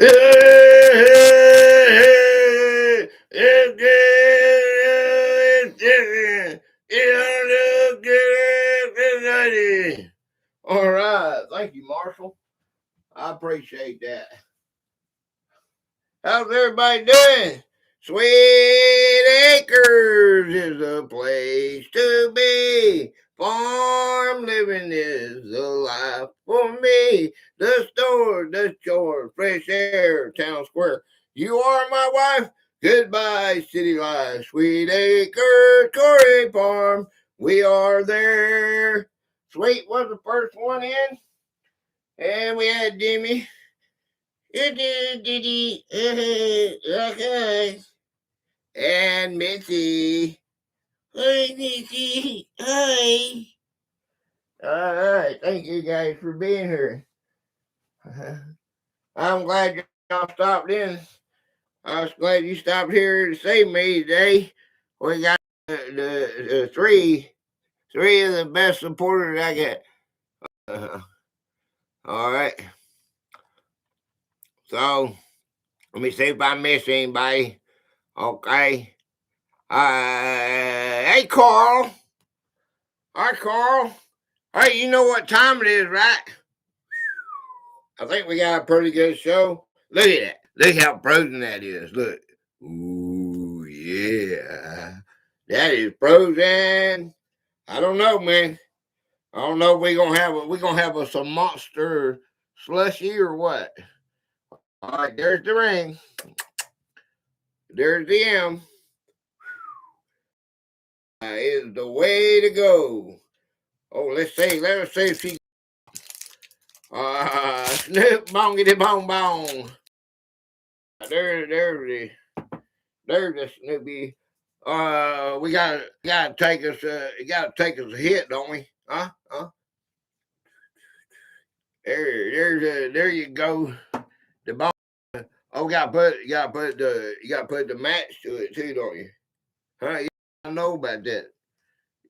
All right. Thank you, Marshall. I appreciate that. How's everybody doing? Sweet Acres is a place to be. Farm living is the life for me. The store, the chore, fresh air, town square. You are my wife. Goodbye, city life. Sweet Acres, Corey Farm. We are there. Sweet was the first one in. And we had Jimmy. Okay. And Missy. Hi, Missy. Hi. All right. Thank you guys for being here. I'm glad y'all stopped in. I was glad you stopped here to save me today. We got the three of the best supporters I get. All right. So, let me see if I miss anybody. Okay. Hey, Carl. Hi, Carl. Hey, you know what time it is, right? I think we got a pretty good show. Look at that. Look how frozen that is. Look. Ooh, yeah. That is frozen. I don't know, man. I don't know if we're gonna have some monster slushy or what. All right, there's the ring. There's the M. Is the way to go. Oh, let's see. Let's see if she. Snoop bongity bong bong. There's the Snoopy. We gotta take us. You gotta take us a hit, don't we? Huh? There you go. The bong. Oh, you gotta put the match to it too, don't you? Huh? You don't know about that.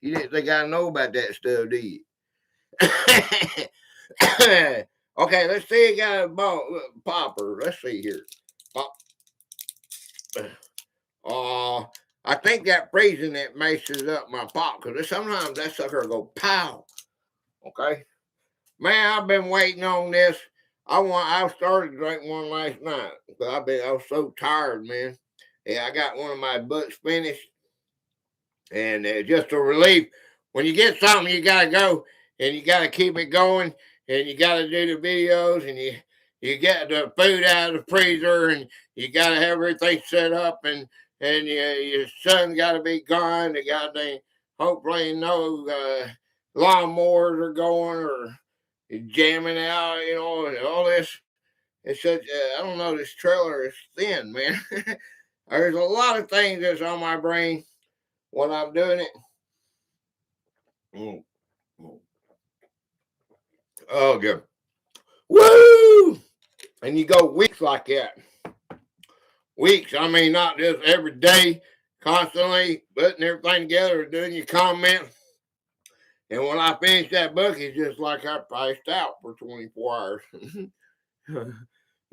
You didn't think I know about that stuff, do you? Okay, let's see. Got a ball popper. Let's see here. Pop. I think that freezing it messes up my pop because sometimes that sucker go pow. Okay, man, I've been waiting on this. I started drinking one last night because I was so tired, man. Yeah, I got one of my books finished, and just a relief. When you get something, you gotta go and you gotta keep it going, and you gotta do the videos, and you get the food out of the freezer, and you gotta have everything set up, and your son gotta be gone. The goddamn hopefully no lawnmowers are going or jamming out, and all this. It's such I don't know. This trailer is thin, man. There's a lot of things that's on my brain when I'm doing it. Mm. Oh, good. Woo! And you go weeks like that. Weeks. I mean, not just every day, constantly putting everything together, doing your comments. And when I finish that book, it's just like I passed out for 24 hours.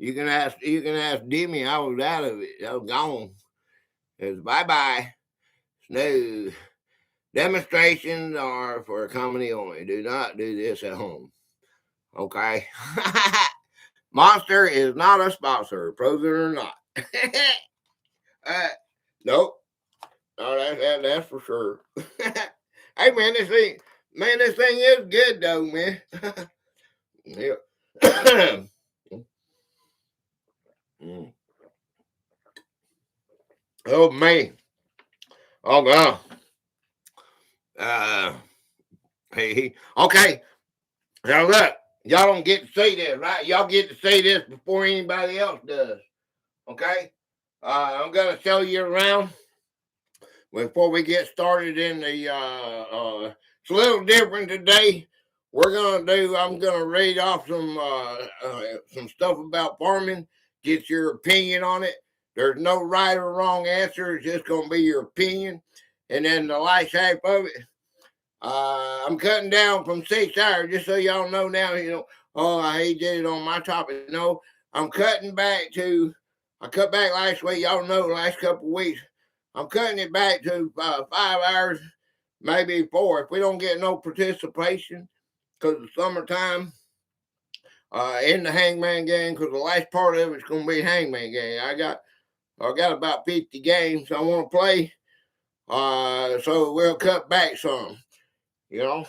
You can ask Demi. I was out of it. I was gone. It was bye. No. Demonstrations are for comedy only. Do not do this at home. Okay. Monster is not a sponsor, pros or not. Nope. No, that's for sure. Hey man, this thing is good though, man. Yeah. Oh man. Oh god. Hey. Okay. Now look, y'all don't get to see this, right? Y'all get to see this before anybody else does. Okay? I'm gonna show you around before we get started in the it's a little different today. I'm gonna read off some stuff about farming, get your opinion on it. There's no right or wrong answer, it's just gonna be your opinion. And then the last half of it, I'm cutting down from 6 hours, just so y'all know now, oh, he did it on my topic. No, I'm cutting back to. I cut back last week. Y'all know the last couple of weeks. I'm cutting it back to 5 hours, maybe 4. If we don't get no participation, because the summertime, in the Hangman game, because the last part of it's going to be Hangman game. I got about 50 games I want to play, so we'll cut back some. You know,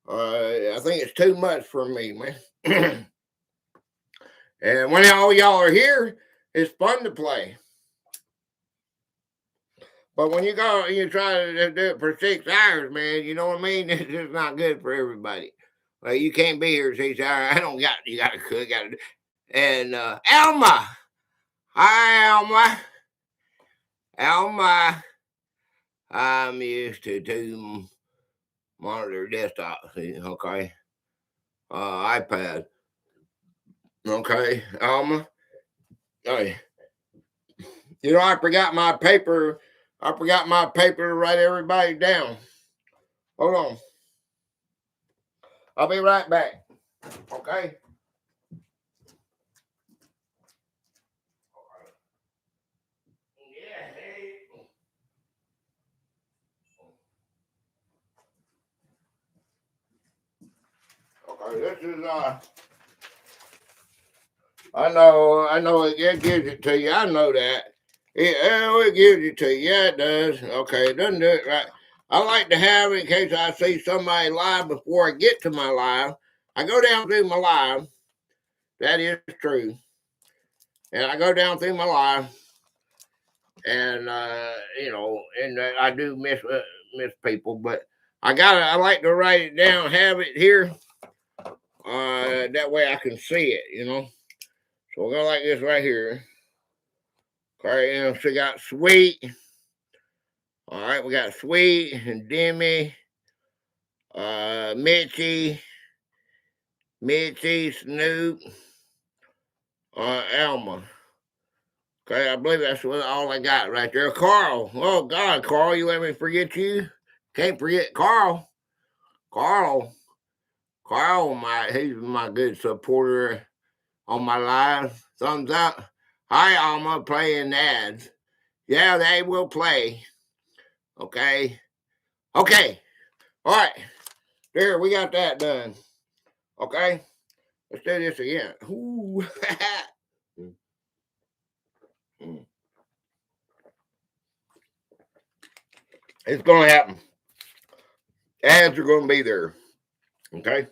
I think it's too much for me, man. And when all y'all are here, it's fun to play. But when you go and you try to do it for 6 hours, man, you know what I mean? It's just not good for everybody. Like, you can't be here 6 hours. You got to cook. And Alma. Hi, Alma. Alma. I'm used to 2 monitor desktops, okay? iPad. Okay, Alma. Hey. You know, I forgot my paper. I forgot my paper to write everybody down. Hold on. I'll be right back. Okay. Okay, this is I know it gives it to you. I know that. It gives it to you. Yeah, it does. Okay, it doesn't do it right. I like to have it in case I see somebody live before I get to my live. I go down through my live. That is true. And I go down through my live, and and I do miss people, but I like to write it down, have it here. That way I can see it, So we're gonna like this right here. Okay, so we got Sweet. All right, we got Sweet and Demi, Mitzi, Snoop, Elma. Okay, I believe that's all I got right there. Carl. Oh God, Carl, you let me forget you? Can't forget Carl. Carl, he's my good supporter on my live. Thumbs up. Hi, Alma, playing ads. Yeah, they will play. Okay. All right. There, we got that done. Okay. Let's do this again. Ooh. It's going to happen. Ads are going to be there. Okay.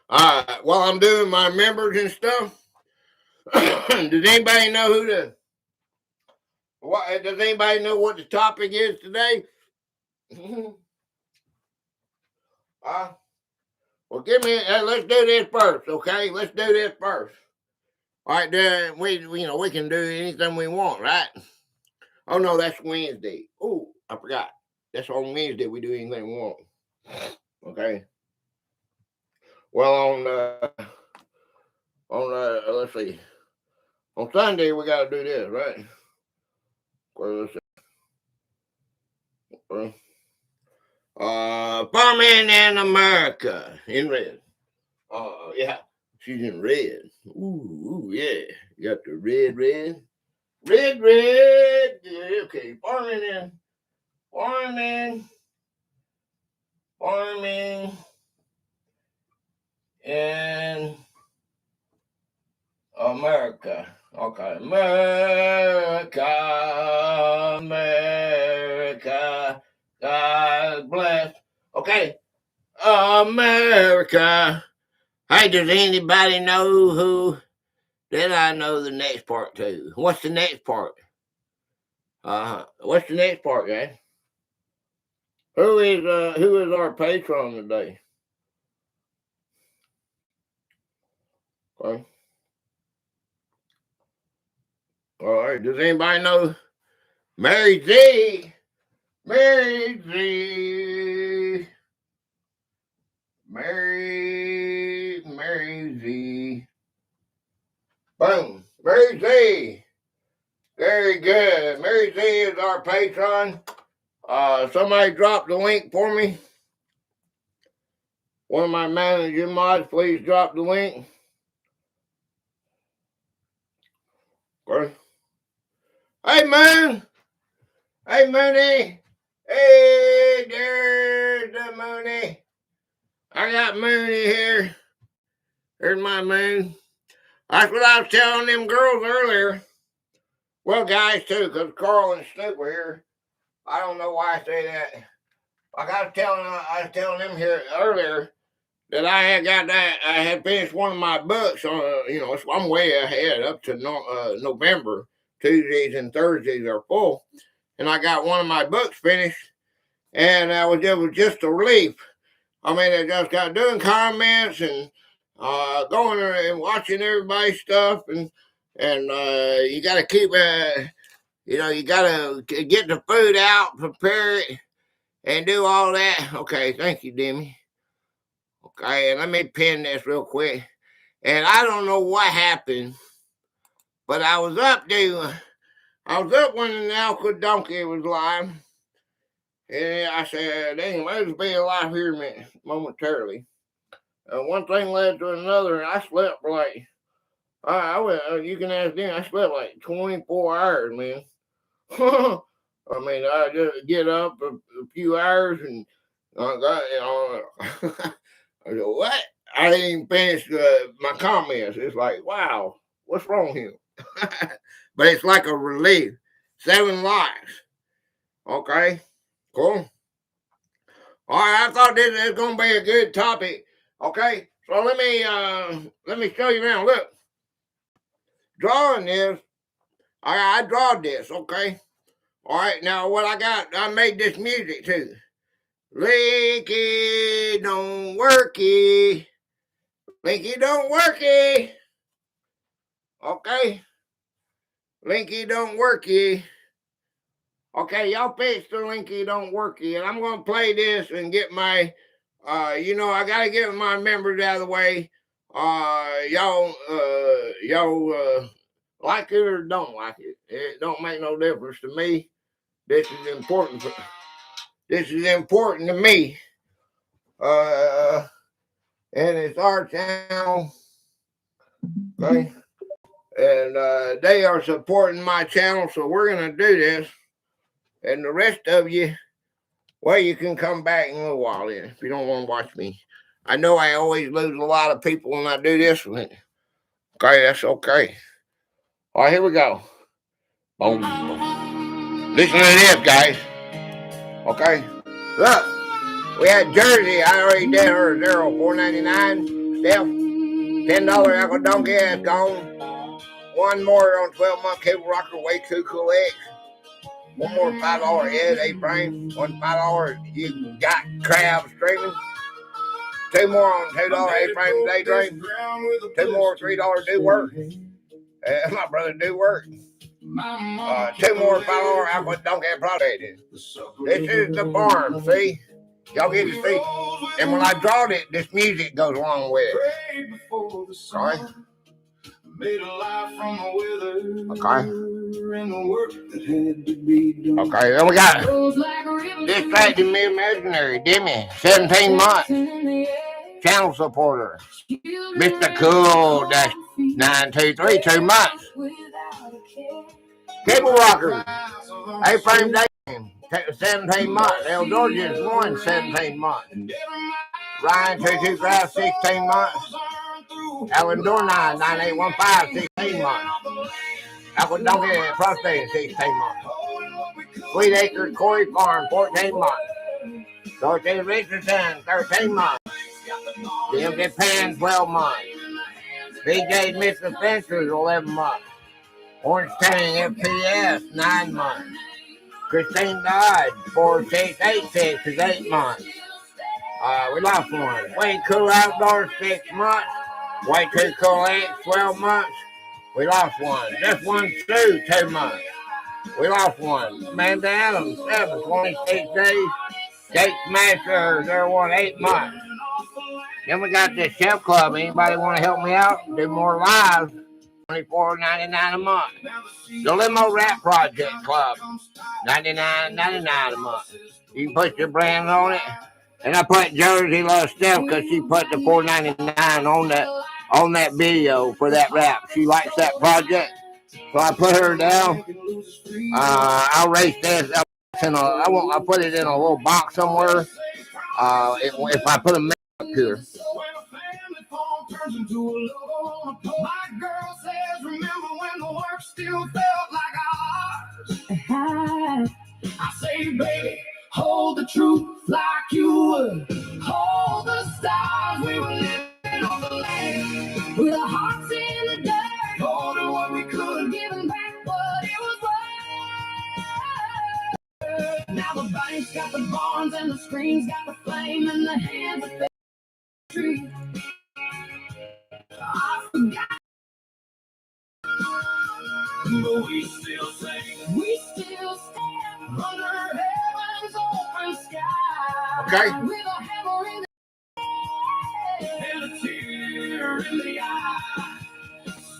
While I'm doing my members and stuff, does anybody know does anybody know what the topic is today? Well, let's do this first, okay? Let's do this first. All right, then we can do anything we want, right? Oh no, that's Wednesday. Oh, I forgot. That's on Wednesday. We do anything we want. Okay. Well, let's see. On Sunday we got to do this, right? Farming in America in red. Yeah, she's in red. Ooh, yeah. You got the red. Yeah, okay, farming in America. Okay, America. God bless. Okay, America. Hey, does anybody know who? Then I know the next part too. What's the next part? What's the next part, guys? Who is our patron today? Okay. All right. Does anybody know Mary Z? Mary Z. Boom. Mary Z. Very good. Mary Z is our patron. Somebody drop the link for me. one of my manager mods, please drop the link. Okay. Hey, Moon. Hey, Mooney. Hey, there's the Mooney. I got Mooney here. There's my Moon. That's what I was telling them girls earlier. Well, guys, too, because Carl and Snoop were here. I don't know why I say that. I was telling them here earlier that I had finished one of my books on, so I'm way ahead up to November. Tuesdays and Thursdays are full. And I got one of my books finished, and it was just a relief. I mean, I just got doing comments and going and watching everybody's stuff, and you got to keep, you got to get the food out, prepare it, and do all that. Okay, thank you, Demi. Okay, and let me pin this real quick. And I don't know what happened, but I was up when the Alka Donkey was live. And I said, dang, let's be alive here momentarily. One thing led to another, and I slept like, you can ask them, I slept like 24 hours, man. I mean, I just get up a few hours and I said, what? I didn't even finish my comments. It's like, wow, what's wrong here? But it's like a relief. 7 lives. Okay, cool. All right, I thought this was going to be a good topic. Okay, so let me show you around. Look, drawing this. I drawed this. Okay. All right, now what I made this music too. Linky don't worky. Linky don't worky. Okay. Linky don't worky. Okay, y'all fix the Linky don't worky. And I'm going to play this and get my, I got to get my members out of the way. Y'all like it or don't like it. It don't make no difference to me. This is important to me. And it's our channel. Okay. And they are supporting my channel, so we're going to do this. And the rest of you, well, you can come back in a little while then if you don't want to watch me. I know I always lose a lot of people when I do this one. Okay, that's okay. All right, here we go. Boom. Listen to this, guys. Okay. Look, we had Jersey. I already did her $4.99. Steph, $10 Alka Donkey has gone. One more on 12-month cable rocker, WayTwoCool X. One more $5 Ed A-frame. One $5 you got crab streaming. Two more on $2 A-frame daydream. Two more $3 do work. My brother do work. Two more $5 Alka Donkey product. This is the farm, see? Y'all get to see. And when I draw it, this music goes along with it. Sorry. Okay. Okay, then we got Distracting Me Imaginary, Demi, 17 months. Channel supporter. Mr. Cool dash 923, 2 months. Cable Rocker, A-frame Dating, 17 months. El Georgians 17 months. Ryan 22 Graph, 16 months. Alan Dornine, 9815, 16 months. Alka Donkey Prostate, 16 months. Sweet Acre Corey Farm, 14 months. Dorothy Richardson, 13 months. Jim Japan, 12 months. BJ Mr. Fences, 11 months. Orange Tang FPS, 9 months. Christine Dodd, 4686 is 8 months. We lost one. WayTwoCool Outdoors, 6 months. WayTwoCool X, 12 months. We lost one. Just one Stu, 2 months. We lost one. Amanda Adams, 26 days. Jake Smasher, 8 months. Then we got this Chef Club. Anybody want to help me out? Do more lives. $24.99 a month. The Limo Rap Project Club, $99.99 a month. You can put your brand on it. And I put Jersey Love Steph because she put the $4.99 on that video for that rap. She likes that project, so I put her down. I'll race this up I put it in a little box somewhere. If I put a map up here. My girl says, remember when the work still felt like ours? I say, baby, hold the truth like you would. Hold the stars, we were living on the land. With our hearts in the dirt, holding what we could, giving back what it was worth. Now the bank's got the bonds and the screens got the flame in the hands of the tree. I forgot. But we still sing, we still stand under heaven's open sky. Okay. With a hammer in the head and a tear in the eye.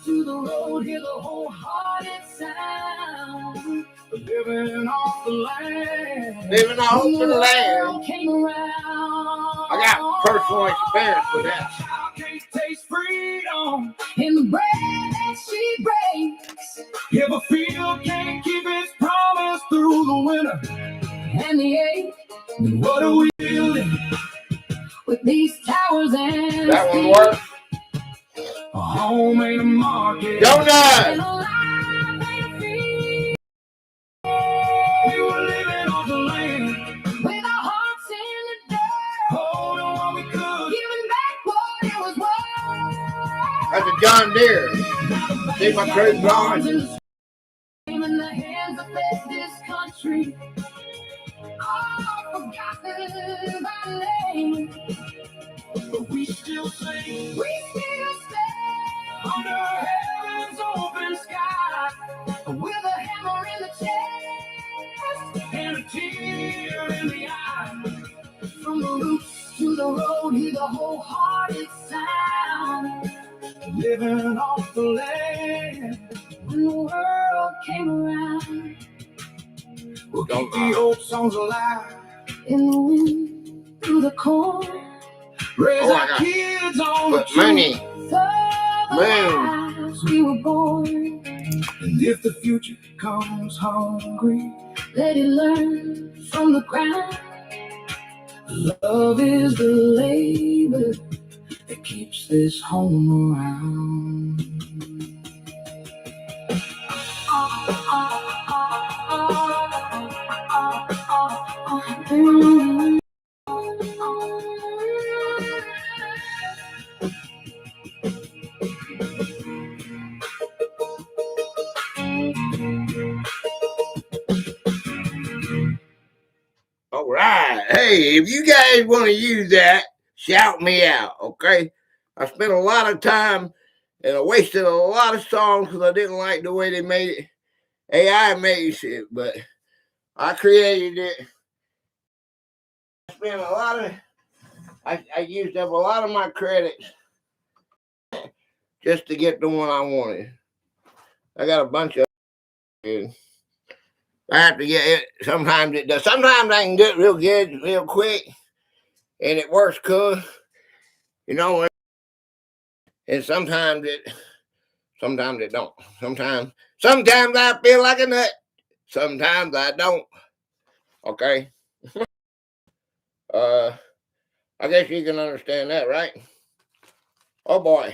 To the road, hear the wholehearted sound. Living off the land. Living off the land. Came around. I got personal experience with that. Can't taste freedom in the bread that she breaks. If a field can't keep its promise through the winter and the ache, then what are we building with these towers and that one work? A home ain't a market. Donut. We were living on the land with our hearts in the dirt, holding what we could, giving back what it was worth. That's a John Deere. See my crew drawing. In the hands of this country, all forgotten by name, but we still sing. We still stand under heaven's open sky, with a hammer in the chest and a tear in the eye. From the roots to the road, hear the wholehearted sound. Living off the land when the world came around. We'll keep the old songs alive in the wind, through the corn. Raise our kids on the tree. Lives we were born. And if the future comes hungry, let it learn from the ground. Love is the labor that keeps this home around. All right. Hey, if you guys want to use that, shout me out, okay? I spent a lot of time and I wasted a lot of songs because I didn't like the way they made it. AI made shit, but I created it. I spent a lot of, I used up a lot of my credits just to get the one I wanted. I got a bunch of it. I have to get it. Sometimes it does. Sometimes I can do it real good, real quick, and it works good, you know. And sometimes it don't. Sometimes I feel like a nut. Sometimes I don't. Okay. I guess you can understand that, right? Oh boy.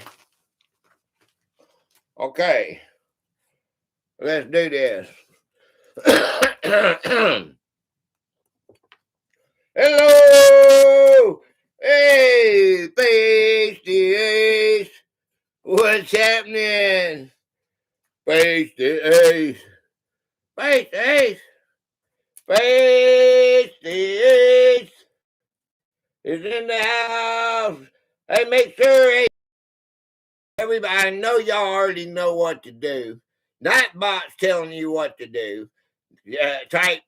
Okay. Let's do this. Hello. Hey, face the ace. What's happening? Face the ace. Face the ace. Face the ace is in the house. Hey, make sure everybody, I know y'all already know what to do. Nightbot's telling you what to do. Type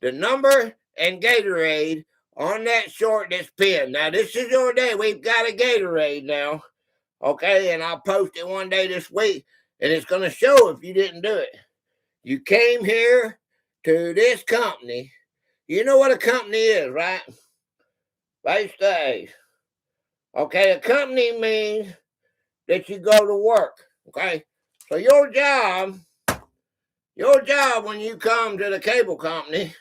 the number and Gatorade on that short that's pinned. Now, this is your day. We've got a Gatorade now. Okay, and I'll post it one day this week, and it's going to show if you didn't do it. You came here to this company. You know what a company is, right? Face to face. Okay, a company means that you go to work. Okay, so your job when you come to the cable company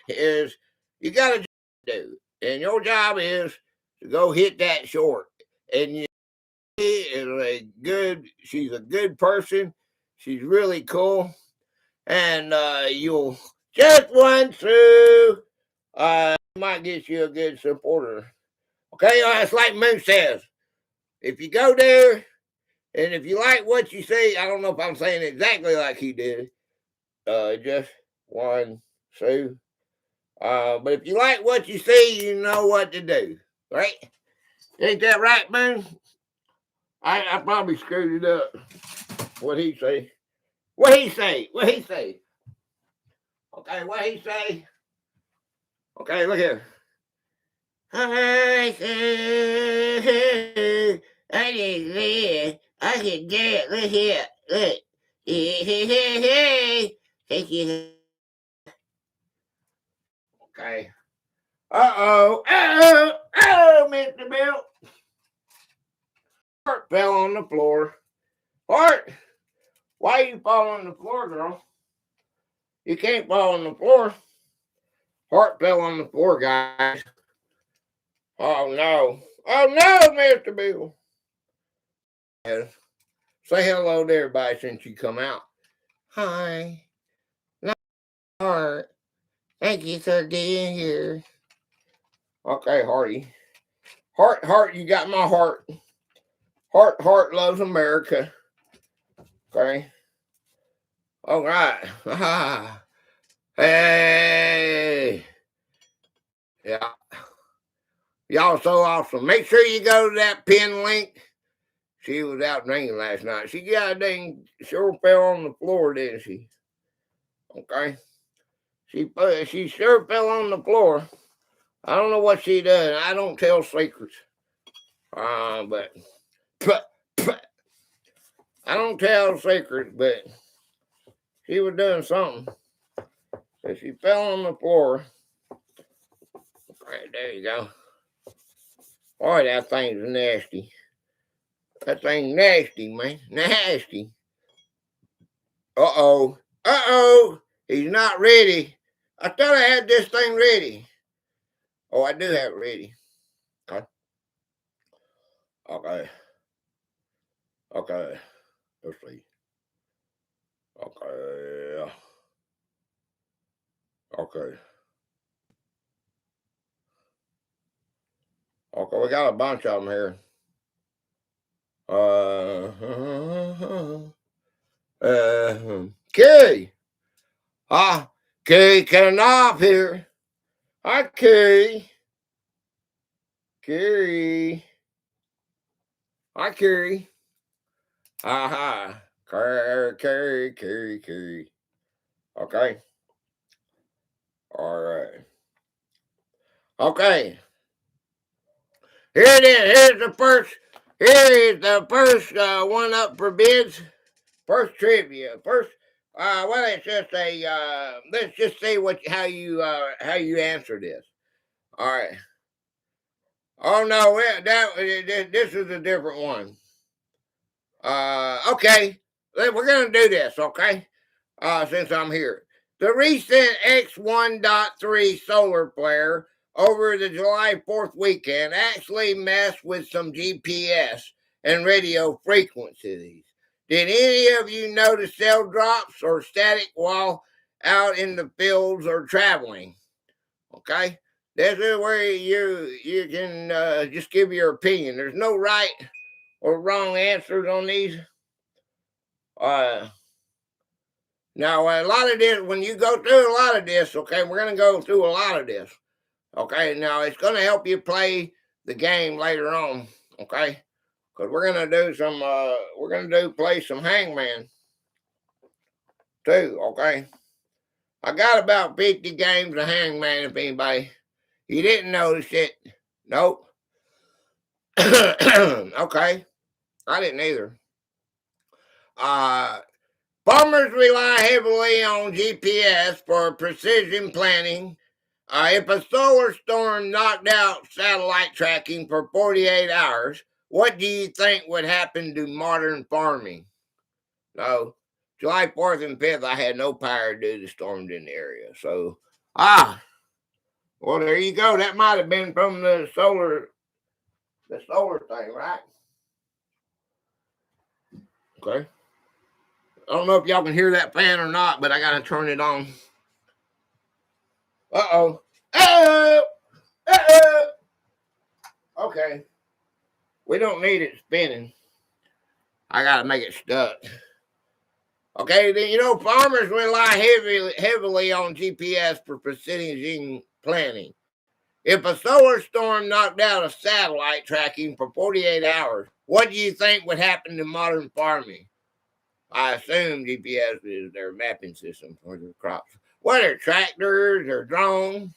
is you got a job to do, and your job is to go hit that short. And you is she's a good person. She's really cool, and you'll just run through. Might get you a good supporter. Okay, it's like Moon says. If you go there, and if you like what you see, I don't know if I'm saying exactly like he did. Just one, two. But if you like what you see, you know what to do, right? Ain't that right, man? I probably screwed it up. What he say? What he say? What he say? Okay, what he say? Okay, look here. I just live. I can get it. Look here. Look. Thank you. Okay. Mr. Bill. Heart fell on the floor. Heart, why you fall on the floor, girl? You can't fall on the floor. Heart fell on the floor, guys. Oh no. Oh no, Mr. Bill. Yes. Say hello to everybody since you come out. Hi. No, Heart. Thank you for being here. Okay, Hardy. Heart, you got my heart. Heart loves America. Okay. All right. Hey. Yeah. Y'all so awesome. Make sure you go to that pin link. She was out drinking last night. She got a dang sure fell on the floor, didn't she? Okay. She sure fell on the floor. I don't know what she does. I don't tell secrets. But I don't tell secrets, but she was doing something. So she fell on the floor. Right, there you go. Boy, that thing's nasty. That thing's nasty, man. Nasty. Uh-oh. Uh-oh. He's not ready. I thought I had this thing ready. Oh, I do have it ready. Okay. Okay. Okay. Let's see. Okay. Okay. Okay, we got a bunch of them here. Kay. Kay, can I up here? Hi, Kay. Carrie. Hi, Carrie. Hi. Carrie. Okay. All right. Okay. Here it is. Here's the first. Here is the first one up for bids. First trivia. First. Well, it's just a. Let's just see how you answer this. All right. Oh no, this is a different one. Okay. We're gonna do this. Okay. Since I'm here. The recent X1.3 solar flare over the July 4th weekend actually messed with some GPS and radio frequencies. Did any of you notice cell drops or static while out in the fields or traveling? Okay, this is where you can just give your opinion. There's no right or wrong answers on these. Now, a lot of this, when you go through a lot of this, okay, we're going to go through a lot of this. Okay, now it's going to help you play the game later on. Okay, because we're going to do play some Hangman too. Okay, I got about 50 games of Hangman. If anybody, you didn't notice it, nope. Okay, I didn't either. Farmers rely heavily on GPS for precision planting, If a solar storm knocked out satellite tracking for 48 hours, what do you think would happen to modern farming? No, July 4th and 5th, I had no power due to storms in the area. So, well, there you go. That might have been from the solar thing, right? Okay. I don't know if y'all can hear that fan or not, but I got to turn it on. Uh-oh. Uh-oh. Uh-oh. Okay. We don't need it spinning. I got to make it stuck. Okay, then, farmers rely heavily on GPS for precision planning. If a solar storm knocked out a satellite tracking for 48 hours, what do you think would happen to modern farming? I assume GPS is their mapping system for their crops. Whether tractors or drones,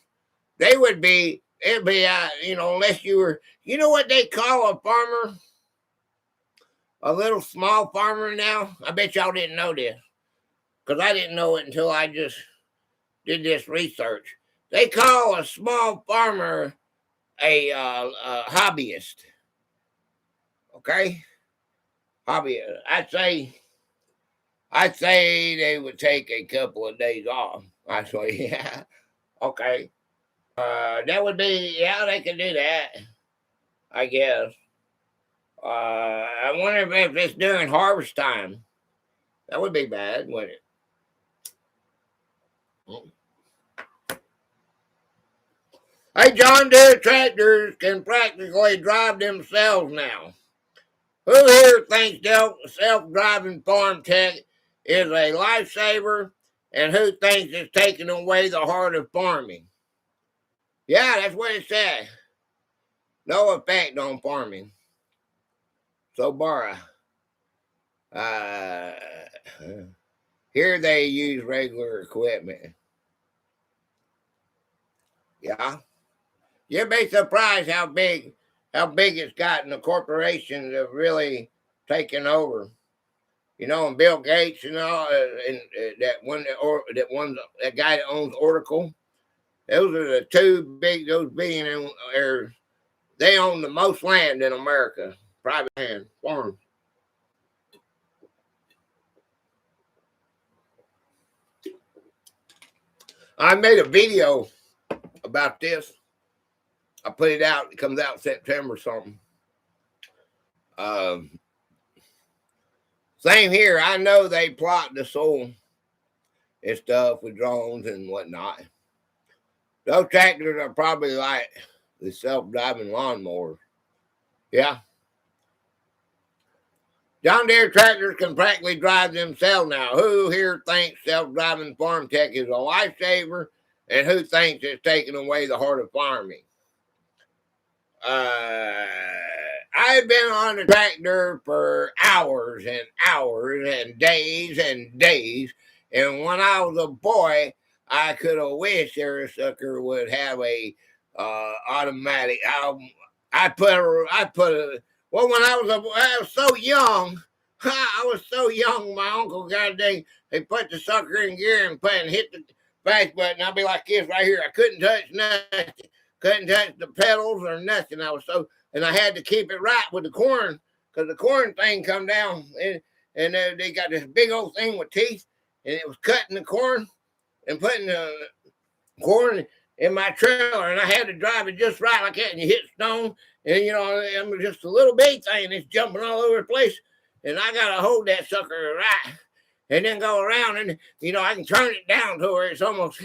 it'd be, unless you were, what they call a farmer? A little small farmer now? I bet y'all didn't know this, because I didn't know it until I just did this research. They call a small farmer a hobbyist. Okay? Hobbyist. I'd say they would take a couple of days off. I say, yeah. Okay. That would be, they could do that, I guess. I wonder if it's during harvest time. That would be bad, wouldn't it? Hey, John Deere tractors can practically drive themselves now. Who here thinks self-driving farm tech is a lifesaver, and who thinks it's taking away the heart of farming? Yeah, that's what it said. No effect on farming. So, Bara, here they use regular equipment. Yeah. You'd be surprised how big it's gotten. The corporations have really taken over. And Bill Gates and all, and that guy that owns Oracle. Those are the two big, those billionaires. They own the most land in America, private land, farms. I made a video about this. I put it out. It comes out in September or something. Same here. I know they plot the soil and stuff with drones and whatnot. Those tractors are probably like the self-driving lawnmowers. Yeah. John Deere tractors can practically drive themselves now. Who here thinks self-driving farm tech is a lifesaver, and who thinks it's taking away the heart of farming? I've been on a tractor for hours and hours and days. And when I was a boy, I could have wished every sucker would have a automatic. Well, when I was so young, my uncle got they put the sucker in gear and hit the back button. I'd be like this right here. I couldn't touch nothing. Couldn't touch the pedals or nothing. And I had to keep it right with the corn, because the corn thing come down, and they got this big old thing with teeth, and it was cutting the corn and putting the corn in my trailer, and I had to drive it just right like that, and you hit stone, and I'm just a little big thing, and it's jumping all over the place, and I gotta hold that sucker right, and then go around, and I can turn it down to where it's almost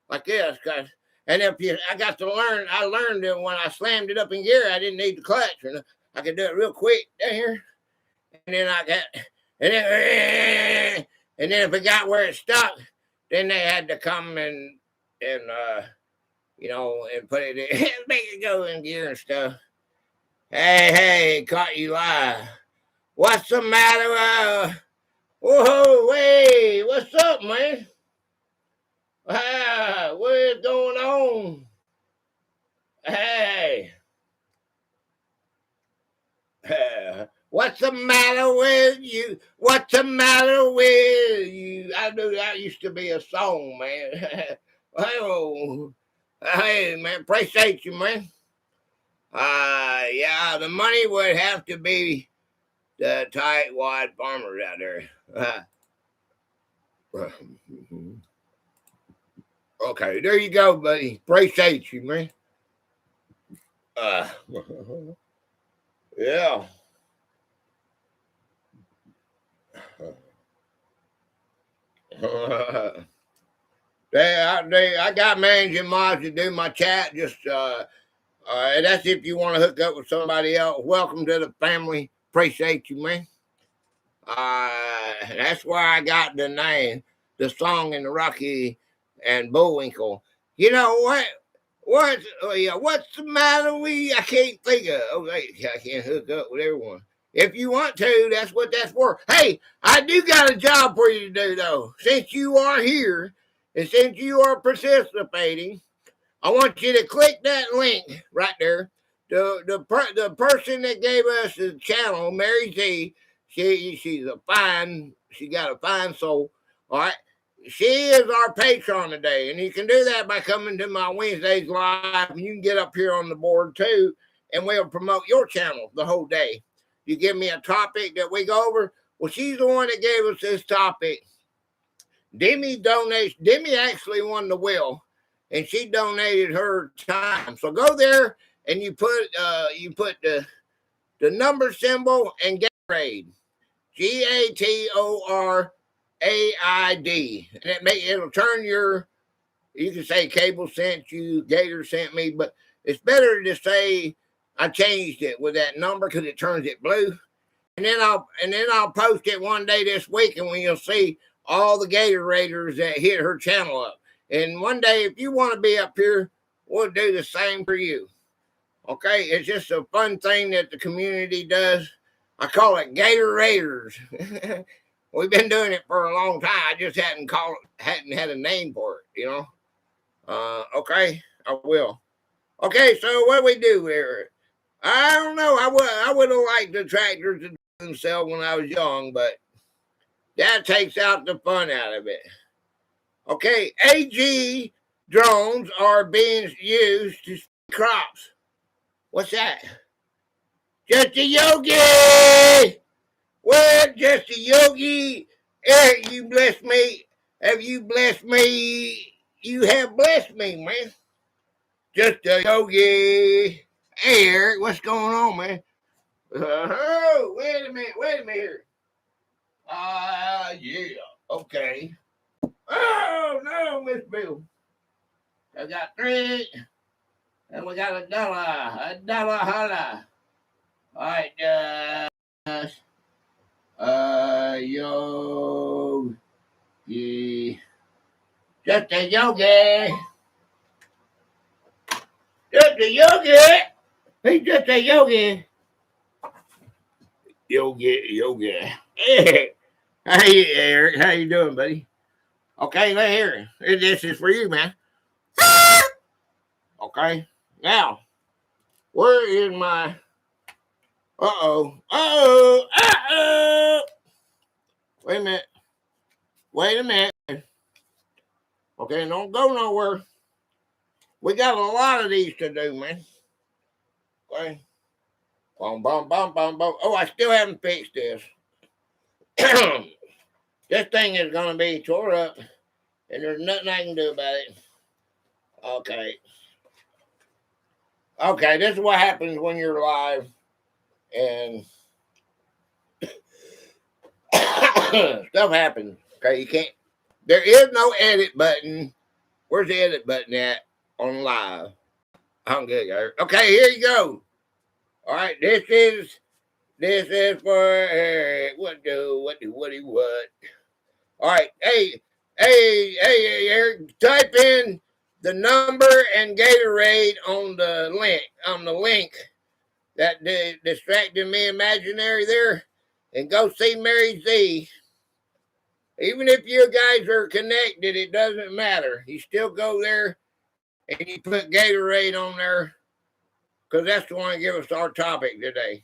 like this, guys. And I learned that when I slammed it up in gear, I didn't need the clutch, and I could do it real quick down here, and then if it got where it stuck, then they had to come and put it in, make it go in gear and stuff. Hey, caught you live. What's the matter? Whoa, hey, what's up, man? What is going on? Hey. What's the matter with you? What's the matter with you? I knew that used to be a song, man. Oh, Hey, man, appreciate you, man. Yeah, the money would have to be the tight wad farmers out there. Okay, there you go, buddy. Appreciate you, man. Uh, yeah. I got managing mods to do my chat. Just that's if you want to hook up with somebody else. Welcome to the family. Appreciate you, man. That's where I got the name, the song in the Rocky and Bullwinkle. You know what? What's the matter with you? I can't think of. Okay, I can't hook up with everyone. If you want to, that's what that's for. Hey, I do got a job for you to do though. Since you are here and since you are participating, I want you to click that link right there. The person that gave us the channel, Mary Z, she got a fine soul. All right. She is our patron today, and you can do that by coming to my Wednesdays live, and you can get up here on the board too, and we'll promote your channel the whole day. You give me a topic that we go over. Well, she's the one that gave us this topic. Demi actually won the wheel, and she donated her time. So go there and you put the number symbol and Gatorade, GATORAID, and it'll turn your. You can say Cable sent you, Gator sent me, but it's better to say I changed it with that number because it turns it blue. And then I'll post it one day this week, and when you'll see all the Gator Raiders that hit her channel up. And one day, if you want to be up here, we'll do the same for you. Okay, it's just a fun thing that the community does. I call it Gator Raiders. We've been doing it for a long time. I just hadn't had a name for it, you know. Okay, I will. Okay, so what do we do here? I don't know. I would have liked the tractors to do themselves when I was young, but that takes out the fun out of it. Okay, AG drones are being used to crops. What's that? Just a yogi! What? Just a yogi? Eric, you blessed me. Have you blessed me? You have blessed me, man. Just a yogi. Hey, Eric, what's going on, man? Oh, wait a minute here. Yeah, okay. Oh, no, Miss Bill. I got three, and we got a dollar holla. All right, yogi. Just a yogi. Just a yogi. He's just a yogi. Yogi. Hey, Eric. How you doing, buddy? Okay, let here. This is for you, man. Okay. Now, where is my... Uh-oh. Wait a minute. Okay, don't go nowhere. We got a lot of these to do, man. Okay. Boom, boom, boom, boom, boom. Oh, I still haven't fixed this. This thing is going to be tore up, and there's nothing I can do about it. Okay. Okay, this is what happens when you're live, and stuff happens. Okay, you can't. There is no edit button. Where's the edit button at on live? I'm good, guys. Okay, here you go. All right, this is for what. All right, hey, Eric, type in the number and Gatorade on the link that distracted me imaginary there, and go see Mary Z. Even if you guys are connected, it doesn't matter. You still go there and you put Gatorade on there because that's the one to give us our topic today.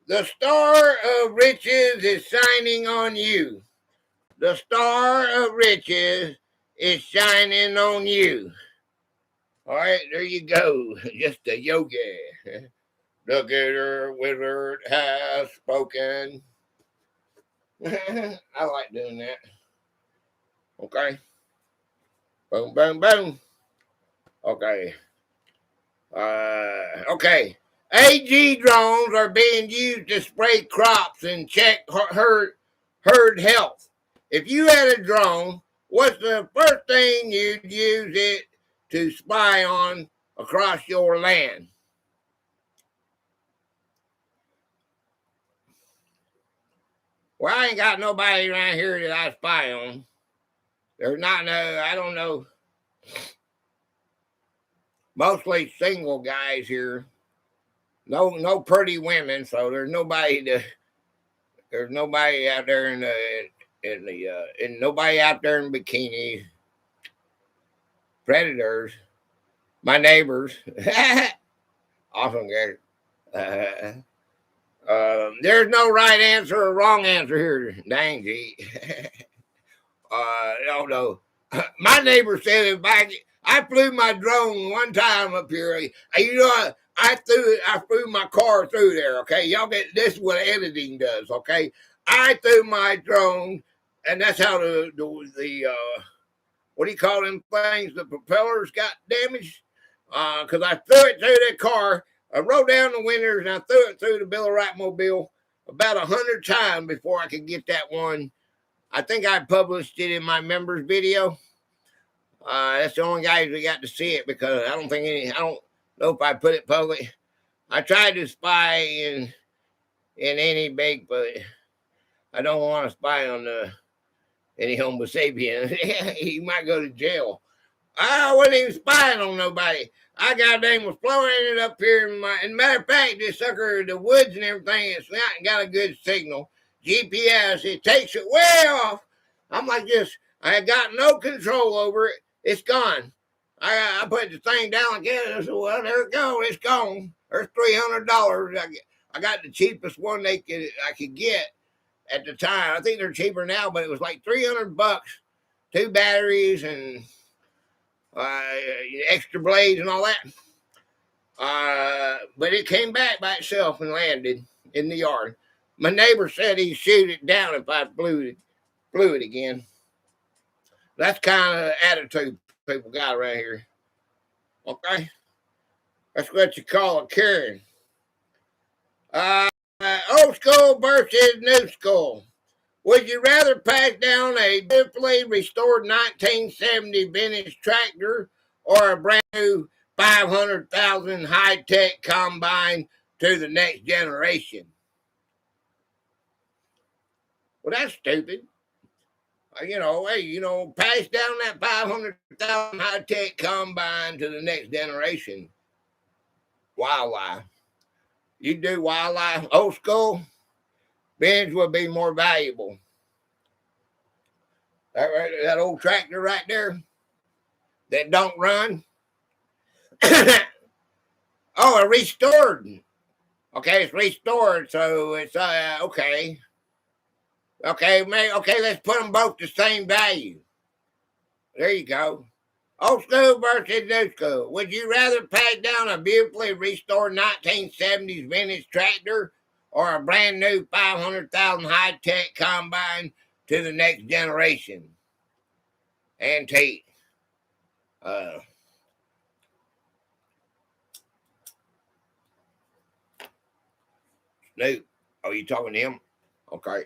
The star of riches is shining on you. The star of riches is shining on you. All right, there you go. Just a yogi. The Gator Wizard has spoken. I like doing that. Okay. Boom, boom, boom. Okay. Okay. AG drones are being used to spray crops and check herd health. If you had a drone, what's the first thing you'd use it to spy on across your land? Well, I ain't got nobody around here that I spy on. There's not no, I don't know. Mostly single guys here. No pretty women, so there's nobody out there in nobody out there in bikinis. Predators. My neighbors. Awesome guys. There's no right answer or wrong answer here. Dang, gee. No. My neighbor said if I flew my drone one time up here. I flew my car through there. Okay, y'all get this is what editing does. Okay, I threw my drone, and that's how the what do you call them things? The propellers got damaged because I threw it through the car. I rolled down the windows and I threw it through the Bill of Right mobile about 100 times before I could get that one. I think I published it in my members video. That's the only guys that got to see it because I don't know if I put it public. I tried to spy in any big, but I don't want to spy on any Homo sapien. He might go to jail. I wasn't even spying on nobody. I goddamn was flying it up here and matter of fact, this sucker, the woods and everything, it's not got a good signal. GPS, it takes it way off. I'm like this. I got no control over it. It's gone. I put the thing down again and I said, well, there it goes. It's gone. There's $300. I got the cheapest one I could get at the time. I think they're cheaper now, but it was like $300, 2 batteries and extra blades and all that. But it came back by itself and landed in the yard. My neighbor said he'd shoot it down if I flew it again. That's kind of attitude people got around here. Okay? That's what you call a Karen. Old school versus new school. Would you rather pass down a beautifully restored 1970 vintage tractor or a brand new 500,000 high-tech combine to the next generation? Well, that's stupid. Pass down that 500,000 high-tech combine to the next generation. Wildlife. You do wildlife old school, vintage would be more valuable. That old tractor right there that don't run. Oh, it restored. Okay, it's restored, so it's okay. Okay, let's put them both the same value. There you go. Old school versus new school. Would you rather pass down a beautifully restored 1970s vintage tractor or a brand new 500,000 high-tech combine to the next generation? Antique. Snoop. Oh, you talking to him? Okay.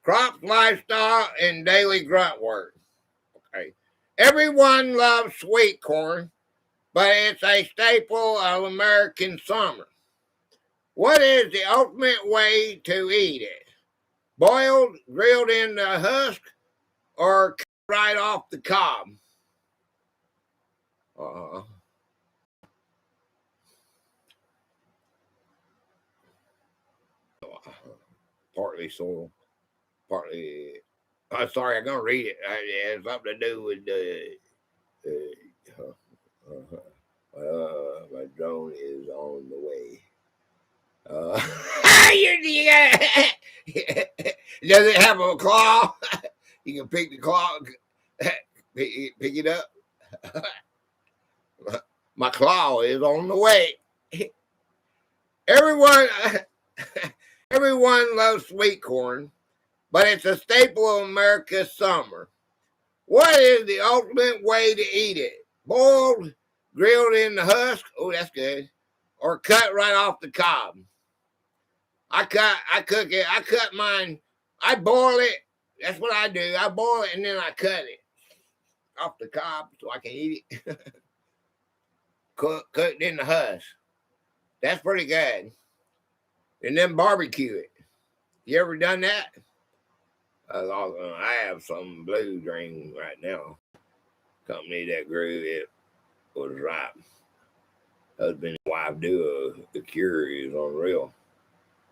Crops, livestock, and daily grunt work. Okay. Everyone loves sweet corn, but it's a staple of American summer. What is the ultimate way to eat it? Boiled, grilled in the husk, or right off the cob? Partly soil, partly. I'm sorry, I'm gonna read it. It has something to do with my drone is on the way. Does it have a claw? You can pick the claw, pick it up. My claw is on the way. Everyone, everyone loves sweet corn, but it's a staple of America's summer. What is the ultimate way to eat it? Boiled, grilled in the husk. Oh, that's good. Or cut right off the cob. I cook it. I cut mine. I boil it. That's what I do. I boil it and then I cut it off the cob so I can eat it. Cooked in the husk. That's pretty good. And then barbecue it. You ever done that? I have some blue dream right now. Company that grew it was ripe. Husband and wife do the cure is unreal.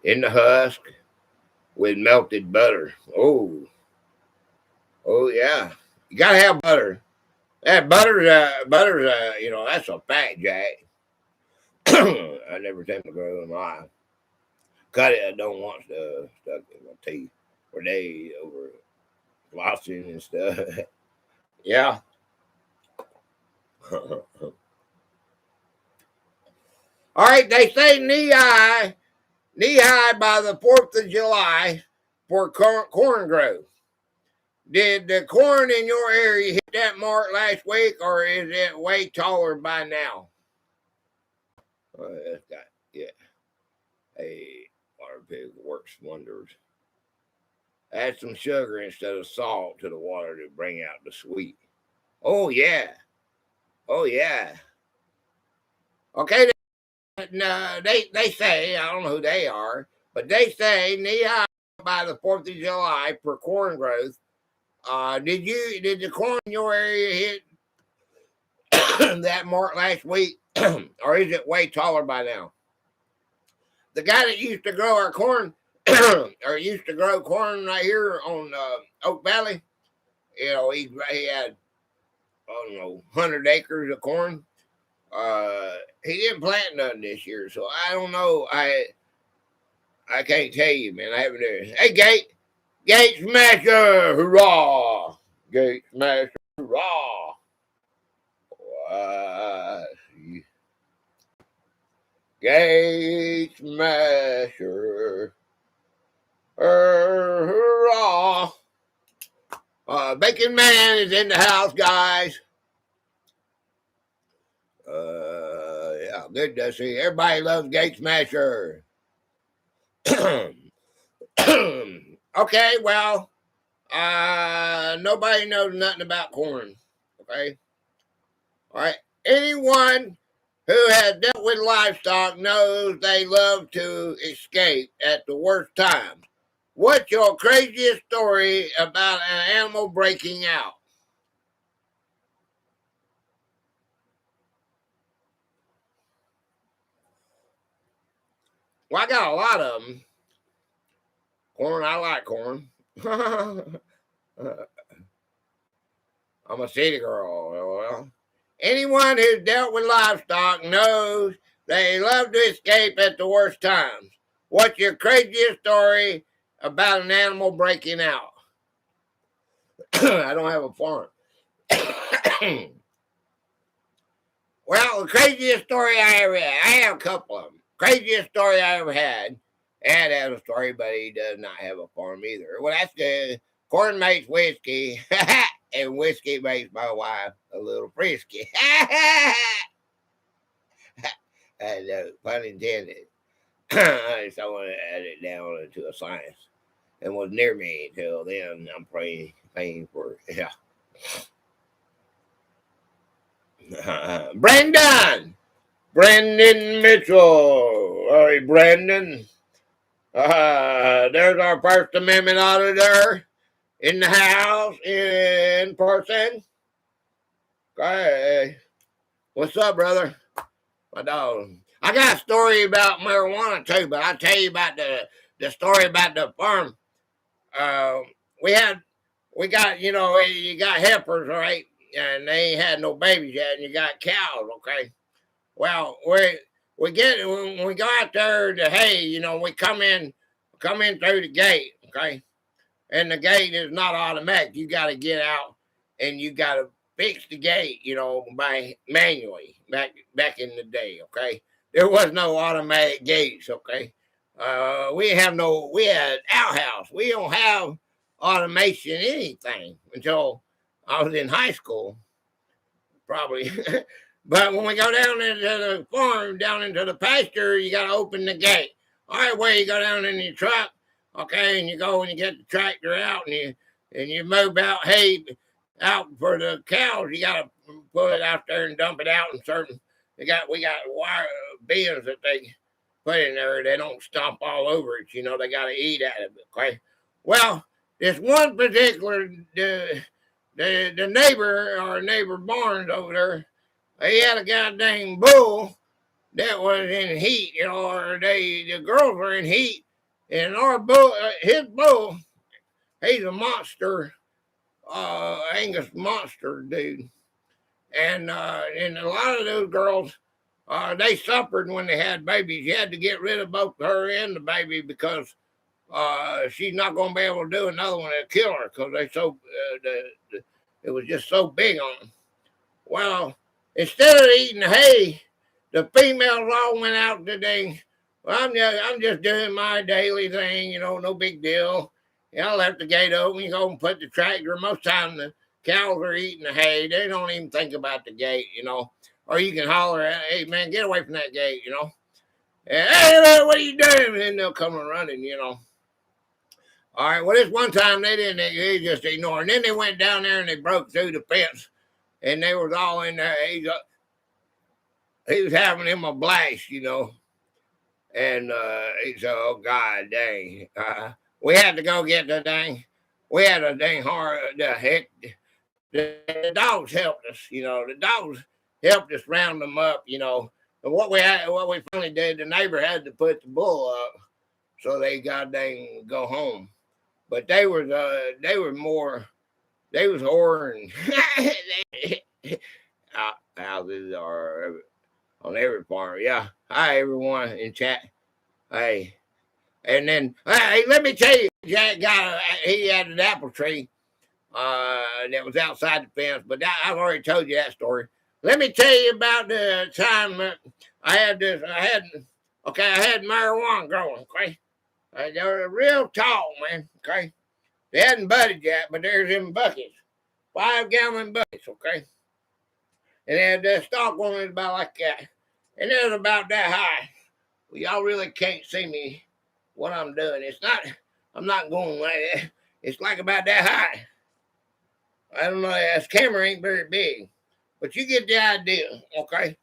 In the husk with melted butter. Oh yeah. You gotta have butter. That butter's that's a fat jack. I never take my girl in my eye. Cut it. I don't want stuff stuck in my teeth for days over flossing and stuff. Yeah. All right, they say knee high by the 4th of July for corn growth. Did the corn in your area hit that mark last week, or is it way taller by now? Yeah. Hey, water pig works wonders. Add some sugar instead of salt to the water to bring out the sweet. Oh, yeah. Okay, no, they say, I don't know who they are, but they say knee high by the 4th of July for corn growth. Did the corn in your area hit that mark last week, or is it way taller by now? The guy that used to grow our corn, or used to grow corn right here on Oak Valley, he had, I don't know, 100 acres of corn. He didn't plant none this year, so I don't know. I can't tell you, man. I haven't done it. Hey, Gate Smasher, hurrah! Gate Smasher, hurrah! Gate Smasher, hurrah! Bacon Man is in the house, guys. Yeah, good to see. Everybody loves Gate Smasher. Okay, well, nobody knows nothing about corn. Okay, all right. Anyone who has dealt with livestock knows they love to escape at the worst times. What's your craziest story about an animal breaking out? Well, I got a lot of them. Corn, I like corn. I'm a city girl. Well, anyone who's dealt with livestock knows they love to escape at the worst times. What's your craziest story about an animal breaking out? I don't have a farm. Well, the craziest story I ever had, I have a couple of them. Craziest story I ever had. Dad has a story, but he does not have a farm either. Well, that's good. Corn makes whiskey, and whiskey makes my wife a little frisky. Pun intended. I just want to add it down into a science. And was near me until then. I'm paying for it. Yeah. Brendan Mitchell. All right, Brendan. There's our First Amendment auditor in the house in person. Okay. What's up, brother? My dog. I got a story about marijuana too, but I'll tell you about the story about the farm. We got, you got heifers, right? And they ain't had no babies yet, and you got cows, okay? Well, when we go out there to hay, we come in through the gate, okay? And the gate is not automatic. You got to get out, and you got to fix the gate, you know, by manually back in the day. Okay, there was no automatic gates. Okay, we had outhouse. We don't have automation anything until I was in high school, probably. But when we go down into the farm, down into the pasture, you got to open the gate. All right, where you go down in your truck, okay, and you go and you get the tractor out and you move out hay out for the cows. You got to put it out there and dump it out in certain. We got wire bins that they put in there. They don't stomp all over it. You know, they got to eat out of it. Okay. Well, this one particular the neighbor, our neighbor Barnes over there, he had a goddamn bull that was in heat, you know, or the girls were in heat, and our bull, his bull, he's a monster, Angus monster dude, and a lot of those girls, they suffered when they had babies. You had to get rid of both her and the baby because she's not going to be able to do another one to kill her because it was just so big on them. Well, instead of eating hay, the females all went out today. Well, I'm just doing my daily thing, you know, no big deal. You know, I left the gate open, you go and put the tractor. Most time the cows are eating the hay. They don't even think about the gate, you know. Or you can holler, hey, man, get away from that gate, you know. And, hey, what are you doing? And then they'll come running, you know. All right, well, this one time they just ignored. And then they went down there and they broke through the fence. And they was all in there. He was having him a blast, you know. And he said, oh, God dang. We had to go get the dang. We had a dang hard, the dogs helped us, you know. The dogs helped us round them up, you know. And what we finally did, the neighbor had to put the bull up so they got dang go home. But they was whoring. Houses are on every farm. Yeah. Hi, everyone in chat. Hey. And then, hey, let me tell you, Jack he had an apple tree that was outside the fence, but I've already told you that story. Let me tell you about the time I had marijuana growing, okay? They were real tall, man, okay? They hadn't budded yet, but there's them buckets, 5-gallon buckets, okay? And they had the stalk on it about like that. And it was about that high. Well, y'all really can't see me what I'm doing. I'm not going like that. It's like about that high. I don't know, this camera ain't very big. But you get the idea, okay?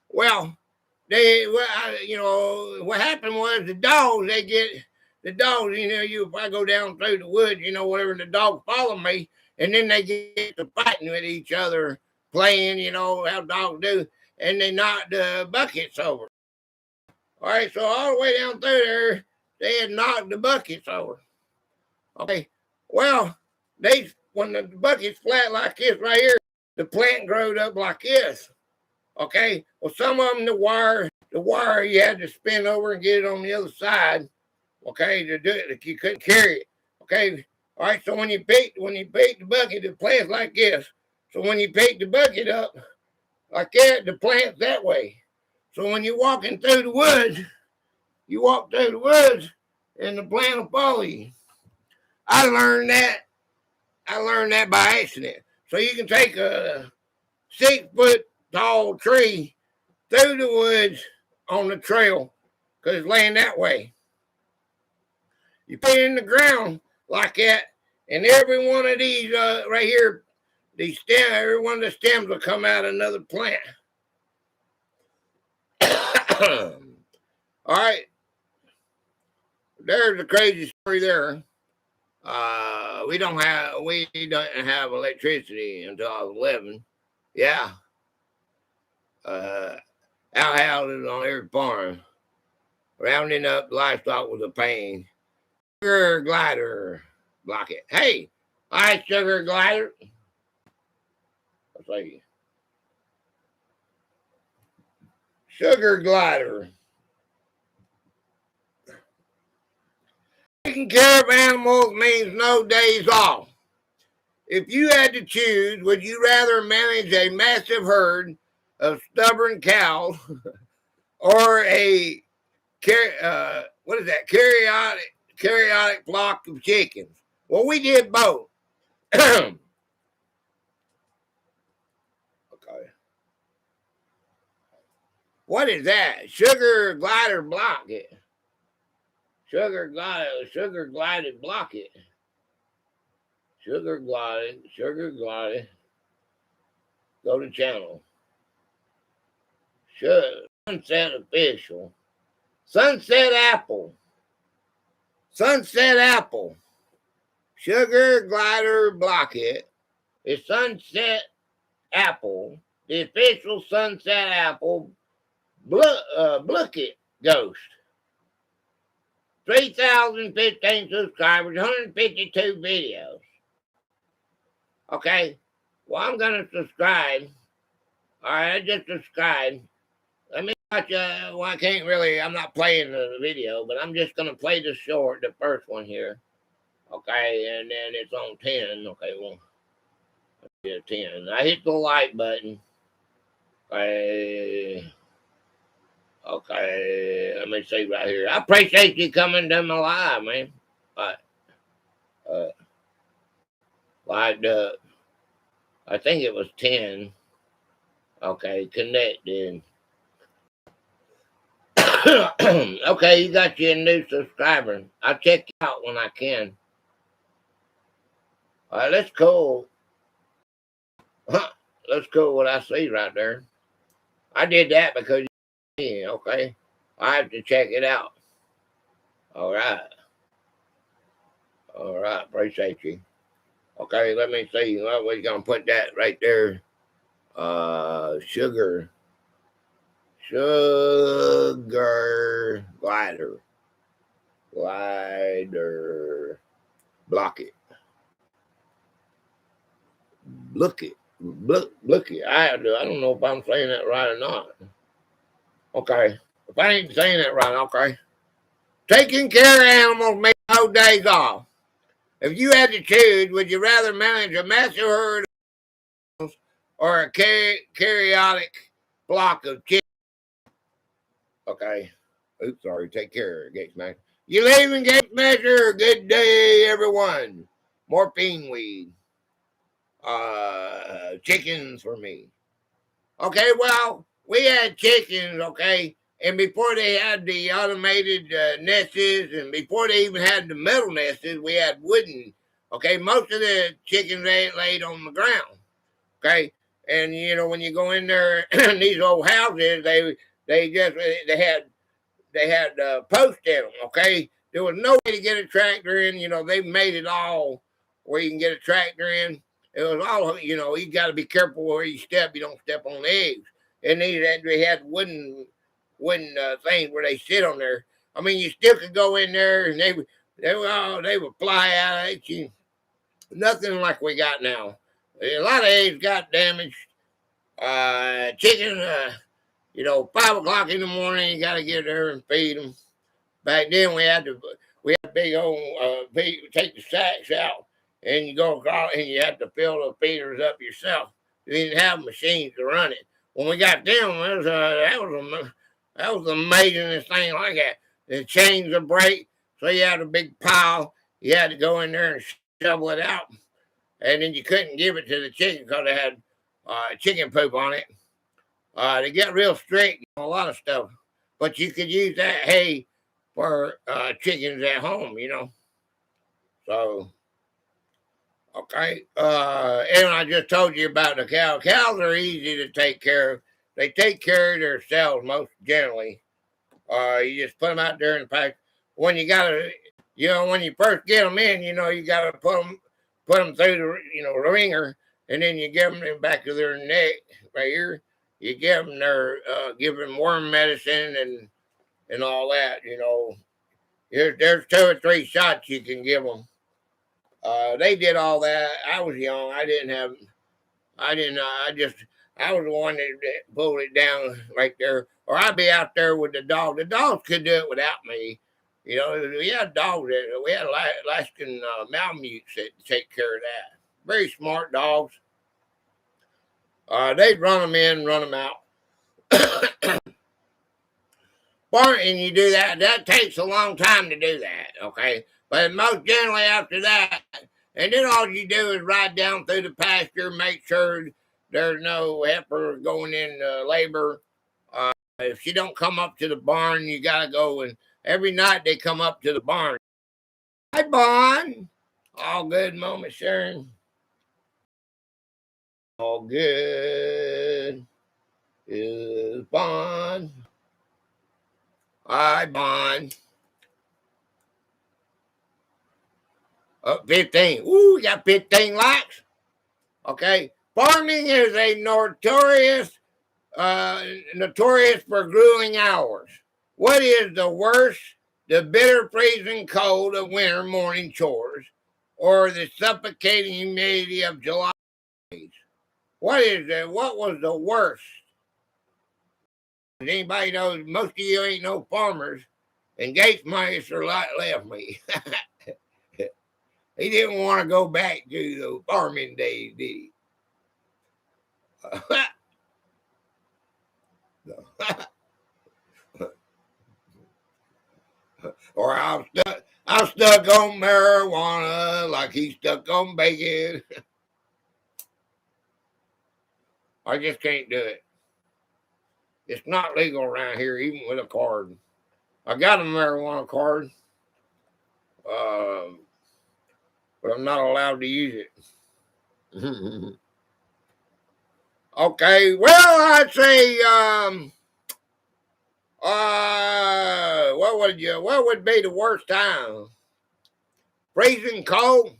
Well, what happened was the dogs, you know, if I go down through the woods, you know, whatever, the dogs follow me, and then they get to fighting with each other, playing, you know, how dogs do, and they knock the buckets over. All right, so all the way down through there, they had knocked the buckets over. Okay, well, when the bucket's flat like this right here, the plant growed up like this. Okay, well, some of them, the wire you had to spin over and get it on the other side. Okay, to do it, you couldn't carry it. Okay, all right. So when you pick the bucket, the plant's like this. So when you pick the bucket up like that, the plant's that way. So when you're walking through the woods, you walk through the woods, and the plant will follow you. I learned that by accident. So you can take a 6-foot tall tree through the woods on the trail because it's laying that way. You put it in the ground like that, and every one of these right here, every one of the stems will come out another plant. All right. There's a crazy story there. We don't have electricity until I was 11. Yeah. Outhouses on every farm. Rounding up livestock was a pain. Sugar glider, block it. Hey, hi, sugar glider. Let's see. Sugar glider. Taking care of animals means no days off. If you had to choose, would you rather manage a massive herd of stubborn cows or a what is that? Cariotic flock of chickens? Well, we did both. Okay. What is that? Sugar glider block it. Sugar glided block it. Sugar glided. Go to channel. Sunset official. Sunset apple. Sunset apple. Sugar glider block it. It's Sunset apple. The official Sunset apple Blookit ghost. 3,015 subscribers, 152 videos. Okay. Well, I'm going to subscribe. All right, I just subscribed. Let me watch. Well, I can't really. I'm not playing the video, but I'm just going to play the first one here. Okay, and then it's on 10. Okay, well, I did 10. I hit the like button. Okay, let me see right here. I appreciate you coming to my live, man. Live up. I think it was 10. Okay, connected. Okay, you got your new subscriber. I'll check you out when I can. All right, that's cool. That's cool what I see right there. I did that because okay. I have to check it out. All right. All right, appreciate you. Okay, let me see. Well, we're gonna put that right there. Sugar glider. Block it. Look it. I don't know if I'm saying that right or not. Okay. If I ain't saying that right, okay. Taking care of animals makes no days off. If you had to choose, would you rather manage a massive herd of animals or a cariotic flock of chickens? Okay. Oops, sorry. Take care, Gates Master. You leaving, Gates Master? Good day, everyone. Morphine weed. Chickens for me. Okay, well, we had chickens, okay, and before they had the automated nests, and before they even had the metal nests, we had wooden. Okay, most of the chickens they laid on the ground. Okay, and you know when you go in there, these old houses, they had posts in them. Okay, there was no way to get a tractor in. You know they made it all where you can get a tractor in. It was all, you know, you got to be careful where you step. You don't step on eggs. And they had wooden things where they sit on there. I mean, you still could go in there and they would fly out at you. Nothing like we got now. A lot of eggs got damaged. Chicken, you know, 5 o'clock in the morning, you got to get there and feed them. Back then, we had big old take the sacks out. And you go across and you have to fill the feeders up yourself. You didn't have machines to run it. When we got them, that was the amazingest thing like that. The chains would break, so you had a big pile. You had to go in there and shovel it out. And then you couldn't give it to the chicken because they had chicken poop on it. They get real strict on a lot of stuff. But you could use that hay for chickens at home, you know. So... Okay. And I just told you about the cow. Cows are easy to take care of. They take care of themselves most generally. You just put them out there in the pack. When you gotta, you know, when you first get them in, you know, you gotta put them through the, you know, the ringer, and then you give them in the back of their neck right here. You give them give them worm medicine and all that. You know, there's 2 or 3 shots you can give them. They did all that. I was young. I was the one that pulled it down right there. Or I'd be out there with the dog. The dogs could do it without me. You know, we had dogs. We had Alaskan Malamutes that take care of that. very smart dogs. They'd run them in, run them out. And you do that. That takes a long time to do that, okay? But most generally after that, and then all you do is ride down through the pasture, make sure there's no heifer going in labor. If she don't come up to the barn, you got to go. And every night they come up to the barn. Hi, Bon. All good, Mama Sharon. All good is Bon. Hi, Bon. Up 15. Ooh, we got 15 likes. Okay. Farming is a notorious for grueling hours. What is the worst? The bitter freezing cold of winter morning chores, or the suffocating humidity of July? What is it? What was the worst? Anybody knows? Most of you ain't no farmers, and Gates might have left me. He didn't want to go back to the farming days, did he? Or I'm stuck on marijuana like he's stuck on bacon. I just can't do it. It's not legal around here, even with a card. I got a marijuana card, but I'm not allowed to use it. Okay, well, I'd say, what would be the worst time? Freezing cold?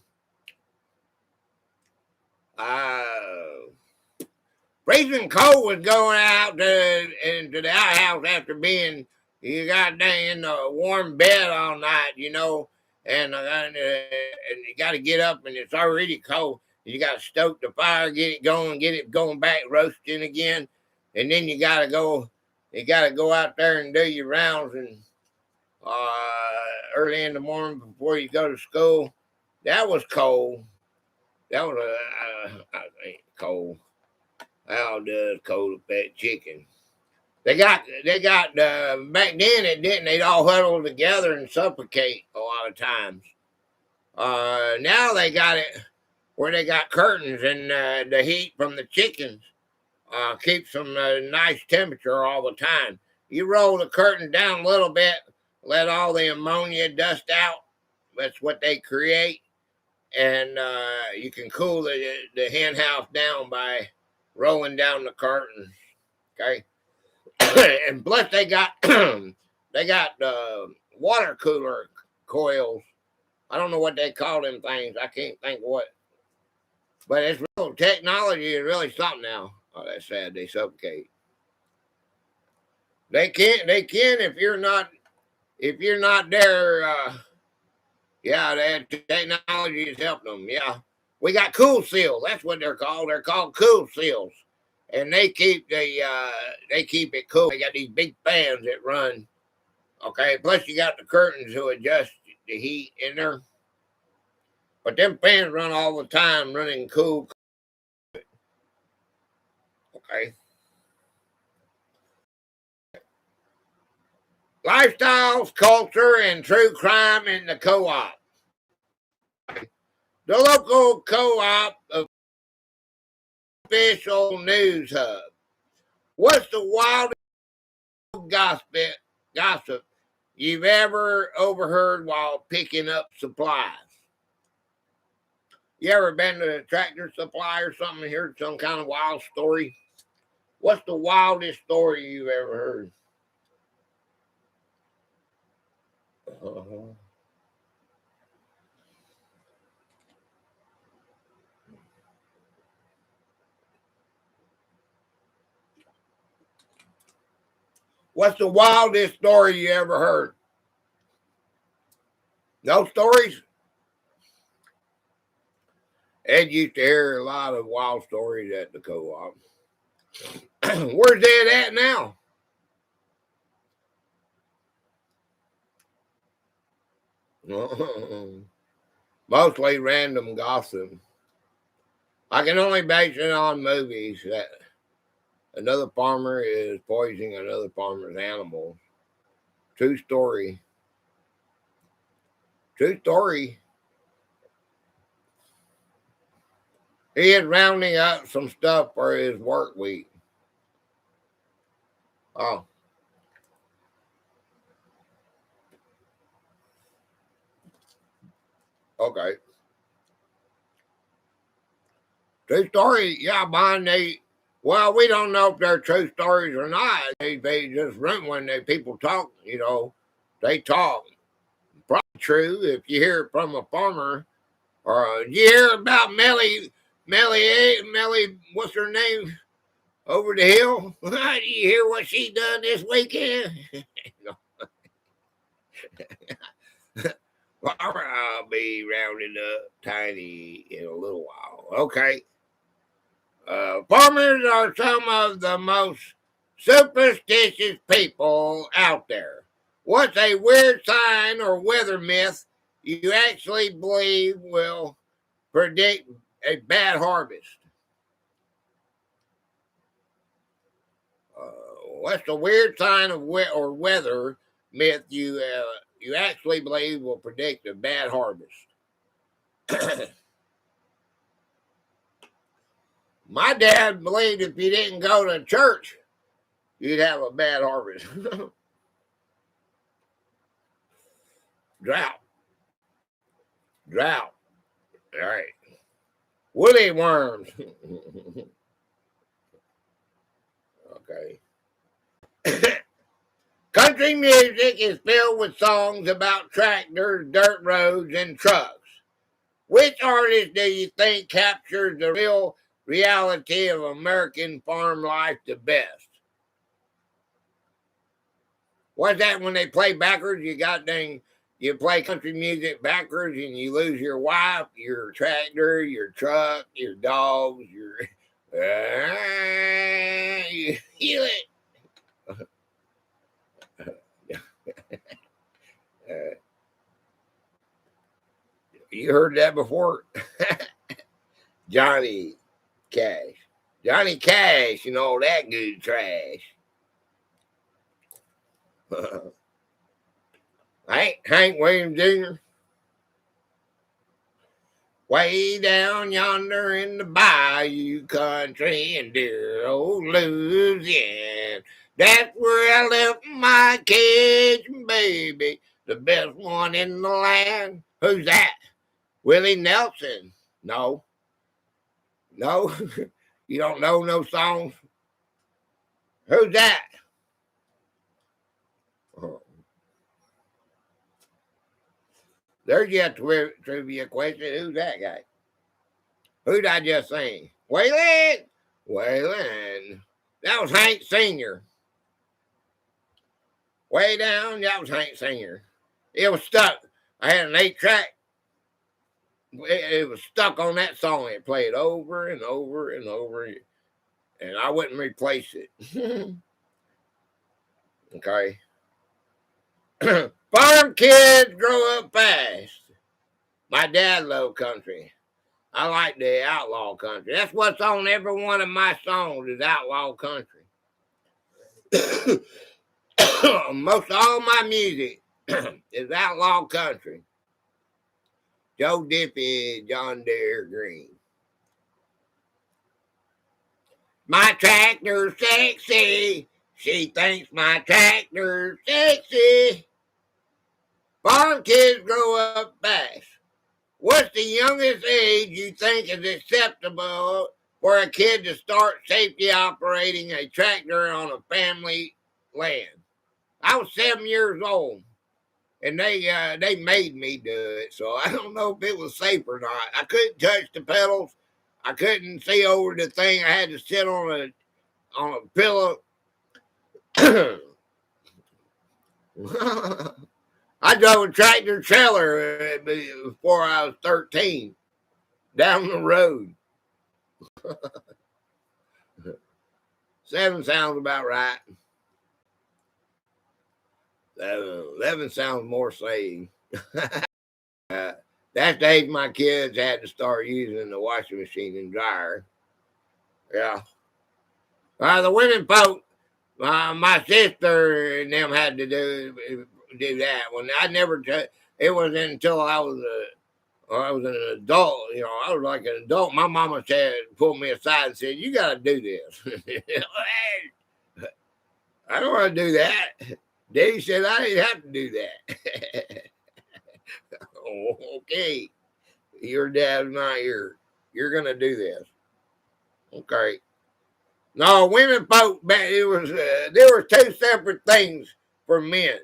Freezing cold was going out into the outhouse after being, you got in a warm bed all night, you know, and you got to get up and it's already cold. You got to stoke the fire, get it going back roasting again, and then you got to go out there and do your rounds and early in the morning before you go to school. That was cold. That was cold. How does cold affect chicken? They got back then it didn't. They'd all huddle together and suffocate a lot of times. Now they got it where they got curtains and the heat from the chickens keeps them nice temperature all the time. You roll the curtain down a little bit, let all the ammonia dust out. That's what they create, and you can cool the hen house down by rolling down the curtains. Okay, and plus they got water cooler coils. I don't know what they call them things. I can't think what. But it's real technology is really something now. Oh, that's sad. They suffocate. They can if you're not there. Yeah, that technology is helping them. Yeah, we got cool seals. That's what they're called. They're called cool seals, and they keep it cool. They got these big fans that run. Okay, plus you got the curtains to adjust the heat in there. But them fans run all the time, running cool. Okay. Lifestyles, culture, and true crime in the co-op. The local co-op official news hub. What's the wildest gossip you've ever overheard while picking up supplies? You ever been to a Tractor Supply or something and heard some kind of wild story? What's the wildest story you've ever heard? What's the wildest story you ever heard? No stories? Ed used to hear a lot of wild stories at the co-op. Where's Ed at now? Mostly random gossip. I can only base it on movies that another farmer is poisoning another farmer's animal. True story. True story. He is rounding up some stuff for his work week. Oh. Okay. True story. Yeah, mine, well, we don't know if they're true stories or not. They just run when people talk, they talk. Probably true if you hear it from a farmer. Or you hear about Melly, what's her name? Over the hill? Do you hear what she done this weekend? I'll be rounding up Tiny in a little while. Okay. Farmers are some of the most superstitious people out there. What's a weird sign or weather myth you actually believe will predict a bad harvest? What's the weird sign of or weather myth you actually believe will predict a bad harvest? My dad believed if you didn't go to church, you'd have a bad harvest. Drought. All right. Woolly worms. Okay. Country music is filled with songs about tractors, dirt roads, and trucks. Which artist do you think captures the real reality of American farm life the best? What's that when they play backwards? You play country music backwards and you lose your wife, your tractor, your truck, your dogs, you heal it. You heard that before? Johnny Cash. Johnny Cash, that good trash. Hank Williams Jr. Way down yonder in the bayou country in dear old Louisiana. That's where I left my Cajun baby, the best one in the land. Who's that? Willie Nelson. No. You don't know no songs? Who's that? There's your trivia question. Who's that guy? Who'd I just sing? Waylon. That was Hank Sr. Way down, that was Hank Sr. It was stuck. I had an 8-track. It was stuck on that song. It played over and over and over, and I wouldn't replace it. Okay. Farm kids grow up fast. My dad loved country. I like the outlaw country. That's what's on every one of my songs is outlaw country. Most all my music is outlaw country. Joe Diffie, John Deere Green. My tractor's sexy. She thinks my tractor's sexy. Farm kids grow up fast. What's the youngest age you think is acceptable for a kid to start safety operating a tractor on a family land? I was 7 years old, and they made me do it, so I don't know if it was safe or not. I couldn't touch the pedals. I couldn't see over the thing. I had to sit on a pillow. I drove a tractor trailer before I was 13 down the road. 7 sounds about right. 11 sounds more safe. That's the age my kids had to start using the washing machine and dryer. Yeah. The women folk, my sister and them had to do that. When I never, it wasn't until I was an adult. You know, I was like an adult. My mama pulled me aside and said, "You got to do this." I don't want to do that. Daddy said I didn't have to do that. Oh, okay. Your dad's not here. You're gonna do this. Okay. No, women folk back there were two separate things for men.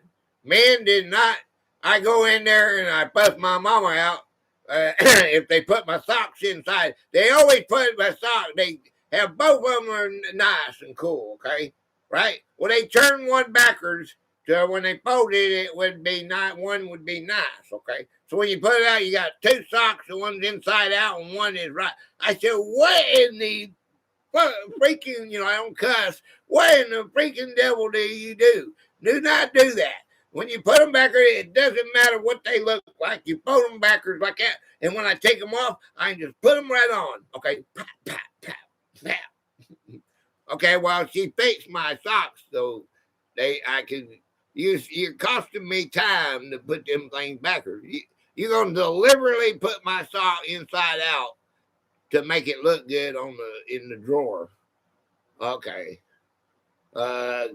Men did not. I go in there and I bust my mama out. If they put my socks inside, they always put my socks. They have both of them are nice and cool. Okay, right? Well, they turn one backwards. So when they folded it, would be not one would be nice. Okay, so when you put it out, you got two socks. And one's inside out and one is right. I said, what in the freaking, I don't cuss. What in the freaking devil do you do? Do not do that. When you put them backwards, it doesn't matter what they look like. You put them backwards like that. And when I take them off, I can just put them right on. Okay. Pop, pop, pop, pop. Okay, well, she fixed my socks, so I could use, you're costing me time to put them things backwards. You're going to deliberately put my sock inside out to make it look good in the drawer. Okay.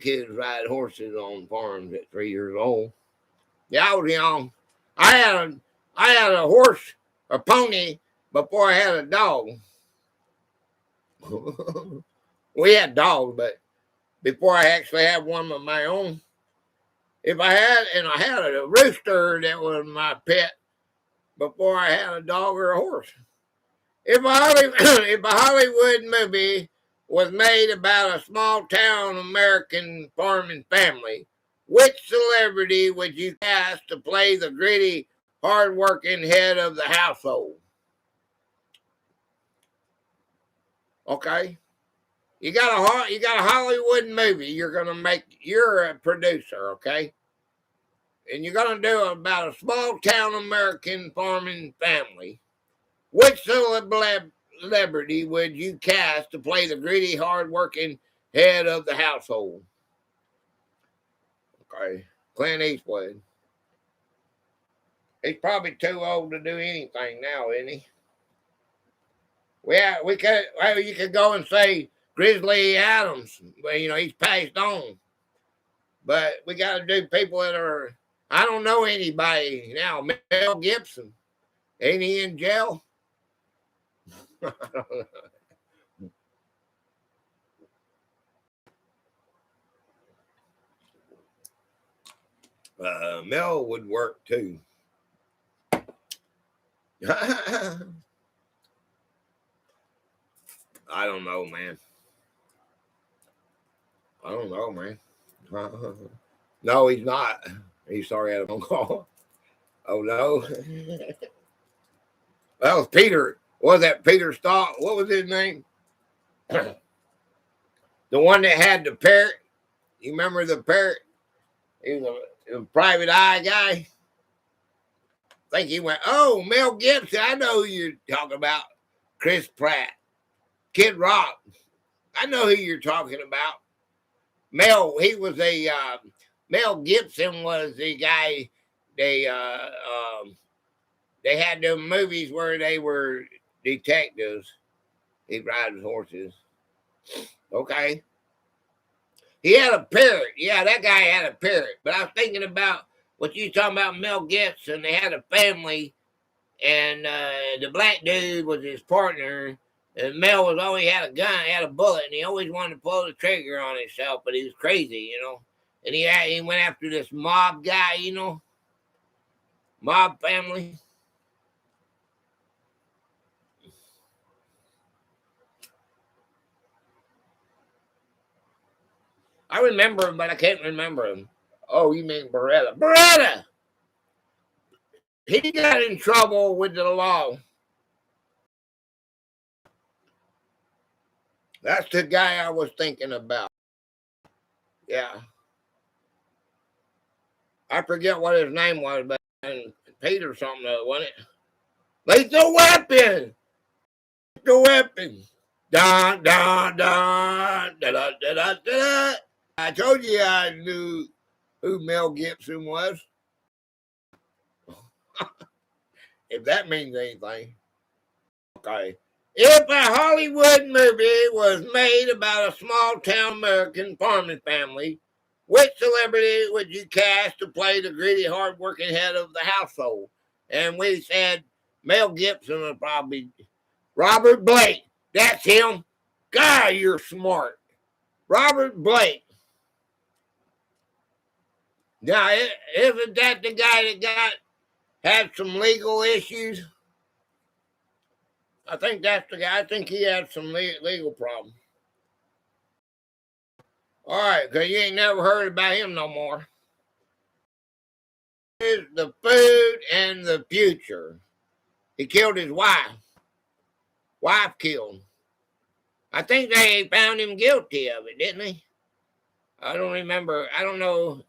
Kids ride horses on farms at 3 years old. Yeah, I was young. I had a horse, a pony, before I had a dog. We had dogs, but before I actually had one of my own, I had a rooster that was my pet before I had a dog or a horse. If a Hollywood movie was made about a small town American farming family, which celebrity would you cast to play the gritty, hard-working head of the household? Okay, you got a Hollywood movie you're gonna make. You're a producer, okay, and you're gonna do about a small town American farming family. Which celebrity would you cast to play the gritty, hard-working head of the household? Okay, Clint Eastwood. He's probably too old to do anything now, isn't he? You could go and say Grizzly Adams. Well, he's passed on. But we got to do people that are. I don't know anybody now. Mel Gibson, ain't he in jail? Mel would work too. I don't know, man. I don't know, man. No, he's not. He's sorry I had a phone call. Oh no. That was Peter. Was that Peter Stock? What was his name? The one that had the parrot. You remember the parrot? He was a private eye guy. I think he went, oh, Mel Gibson. I know who you're talking about. Chris Pratt. Kid Rock. I know who you're talking about. Mel Gibson was the guy. They had them movies where they were detectives. He rides horses. Okay. He had a parrot. Yeah, that guy had a parrot. But I was thinking about what you talking about, Mel Gibson. They had a family, and the black dude was his partner. And Mel always had a gun, had a bullet, and he always wanted to pull the trigger on himself, but he was crazy, And he went after this mob guy, mob family. I remember him, but I can't remember him. Oh, you mean Beretta? Beretta! He got in trouble with the law. That's the guy I was thinking about. Yeah. I forget what his name was, but Peter something, wasn't it? Lethal weapon. Lethal weapon. Dun, dun, dun, da, da, da, da, da. I told you I knew who Mel Gibson was. If that means anything. Okay. If a Hollywood movie was made about a small town American farming family, which celebrity would you cast to play the gritty, hard-working head of the household? And we said Mel Gibson would probably Robert Blake. That's him. God, you're smart. Robert Blake. Now, isn't that the guy that had some legal issues? I think that's the guy. I think he had some legal problems. All right, because you ain't never heard about him no more. Is the food and the future. He killed his wife. Wife killed him. I think they found him guilty of it, didn't they? I don't remember. I don't know.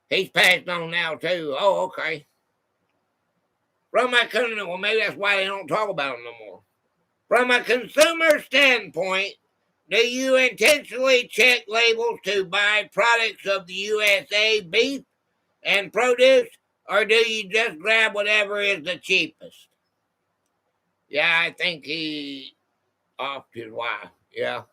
He's passed on now, too. Oh, okay. From my consumer, well, maybe that's why they don't talk about him no more. From a consumer standpoint, do you intentionally check labels to buy products of the USA beef and produce, or do you just grab whatever is the cheapest? Yeah, I think he offed his wife. Yeah.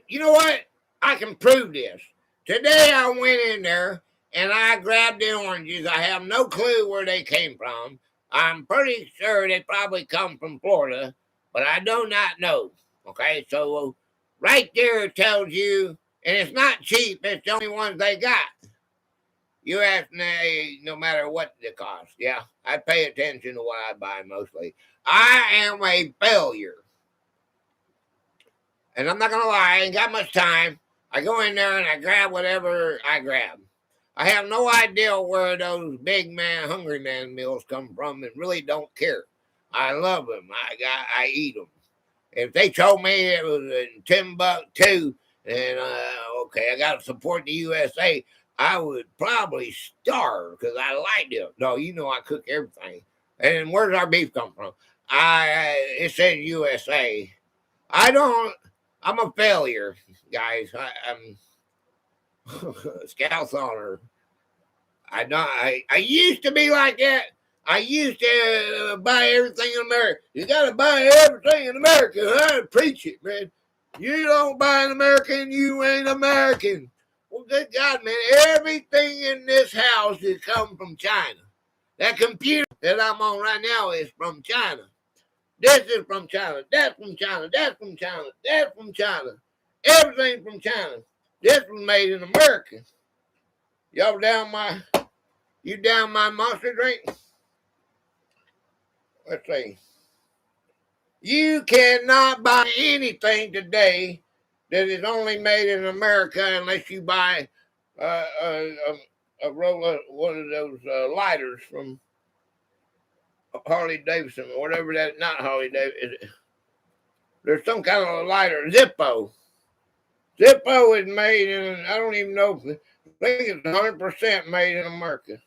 You know what? I can prove this. Today I went in there and I grabbed the oranges. I have no clue where they came from. I'm pretty sure they probably come from Florida, but I do not know. Okay, so right there it tells you, and it's not cheap. It's the only ones they got. You ask me, no matter what the cost. Yeah, I pay attention to what I buy mostly. I am a failure. And I'm not going to lie, I ain't got much time. I go in there and I grab whatever I grab. I have no idea where those big man, hungry man meals come from and really don't care. I love them. I eat them. If they told me it was $10 too, and okay, I got to support the USA, I would probably starve because I like it. No, you know I cook everything. And where's our beef come from? It says USA. I'm a failure, guys. I'm Scout's honor. I used to be like that. I used to buy everything in America. You got to buy everything in America. I preach it, man. You don't buy an American, you ain't American. Well, good God, man. Everything in this house has come from China. That computer that I'm on right now is from China. This is from China. That's from China. That's from China. That's from China. Everything from China. This was made in America. You down my monster drink? Let's see. You cannot buy anything today that is only made in America unless you buy a roll of one of those lighters from Harley Davidson or whatever that. Not Harley Davidson. There's some kind of a lighter. Zippo. Zippo is made in. I don't even know. I think it's 100% made in America.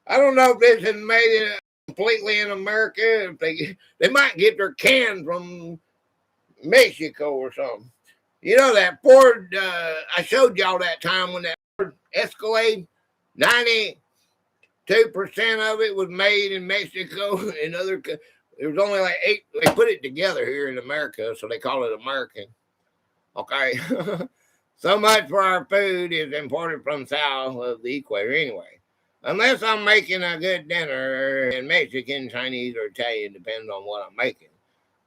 I don't know if this is made completely in America. If they might get their can from Mexico or something. You know that Ford, I showed y'all that time when that Ford Escalade, 92% of it was made in Mexico and other. There was only like 8. They put it together here in America, so they call it American. Okay. So much for our food is imported from south of the equator anyway. Unless I'm making a good dinner in Mexican, Chinese, or Italian, depends on what I'm making.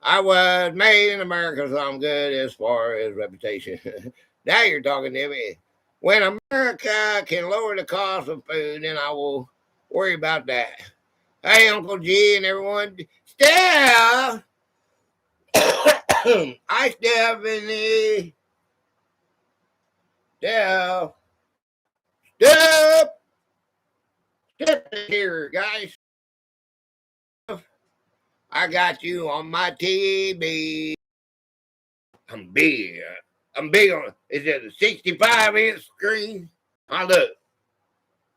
I was made in America, so I'm good as far as reputation. Now you're talking to me. When America can lower the cost of food, then I will worry about that. Hey, Uncle G and everyone. Steph! Hi, Stephanie. Steph. Steph! Steph here, guys. I got you on my TV. I'm big. I'm big on. Is it a 65-inch screen? I look.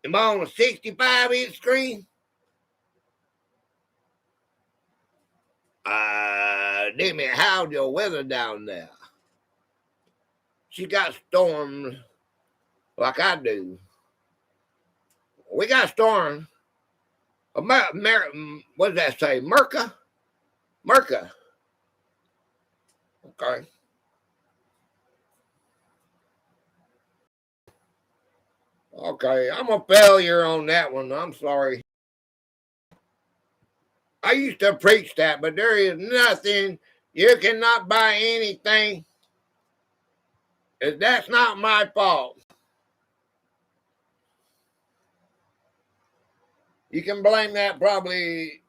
Am I on a 65-inch screen? Demi, how's your weather down there? She got storms like I do. We got storms. What does that say? Merca? Merca. Okay. Okay, I'm a failure on that one. I'm sorry. I used to preach that, but there is nothing. You cannot buy anything. That's not my fault. You can blame that probably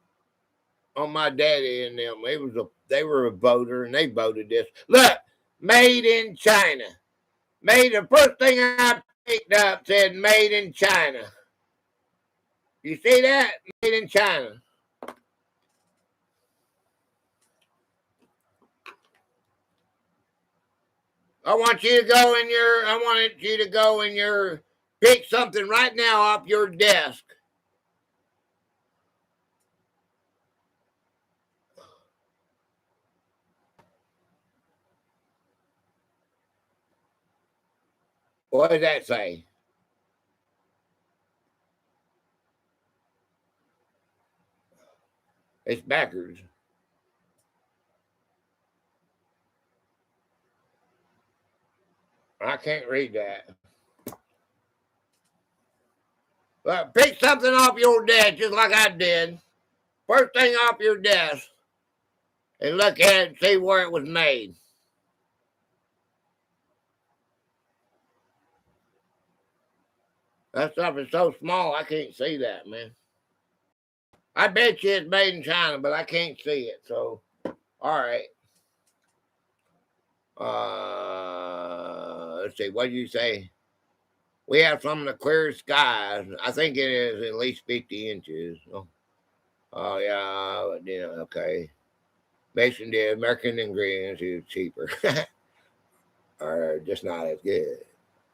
on my daddy and them. They were a voter and they voted this. Look, made in China. Made the first thing I picked up said made in China. You see that? Made in China. I want you to go in your pick something right now off your desk. What does that say? It's backwards. I can't read that. But pick something off your desk just like I did. First thing off your desk and look at it and see where it was made. That stuff is so small I can't see that, man. I bet you it's made in China, but I can't see it. So, all right. Let's see. What do you say? We have some of the clearest skies. I think it is at least 50 inches. Oh yeah. Okay. Based on the American ingredients is cheaper. Or just not as good.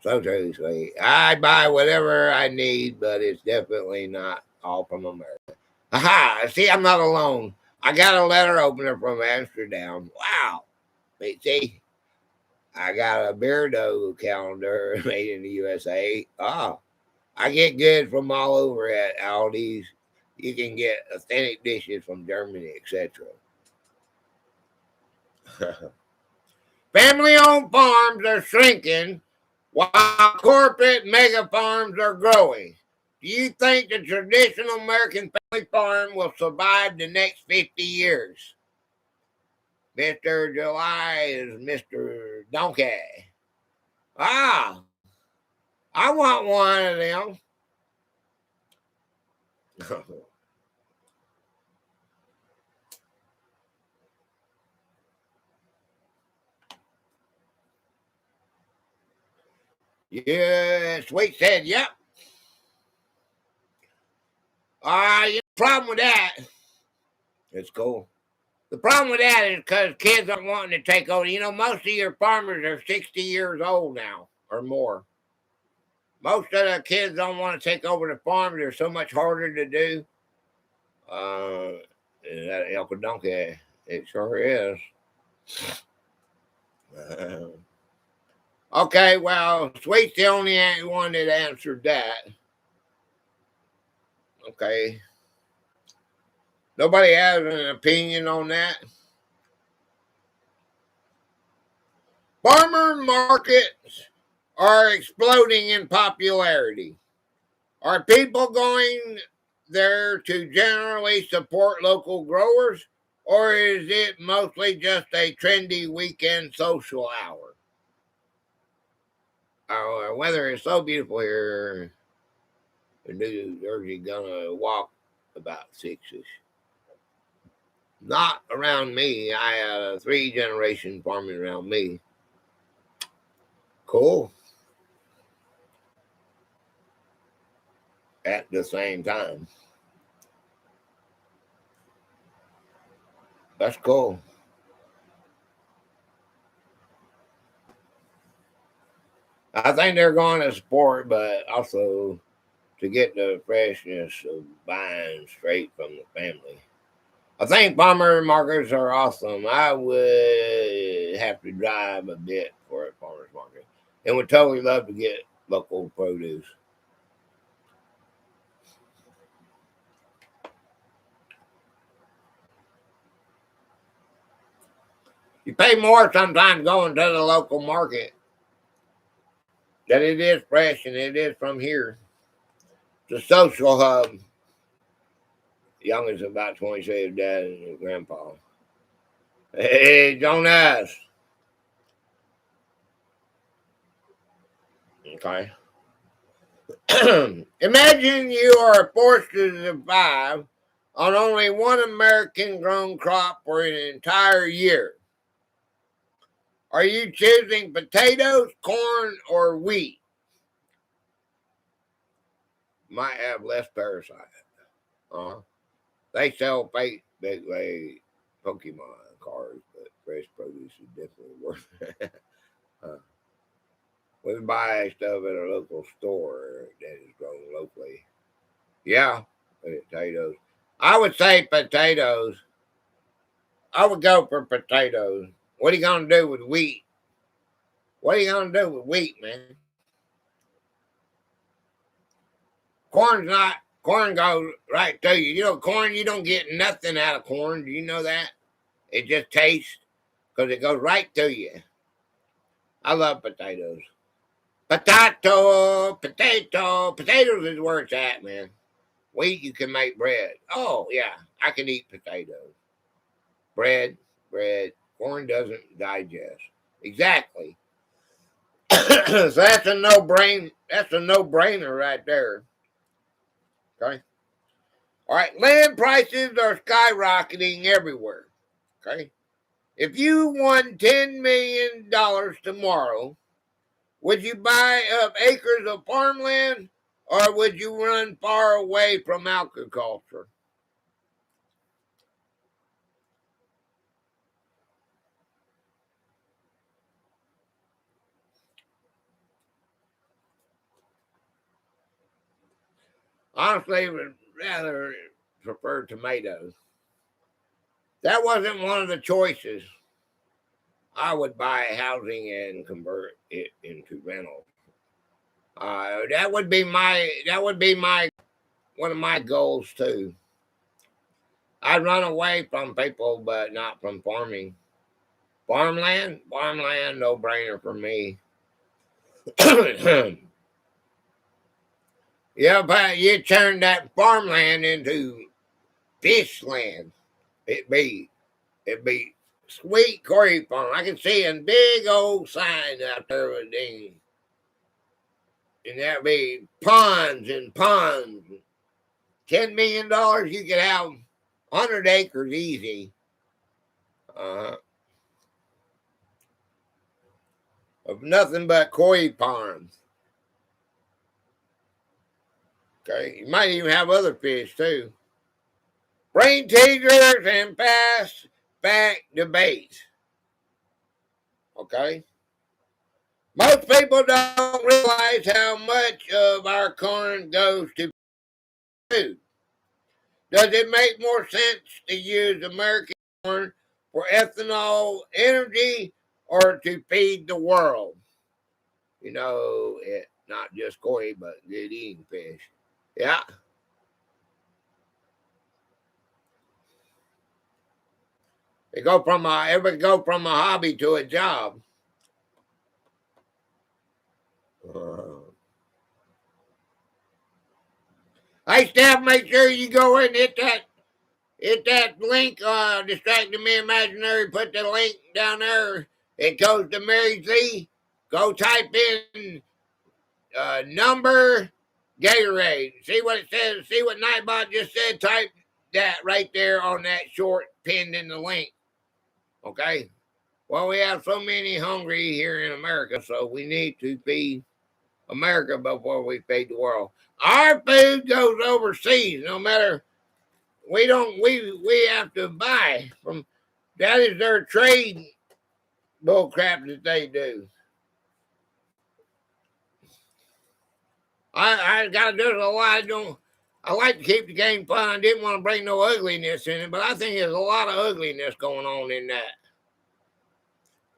So true, sweet. I buy whatever I need, but it's definitely not all from America. Aha! See, I'm not alone. I got a letter opener from Amsterdam. Wow. Wait, see? I got a Beardo calendar made in the USA. Oh, I get goods from all over at Aldi's. You can get authentic dishes from Germany, etc. Family-owned farms are shrinking while corporate mega farms are growing. Do you think the traditional American family farm will survive the next 50 years? Mr. July is Mr. Donkey. Ah, I want one of them. Yeah, Sweet said, yep. The problem with that, it's cool. The problem with that is because kids are wanting to take over. You know, most of your farmers are 60 years old now or more. Most of the kids don't want to take over the farm. They're so much harder to do. That Elka Donkey, it sure is. Okay, well, Sweet's the only one that answered that. Okay. Nobody has an opinion on that. Farmer markets are exploding in popularity. Are people going there to generally support local growers, or is it mostly just a trendy weekend social hour? The weather is so beautiful here. The New Jersey gonna walk about 6ish. Not around me. I have 3 generation farming around me. Cool. At the same time. That's cool. I think they're going to support, but also to get the freshness of buying straight from the family. I think farmer markets are awesome. I would have to drive a bit for a farmer's market and would totally love to get local produce. You pay more sometimes going to the local market that it is fresh and it is from here. It's a social hub. Young is about 20, say his dad and his grandpa. Hey, Jonas. Okay. Imagine you are forced to survive on only one American grown crop for an entire year. Are you choosing potatoes, corn, or wheat? Might have less parasites. They sell fake big way Pokemon cards, but fresh produce is definitely worth it. uh, we buy stuff at a local store that is grown locally. Yeah, potatoes. I would say potatoes. I would go for potatoes. What are you gonna do with wheat? What are you gonna do with wheat, man? Corn's not corn goes right to you. You know, corn you don't get nothing out of corn. Do you know that? It just tastes because it goes right to you. I love potatoes. Potatoes is where it's at, man. Wheat you can make bread. Oh yeah, I can eat potatoes. Bread. Corn doesn't digest. Exactly. So that's a no brain. That's a no brainer right there. Okay. All right. Land prices are skyrocketing everywhere. Okay. If you won $10 million tomorrow, would you buy up acres of farmland, or would you run far away from agriculture? Honestly, I would rather prefer tomatoes. That wasn't one of the choices. I would buy housing and convert it into rental. That would be my one of my goals too. I run away from people, but not from farming. Farmland, no brainer for me. Yeah, but you turn that farmland into fish land. It be it be sweet Corey farm. I can see a big old sign out there with these, and that be ponds and ponds. $10 million, you could have 100 acres easy. Uh, of nothing but koi ponds. Okay, you might even have other fish too. Brain teasers and fast fact debates. Okay, most people don't realize how much of our corn goes to food. Does it make more sense to use American corn for ethanol energy or to feed the world? It not just koi, but good eating fish. Yeah. Everybody go from a hobby to a job. Uh, hey, Steph, make sure you go in and hit that link. Distracting me imaginary. Put the link down there. It goes to Mary Z. Go type in number Gatorade. See what it says. See what Nightbot just said. Type that right there on that short pinned in the link. Okay. Well, we have so many hungry here in America, so we need to feed America before we feed the world. Our food goes overseas. No matter we have to buy from. That is their trade bull crap that they do. I got there's a lot. I like to keep the game fun. I didn't want to bring no ugliness in it, but I think there's a lot of ugliness going on in that.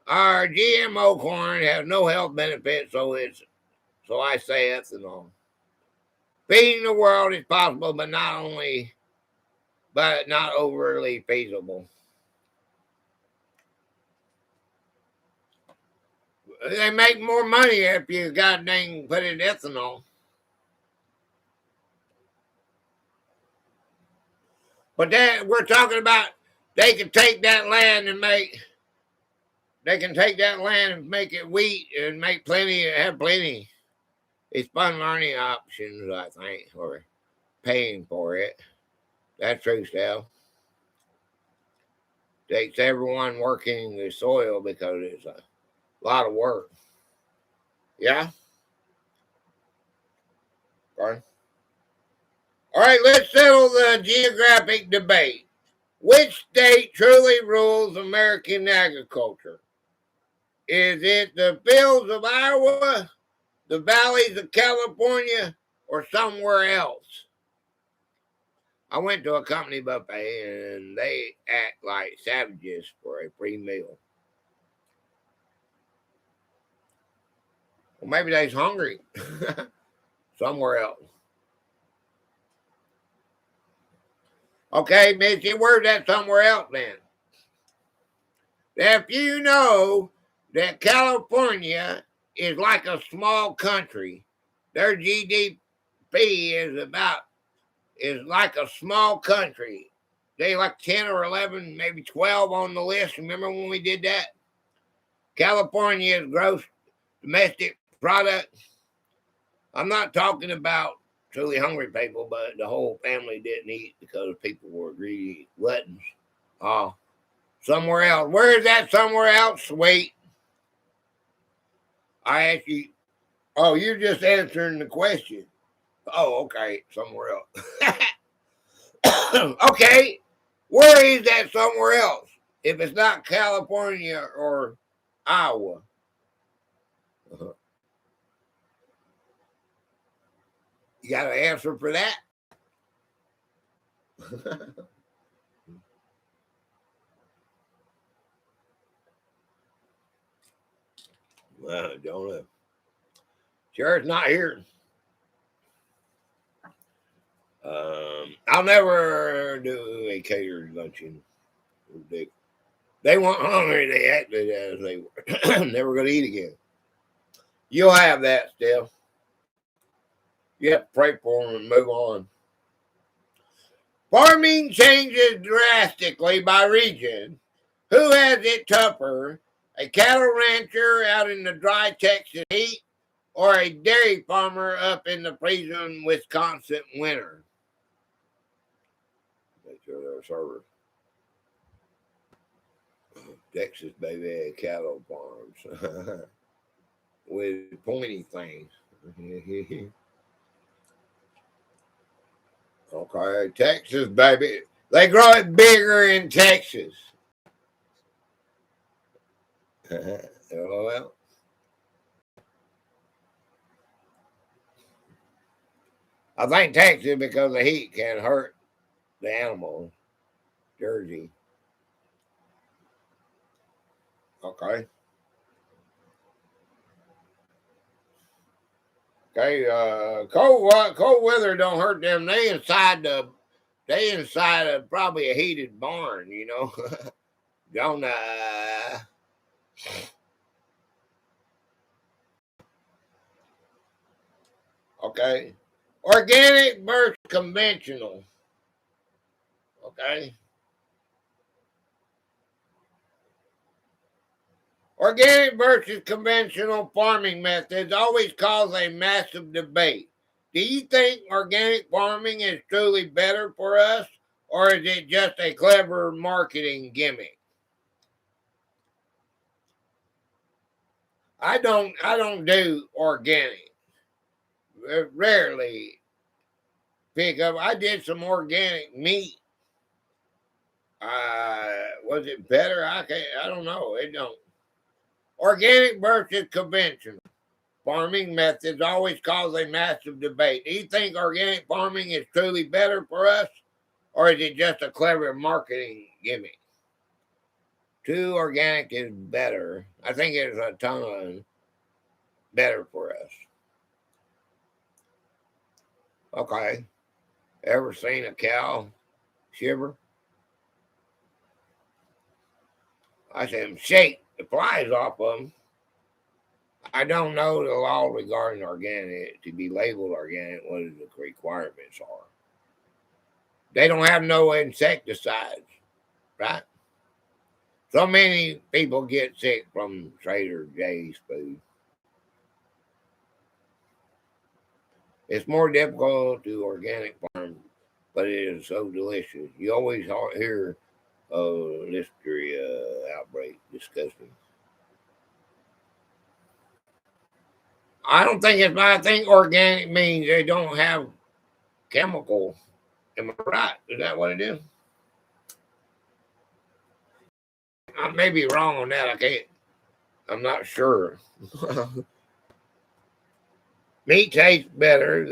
Our GMO corn has no health benefits, so I say ethanol. Feeding the world is possible, but not overly feasible. They make more money if you goddamn put in ethanol. But that we're talking about, they can take that land and make it wheat and make have plenty. It's fun learning options, I think, or paying for it. That's true, Sal. Takes everyone working the soil because it's a lot of work. Yeah? Okay. All right, let's settle the geographic debate. Which state truly rules American agriculture? Is it the fields of Iowa, the valleys of California, or somewhere else? I went to a company buffet and they act like savages for a free meal. Well, maybe they's hungry somewhere else. Okay, Mitzi, where's that somewhere else then? If you know that California is like a small country, their GDP is like a small country. They like 10 or 11, maybe 12 on the list. Remember when we did that? California's gross domestic product. I'm not talking about truly hungry people, but the whole family didn't eat because people were greedy gluttons. Somewhere else. Where is that somewhere else? Sweet. I asked you. Oh, you're just answering the question. Oh, okay. Somewhere else. Okay. Where is that somewhere else? If it's not California or Iowa. You got an answer for that? Well, I don't know. Sheriff's not here. I'll never do a catered luncheon. They weren't hungry. They acted as they were never going to eat again. You'll have that still. You have to pray for them and move on. Farming changes drastically by region. Who has it tougher? A cattle rancher out in the dry Texas heat or a dairy farmer up in the freezing Wisconsin winter? Make sure they're servers. Texas, baby, cattle farms with pointy things. Okay, Texas, baby. They grow it bigger in Texas. LOL. I think Texas, because the heat can hurt the animals. Jersey. Okay. Okay. Cold weather don't hurt them. They inside of probably a heated barn, you know. Don't Okay. Organic versus conventional. Okay. Organic versus conventional farming methods always cause a massive debate. Do you think organic farming is truly better for us, or is it just a clever marketing gimmick? I don't do organic. Rarely pick up. I did some organic meat. Was it better? I don't know. It don't. Organic versus conventional. farming methods always cause a massive debate. Do you think organic farming is truly better for us, or is it just a clever marketing gimmick? True organic is better. I think it's a ton better for us. Okay. Ever seen a cow shiver? I said, shake the flies off of them. I don't know the law regarding organic. To be labeled organic, what the requirements are. They don't have no insecticides, right? So many people get sick from Trader Joe's food. It's more difficult to organic farm, but it is so delicious. You always hear listeria outbreak. Disgusting. I don't think it's. I think organic means they don't have chemical. Am I right? Is that what it is? I may be wrong on that. I can't. I'm not sure. Meat tastes better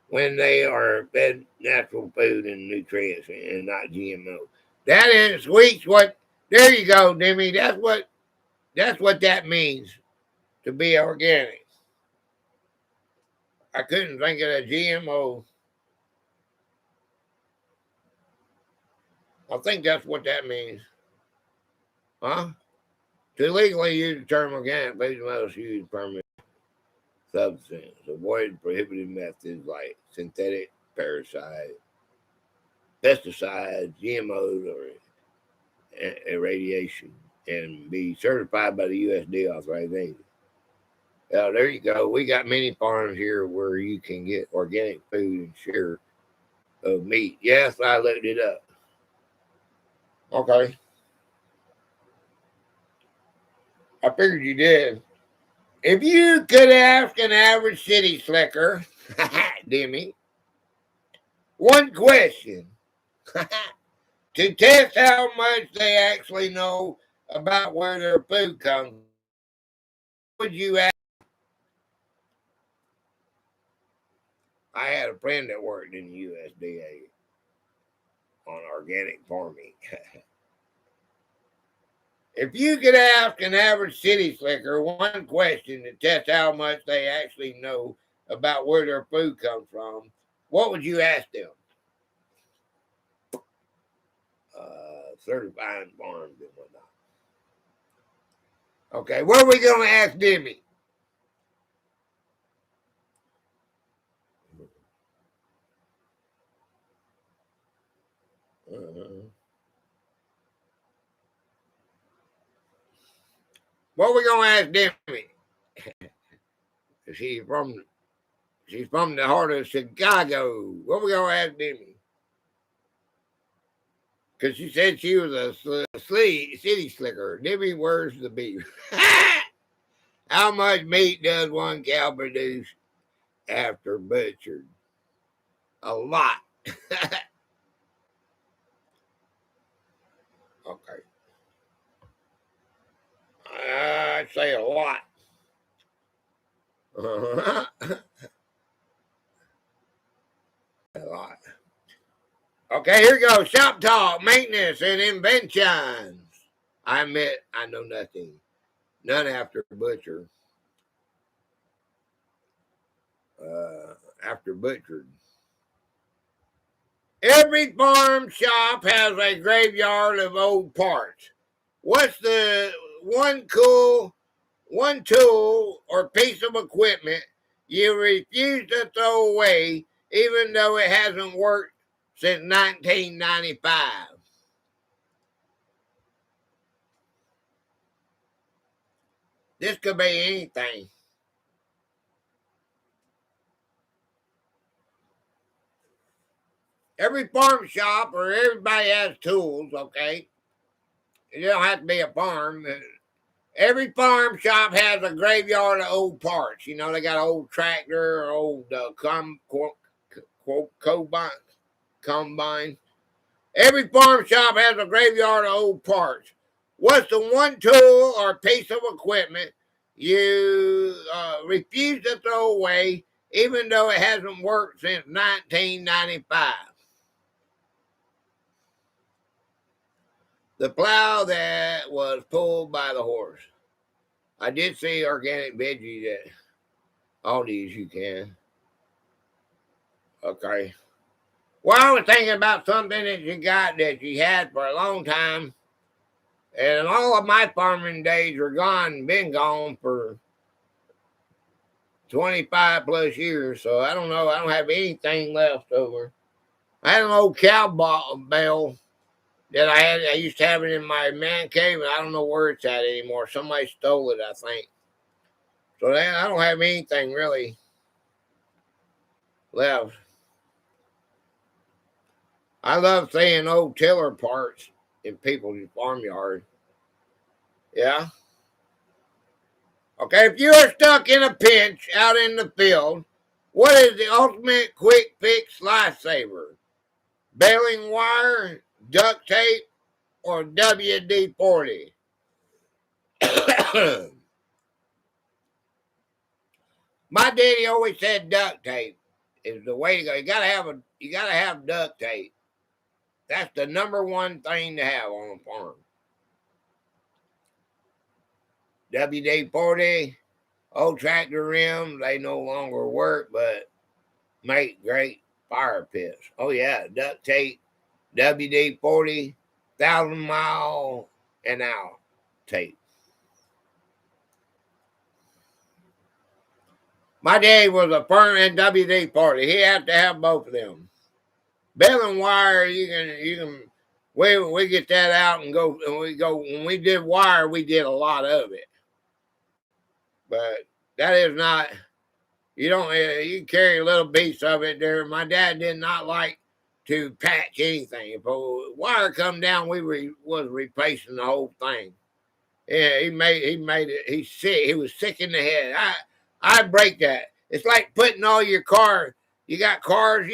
when they are fed natural food and nutrients and not GMO. That is sweet. What? There you go, Demi. That's what that means to be organic. I couldn't think of a GMO. I think that's what that means. Huh? To legally use the term organic, foods must use permanent substance. Avoid prohibited methods like synthetic pesticides, GMOs, or irradiation, and be certified by the USD authorization. There you go. We got many farms here where you can get organic food and share of meat. Yes, I looked it up. Okay. I figured you did. If you could ask an average city slicker, Demi, one question to test how much they actually know about where their food comes from, would you ask? I had a friend that worked in the USDA on organic farming. If you could ask an average city slicker one question to test how much they actually know about where their food comes from, what would you ask them? Certifying farms and whatnot. Okay, what are we going to ask Demi? What are we going to ask Demi? She's from the heart of Chicago. What are we going to ask Demi? Because she said she was a city slicker. Demi, where's the beef? How much meat does one cow produce after butchered? A lot. Okay. I'd say a lot. A lot. Okay, here we go. Shop talk, maintenance, and inventions. I admit I know nothing. None after butcher. After butchered. Every farm shop has a graveyard of old parts. What's the one tool or piece of equipment you refuse to throw away even though it hasn't worked since 1995? This could be anything. Every farm shop or everybody has tools, okay? It don't have to be a farm. Every farm shop has a graveyard of old parts. You know, they got an old tractor or old combine. Every farm shop has a graveyard of old parts. What's the one tool or piece of equipment you refuse to throw away, even though it hasn't worked since 1995. The plow that was pulled by the horse. I did see organic veggies at all these you can. Okay. Well, I was thinking about something that you got that you had for a long time. And all of my farming days are gone, been gone for 25 plus years. So I don't know. I don't have anything left over. I had an old cow bell that I used to have it in my man cave, and I don't know where it's at anymore. Somebody stole it, I think. So then I don't have anything really left. I love seeing old tiller parts in people's farmyard. Yeah. Okay, if you are stuck in a pinch out in the field, what is the ultimate quick fix lifesaver? Baling wire, duct tape, or WD-40? My daddy always said duct tape is the way to go. You gotta have duct tape. That's the number one thing to have on a farm. WD-40, old tractor rims, they no longer work, but make great fire pits. Oh yeah, duct tape, WD-40, 1,000 mile an hour tape. My dad was a firm in WD-40. He had to have both of them. Baling wire, you can we get that out and go when we did wire, we did a lot of it. But that is not, you don't, you carry a little piece of it there. My dad did not like to patch anything. If a wire come down, was replacing the whole thing. Yeah, he made it. He's sick. He was sick in the head. I break that. It's like putting all your cars. You got cars,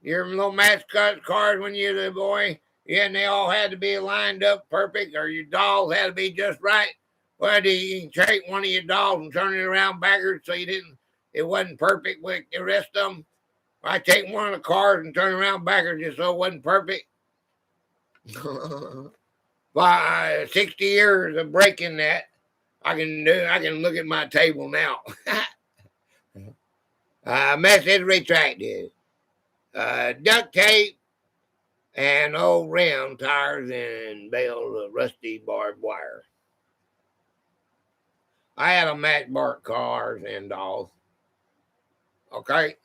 your little mascot cars when you're the boy. Yeah, and they all had to be lined up perfect, or your dolls had to be just right. Well, you can take one of your dolls and turn it around backwards so it wasn't perfect with the rest of them. I take one of the cars and turn around backwards just so it wasn't perfect. By 60 years of breaking that, I can look at my table now. Message retracted. Duct tape and old rim tires and bales of rusty barbed wire. I had a matchbark cars and dolls. Okay.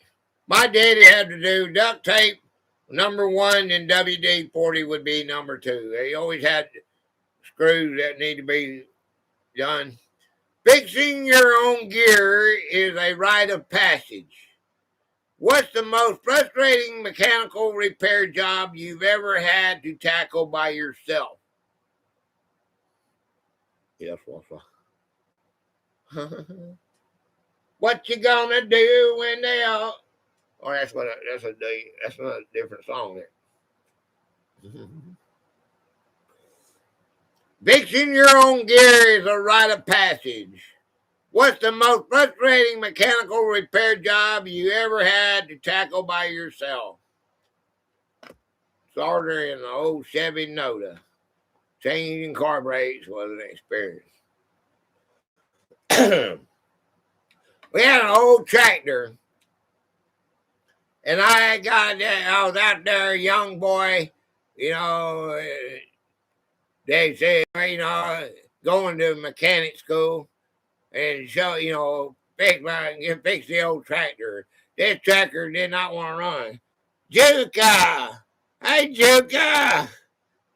My daddy had to do duct tape number one, and WD-40 would be number two. He always had screws that need to be done. Fixing your own gear is a rite of passage. What's the most frustrating mechanical repair job you've ever had to tackle by yourself? Yes, what's what you gonna do when they all? Oh, that's a different song there. Fixing your own gear is a rite of passage. What's the most frustrating mechanical repair job you ever had to tackle by yourself? Starter in the old Chevy Nota. Changing carburetors was an experience. We had an old tractor, and I was out there, a young boy, they said, going to mechanic school and fix the old tractor. This tractor did not want to run. Juka! Hey, Juka!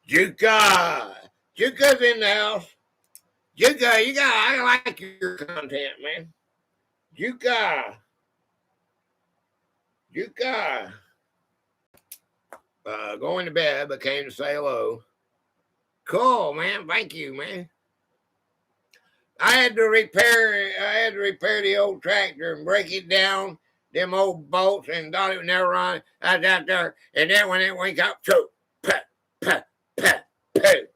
Juka! Juka's in the house. Juka, I like your content, man. Juka! Going to bed, but came to say hello. Cool, man. Thank you, man. I had to repair the old tractor and break it down, them old bolts, and thought it would never run. I was out there, and then when it went up, choke, pat, pat, pat, pat.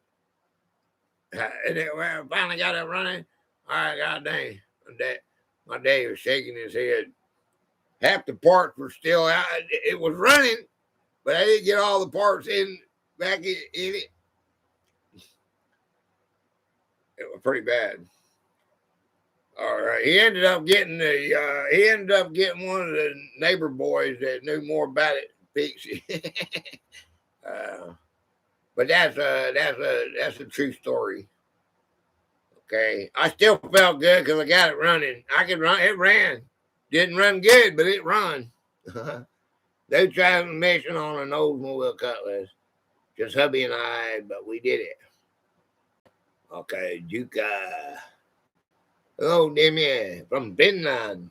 And it finally got it running. God dang. My dad was shaking his head. Half the parts were still out. It was running, but I didn't get all the parts back in it. It was pretty bad. All right. He ended up getting one of the neighbor boys that knew more about it to fix it. But that's a true story. Okay. I still felt good because I got it running. I could run. It ran. Didn't run good, but it run. No transmission on an Oldsmobile Cutlass. Just hubby and I, but we did it. Okay, Juka. Hello, Demi from Finland.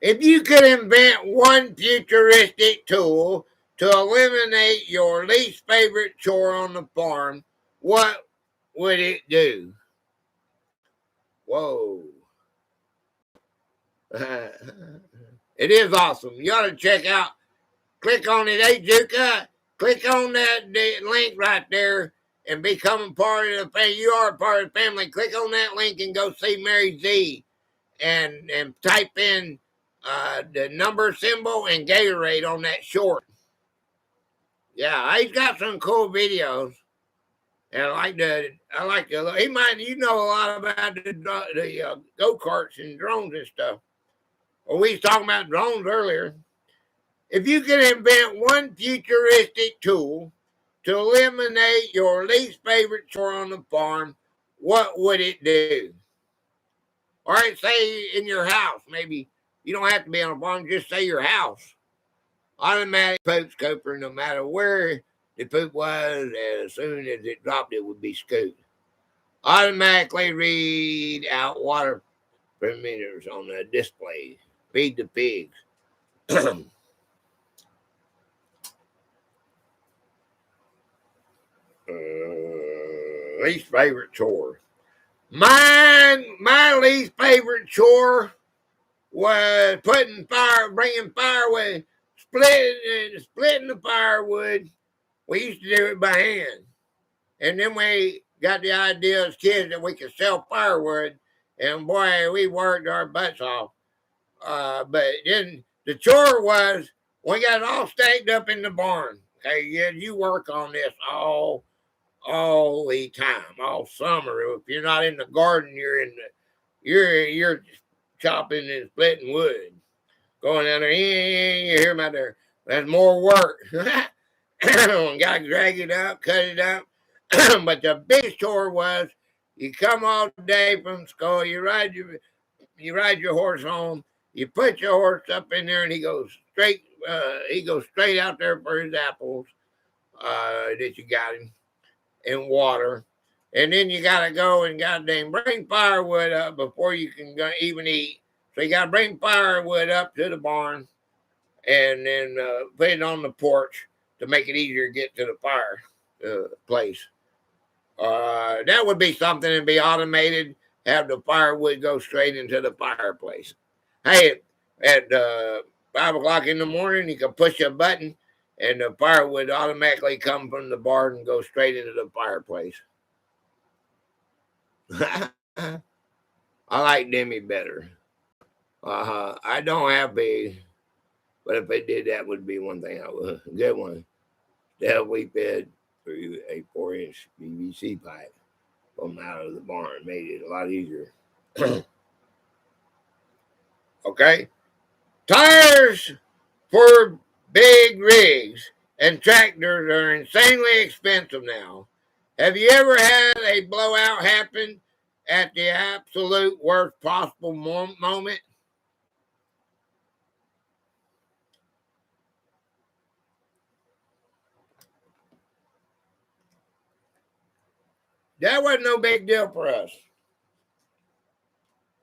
If you could invent one futuristic tool to eliminate your least favorite chore on the farm, what would it do? Whoa. It is awesome. You ought to check out. Click on it, hey Juka. Click on that link right there and become a part of the family. You are a part of the family. Click on that link and go see Mary Z and type in the number symbol and Gatorade on that short. Yeah, he's got some cool videos. And I like the he might, you know, a lot about the go-karts and drones and stuff. Well, we was talking about drones earlier. If you could invent one futuristic tool to eliminate your least favorite chore on the farm, what would it do? All right, say in your house, maybe you don't have to be on a farm, just say your house. Automatic poop scooper, no matter where the poop was, as soon as it dropped, it would be scooped. Automatically read out water parameters on the display. Feed the pigs. Least favorite chore. My least favorite chore was bringing firewood, splitting the firewood. We used to do it by hand. And then we got the idea as kids that we could sell firewood. And boy, we worked our butts off. But then the chore was, we got it all staked up in the barn. Okay, yeah, you work on this all the time, all summer. If you're not in the garden, you're chopping and splitting wood. Going down there, you hear about there. That's more work. Got to drag it up, cut it up. But the biggest chore was you come all day from school, you ride your horse home, you put your horse up in there, and he goes straight out there for his apples that you got him in water. And then you got to go and goddamn bring firewood up before you can even eat. So you got to bring firewood up to the barn and then put it on the porch to make it easier to get to the fire place. That would be something to be automated. Have the firewood go straight into the fireplace. Hey, at 5 o'clock in the morning, you can push a button and the firewood automatically come from the barn and go straight into the fireplace. I like Demi better. I don't have big, but if I did, that would be one thing I would get one. The hell we fed through a 4-inch PVC pipe from out of the barn, made it a lot easier. Okay, tires for big rigs and tractors are insanely expensive now. Have you ever had a blowout happen at the absolute worst possible moment? That was no big deal for us.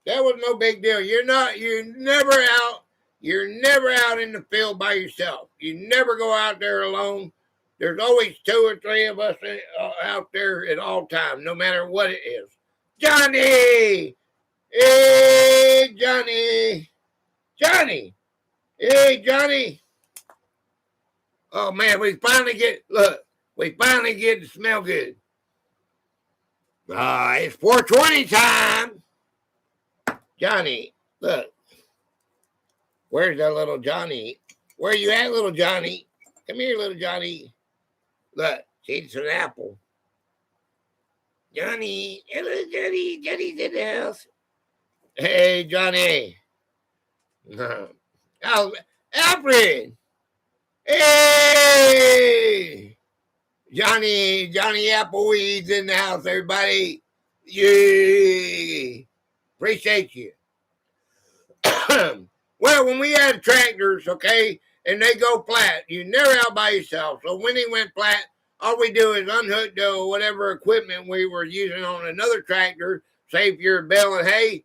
That was no big deal. You're never out in the field by yourself. You never go out there alone. There's always 2 or 3 of us out there at all times, no matter what it is. Johnny! Hey, Johnny! Johnny! Hey, Johnny! Oh, man, we finally get to smell good. It's 420 time. Johnny, look. Where's that little Johnny? Where you at, little Johnny? Come here, little Johnny. Look, it's an apple. Johnny, hello, Johnny. Johnny's in the house. Hey, Johnny. Oh, Alfred. Hey, Johnny Appleweed's in the house, everybody. Yay. Appreciate you. Well, when we had tractors, okay, and they go flat, you never out by yourself. So when they went flat, all we do is unhook the whatever equipment we were using on another tractor. Say if you're baling hay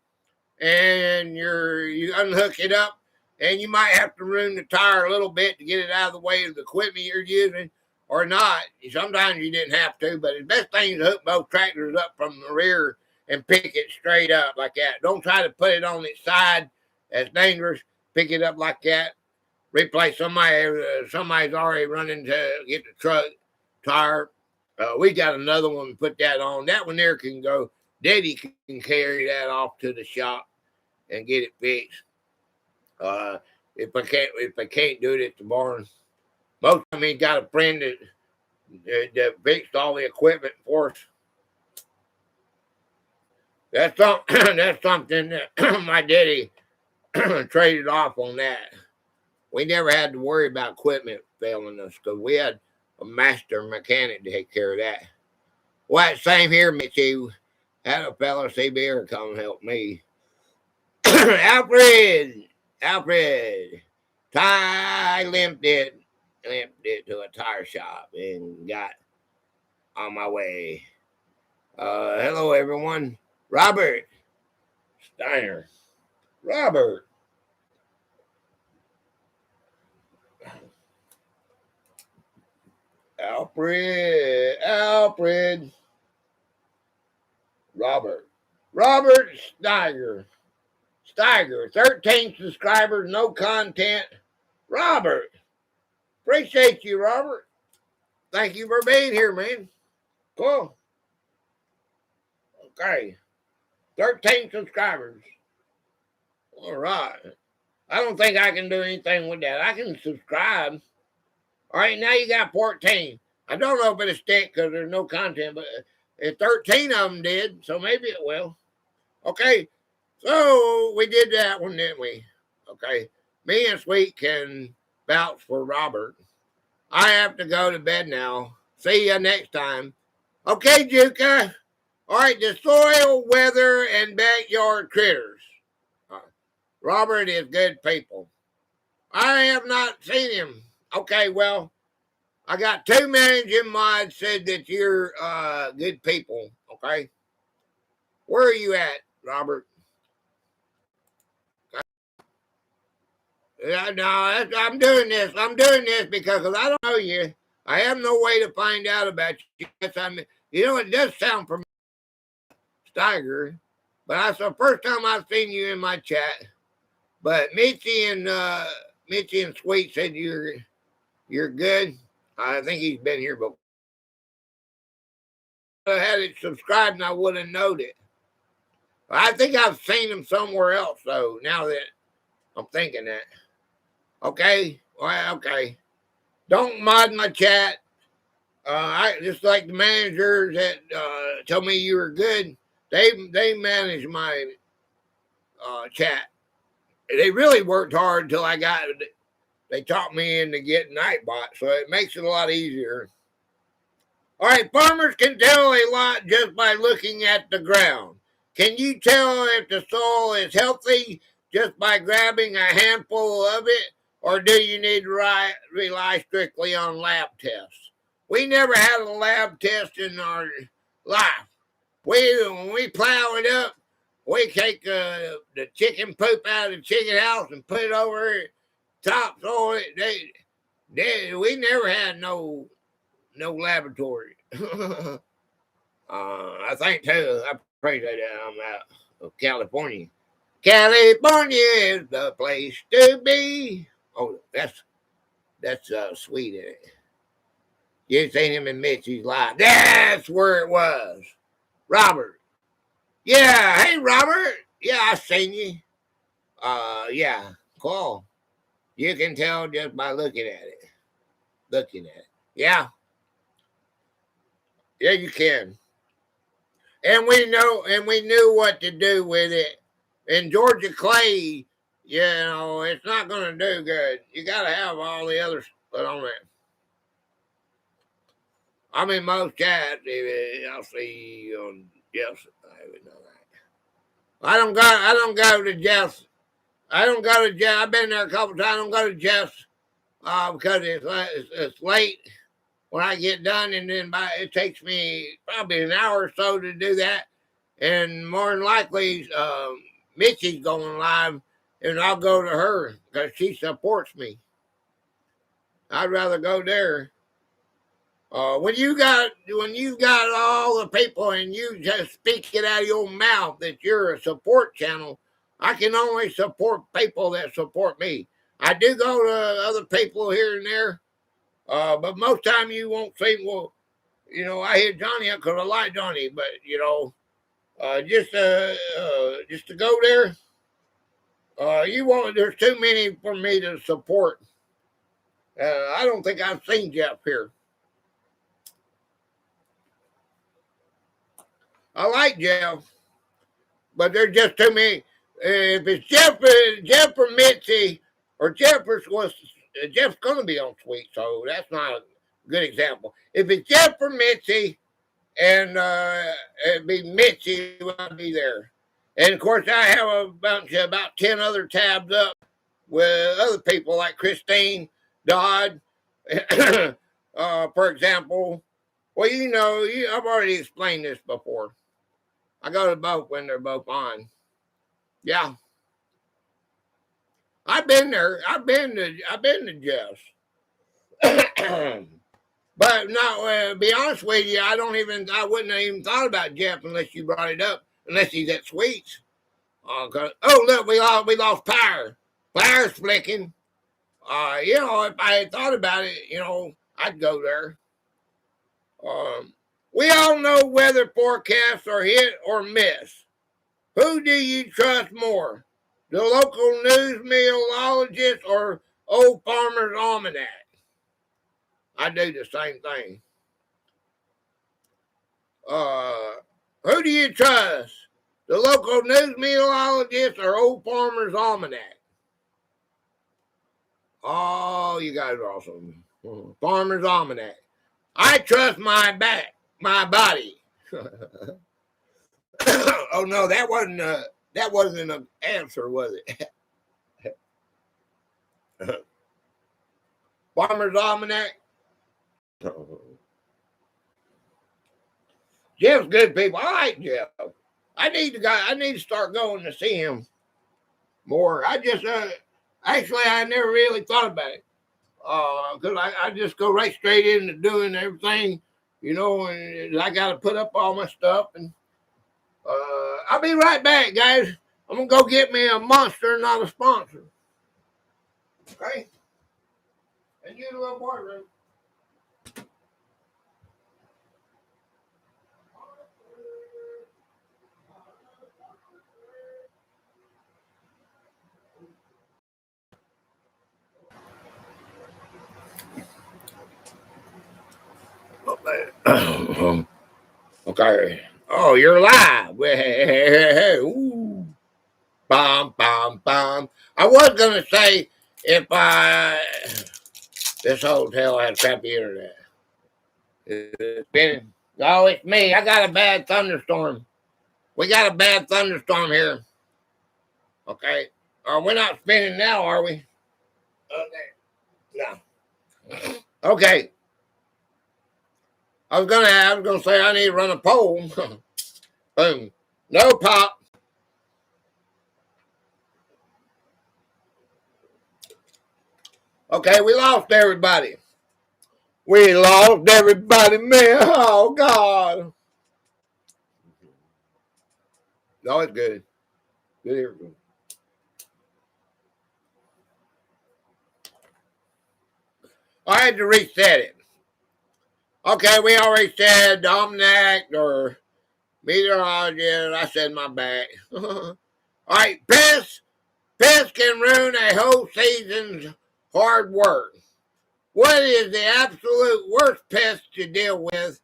and you unhook it up, and you might have to ruin the tire a little bit to get it out of the way of the equipment you're using, or not. Sometimes you didn't have to, but the best thing is to hook both tractors up from the rear and pick it straight up like that. Don't try to put it on its side. That's dangerous. Pick it up like that. Replace somebody's already running to get the truck tire. We got another one. Put that on. That one there can go. Daddy can carry that off to the shop and get it fixed. If I can't do it at the barn, most of me got a friend that fixed all the equipment for us. That's something that my daddy traded off on that. We never had to worry about equipment failing us because we had a master mechanic to take care of that. Well, same here, Mitchy. Had a fella CBR come help me. Alfred, I limped it to a tire shop and got on my way. Hello, everyone. Robert Steiner. Robert. Alfred. Robert Steiger. 13 subscribers, no content. Robert. Appreciate you, Robert. Thank you for being here, man. Cool. Okay. 13 subscribers. All right. I don't think I can do anything with that. I can subscribe. All right, now you got 14. I don't know if it'll stick because there's no content, but 13 of them did, so maybe it will. Okay, so we did that one, didn't we? Okay, me and Sweet can vouch for Robert. I have to go to bed now. See ya next time. Okay, Juka. All right, the soil, weather, and backyard critters. Robert is good people. I have not seen him. Okay, well, I got 2 managing mods said that you're good people. Okay, where are you at, Robert? No, I'm doing this. Because I don't know you. I have no way to find out about you. It does sound familiar, Steiger, but that's the first time I've seen you in my chat. But Mitzi and Sweet said you're good. I think he's been here before. If I had it subscribed and I would have known it. I think I've seen him somewhere else, though, now that I'm thinking that. Okay? Well, okay. Don't mod my chat. I just like the managers that told me you were good. They manage my chat. They really worked hard until they taught me into getting Nightbot, so it makes it a lot easier. All right, farmers can tell a lot just by looking at the ground. Can you tell if the soil is healthy just by grabbing a handful of it, or do you need to rely strictly on lab tests? We never had a lab test in our life. When we plow it up, we take the chicken poop out of the chicken house and put it over topsoil. We never had no laboratory. I think too. I pray that I'm out of California. California is the place to be. Oh, that's sweet, isn't it? You seen him in Mitchie's live. That's where it was. Robert. Yeah, hey Robert. Yeah, I seen you. Yeah, cool. You can tell just by looking at it. Yeah. Yeah, you can. And we knew what to do with it. And Georgia Clay, you know, it's not gonna do good. You gotta have all the others put on it. I mean most chats, I'll see on Jeff's. I would know that. I don't go to Jeff's. I don't go to Jeff. I've been there a couple times. I don't go to Jeff's because it's late when I get done, and then it takes me probably an hour or so to do that. And more than likely, Mitchie's going live, and I'll go to her because she supports me. I'd rather go there. When you got all the people and you just speak it out of your mouth that you're a support channel, I can only support people that support me. I do go to other people here and there, but most time you won't see. Well, you know, I hit Johnny up because I like Johnny, but you know, just to go there, you won't. There's too many for me to support. I don't think I've seen Jeff here. I like Jeff, but there's just too many. If it's Jeff or Mitzi, or Jeff's going to be on Sweet, so that's not a good example. If it's Jeff or Mitzi, and it'd be Mitzi when I'd be there. And of course, I have about 10 other tabs up with other people like Christine Dodd, for example. Well, you know, I've already explained this before. I go to both when they're both on. Yeah, I've been there. I've been to Jeff's. But no, be honest with you, I wouldn't have even thought about Jeff unless you brought it up, unless he's at Sweets. Oh look, we lost power. Power's flicking. You know, if I had thought about it, you know, I'd go there. We all know weather forecasts are hit or miss. Who do you trust more? The local news meteorologist or Old Farmer's Almanac? I do the same thing. Who do you trust? The local news meteorologist or Old Farmer's Almanac? Oh, you guys are awesome. Farmer's Almanac. I trust my body. Oh no, that wasn't an answer, was it? Farmer's Almanac. Jeff's good people. I like Jeff. I need to start going to see him more. I just actually I never really thought about it. Because I just go right straight into doing everything, you know, and I got to put up all my stuff. And I'll be right back, guys. I'm going to go get me a monster, not a sponsor. Okay? And you, little boy, okay. Oh, you're live. Ooh. Bum, bum, bum. I was going to say if this hotel had crappy internet. It's been, oh, it's me. I got a bad thunderstorm. We got a bad thunderstorm here. Okay. We're not spinning now, are we? Okay. No. Okay. I was gonna say I need to run a poll. Boom. No pop. Okay, we lost everybody. We lost everybody, man. Oh God. No, it's good. Good here. I had to reset it. Okay, we already said Dominic or Meteorologist, I said my back. All right, pests. Pests can ruin a whole season's hard work. What is the absolute worst pest to deal with?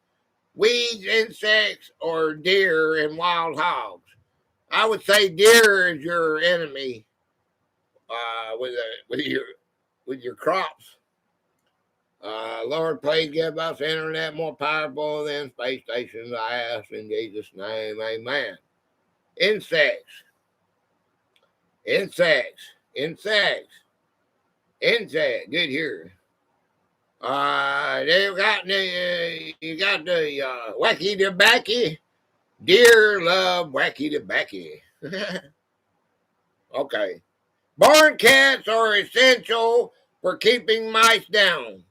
Weeds, insects, or deer and wild hogs? I would say deer is your enemy with your crops. Lord, please give us internet more powerful than space stations. I ask in Jesus' name, amen. Insects, insects, insects, insects. Good here. You got the wacky tobacco. Deer love wacky tobacco. Okay. Barn cats are essential for keeping mice down.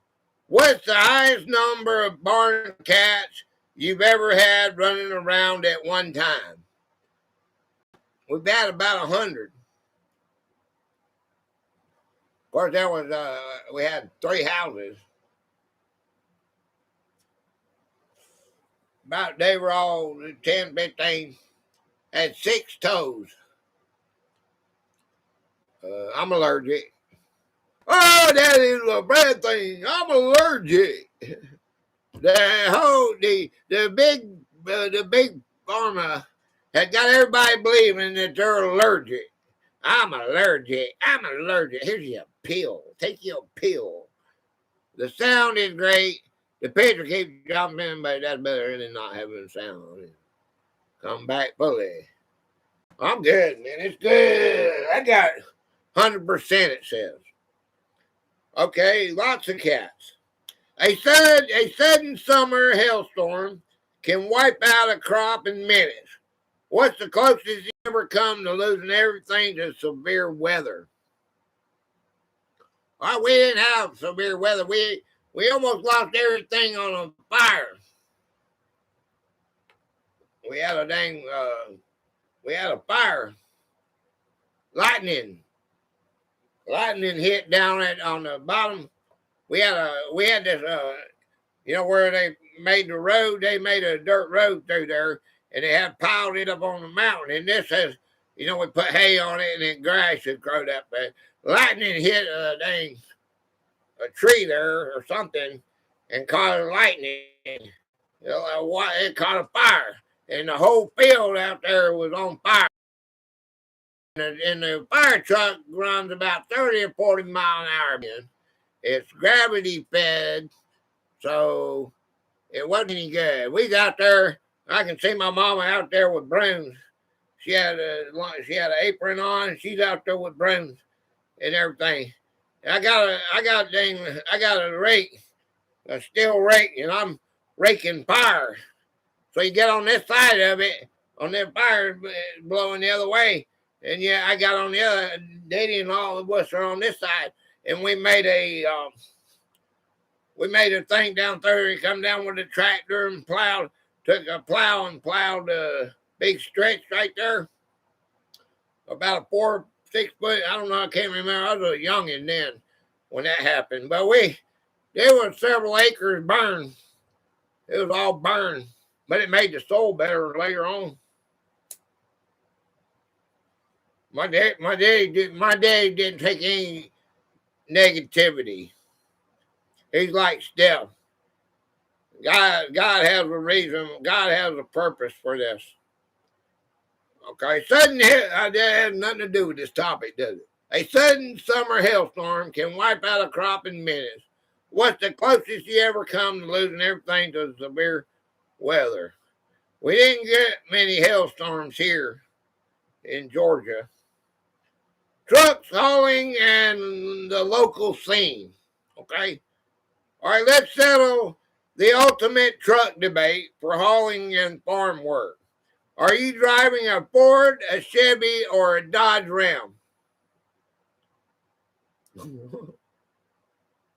What's the highest number of barn cats you've ever had running around at one time? We've had about 100. Of course, there was we had 3 houses. About they were all 10, 15. Had 6 toes. I'm allergic. Oh, that is a bad thing. I'm allergic. The big pharma had got everybody believing that they're allergic. I'm allergic. I'm allergic. Here's your pill. Take your pill. The sound is great. The picture keeps jumping, but that's better than not having sound. Come back fully. I'm good, man. It's good. I got 100%, it says. Okay, lots of cats. A sudden summer hailstorm can wipe out a crop in minutes. What's the closest you ever come to losing everything to severe weather? Well, we didn't have severe weather. We almost lost everything on a fire. We had a fire. Lightning hit down on the bottom. We had this where they made the road. They made a dirt road through there, and they had piled it up on the mountain. And this has, we put hay on it, and then grass had grown up there. Lightning hit a tree there or something, and caught a lightning. It caught a fire, and the whole field out there was on fire. And the fire truck runs about 30 or 40 mile an hour. It's gravity fed, so it wasn't any good. We got there. I can see my mama out there with brooms. She had an apron on. She's out there with brooms and everything. And I got a rake, a steel rake, and I'm raking fire. So you get on this side of it, on that fire blowing the other way. And yeah, I got on the other, Daddy and all of us are on this side. And we made a thing down there. He come down with a tractor and took a plow and plowed a big stretch right there. About a 4, 6 foot, I don't know, I can't remember. I was a youngin' then when that happened. But there were several acres burned. It was all burned. But it made the soil better later on. My daddy didn't take any negativity. He's like Steph. God has a reason. God has a purpose for this. Okay, that has nothing to do with this topic, does it? A sudden summer hailstorm can wipe out a crop in minutes. What's the closest you ever come to losing everything to severe weather? We didn't get many hailstorms here in Georgia. Trucks hauling and the local scene. Okay. All right, let's settle the ultimate truck debate for hauling and farm work. Are you driving a Ford, a Chevy, or a Dodge Ram?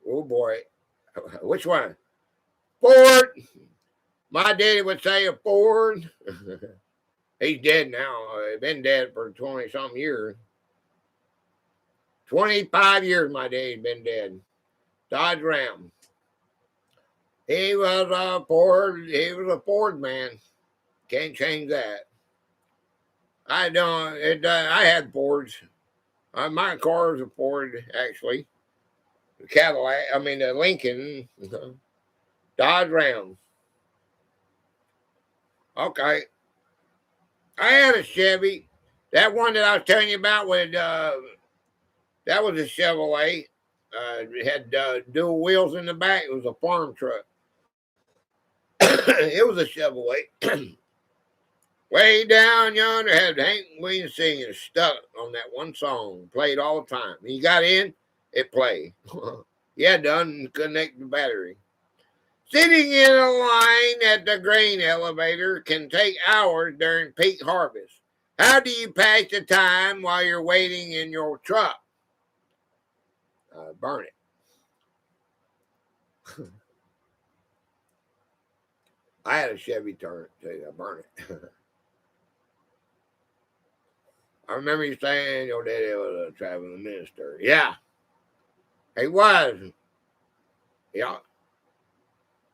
Oh boy. Which one? Ford. My daddy would say a Ford. He's dead now. He's been dead for 20-something years. 25 years my daddy's been dead. Dodge Ram. He was a Ford man. Can't change that. I don't. I had Fords. My car was a Ford, actually. The Cadillac. I mean, the Lincoln. Dodge Ram. Okay. I had a Chevy. That one that I was telling you about was that was a Chevrolet. It had dual wheels in the back. It was a farm truck. It was a Chevrolet. Way down yonder had Hank Williams singing stuck on that one song. Played all the time. When you got in, it played. You had to unconnect the battery. Sitting in a line at the grain elevator can take hours during peak harvest. How do you pass the time while you're waiting in your truck? Burn it. I had a Chevy turn too. I burned it. I remember you saying your daddy was a traveling minister. Yeah, he was. Yeah,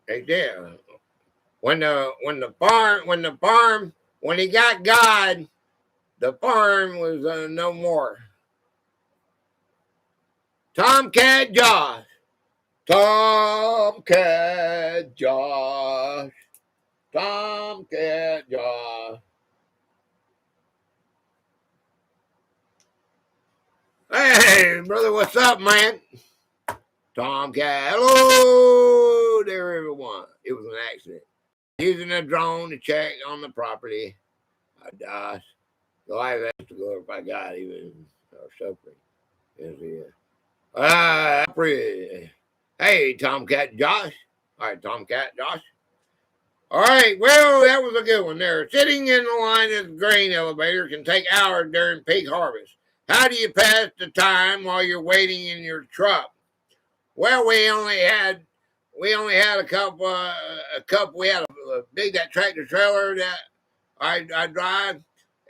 he did. When he got God, the farm was no more. Tomcat Josh. Tomcat Josh. Tomcat Josh. Hey, brother, what's up, man? Tomcat. Hello there, everyone. It was an accident. Using a drone to check on the property. Josh. The life has to glorify God, even our suffering. Yes, he is. Hey, Tomcat Josh. All right, Tomcat Josh. All right, well, that was a good one there. Sitting in the line at the grain elevator can take hours during peak harvest. How do you pass the time while you're waiting in your truck? Well, we only had a couple. We had a big that tractor trailer that I drive,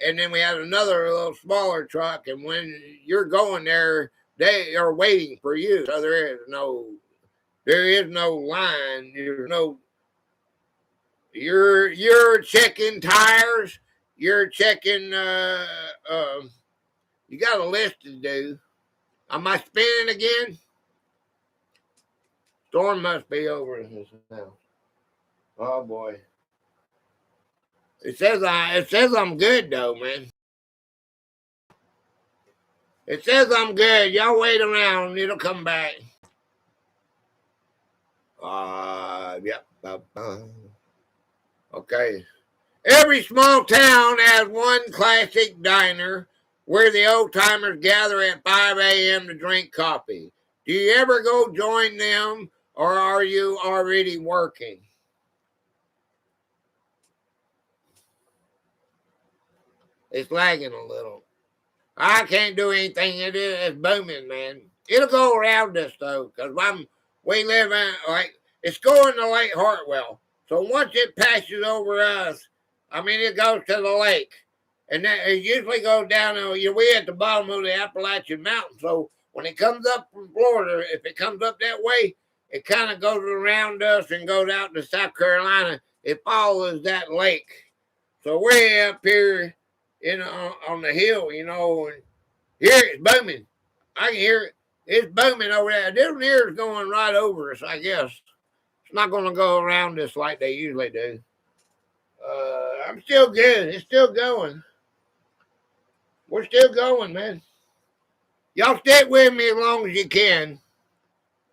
and then we had another little smaller truck. And when you're going there, they are waiting for you. So there is no line. There's no. You're checking tires. You're checking. You got a list to do. Am I spinning again? Storm must be over now. Oh boy. It says I'm good though, man. It says I'm good. Y'all wait around. It'll come back. Yep. Okay. Every small town has one classic diner where the old timers gather at 5 a.m. to drink coffee. Do you ever go join them, or are you already working? It's lagging a little. I can't do anything. It's booming, man. It'll go around us though, because we live in it's going to Lake Hartwell. So once it passes over us, I mean it goes to the lake, and then it usually goes down. We at the bottom of the Appalachian Mountain, so when it comes up from Florida, if it comes up that way, it kind of goes around us and goes out to South Carolina. It follows that lake. So we're up here on the hill, and here it's booming. I can hear it. It's booming over there. This one here is going right over us, I guess. It's not going to go around us like they usually do. I'm still good. It's still going. We're still going, man. Y'all stick with me as long as you can.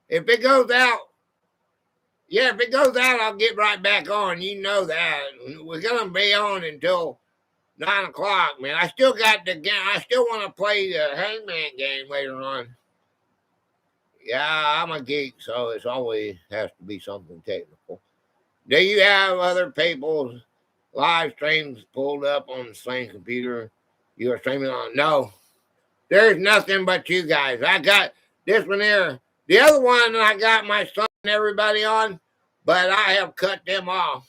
If it goes out, I'll get right back on. You know that. We're going to be on until 9 o'clock, man. I still got the game. I still want to play the Hangman game later on. Yeah, I'm a geek, so it always has to be something technical. Do you have other people's live streams pulled up on the same computer you are streaming on? No. There's nothing but you guys. I got this one here. The other one I got my son and everybody on, but I have cut them off.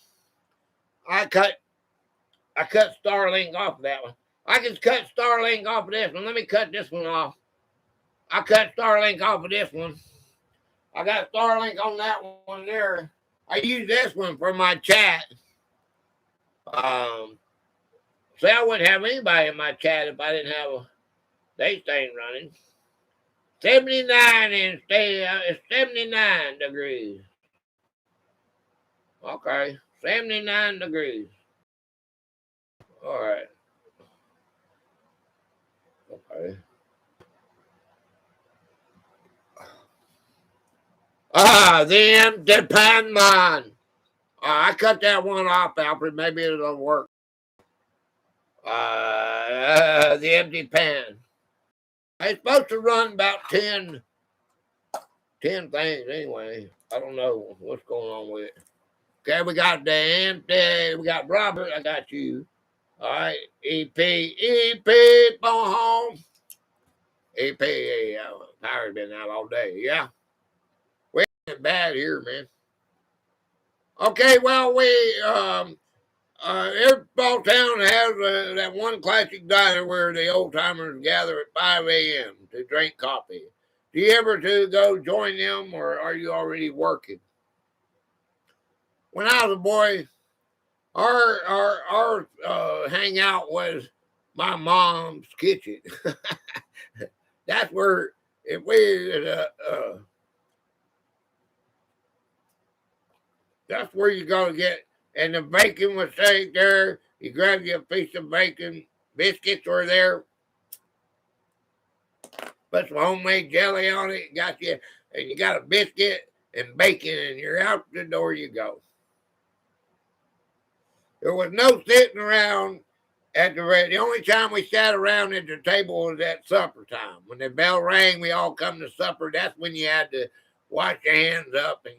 I cut Starlink off of that one. I can cut Starlink off of this one. Let me cut this one off. I cut Starlink off of this one. I got Starlink on that one there. I use this one for my chat. See, I wouldn't have anybody in my chat if I didn't have they thing running. 79 and it's 79 degrees. Okay, 79 degrees. All right. Okay. The empty pan man. I cut that one off, Alfred. Maybe it'll work. The empty pan. It's supposed to run about 10 things anyway. I don't know what's going on with it. Okay, we got the empty. We got Robert. I got you. All right. EP, phone home. EP, power's been out all day. Yeah. We ain't bad here, man. Okay, well, every small town has that one classic diner where the old timers gather at 5 a.m. to drink coffee. Do you ever go join them, or are you already working? When I was a boy, our hangout was my mom's kitchen. That's where if we that's where you go to get, and the bacon was saved there. You grab you a piece of bacon, biscuits were there, put some homemade jelly on it, got you, and you got a biscuit and bacon, and you're out the door you go. There was no sitting around at the only time we sat around at the table was at supper time. When the bell rang, we all come to supper. That's when you had to wash your hands up and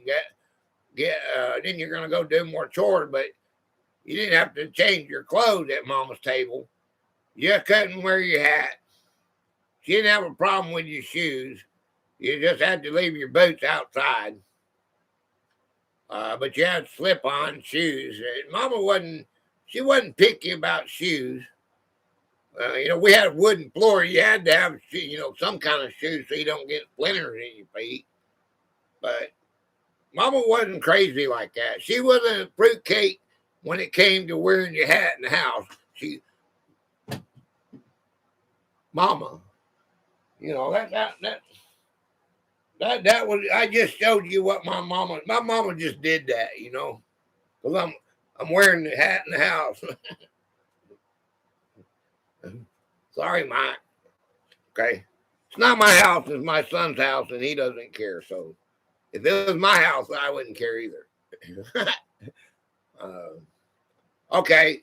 then you're going to go do more chores, but you didn't have to change your clothes at Mama's table. You couldn't wear your hat. She didn't have a problem with your shoes. You just had to leave your boots outside. But you had slip-on shoes. Mama wasn't picky about shoes. We had a wooden floor. You had to have, some kind of shoes so you don't get splinters in your feet. But Mama wasn't crazy like that. She wasn't a fruitcake when it came to wearing your hat in the house. Mama, that was. I just showed you what my mama just did that, because I'm wearing the hat in the house. Sorry, Mike. Okay, it's not my house. It's my son's house, and he doesn't care. So if it was my house, I wouldn't care either. Okay.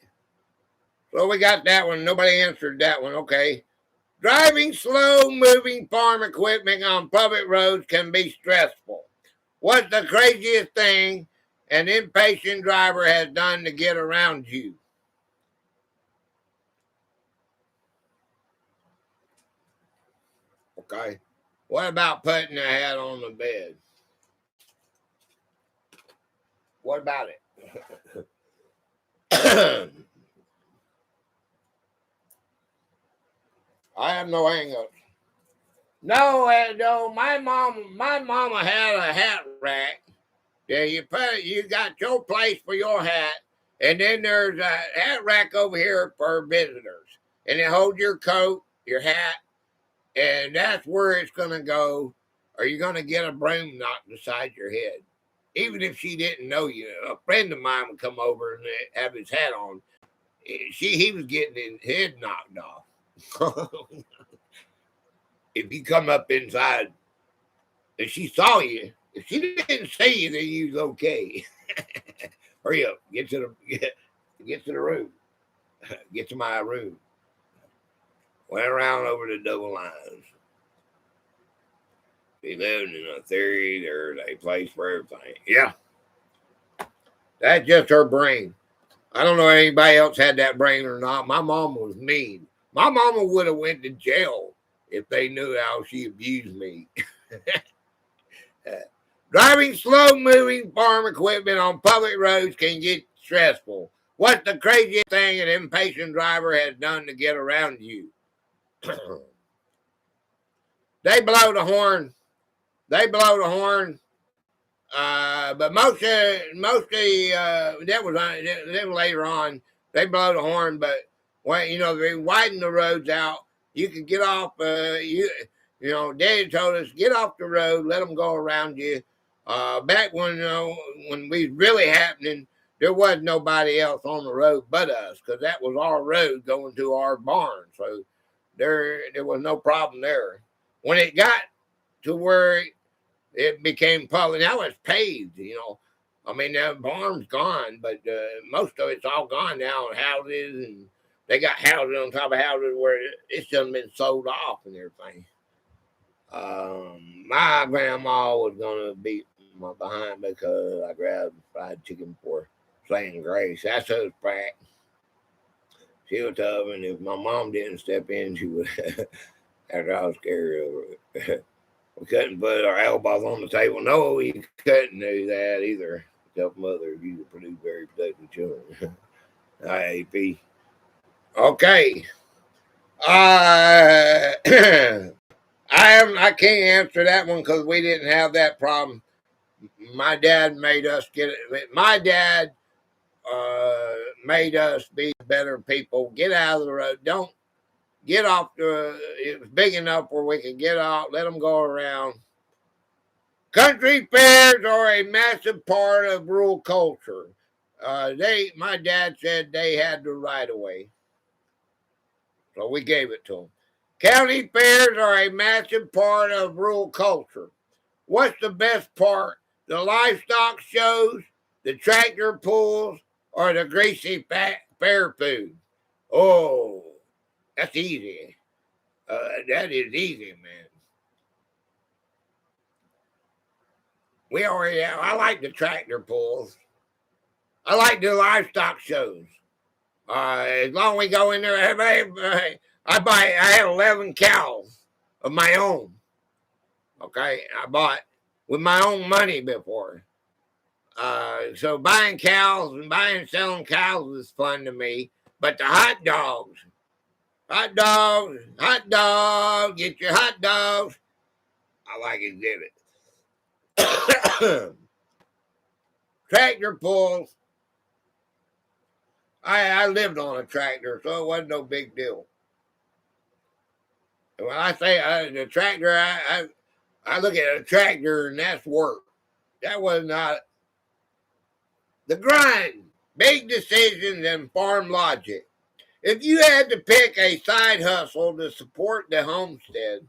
So we got that one. Nobody answered that one. Okay. Driving slow-moving farm equipment on public roads can be stressful. What's the craziest thing an impatient driver has done to get around you? Okay. What about putting a hat on the bed? What about it? I have no hang-ups. No, my mama had a hat rack. Yeah, you got your place for your hat, and then there's a hat rack over here for visitors. And it holds your coat, your hat, and that's where it's gonna go, or you're gonna get a broom knocked beside your head. Even if she didn't know you. A friend of mine would come over and have his hat on. He was getting his head knocked off. If you come up inside and she saw you, if she didn't see you, then you was okay. Hurry up, get to the room. Get to my room. Went around over the double lines. We lived in a theory, there's a place for everything. Yeah. That's just her brain. I don't know if anybody else had that brain or not. My mom was mean. My mama would have went to jail if they knew how she abused me. Driving slow-moving farm equipment on public roads can get stressful. What's the craziest thing an impatient driver has done to get around you? They blow the horn. But mostly that was later on. They blow the horn, but when they widen the roads out, you could get off. Daddy told us get off the road, let them go around you. Back when we was really happening, there was nobody else on the road but us because that was our road going to our barn. So there was no problem there. When it got to where it became public. Now it's paved, I mean, the barn's gone, but most of it's all gone now. Houses, and they got houses on top of houses where it's just been sold off and everything. My grandma was going to beat my behind because I grabbed fried chicken for saying grace. That's her fact. She was tough, and if my mom didn't step in, she would. After I was scared of her. We couldn't put our elbows on the table. No, we couldn't do that either. Tough mother, you could produce very productive children. IAP. Okay. I can't answer that one because we didn't have that problem. My dad made us get it. My dad made us be better people. Get out of the road. Don't get off it was big enough where we could get off, let them go around. Country fairs are a massive part of rural culture. My dad said they had the right of way. So we gave it to them. County fairs are a massive part of rural culture. What's the best part? The livestock shows, the tractor pulls, or the greasy fair food? Oh, that's easy. That is easy, man. We already have. I like the tractor pulls. I like the livestock shows. As long as we go in there, I had 11 cows of my own. Okay, I bought with my own money before. So buying cows and buying and selling cows is fun to me. But the hot dogs, get your hot dogs. I like exhibit. Tractor pulls. I lived on a tractor, so it wasn't no big deal. When I say the tractor, I look at a tractor and that's work. That was not the grind. Big decisions and farm logic. If you had to pick a side hustle to support the homestead,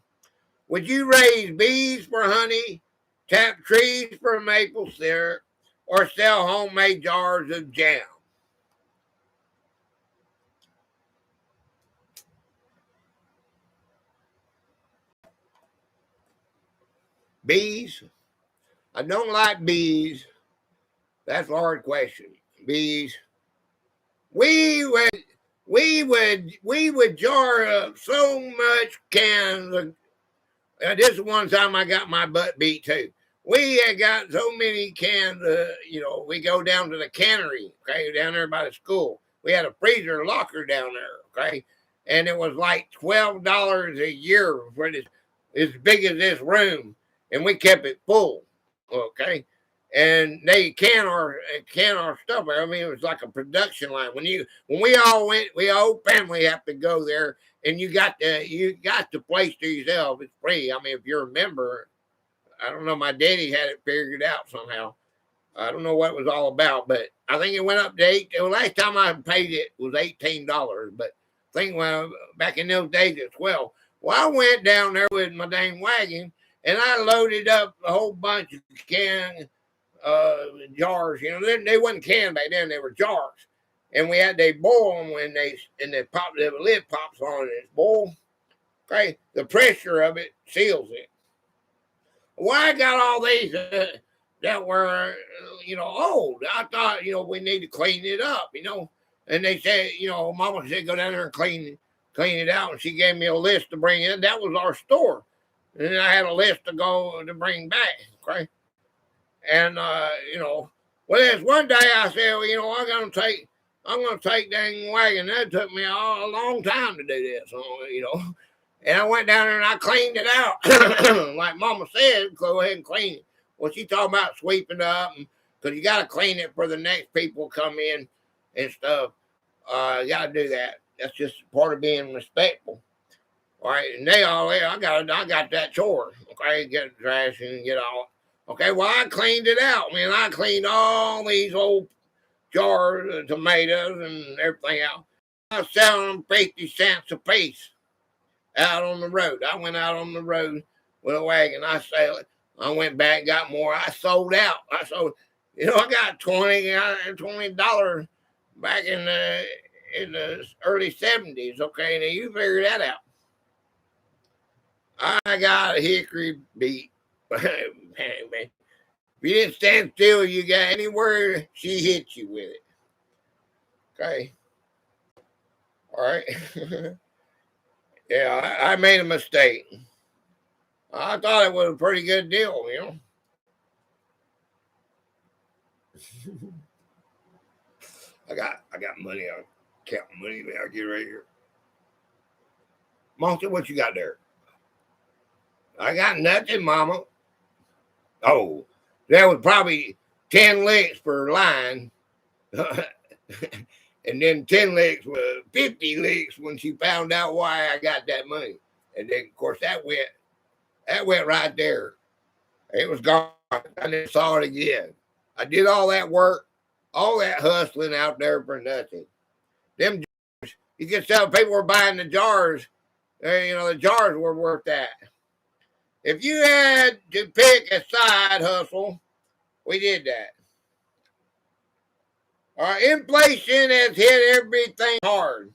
would you raise bees for honey, tap trees for maple syrup, or sell homemade jars of jam? Bees? I don't like bees. That's a hard question. Bees. We would jar up so much cans of. This is one time I got my butt beat too. We had got so many cans. We go down to the cannery, okay, down there by the school. We had a freezer locker down there, okay, and it was like $12 a year for this, as big as this room, and we kept it full, okay. And they can our stuff. I mean, it was like a production line. When we all went, we whole family have to go there, and you got the place to yourself. It's free. I mean, if you're a member, I don't know. My daddy had it figured out somehow. I don't know what it was all about, but I think it went up to $8. The last time I paid it was $18, but I think back in those days it's 12. Well, I went down there with my dang wagon, and I loaded up a whole bunch of cans. Jars, they wasn't canned back then, they were jars, and they boil them when they pop, the lid pops on and it's boiled. Okay, the pressure of it seals it. Well, I got all these that were old. I thought we need to clean it up, and they said Mama said go down there and clean it out, and she gave me a list to bring in. That was our store, and I had a list to bring back. Okay. And well, there's one day I said, well, I'm gonna take dang wagon. That took me a long time to do this, and I went down there and I cleaned it out, like Mama said, go ahead and clean it. Well, she talking about sweeping up, because you got to clean it for the next people come in and stuff. You got to do that. That's just part of being respectful. All right, and they all, I got that chore. Okay, get the trash and get all. Okay, well, I cleaned it out, man. I cleaned all these old jars of tomatoes and everything out. I was selling them 50 cents a piece out on the road. I went out on the road with a wagon. I sold it. I went back, got more. I sold out. I sold, I got $20 back in the early 70s. Okay, now you figure that out. I got a hickory beat. If you didn't stand still, you got anywhere, she hit you with it. Okay. All right. Yeah, I made a mistake. I thought it was a pretty good deal, I got money. I'll count money. I'll get right here. Monster, what you got there? I got nothing, Mama. Oh, there was probably 10 licks per line. And then 10 licks was 50 licks when she found out why I got that money. And then, of course, that went right there. It was gone. I never saw it again. I did all that work, all that hustling out there for nothing. Them jars, you can tell people were buying the jars. The jars were worth that. If you had to pick a side hustle, we did that. Inflation has hit everything hard.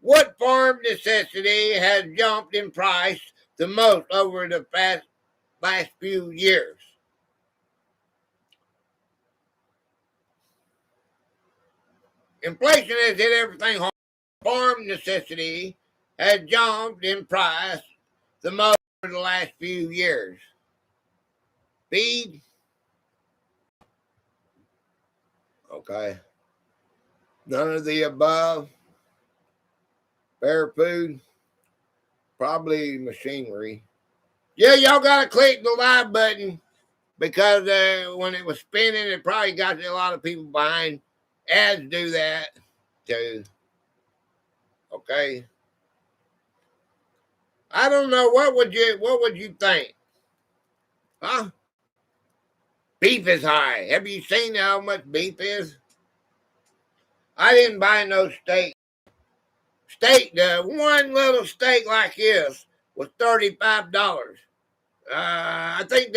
What farm necessity has jumped in price the most over the last few years? Inflation has hit everything hard. Farm necessity has jumped in price the most over the last few years. Feed. Okay. None of the above. Fair food. Probably machinery. Yeah, y'all got to click the like button because when it was spinning, it probably got a lot of people behind. Ads do that too. Okay. I don't know. What would you think? Huh? Beef is high. Have you seen how much beef is? I didn't buy no steak. The one little steak like this was $35. I think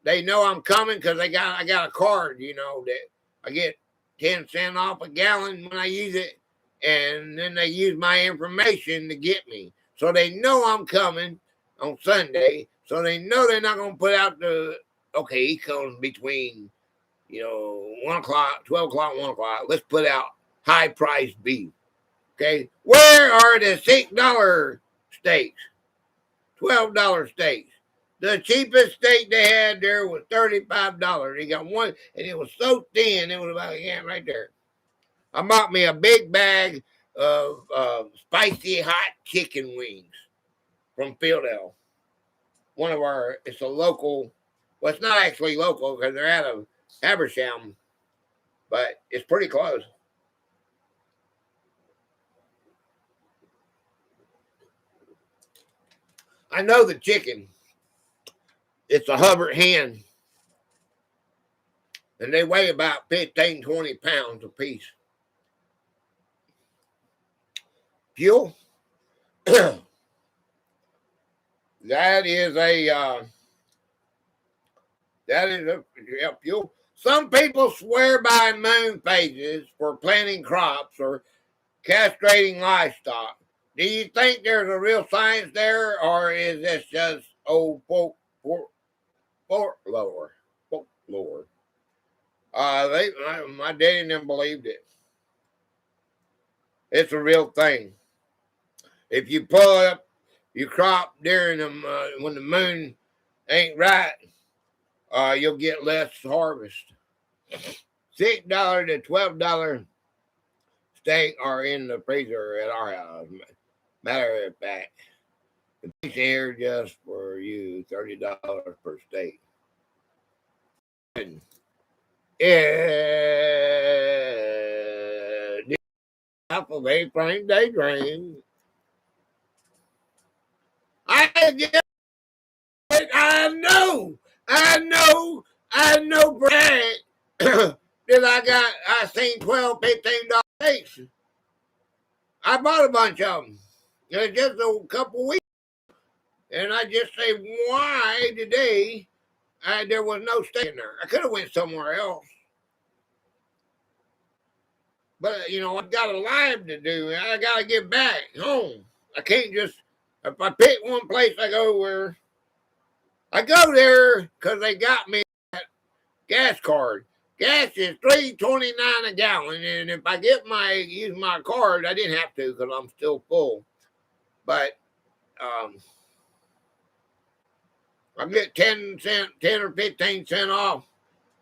they know I'm coming because I got a card, that I get 10 cents off a gallon when I use it, and then they use my information to get me. So they know I'm coming on Sunday. So they know they're not gonna put out he comes between 1 o'clock, 12 o'clock, 1 o'clock. Let's put out high priced beef. Okay. Where are the $6 steaks? $12 steaks. The cheapest steak they had there was $35. They got one, and it was so thin, it was about right there. I bought me a big bag of spicy hot chicken wings from Philadelphia. It's a local, well, it's not actually local because they're out of Habersham, but it's pretty close. I know the chicken. It's a Hubbard hen. And they weigh about 15, 20 pounds a piece. Fuel. That is a fuel. Some people swear by moon phases for planting crops or castrating livestock. Do you think there's a real science there, or is this just old folklore? Folklore. My daddy never believed it. It's a real thing. If you pull up your crop during when the moon ain't right, you'll get less harvest. $6 to $12 steak are in the freezer at our house. Matter of fact, It's here just for you, $30 per state. And the apple vape frame daydream. I just, I know, Brad, that I seen 12, $15 I bought a bunch of them. Just a couple weeks. And I just say, why today there was no steak in there? I could have went somewhere else. But, you know, I've got a live to do. I got to get back home. I can't just, if I pick one place, I go where, I go there because they got me that gas card. Gas is $3.29 a gallon, and if I use my card, I didn't have to because I'm still full. But I get 10 or 15 cents off,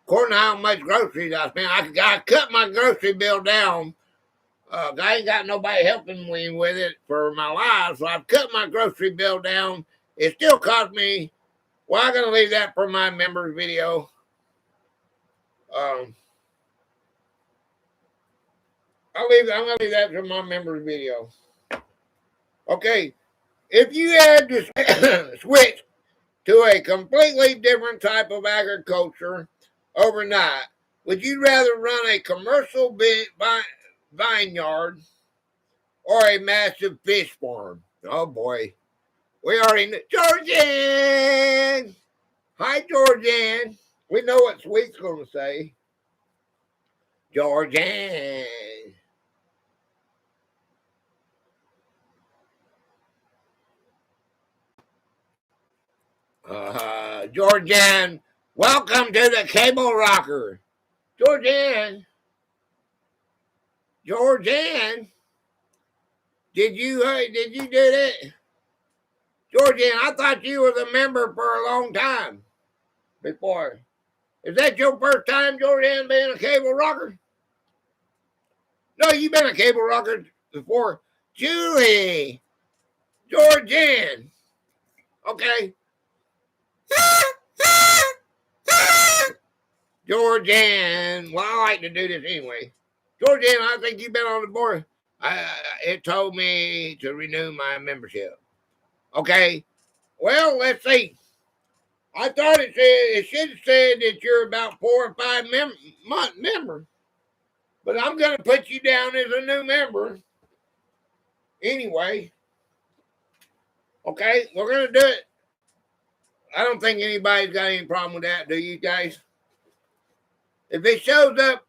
according to how much groceries I spend. I cut my grocery bill down. I ain't got nobody helping me with it for my life, so I've cut my grocery bill down. It still cost me. Well, I'm gonna leave that for my members video. I'm gonna leave that for my members video. Okay, if you had to switch to a completely different type of agriculture overnight, would you rather run a commercial vineyard or a massive fish farm? Oh boy, we already know. Georgian! Hi, Georgian. We know what Sweet's going to say. Georgian. Georgian, welcome to the Cable Rocker. Georgian. Georgian. Did you do that? Georgian, I thought you was a member for a long time before. Is that your first time, Georgian, being a Cable Rocker? No, you've been a Cable Rocker before. Julie. Georgian. Okay. Georgian. Well, I like to do this anyway. Georgian, I think you've been on the board. It told me to renew my membership. Okay. Well, let's see. I thought it should have said that you're about 4 or 5 month member. But I'm going to put you down as a new member. Anyway. Okay, we're going to do it. I don't think anybody's got any problem with that, do you guys? If it shows up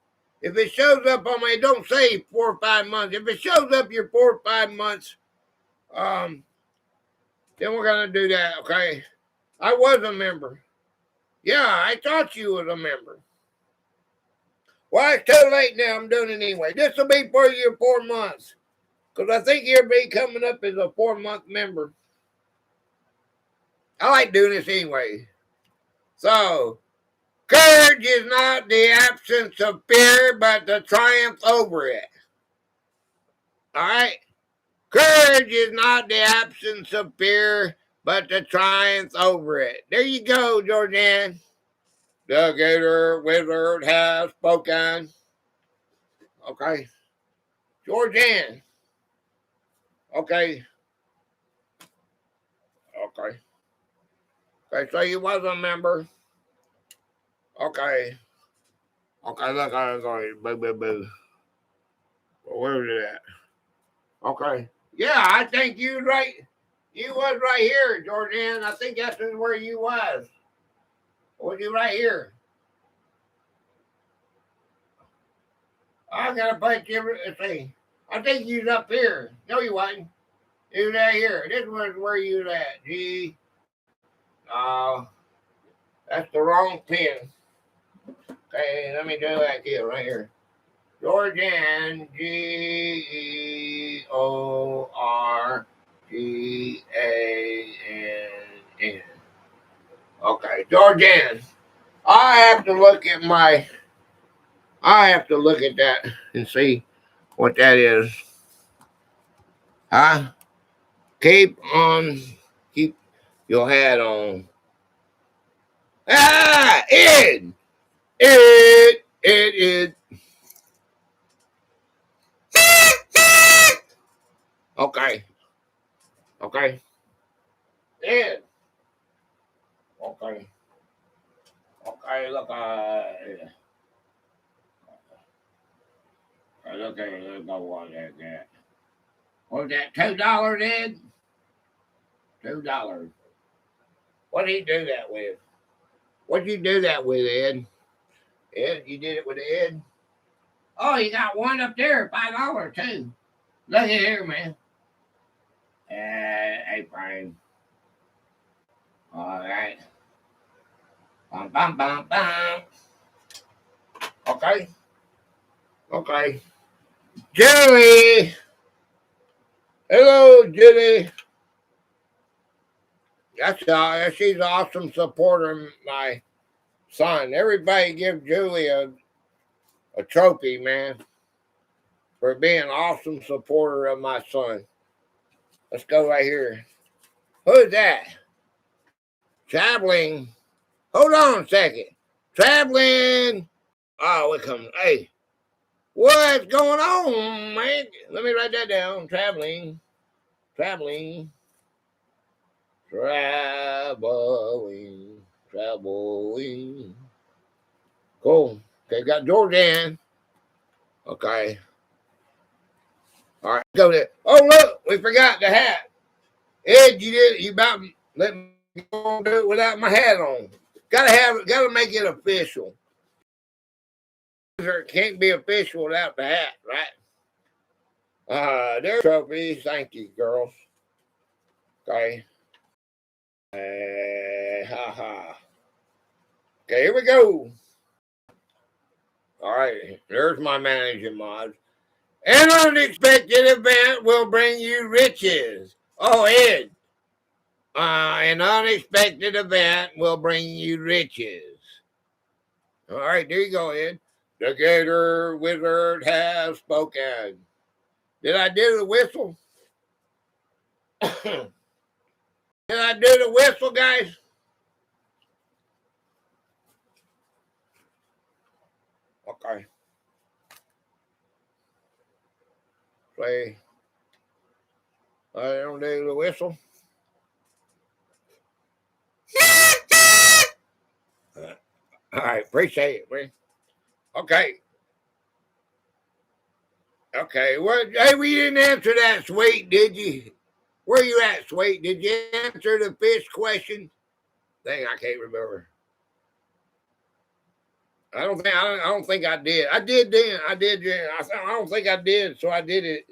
on my, don't say 4 or 5 months. If it shows up your 4 or 5 months, then we're gonna do that, okay? I was a member. Yeah, I thought you was a member. Well, it's too late now. I'm doing it anyway. This will be for your 4 months. Because I think you'll be coming up as a 4-month member. I like doing this anyway. So, courage is not the absence of fear, but the triumph over it. All right? Courage is not the absence of fear, but the triumph over it. There you go, Jordan. The Gator Wizard has spoken. Okay. Jordan. Okay. Okay. Okay, so you was a member. Okay. Okay, look, I'm going, boo, boo, boo. Well, where was it at? Okay. Yeah, I think you right. You was right here, Jordan. I think that's where you was. Was you right here? I'm gonna put you. Let's see. I think you's up here. No, you wasn't. You was right here. This was where you was at. Gee. That's the wrong pin. Okay, let me do that here, right here. Georgian, Georgan. Okay, Georgian. I have to look at that and see what that is. Keep on keep your hat on. Ah, Ed! Ed. Okay. Ed. Okay. Look, let's go on that. What's that, $2, Ed? $2. What did he do that with? What'd you do that with, Ed? Ed, you did it with Ed? Oh, you got one up there, $5 too. Look at here, man. Hey, Brian. All right. Bum. Okay. Julie. Hello, Julie. She's an awesome supporter of my son. Everybody give Julie a trophy, man, for being an awesome supporter of my son. Let's go right here. Who's that? Traveling. Hold on a second. Traveling. Oh, we come. Hey, what's going on, man? Let me write that down. Traveling. Cool. Okay, got Jordan. Okay. All right, go there. Oh, look, we forgot the hat. Ed, you about let me do it without my hat on. Gotta make it official. It can't be official without the hat, right? There's trophies. Thank you, girls. Okay. Okay, here we go. All right, there's my managing mod. An unexpected event will bring you riches. Oh, Ed. An unexpected event will bring you riches. All right, there you go, Ed. The Gator Wizard has spoken. Did I do the whistle? Did I do the whistle, guys? Okay. Play. I don't do the whistle. All right, appreciate it, man. Okay. Well, hey, we didn't answer that, Sweet, did you? Where you at, Sweet? Did you answer the fish question? Dang, I can't remember. I don't think I did. I did then. I don't think I did, so I did it.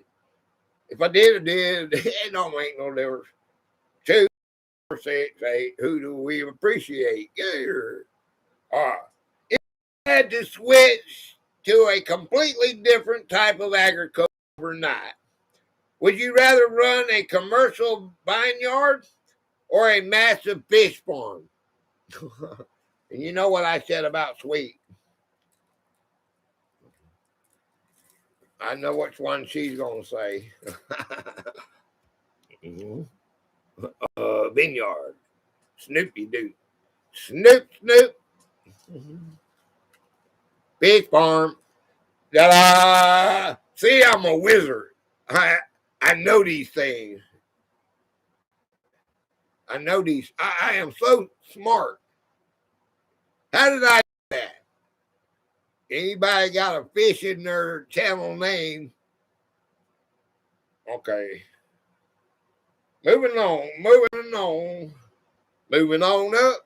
If I did, I did. It don't make no difference. 2, 6, 8. Who do we appreciate? Gator. If you had to switch to a completely different type of agriculture overnight, would you rather run a commercial vineyard or a massive fish farm? And you know what I said about Sweet. I know which one she's going to say. Vineyard. Snoopy Doo. Snoop. Fish farm. Ta-da! See, I'm a wizard. I know these things. I know these. I am so smart. How did I do that? Anybody got a fish in their channel name? Okay. Moving on up.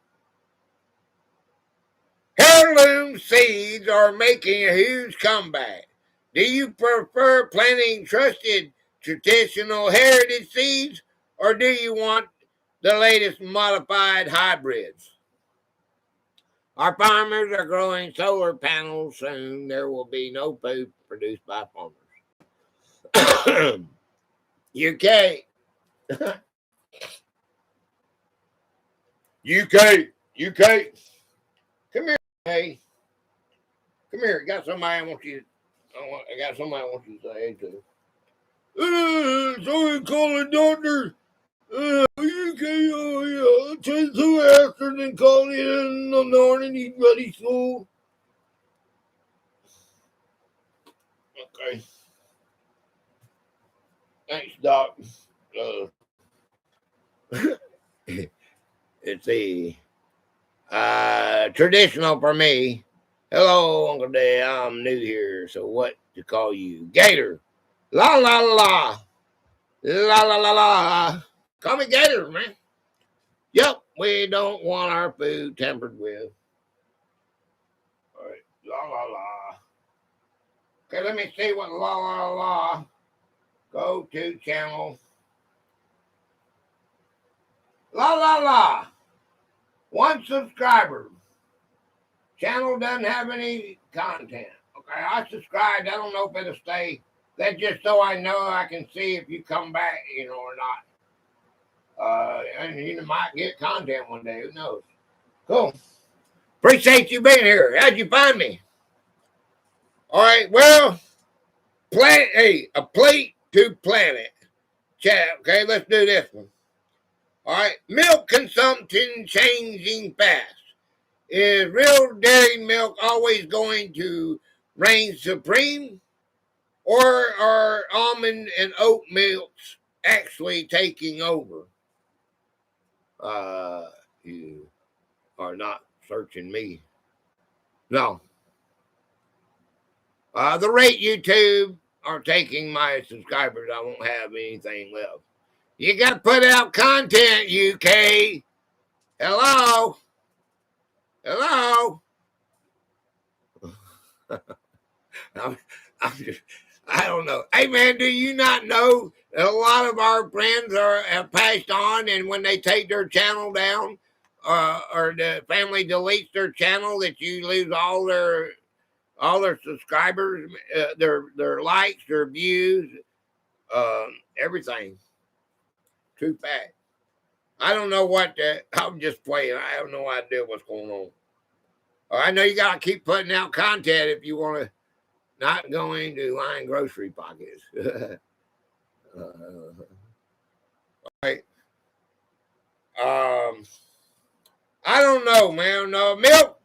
Heirloom seeds are making a huge comeback. Do you prefer planting trusted traditional heritage seeds, or do you want the latest modified hybrids? Our farmers are growing solar panels soon. There will be no food produced by farmers. UK. UK. Come here, hey. Come here. I got somebody I want you to say to. Sorry, calling doctor. You can, yeah, 10 to after, then call in the morning, he's ready school. Okay. Thanks, Doc. It's traditional for me. Hello, Uncle Dad. I'm new here, so what to call you? Gator. La la la. La la la la. Call me Gator, man. Yep, we don't want our food tampered with. All right. La la la. Okay, let me see what la la la. Go to channel. La la la. 1 subscriber. Channel doesn't have any content. Okay, I subscribed. I don't know if it'll stay. That's just so I know I can see if you come back, or not. And you might get content one day. Who knows? Cool. Appreciate you being here. How'd you find me? All right. Well, a plate to planet. Chat. Okay, let's do this one. All right. Milk consumption changing fast. Is real dairy milk always going to reign supreme? Or are almond and oat milks actually taking over? You are not searching me. No. The rate YouTube are taking my subscribers. I won't have anything left. You got to put out content, UK. Hello? Hello? I'm just, I don't know. Hey, man, do you not know that a lot of our friends have passed on, and when they take their channel down, or the family deletes their channel, that you lose all their subscribers, their likes, their views, everything. True fact. I don't know I'm just playing. I have no idea what's going on. I know you got to keep putting out content if you want to not go into line grocery pockets. Right. I don't know, man. No milk.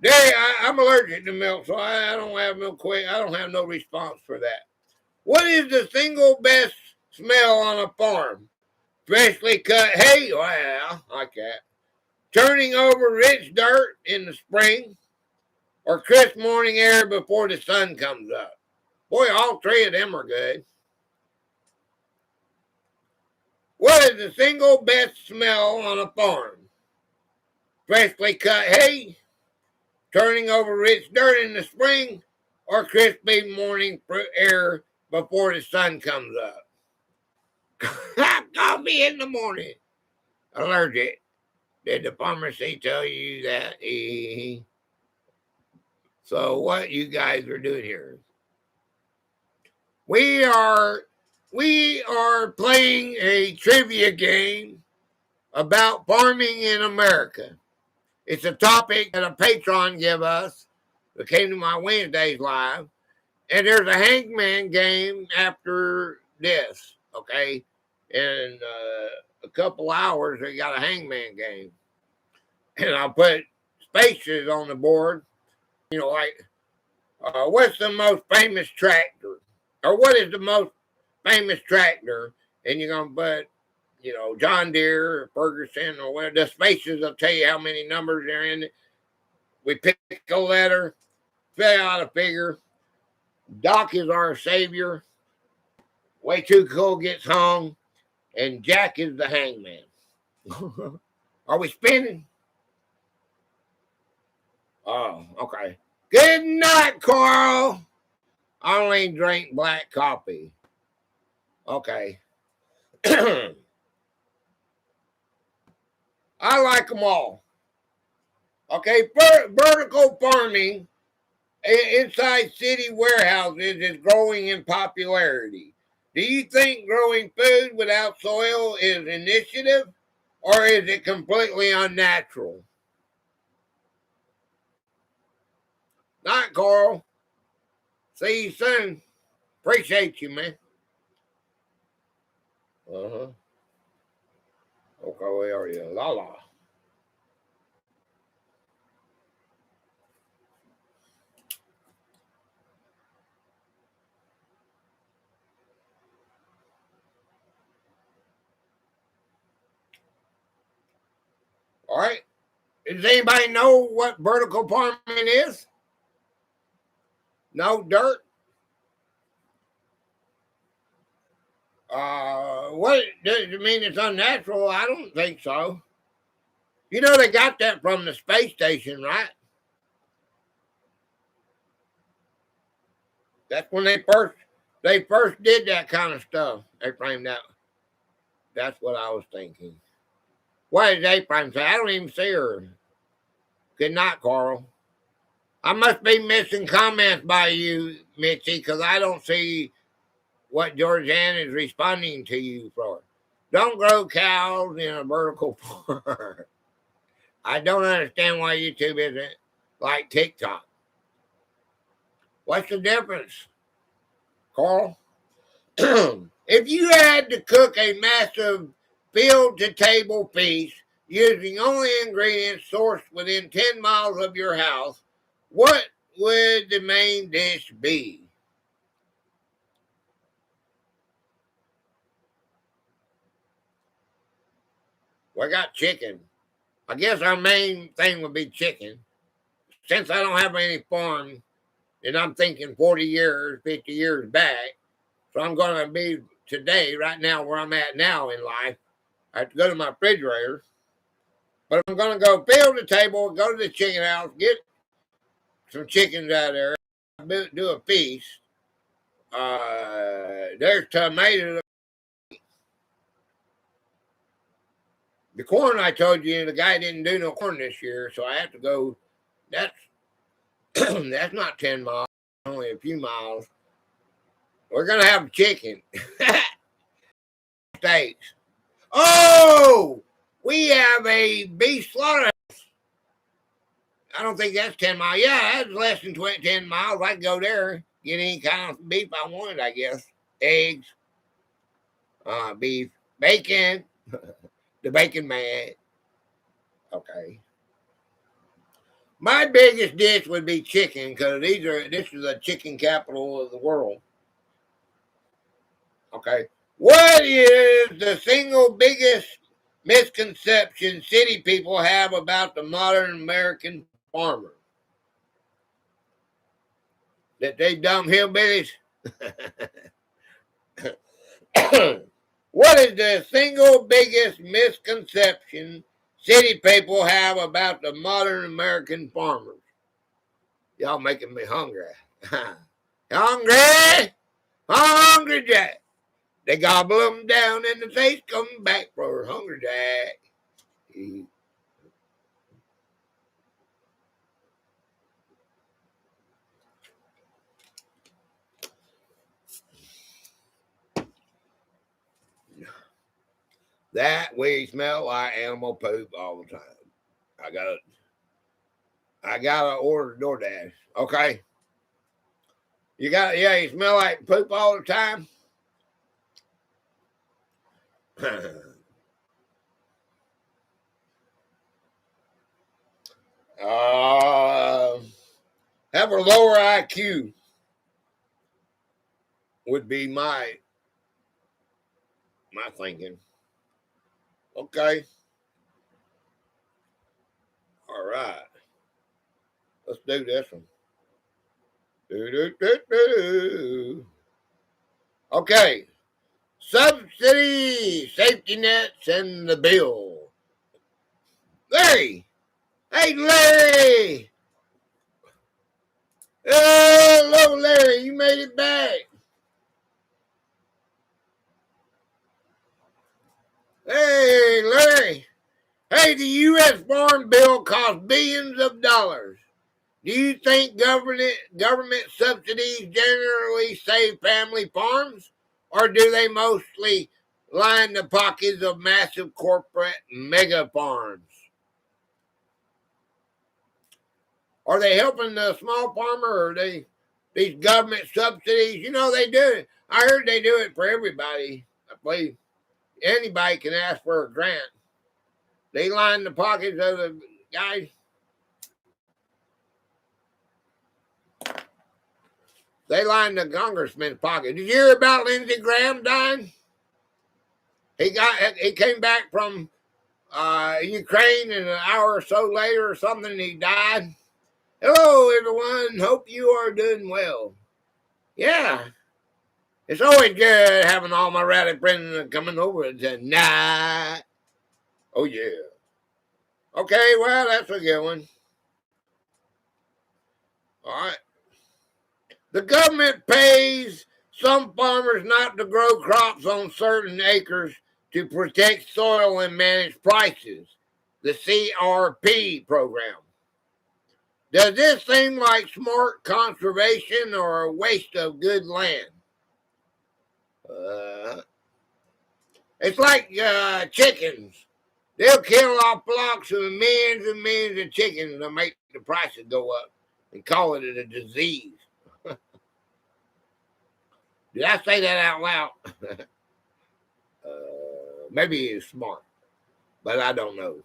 Dairy. I'm allergic to milk, so I don't have milk. I don't have no response for that. What is the single best smell on a farm? Freshly cut hay. Well, like that. Turning over rich dirt in the spring, or crisp morning air before the sun comes up. Boy, all 3 of them are good. What is the single best smell on a farm? Freshly cut hay, turning over rich dirt in the spring, or crispy morning air before the sun comes up? Coffee in the morning. Allergic. Did the pharmacy tell you that? So what you guys are doing here? We are playing a trivia game about farming in America. It's a topic that a patron give us that came to my Wednesdays live. And there's a Hangman game after this, okay? In a couple hours, they got a Hangman game. And I'll put spaces on the board, like what's the most famous tractor? Or what is the most famous tractor? And you're going to put, John Deere or Ferguson or whatever. The spaces will tell you how many numbers they're in. We pick a letter, fill out a figure. Doc is our savior. WayTwoCool gets hung. And Jack is the hangman. Are we spinning? Oh, okay. Good night, Carl. I only drink black coffee. Okay. I like them all. Okay, vertical farming inside city warehouses is growing in popularity. Do you think growing food without soil is initiative, or is it completely unnatural? Night, Carl. See you soon. Appreciate you, man. Uh-huh. Okay, where are you? La la. All right. Does anybody know what vertical farming is? No dirt? What does it mean it's unnatural? I don't think so. You know they got that from the space station, right? That's when they first did that kind of stuff. They framed out. That's what I was thinking. What did they frame say? I don't even see her. Good night, Carl. I must be missing comments by you, Mitzi, because I don't see what Georgianne is responding to you for. Don't grow cows in a vertical farm. I don't understand why YouTube isn't like TikTok. What's the difference, Carl? If you had to cook a massive field to table feast using only ingredients sourced within 10 miles of your house, what would the main dish be? We got chicken. I guess our main thing would be chicken. Since I don't have any farm, and I'm thinking 40 years, 50 years back, so I'm going to be today, right now, where I'm at now in life. I have to go to my refrigerator, but I'm going to go field the table, go to the chicken house, get some chickens out there, do a feast. There's tomatoes. The corn I told you, the guy didn't do no corn this year, so I have to go. That's that's not 10 miles, only a few miles. We're gonna have chicken. Steaks. Oh, we have a beef slaughterhouse. I don't think that's 10 miles. Yeah, that's less than 10 miles. I can go there, get any kind of beef I wanted, I guess. Eggs, beef, bacon, the bacon man. Okay. My biggest dish would be chicken because this is the chicken capital of the world. Okay. What is the single biggest misconception city people have about the modern American farmer? That they dumb hillbillies? What is the single biggest misconception city people have about the modern American farmers? Y'all making me hungry. Hungry? Hungry Jack. They gobble them down and the face come back for Hungry Jack. That we smell like animal poop all the time. I gotta order DoorDash. Okay. You smell like poop all the time. Have a lower IQ would be my thinking. Okay. All right. Let's do this one. Okay. Subsidy, safety nets, and the bill. Larry. Hey, Larry. Hello, Larry. You made it back. Hey, Larry. Hey, the U.S. Farm Bill costs billions of dollars. Do you think government subsidies generally save family farms, or do they mostly line the pockets of massive corporate mega farms? Are they helping the small farmer, or are these government subsidies? You know they do it. I heard they do it for everybody. I believe anybody can ask for a grant. They line the pockets of the guys. They lined the congressman's pocket. Did you hear about Lindsey Graham dying? He came back from Ukraine, and an hour or so later or something, he died. Hello, everyone. Hope you are doing well. Yeah. It's always good having all my rowdy friends coming over tonight. Oh, yeah. Okay, well, that's a good one. All right. The government pays some farmers not to grow crops on certain acres to protect soil and manage prices. The CRP program. Does this seem like smart conservation or a waste of good land? It's like chickens. They'll kill off flocks of millions and millions of chickens to make the prices go up and call it a disease. Did I say that out loud? Maybe it's smart, but I don't know.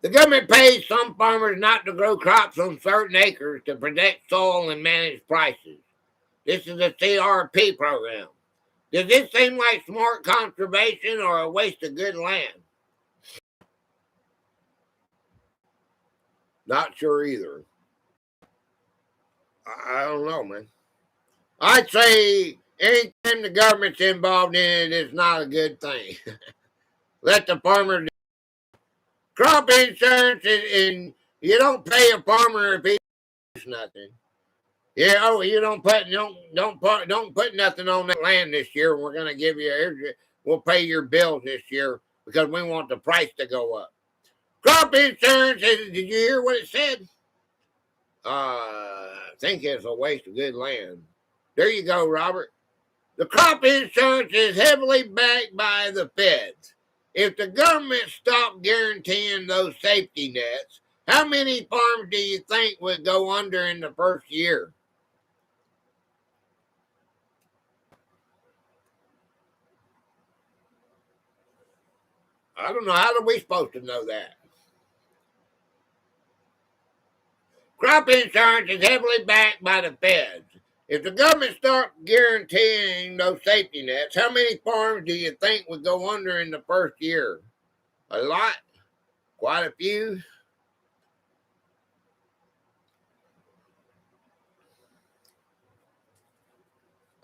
The government pays some farmers not to grow crops on certain acres to protect soil and manage prices. This is a CRP program. Does this seem like smart conservation or a waste of good land? Not sure either. I don't know, man. I'd say anytime the government's involved in it, it's not a good thing. Let the farmer do. Crop insurance and you don't pay a farmer if he does nothing. Yeah, oh, you don't put nothing on that land this year. We're gonna give you we'll pay your bills this year because we want the price to go up. Crop insurance did you hear what it said? I think it's a waste of good land. There you go, Robert. The crop insurance is heavily backed by the feds. If the government stopped guaranteeing those safety nets, how many farms do you think would go under in the first year? I don't know. How are we supposed to know that? Crop insurance is heavily backed by the feds. If the government starts guaranteeing those safety nets, how many farms do you think would go under in the first year? A lot? Quite a few?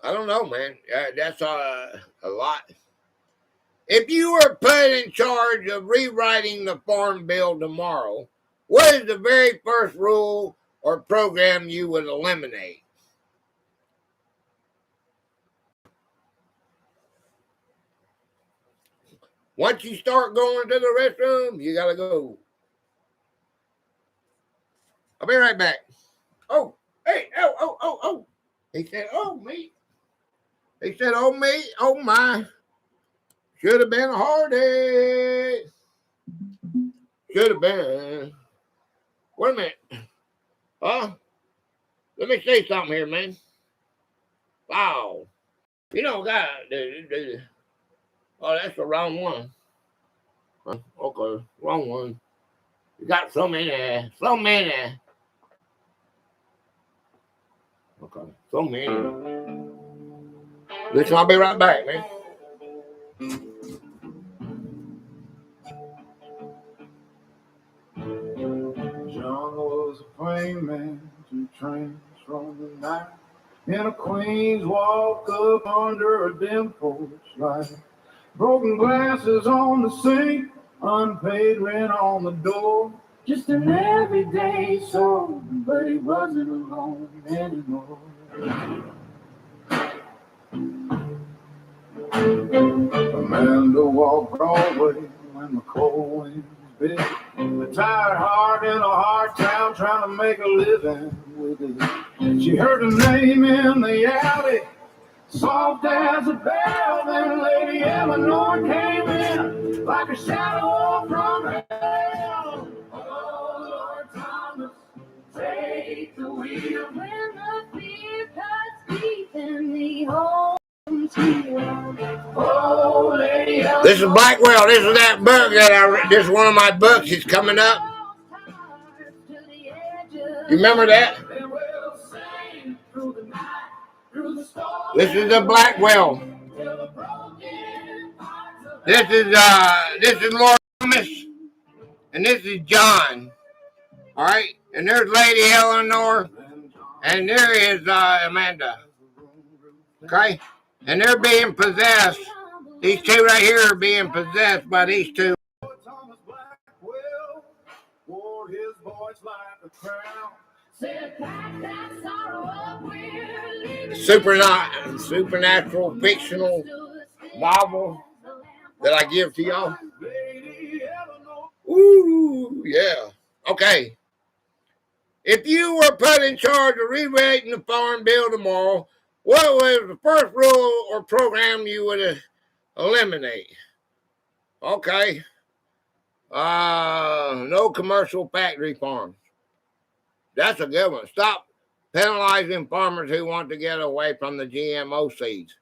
I don't know, man. That's a lot. If you were put in charge of rewriting the Farm Bill tomorrow, what is the very first rule or program you would eliminate? Once you start going to the restroom, you got to go. I'll be right back. Oh, hey, oh. He said, oh, me. He said, oh, me, oh, my. Should have been a heartache. Should have been. Wait a minute. Let me say something here, man. Wow. You know, God. Oh, that's the wrong one. Okay, wrong one. You got so many. Okay, so many. Listen, I'll be right back, man. John was a plain man, 2 trains from the night, in a Queens walk up under a dim porch light. Broken glasses on the sink, unpaid rent on the door. Just an everyday soul, but he wasn't alone anymore. Amanda walked Broadway when the cold winds bit. A tired heart in a hard town trying to make a living with it. She heard her name in the alley, soft as a bell. Then Lady Eleanor came in like a shadow from hell. Oh, Lord Thomas, take the wheel. When the fear cuts deep in the home. Oh, Lady This is Blackwell. This is that book that this is one of my books. It's coming up. You remember that? This is the Blackwell. This is Lord Thomas, and this is John. All right, and there's Lady Eleanor, and there is Amanda. Okay, and they're being possessed. These two right here are being possessed by these two. Supernatural fictional novel that I give to y'all. Ooh, yeah. Okay. If you were put in charge of rewriting the farm bill tomorrow, what was the first rule or program you would eliminate? Okay. No commercial factory farms. That's a good one. Stop penalizing farmers who want to get away from the GMO seeds.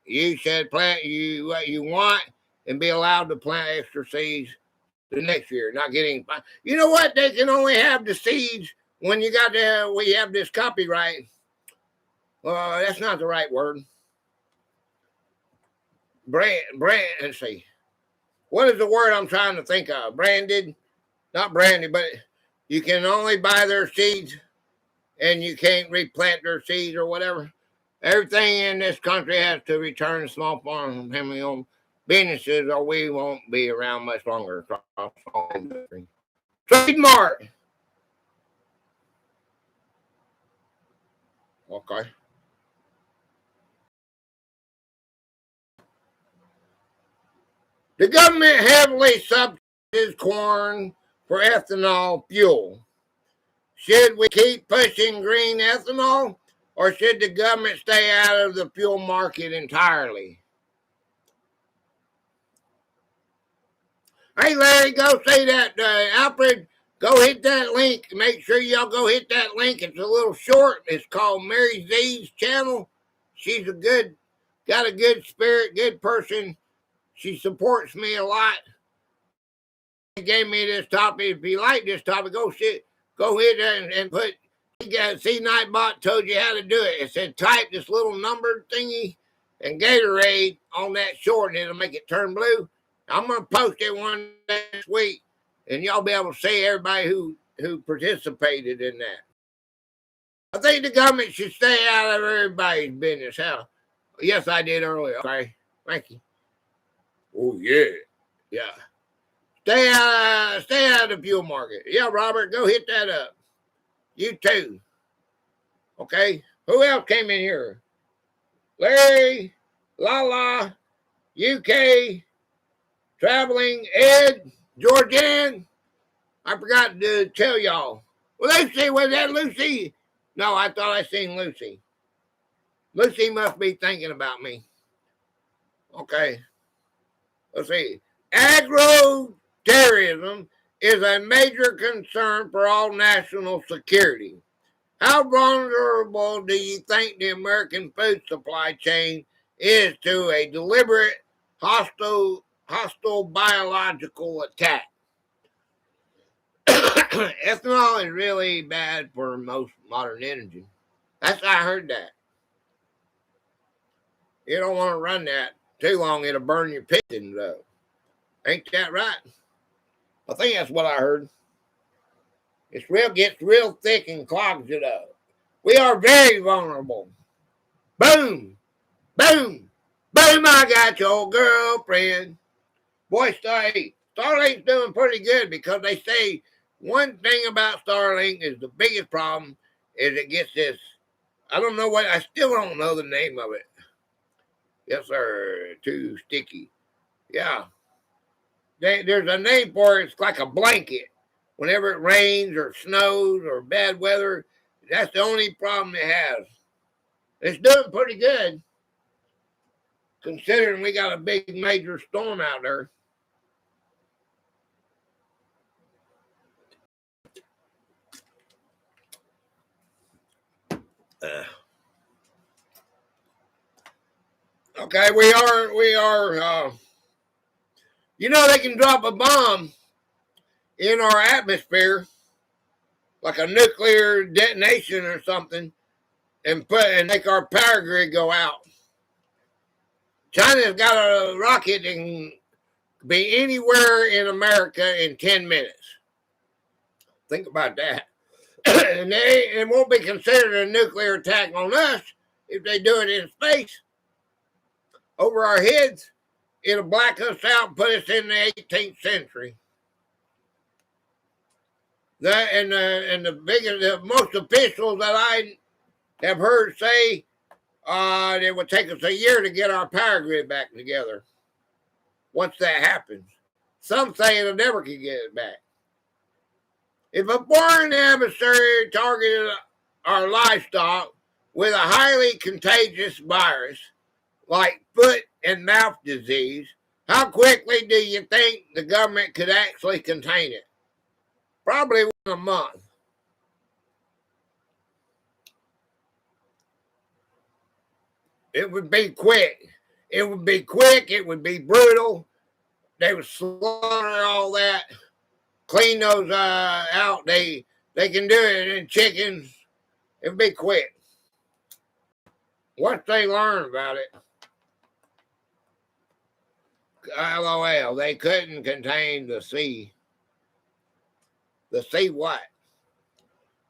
You should plant what you want and be allowed to plant extra seeds the next year. Not getting. You know what? They can only have the seeds when we have this copyright. That's not the right word. Let's see. What is the word I'm trying to think of? Branded, not branded, but you can only buy their seeds and you can't replant their seeds or whatever. Everything in this country has to return to small farm family-owned businesses or we won't be around much longer. Trademark. Okay. The government heavily subsidizes corn for ethanol fuel. Should we keep pushing green ethanol, or should the government stay out of the fuel market entirely? Hey, Larry, go see that. Alfred, go hit that link. Make sure y'all go hit that link. It's a little short. It's called Mary Z's channel. She's got a good spirit, good person. She supports me a lot. She gave me this topic. If you like this topic, go hit that and put. See, Nightbot told you how to do it. It said type this little number thingy and Gatorade on that short, and it'll make it turn blue. I'm gonna post it one next week, and y'all be able to see everybody who participated in that. I think the government should stay out of everybody's business. Hell, yes, I did earlier. Okay, thank you. Oh yeah. Stay out of the fuel market. Yeah, Robert, go hit that up. You too. Okay. Who else came in here? Larry, Lala, UK, Traveling, Ed, Georgianne. I forgot to tell y'all. Well, Lucy, was that Lucy? No, I thought I seen Lucy. Lucy must be thinking about me. Okay. Let's see. Agro-terrorism is a major concern for all national security. How vulnerable do you think the American food supply chain is to a deliberate, hostile biological attack? Ethanol is really bad for most modern energy. I heard that. You don't want to run that too long, it'll burn your pistons up. Ain't that right? I think that's what I heard. Gets real thick and clogs it up. We are very vulnerable. Boom, boom, boom, I got your girlfriend. Boy, Starlink's doing pretty good because they say one thing about Starlink is the biggest problem is it gets this. I still don't know the name of it. Yes, sir. Too sticky. Yeah. There's a name for it. It's like a blanket. Whenever it rains or snows or bad weather, that's the only problem it has. It's doing pretty good, considering we got a big major storm out there. Okay, we are You know they can drop a bomb in our atmosphere, like a nuclear detonation or something, and make our power grid go out. China's got a rocket that can be anywhere in America in 10 minutes. Think about that. And it won't be considered a nuclear attack on us if they do it in space over our heads. It'll black us out and put us in the 18th century. The most officials that I have heard say it would take us a year to get our power grid back together. Once that happens, some say it'll never can get it back. If a foreign adversary targeted our livestock with a highly contagious virus like foot and mouth disease, how quickly do you think the government could actually contain it? Probably within a month. It would be quick. It would be quick. It would be brutal. They would slaughter all that. Clean those out. They can do it in chickens. It'd be quick. Once they learn about it, LOL, they couldn't contain the sea. The sea what?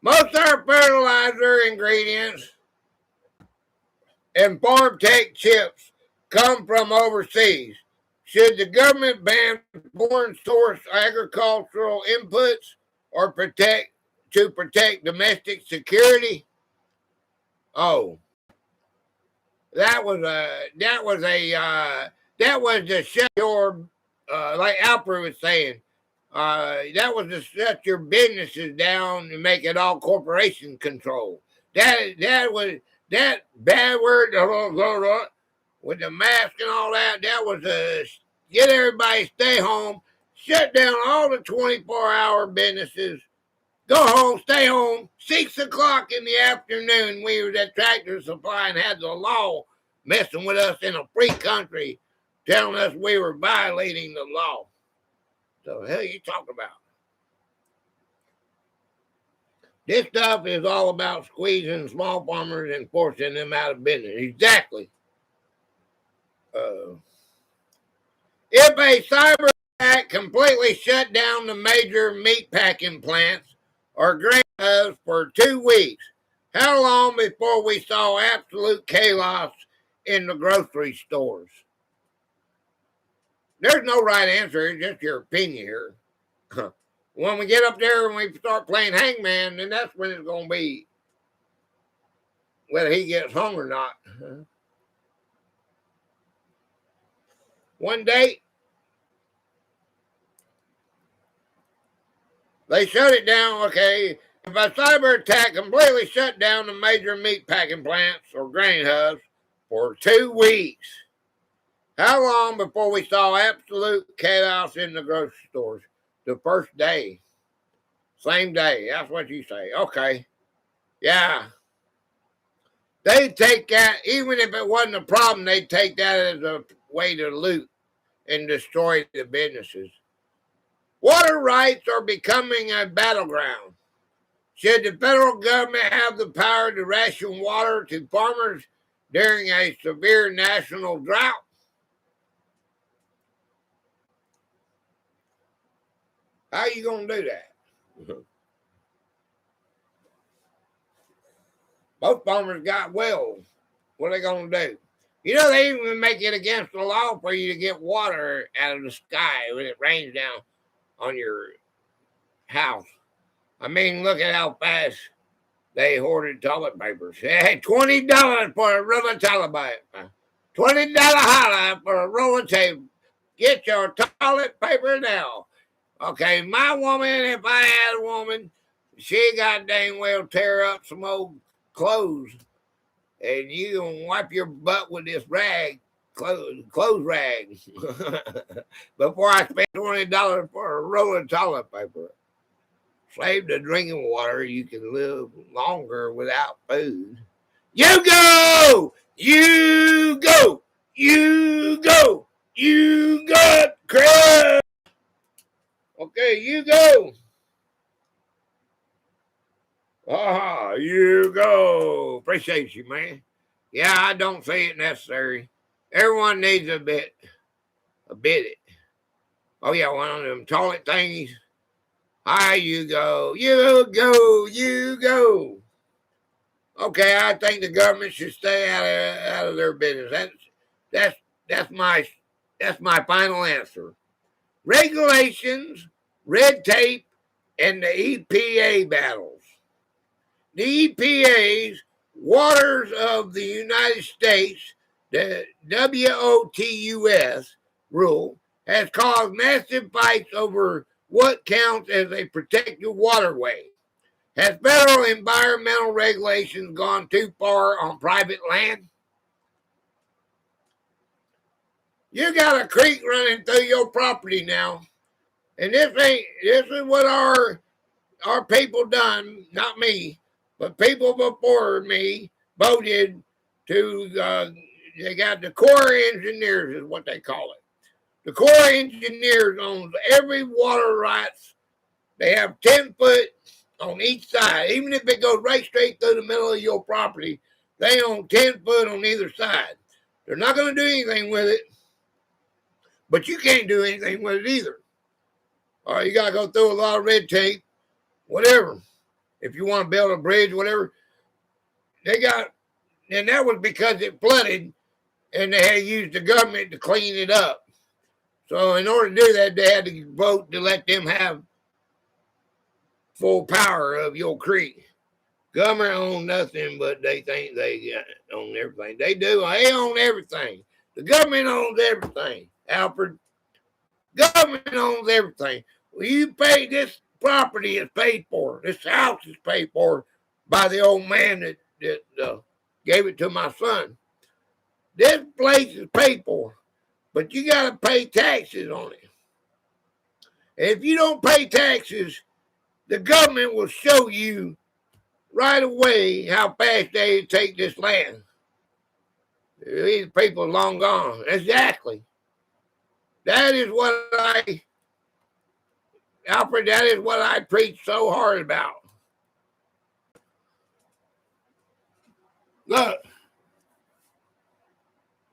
Most of our fertilizer ingredients and farm tech chips come from overseas. Should the government ban foreign source agricultural inputs or protect domestic security? Oh, that was to shut your like Alfred was saying. That was to shut your businesses down and make it all corporation control. That was that bad word with the mask and all that. That was to get everybody stay home, shut down all the 24-hour businesses, go home, stay home. 6 o'clock in the afternoon, we were at Tractor Supply and had the law messing with us in a free country, telling us we were violating the law. So the hell you talking about? This stuff is all about squeezing small farmers and forcing them out of business. Exactly. If a cyber attack completely shut down the major meat packing plants or grain hubs for 2 weeks, how long before we saw absolute chaos in the grocery stores? There's no right answer. It's just your opinion here. When we get up there and we start playing Hangman, then that's when it's going to be whether he gets hung or not. One day, they shut it down, okay. If a cyber attack completely shut down the major meat packing plants or grain hubs for 2 weeks, how long before we saw absolute chaos in the grocery stores? The first day. Same day. That's what you say. Okay. Yeah. They'd take that, even if it wasn't a problem, they'd take that as a way to loot and destroy the businesses. Water rights are becoming a battleground. Should the federal government have the power to ration water to farmers during a severe national drought? How are you going to do that? Most farmers got wells. What are they going to do? You know, they even make it against the law for you to get water out of the sky when it rains down on your house. I mean, look at how fast they hoarded toilet papers. Hey, $20 for a roll of toilet paper. $20 holla for a roll of tape. Get your toilet paper now. Okay, my woman, if I had a woman, she got dang well tear up some old clothes, and you gonna wipe your butt with this rag, clothes rag, before I spend $20 for a roll of toilet paper. Save the drinking water, you can live longer without food. You go! You go! You go! You got Chris. Okay, you go. You go. Appreciate you, man. Yeah, I don't see it necessary. Everyone needs a bit. Oh, yeah, one of them toilet thingies. You go. You go. You go. Okay, I think the government should stay out of their business. That's my final answer. Regulations, red tape, and the EPA battles. The EPA's Waters of the United States, the WOTUS rule, has caused massive fights over what counts as a protected waterway. Has federal environmental regulations gone too far on private land? You got a creek running through your property now, and this is what our people done, not me, but people before me voted to. They got the Corps engineers, is what they call it. The Corps engineers owns every water rights. They have 10 foot on each side. Even if it goes right straight through the middle of your property, they own 10 foot on either side. They're not going to do anything with it, but you can't do anything with it either. All right, you got to go through a lot of red tape, whatever. If you want to build a bridge, whatever, they got, and that was because it flooded and they had used the government to clean it up. So in order to do that, they had to vote to let them have full power of your creek. Government own nothing, but they think they own everything. They do. They own everything. The government owns everything, Alfred. Government owns everything. Well, you pay, this property is paid for. This house is paid for by the old man that gave it to my son. This place is paid for, but you got to pay taxes on it. And if you don't pay taxes, the government will show you right away how fast they take this land. These people are long gone. Exactly. That is what Alfred, that is what I preach so hard about. Look,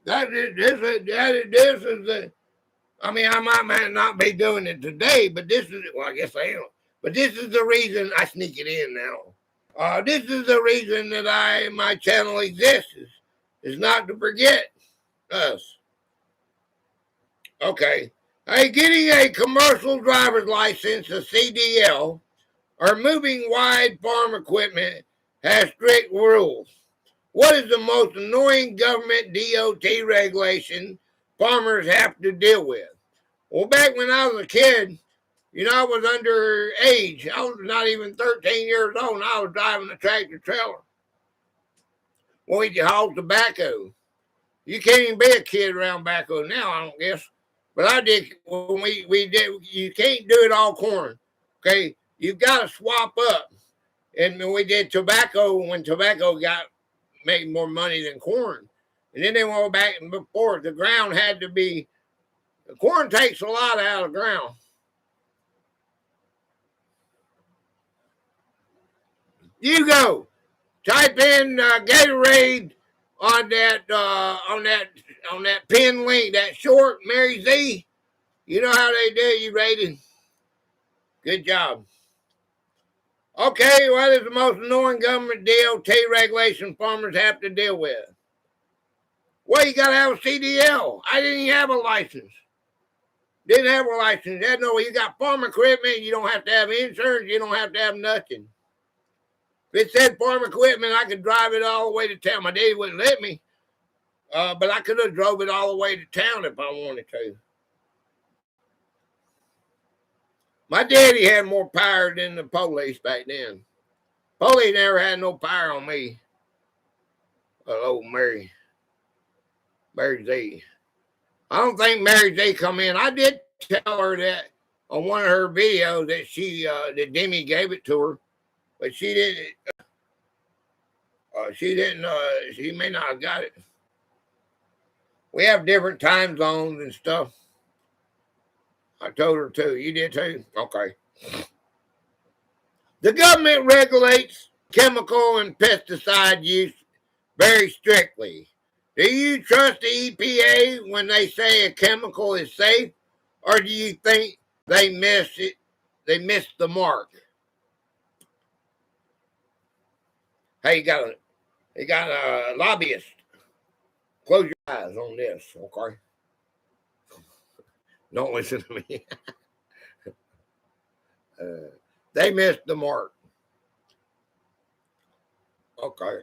this is the, I mean, I might not be doing it today, but this is, well, I guess I am. But this is the reason I sneak it in now. This is the reason that my channel exists, is not to forget us. Okay. Hey, getting a commercial driver's license, a CDL, or moving wide farm equipment has strict rules. What is the most annoying government DOT regulation farmers have to deal with? Well, back when I was a kid, I was underage. I was not even 13 years old, and I was driving a tractor trailer. Well, we hauled tobacco. You can't even be a kid around tobacco now, I don't guess. But I did when we did. You can't do it all corn. Okay, you've got to swap up. And when we did tobacco, when tobacco made more money than corn, and then they went back and before the ground had to be. Corn takes a lot out of the ground. You go. Type in Gatorade on that pin link, that short, Mary Z. You know how they do you rated. Good job. Okay, what is the most annoying government DOT regulation farmers have to deal with? Well, you got to have a CDL. I didn't even have a license. Didn't have a license. You got farm equipment. You don't have to have insurance. You don't have to have nothing. If it said farm equipment, I could drive it all the way to town. My daddy wouldn't let me, but I could have drove it all the way to town if I wanted to. My daddy had more power than the police back then. Police never had no power on me. Oh, Mary Z. I don't think Mary J come in. I did tell her that on one of her videos that that Demi gave it to her, but she didn't. She may not have got it. We have different time zones and stuff. I told her too. You did too? Okay. The government regulates chemical and pesticide use very strictly. Do you trust the EPA when they say a chemical is safe, or do you think they missed it? They missed the mark. Hey, you got a lobbyist. Close your eyes on this, okay? Don't listen to me. They missed the mark. Okay.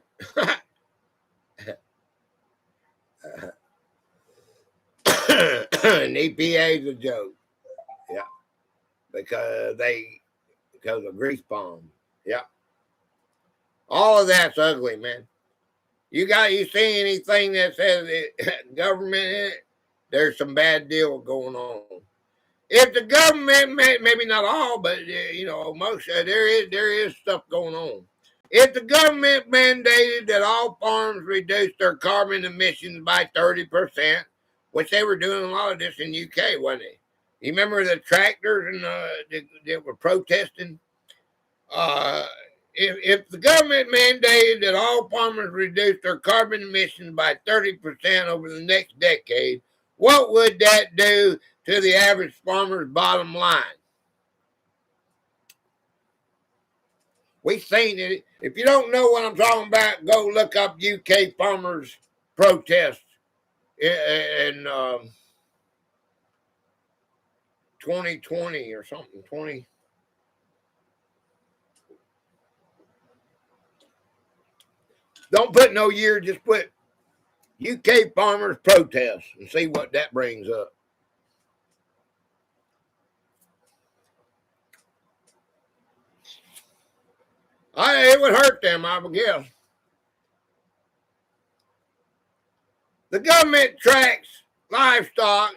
And EPA is a joke. Yeah. Because of grease bomb. Yeah. All of that's ugly, man. You see anything that says government in it? There's some bad deal going on. If the government, maybe not all, but most there is stuff going on. If the government mandated that all farms reduce their carbon emissions by 30%, which they were doing a lot of this in UK, wasn't it? You remember the tractors and that were protesting? If the government mandated that all farmers reduce their carbon emissions by 30% over the next decade, what would that do to the average farmer's bottom line? We've seen it. If you don't know what I'm talking about, go look up UK farmers protests in 2020 or something. 20. Don't put no year, just put UK farmers protests and see what that brings up. It would hurt them, I would guess. The government tracks livestock,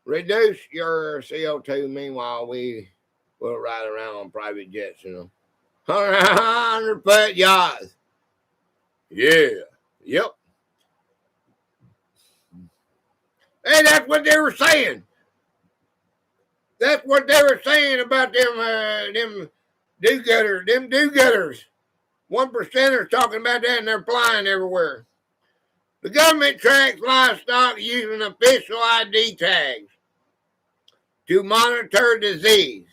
reduce your CO2. Meanwhile, we will ride around on private jets, 100-foot yachts. Yeah, yep. Hey, that's what they were saying. That's what they were saying about them do-gooders. Them do-gooders. 1%ers talking about that, and they're flying everywhere. The government tracks livestock using official ID tags to monitor disease.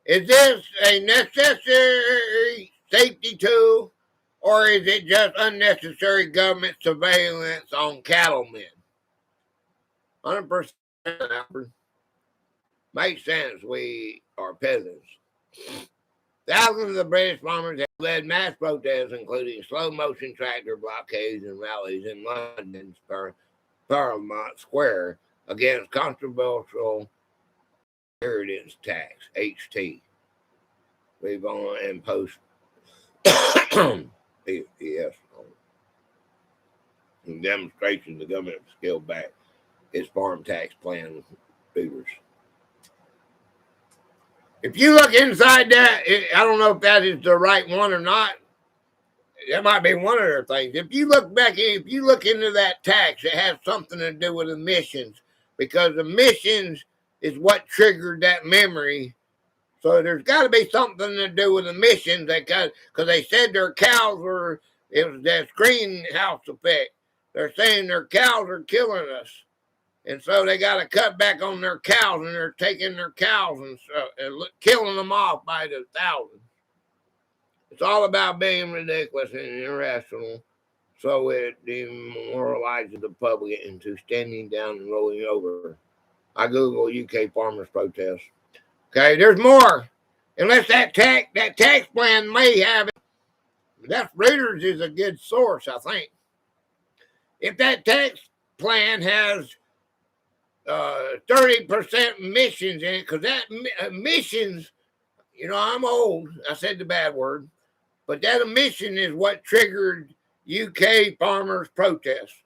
Is this a necessary safety tool, or is it just unnecessary government surveillance on cattlemen? 100% makes sense. We are peasants. Thousands of British farmers have led mass protests, including slow-motion tractor blockades and rallies in London's Parliament Square against controversial inheritance tax (HT). We've on and post yes in demonstration the government scaled back its farm tax plan figures. If you look inside that, I don't know if that is the right one or not. That might be one of their things. If you look into that tax, it has something to do with emissions, because emissions is what triggered that memory. So there's got to be something to do with emissions, because they said their cows it was that greenhouse effect. They're saying their cows are killing us. And so they got to cut back on their cows, and they're taking their cows and killing them off by the thousands. It's all about being ridiculous and irrational, so it demoralizes the public into standing down and rolling over. I Google UK farmers protest. Okay, there's more. Unless that tax plan may have it. That Reuters is a good source, I think. If that tax plan has 30% emissions in it, because that emissions, I'm old. I said the bad word, but that emission is what triggered UK farmers' protests.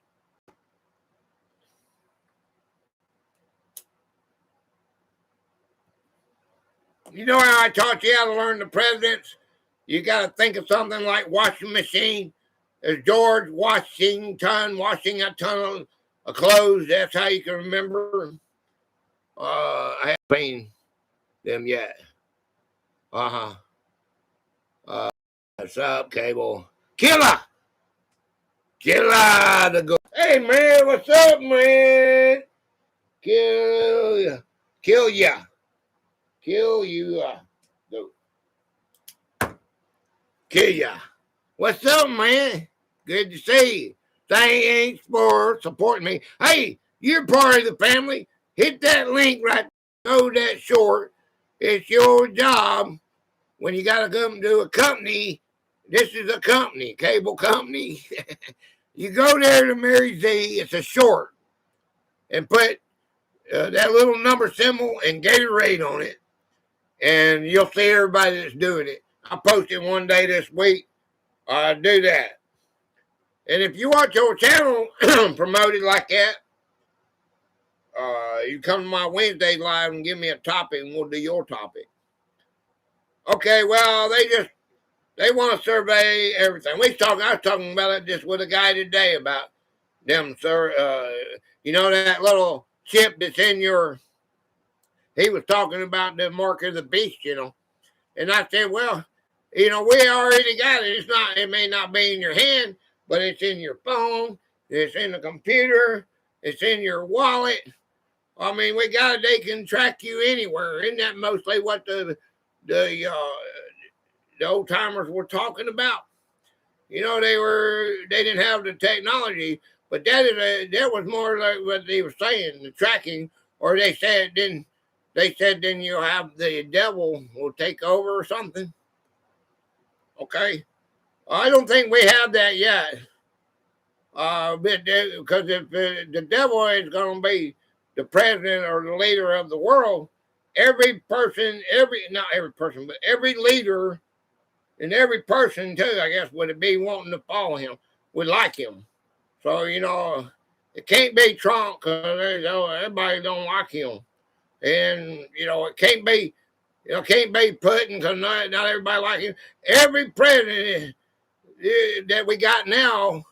You know how I taught you how to learn the presidents? You got to think of something like washing machine. There's George Washington washing a ton of clothes. That's how you can remember. I haven't seen them yet. Uh-huh. What's up, Cable? Killer! Killer the go. Hey, man, what's up, man? Kill ya. Kill ya. Kill you. Kill ya. What's up, man? Good to see you. Thanks for supporting me. Hey, you're part of the family. Hit that link right there. Go that short. It's your job when you got to come to a company. This is a company, cable company. You go there to Mary Z. It's a short. And put that little number symbol and Gatorade on it. And you'll see everybody that's doing it. I posted one day this week. Do that. And if you want your channel promoted like that, you come to my Wednesday live and give me a topic and we'll do your topic. Okay, well, they want to survey everything. I was talking about it just with a guy today about them, sir. You know that little chip that's in your, he was talking about the mark of the beast, you know. And I said, well, you know, we already got it. It may not be in your hand, but it's in your phone. It's in the computer. It's in your wallet. I mean, we got it. They can track you anywhere. Isn't that mostly what the old timers were talking about? You know, they didn't have the technology, but that was more like what they were saying, the tracking. Or they said then you'll have the devil will take over or something. Okay, I don't think we have that yet. Because if the devil is going to be the president or the leader of the world, every leader and every person too, I guess, would be wanting to follow him, would like him. So, you know, it can't be Trump because everybody don't like him. And, you know, it can't be Putin because not everybody like him. Every president that we got now,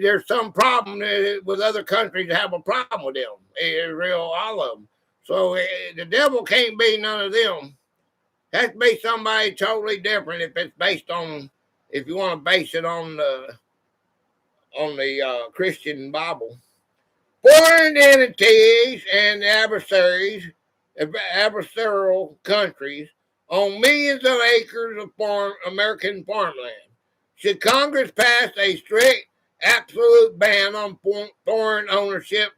there's some problem with other countries that have a problem with them. It's real, all of them. So the devil can't be none of them. Has to be somebody totally different if it's based on, if you want to base it on the Christian Bible. Foreign entities and adversarial countries own millions of acres of American farmland. Should Congress pass a strict, absolute ban on foreign ownership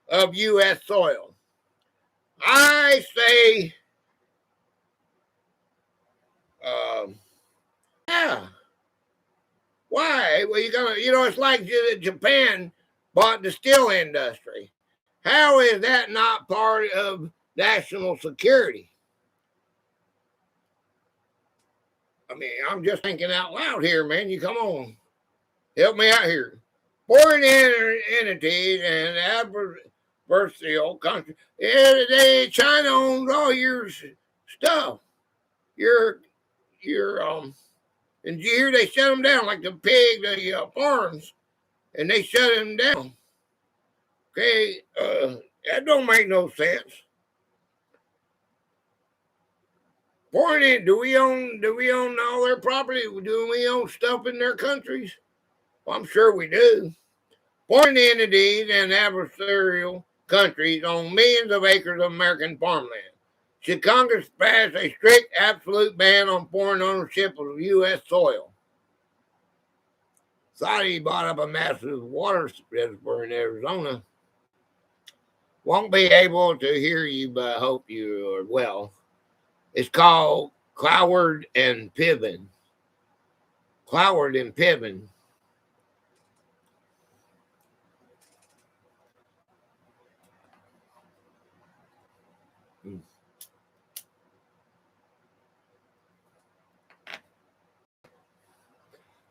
of U.S. soil? I say, yeah. Why? Well, it's like Japan bought the steel industry. How is that not part of national security? I mean, I'm just thinking out loud here, man. You come on. Help me out here. Foreign entities and adversarial countries. China owns all your stuff. And did you hear they shut them down like the farms, and they shut them down. Okay, that don't make no sense. Do we own all their property? Do we own stuff in their countries? Well, I'm sure we do. Foreign entities and adversarial countries own millions of acres of American farmland. Should Congress pass a strict, absolute ban on foreign ownership of U.S. soil? Saudi bought up a massive water reservoir in Arizona. Won't be able to hear you, but I hope you are well. It's called Cloward and Piven. Cloward and Piven.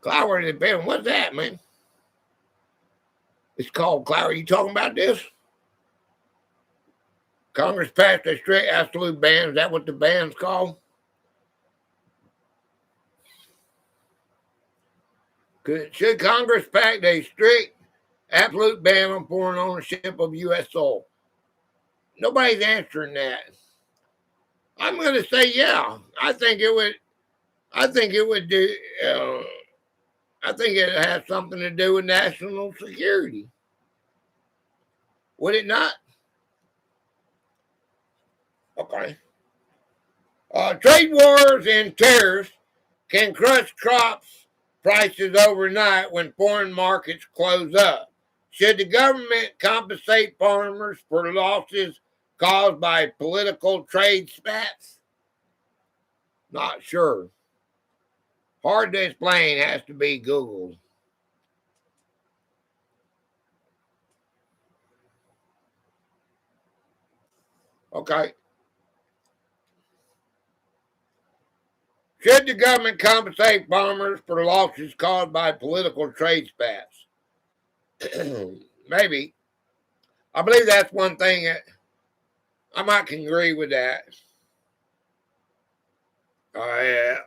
Cloward and Piven. What's that, man? It's called Cloward. You talking about this? Congress passed a strict absolute ban. Is that what the ban's called? Should Congress pass a strict absolute ban on foreign ownership of U.S. soil? Nobody's answering that. I'm going to say, yeah. I think it would do. I think it has something to do with national security. Would it not? Okay. Trade wars and tariffs can crush crops prices overnight when foreign markets close up. Should the government compensate farmers for losses caused by political trade spats? Not sure. Hard to explain, has to be Googled. Okay. Should the government compensate farmers for losses caused by political trade spats? Maybe. I believe that's one thing that I might can agree with that. Yeah.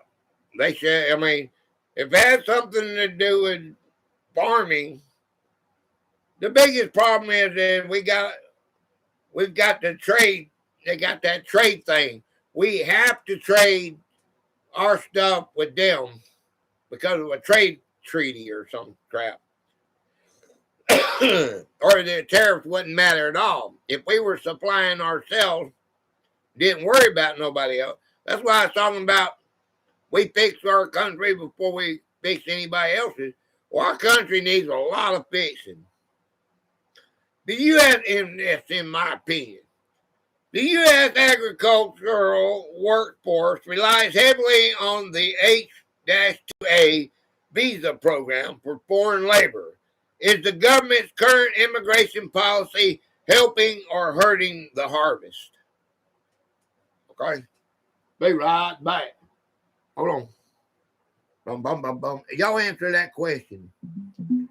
They should. I mean, if it has something to do with farming, the biggest problem is that we've got the trade. They got that trade thing. We have to trade our stuff with them because of a trade treaty or some crap. Or the tariffs wouldn't matter at all. If we were supplying ourselves, didn't worry about nobody else. That's why I was talking about we fix our country before we fix anybody else's. Well, our country needs a lot of fixing. The U.S., in my opinion, the U.S. agricultural workforce relies heavily on the H-2A visa program for foreign labor. Is the government's current immigration policy helping or hurting the harvest? Okay. Be right back. Hold on. Bum, bum, bum, bum. Y'all answer that question. Boom,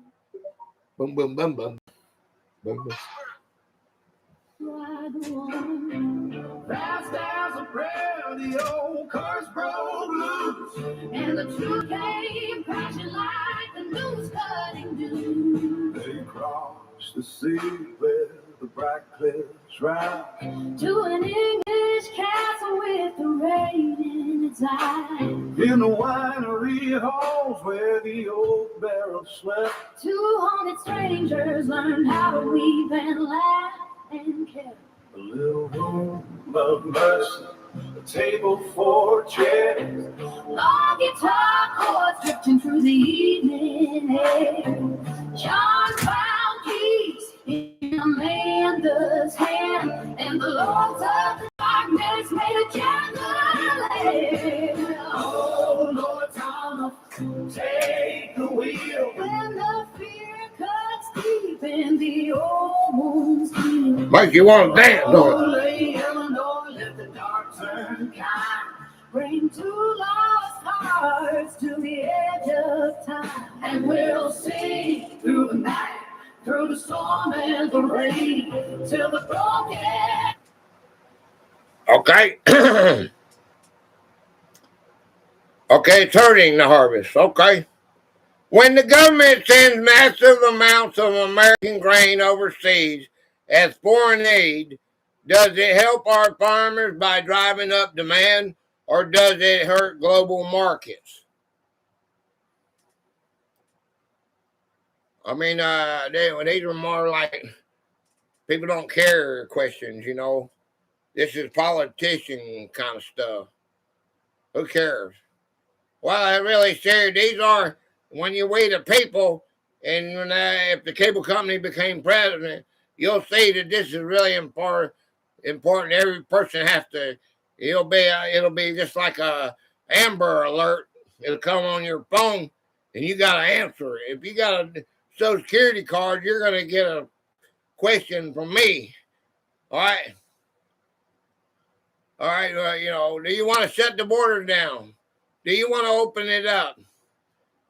boom, boom, boom. Boom, boom. Fast as a prayer, the old curse broke loose, and the truth came crashing like the news cutting do. They crossed the sea where the bright cliffs rise to an English castle with the rain in its eyes. In the winery halls where the oak barrels slept, 200 strangers learned how to weep and laugh and care. A little room of mercy, a table for chairs, long guitar chords drifting through the evening air. John found peace in Amanda's hand, and the lords of the darkness made a candle. Oh, Lord Thomas, take the wheel when the fear cuts deep in the old moon's heel. Mike, you want to dance, don't you? Illinois, let the dark turn kind. Bring two lost hearts to the edge of time, and we'll sing through the night, through the storm and the rain, till the broken. Okay. Okay, it's hurting the harvest. Okay. When the government sends massive amounts of American grain overseas as foreign aid, does it help our farmers by driving up demand, or does it hurt global markets? I mean, these are more like people don't care questions, you know. This is politician kind of stuff. Who cares? Well, I really serious. These are when you weigh the people, and when, if the cable company became president, you'll see that this is really important. Every person has to. It'll be just like a Amber Alert. It'll come on your phone, and you got to answer it. If you got a Social Security card, you're going to get a question from me. All right. All right. You know, do you want to shut the border down? Do you want to open it up?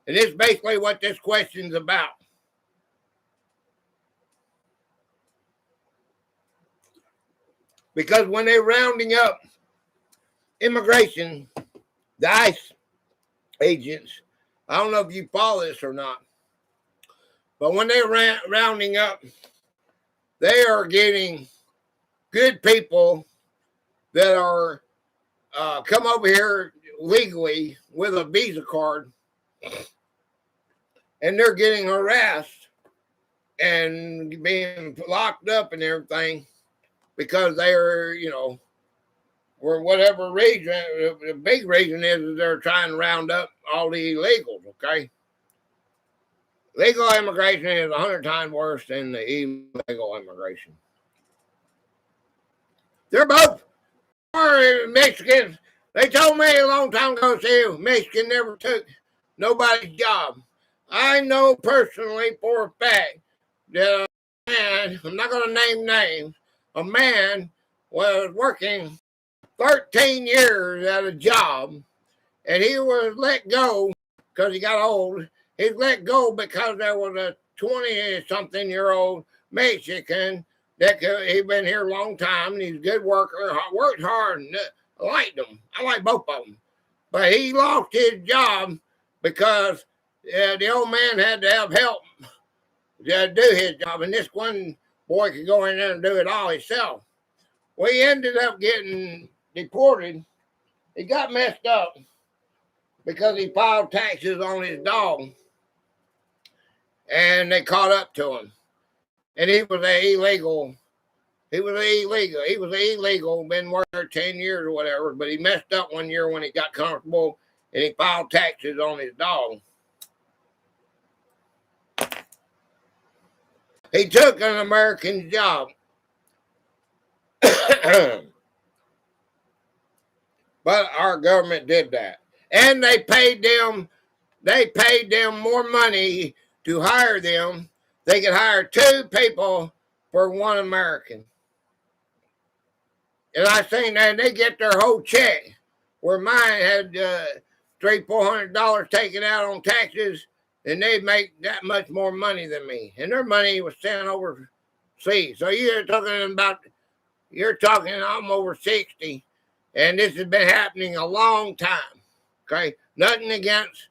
And this is basically what this question's about. Because when they're rounding up immigration, the ICE agents, I don't know if you follow this or not, but when they're rounding up, they are getting good people that are come over here legally with a visa card, and they're getting harassed and being locked up and everything because they're, for whatever reason. The big reason is they're trying to round up all the illegals, okay? Legal immigration is 100 times worse than the illegal immigration. They're both Mexicans. They told me a long time ago, see, Mexican never took nobody's job. I know personally for a fact that a man, I'm not going to name names, a man was working 13 years at a job, and he was let go because he got old. He was let go because there was a 20-something-year-old Mexican that he'd been here a long time, and he's a good worker, worked hard, and I liked him. I like both of them. But he lost his job because the old man had to have help to do his job, and this one boy could go in there and do it all himself. Well, he ended up getting deported. He got messed up because he filed taxes on his dog, and they caught up to him. And he was illegal. He was illegal, been working 10 years or whatever, but he messed up one year when he got comfortable, and he filed taxes on his dog. He took an American job. But our government did that. And they paid them more money to hire them. They could hire 2 people for 1 American. And I seen that, and they get their whole check. Where mine had $300-400 taken out on taxes, and they make that much more money than me. And their money was sent overseas. So you're talking I'm over 60, and this has been happening a long time. Okay, nothing against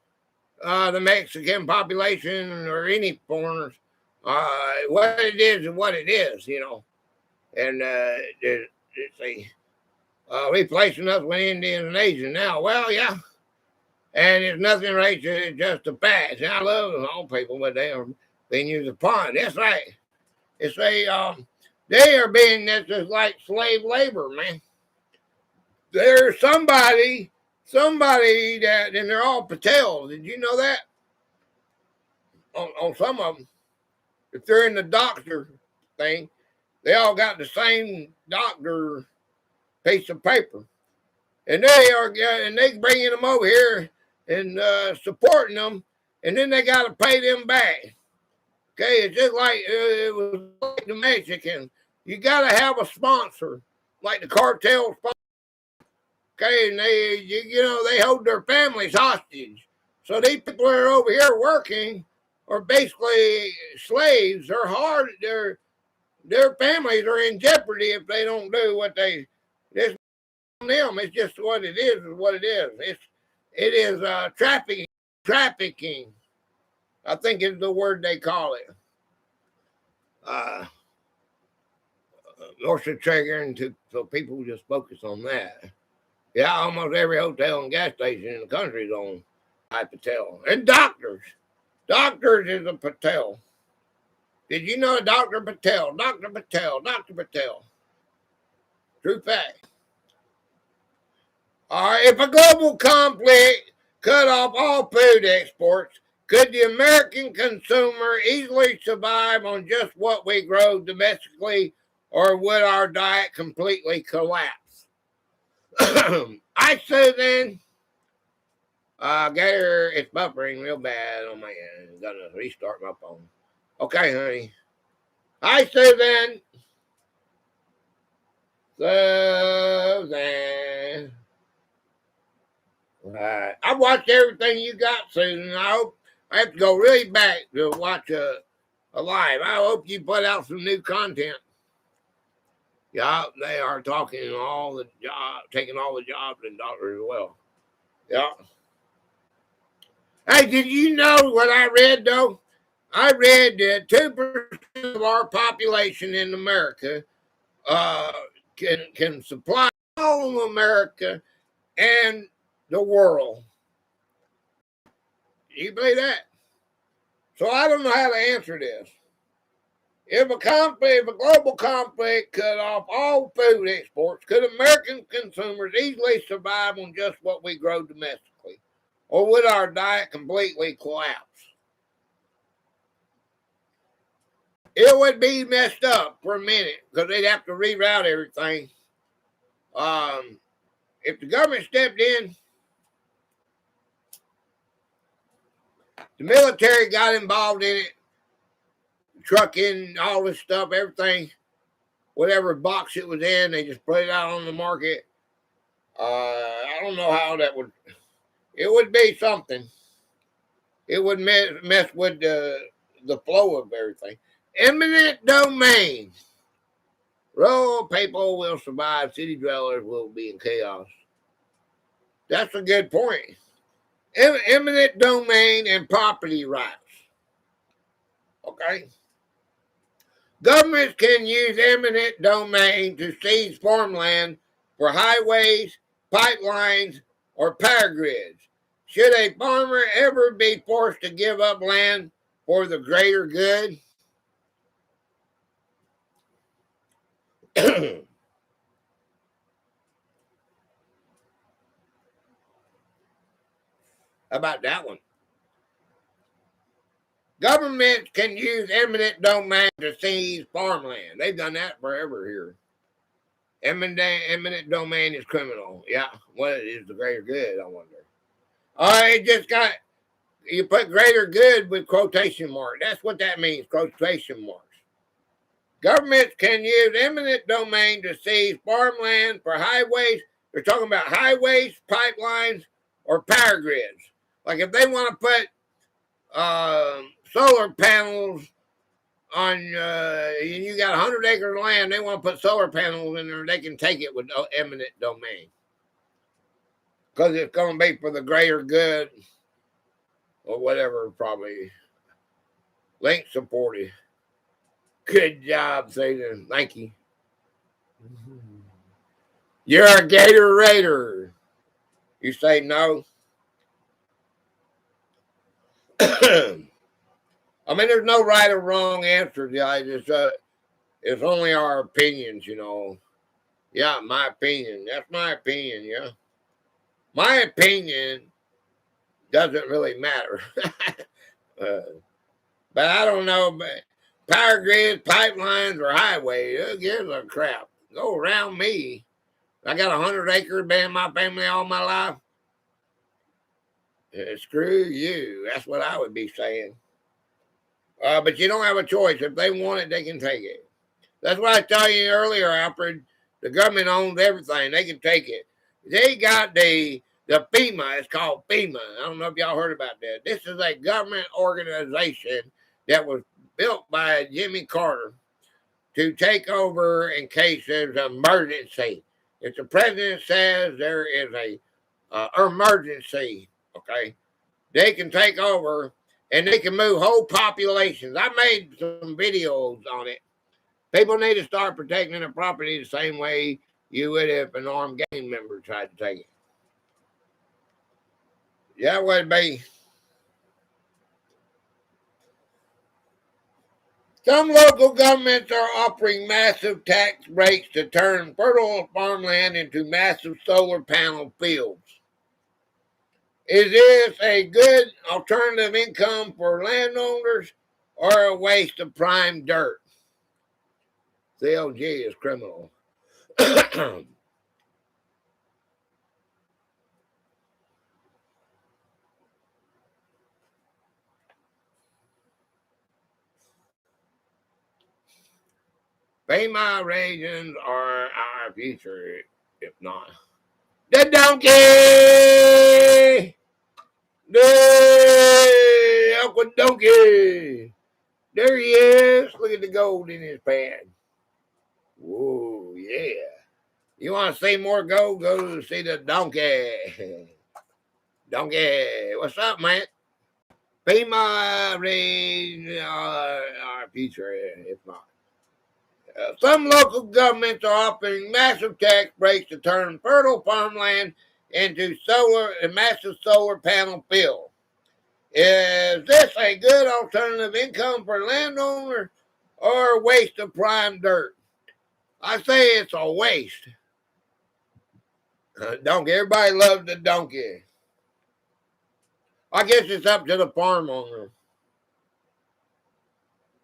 the Mexican population or any foreigners. What it is, and replacing us with Indians and Asians now. Well, yeah, and it's nothing racist. It's just a fact. And I love all people, but they are being used upon. That's right. It's they are being this is like slave labor, man. There's somebody that, and they're all Patels. Did you know that? On some of them, if they're in the doctor thing, they all got the same doctor piece of paper, and they bringing them over here and supporting them, and then they got to pay them back. Okay, it's just like it was like the Mexicans. You got to have a sponsor, like the cartel sponsor. Okay, and they hold their families hostage. So these people that are over here working are basically slaves. They're hard. Their families are in jeopardy if they don't do what they. This on them. It's just what it is. What it is. It is trafficking. Trafficking. I think is the word they call it. North triggering so people just focus on that. Yeah, almost every hotel and gas station in the country is on Patel. And doctors. Doctors is a Patel. Did you know Dr. Patel? Dr. Patel. Dr. Patel. True fact. All right, if a global conflict cut off all food exports, could the American consumer easily survive on just what we grow domestically, or would our diet completely collapse? I said then, Gator, it's buffering real bad on my end. I'm gonna restart my phone. Okay, honey. I said then, Susan. I watched everything you got, Susan. I have to go really back to watch a live. I hope you put out some new content. Yeah, they are taking all the jobs and doctors as well. Yeah. Hey, did you know what I read though? I read that 2% of our population in America can supply all of America and the world. Do you believe that? So I don't know how to answer this. If a global conflict cut off all food exports, could American consumers easily survive on just what we grow domestically? Or would our diet completely collapse? It would be messed up for a minute because they'd have to reroute everything. If the government stepped in, the military got involved in it, trucking, all this stuff, everything, whatever box it was in, they just put it out on the market. I don't know how that would. It would be something. It would mess with the flow of everything. Eminent domain. Rural people will survive. City dwellers will be in chaos. That's a good point. Eminent domain and property rights. Okay. Governments can use eminent domain to seize farmland for highways, pipelines, or power grids. Should a farmer ever be forced to give up land for the greater good? How about that one? Governments can use eminent domain to seize farmland. They've done that forever here. Eminent domain is criminal. Yeah, what is the greater good, I wonder? All right, you put greater good with quotation marks. That's what that means, quotation marks. Governments can use eminent domain to seize farmland for highways. They're talking about highways, pipelines, or power grids. Like if they want to put solar panels on, you got 100 acres of land, they want to put solar panels in there, they can take it with eminent domain. Because it's going to be for the greater good or whatever, probably. Link supported. Good job, Satan. Thank you. You're a Gator Raider. You say no? I mean, there's no right or wrong answer, guys. It's only our opinions, you know. Yeah, my opinion. That's my opinion, yeah. My opinion doesn't really matter. But I don't know. But power grids, pipelines, or highways, who gives a crap? Go around me. I got 100 acres, been in my family all my life. Screw you. That's what I would be saying. But you don't have a choice. If they want it, they can take it. That's what I told you earlier, Alfred. The government owns everything. They can take it. They got the FEMA. It's called FEMA. I don't know if y'all heard about that. This is a government organization that was built by Jimmy Carter to take over in case there's an emergency. If the president says there is a emergency, okay, they can take over and they can move whole populations. I made some videos on it. People need to start protecting their property the same way you would if an armed gang member tried to take it. Yeah, it would be. Some local governments are offering massive tax breaks to turn fertile farmland into massive solar panel fields. Is this a good alternative income for landowners or a waste of prime dirt? CLG is criminal. FEMA regions are our future, if not. The donkey! The Uncle Donkey! There he is. Look at the gold in his pad. Whoa, yeah. You want to see more gold? Go see the donkey. Donkey. What's up, man? FEMA regions are our future, if not. Some local governments are offering massive tax breaks to turn fertile farmland into massive solar panel fields. Is this a good alternative income for landowners or a waste of prime dirt? I say it's a waste. Donkey. Everybody loves the donkey. I guess it's up to the farm owner.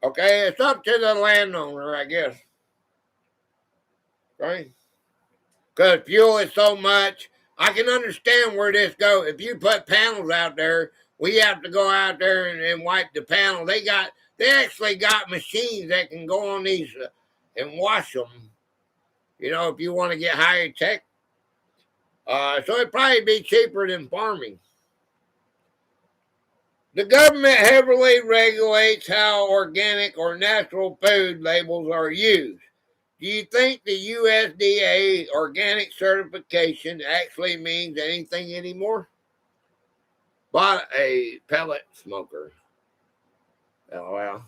Okay, it's up to the landowner, I guess. Right? Because fuel is so much. I can understand where this goes. If you put panels out there, we have to go out there and wipe the panel. They actually got machines that can go on these and wash them. You know, if you want to get higher tech. So it'd probably be cheaper than farming. The government heavily regulates how organic or natural food labels are used. Do you think the USDA organic certification actually means anything anymore? Bought a pellet smoker. Oh, well.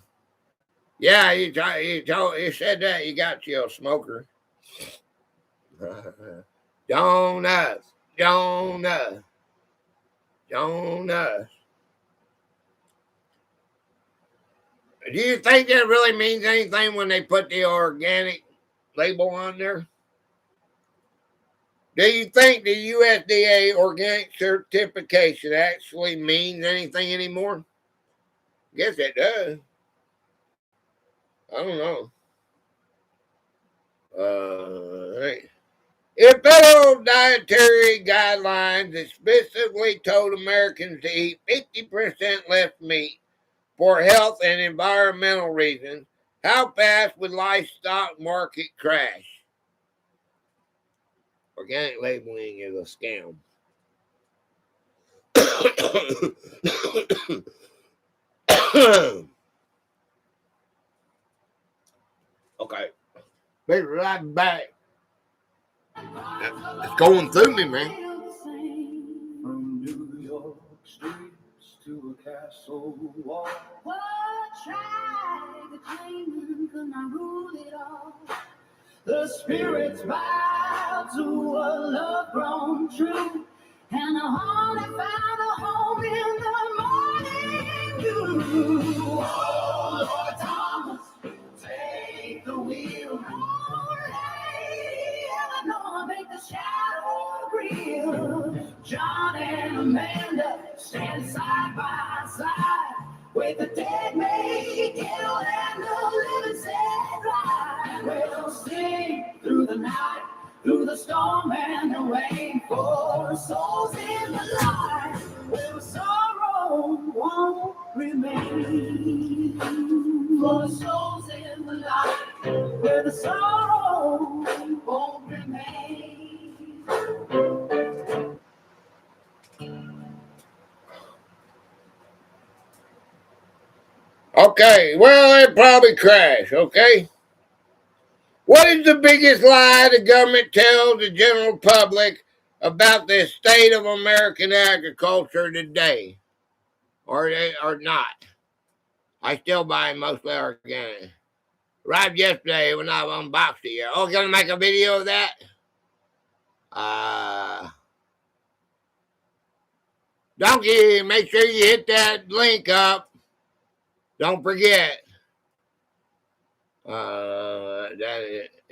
Yeah, he said that. You got you a smoker. Donuts. Donuts. Donuts. Do you think that really means anything when they put the organic label on there? Do you think the USDA organic certification actually means anything anymore? Guess it does. I don't know. Right. If federal dietary guidelines explicitly told Americans to eat 50% less meat for health and environmental reasons, how fast would livestock market crash? Organic labeling is a scam. Okay. Be right back. It's going through me, man. From New York streets to a castle wall. What tried to claim could not rule it all. The spirits bow to a love grown true, And the honey found a home in the morning dew. Oh, Lord Thomas, take the wheel. Oh, Lady Eleanor, make the shadow real. John and Amanda stand side by side, with the dead may kill and the living set right. We'll sing through the night, through the storm and the rain, for souls in the light where sorrow won't remain. For souls in the light where the sorrow won't remain. Okay, well, it probably crashed, okay? What is the biggest lie the government tells the general public about the state of American agriculture today? Or not? I still buy mostly organic. Arrived yesterday when I unboxed it. Oh, gonna make a video of that? Donkey, make sure you hit that link up. Don't forget.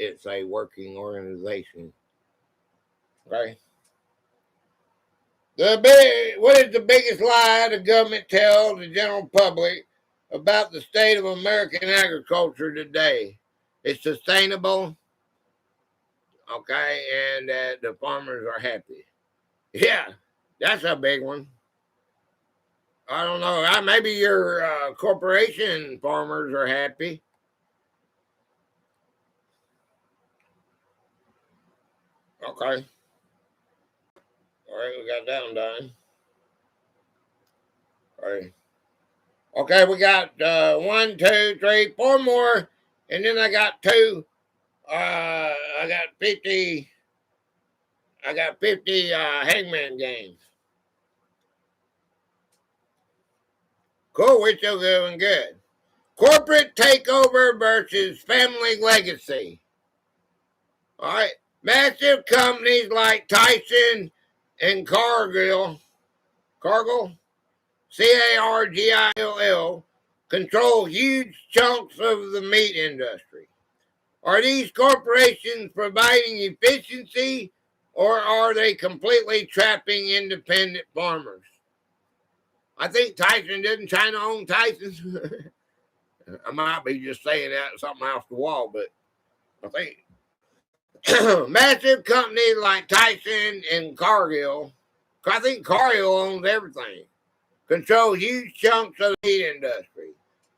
It's a working organization. Okay. What is the biggest lie the government tells the general public about the state of American agriculture today? It's sustainable, okay, and that the farmers are happy. Yeah, that's a big one. I don't know. Maybe your corporation farmers are happy. Okay. All right, we got that one done. All right. Okay, we got 1, 2, 3, 4 more, and then I got 2. I got 50. I got 50 Hangman Games. Cool, we're still doing good. Corporate takeover versus family legacy. All right. Massive companies like Tyson and Cargill, Cargill, control huge chunks of the meat industry. Are these corporations providing efficiency, or are they completely trapping independent farmers? I think Tyson, didn't China own Tyson? I might be just saying that something off the wall, but I think massive companies like Tyson and Cargill, I think Cargill owns everything, control huge chunks of the meat industry.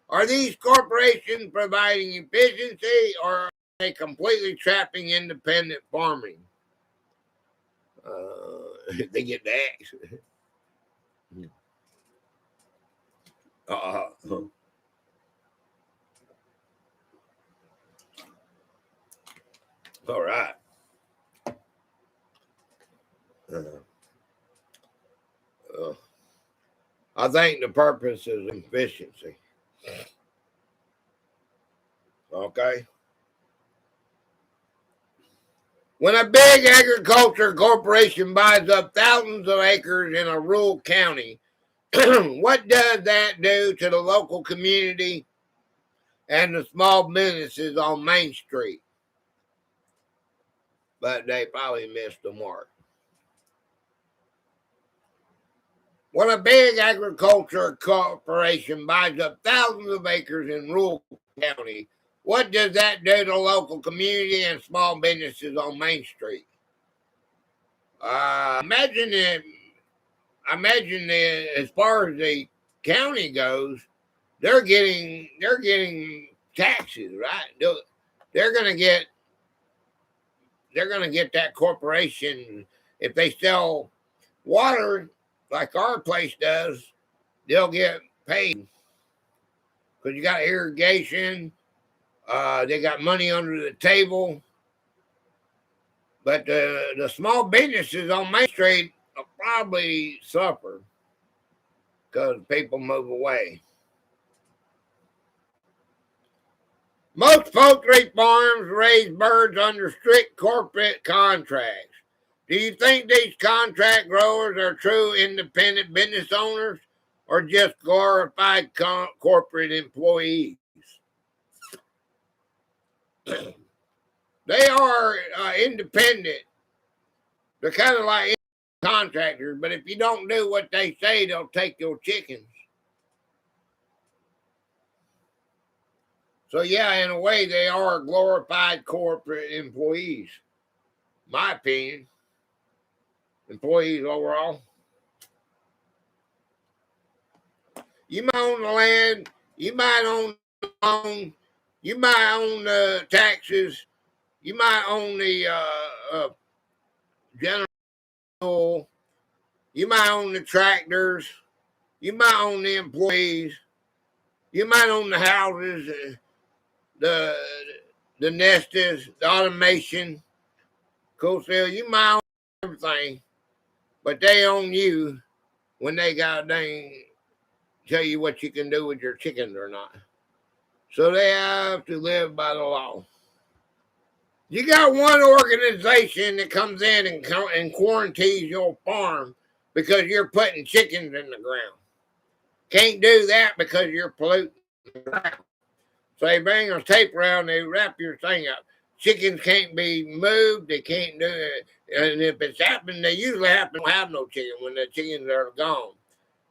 Are these corporations providing efficiency, or are they completely trapping independent farming? They get the axe. All right. I think the purpose is efficiency. Okay. When a big agriculture corporation buys up thousands of acres in a rural county, what does that do to the local community and the small businesses on Main Street? But they probably missed the mark. When a big agriculture corporation buys up thousands of acres in rural county, what does that do to the local community and small businesses on Main Street? Imagine that as far as the county goes, they're getting taxes, right? They're gonna get that corporation if they sell water like our place does. They'll get paid because you got irrigation. They got money under the table. But the small businesses on Main Street will probably suffer because people move away. Most poultry farms raise birds under strict corporate contracts. Do you think these contract growers are true independent business owners or just glorified corporate employees? They are independent. They're kind of like contractors, but if you don't do what they say, they'll take your chickens. So yeah, in a way, they are glorified corporate employees. My opinion. Employees overall. You might own the land. You might own the loan. You might own the taxes. You might own the general. You might own the tractors. You might own the employees. You might own the houses, the nesters, the automation. Cool sale. You might own everything, but they own you when they got dang tell you what you can do with your chickens or not. So they have to live by the law. You got one organization that comes in and quarantines your farm because you're putting chickens in the ground. Can't do that because you're polluting the ground. So they bring a tape around, they wrap your thing up. Chickens can't be moved, they can't do it. And if it's happening, they usually happen to have no chicken when the chickens are gone.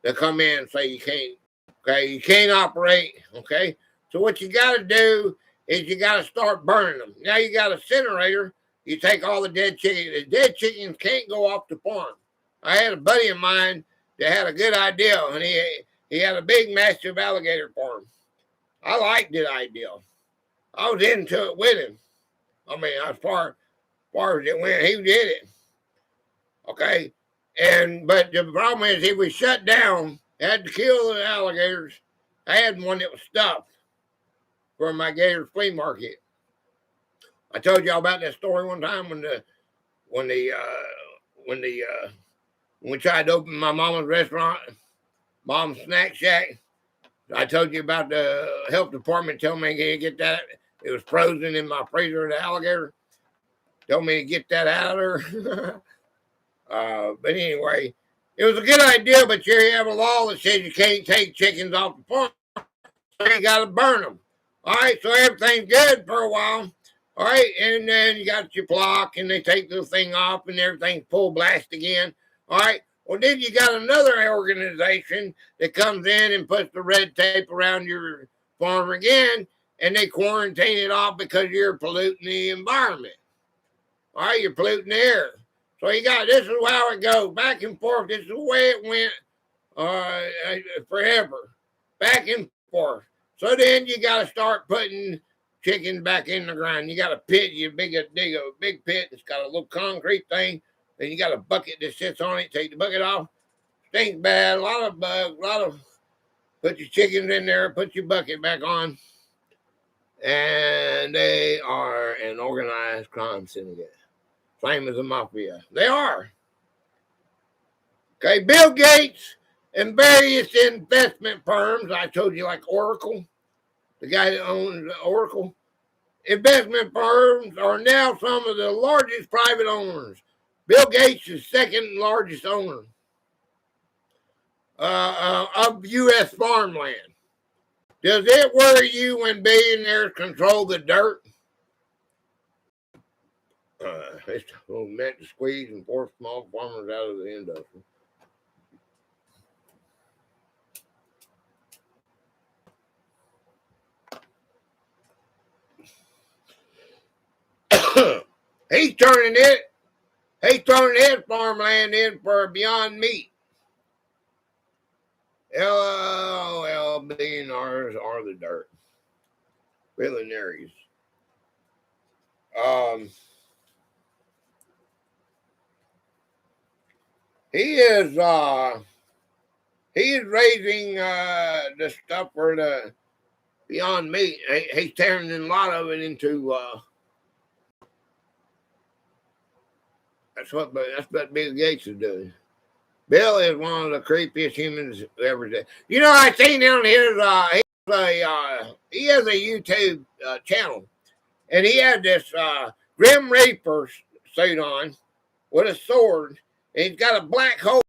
They come in and say you can't, okay, you can't operate, okay? So what you got to do is you got to start burning them. Now you got an incinerator. You take all the dead chickens. The dead chickens can't go off the farm. I had a buddy of mine that had a good idea, and he had a big, massive alligator farm. I liked that idea. I was into it with him. I mean, as far as it went, he did it. Okay, but the problem is he was shut down. Had to kill the alligators. I had one that was stuffed for my Gator flea market. I told y'all about that story one time when we tried to open my mama's restaurant, Mom's Snack Shack. I told you about the health department telling me to get that. It was frozen in my freezer, the alligator. Told me to get that out of there. But anyway, it was a good idea, but you have a law that says you can't take chickens off the farm. So you got to burn them. All right, so everything's good for a while. All right, and then you got your block, and they take the thing off, and everything's full blast again. All right, well, then you got another organization that comes in and puts the red tape around your farm again, and they quarantine it off because you're polluting the environment. All right, you're polluting the air. So you got, this is how it goes, back and forth. This is the way it went forever, back and forth. So then you got to start putting chickens back in the ground. You got a pit, you dig a big pit. It's got a little concrete thing. Then you got a bucket that sits on it. Take the bucket off. Stinks bad. A lot of bugs. Put your chickens in there. Put your bucket back on. And they are an organized crime syndicate. Same as a mafia. They are. Okay, Bill Gates and various investment firms. I told you, like Oracle, the guy that owns Oracle. Investment firms are now some of the largest private owners. Bill Gates is second largest owner of U.S. farmland. Does it worry you when billionaires control the dirt? It's meant to squeeze and force small farmers out of the industry. He's turning his farmland in for Beyond Meat. LOL, billionaires are the dirt. Billionaires. He is raising the stuff for the Beyond Meat. He's tearing a lot of it into that's what Bill Gates is doing. Bill is one of the creepiest humans ever did. You know, I seen on his he has a YouTube channel, and he had this Grim Reaper suit on with a sword, and he's got a black hole.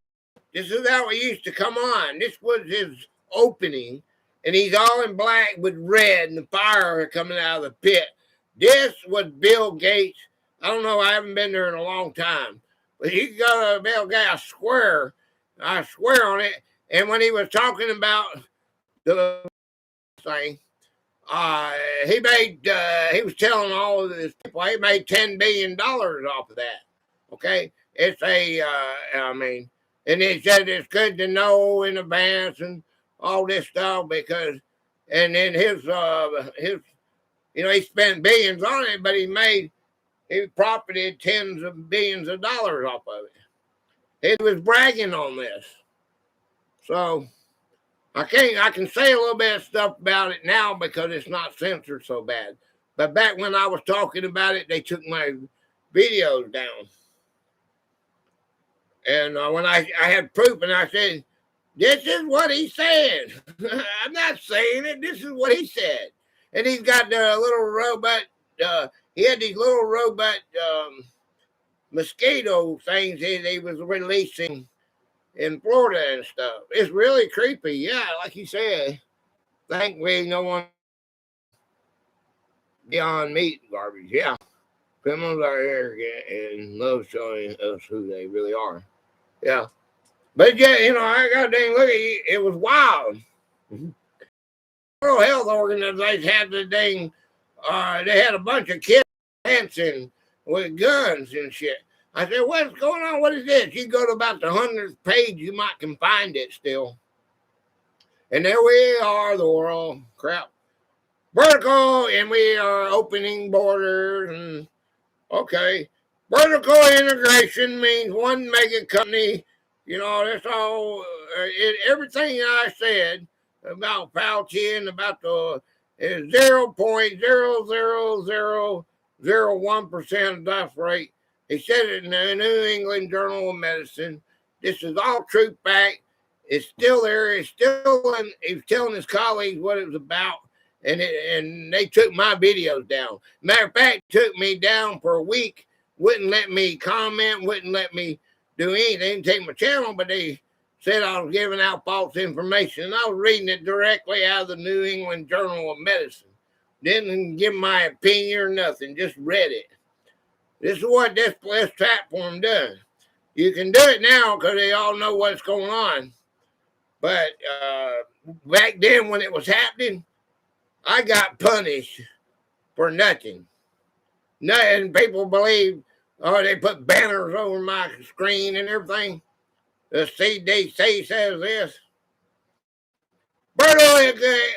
This is how he used to come on. This was his opening, and he's all in black with red and the fire coming out of the pit. This was Bill Gates. I don't know. I haven't been there in a long time. But he got a Bill Gates, I swear on it. And when he was talking about the thing, he was telling all of this people he made $10 billion off of that. Okay, it's and he said it's good to know in advance and all this stuff because, and then his he spent billions on it, but he profited tens of billions of dollars off of it. He was bragging on this. So I can say a little bit of stuff about it now because it's not censored so bad. But back when I was talking about it, they took my videos down. And when I had proof and I said, this is what he said. I'm not saying it. This is what he said. And he's got the little robot. He had these little robot mosquito things that he was releasing in Florida and stuff. It's really creepy. Yeah, like you said. Thankfully, no one Beyond Meat garbage. Yeah. Criminals are arrogant and love showing us who they really are. Yeah. But yeah, I got a dang look at it. It was wild. World Health Organization had the dang, they had a bunch of kids dancing with guns and shit. I said, what's going on? What is this? You go to about the 100th page, you might can find it still. And there we are, the world. Crap. Vertical, and we are opening borders. And okay. Vertical integration means one mega company. That's all. Everything I said about Fauci and about the 0.00001% death rate. He said it in the New England Journal of Medicine. This is all true fact. It's still there. It's still in. He was telling his colleagues what it was about, and they took my videos down. Matter of fact, took me down for a week. Wouldn't let me comment. Wouldn't let me do anything. They didn't take my channel, but they said I was giving out false information. And I was reading it directly out of the New England Journal of Medicine. Didn't give my opinion or nothing. Just read it. This is what this platform does. You can do it now because they all know what's going on. But back then when it was happening, I got punished for nothing. Nothing. People believe, oh, they put banners over my screen and everything. The CDC says this.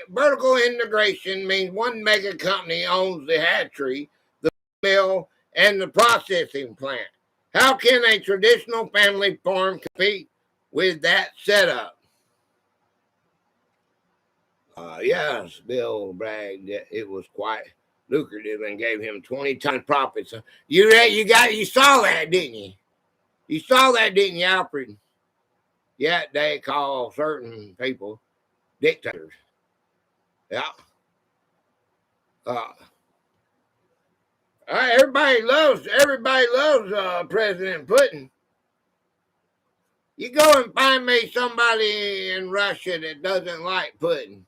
Vertical integration means one mega company owns the hatchery, the mill, and the processing plant. How can a traditional family farm compete with that setup? Yes, Bill bragged that it was quite lucrative and gave him 20 times profits. You saw that, didn't you? You saw that, didn't you, Alfred? Yet they call certain people dictators. Yeah. Everybody loves President Putin. You go and find me somebody in Russia that doesn't like Putin.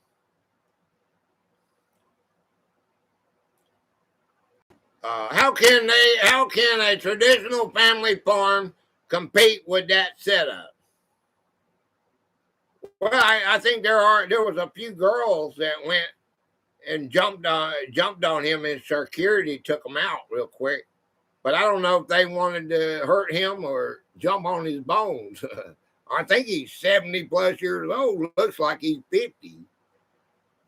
How can a traditional family farm compete with that setup? Well, I think there was a few girls that went and jumped on him, and security took him out real quick. But I don't know if they wanted to hurt him or jump on his bones. I think he's 70 plus years old. Looks like he's 50.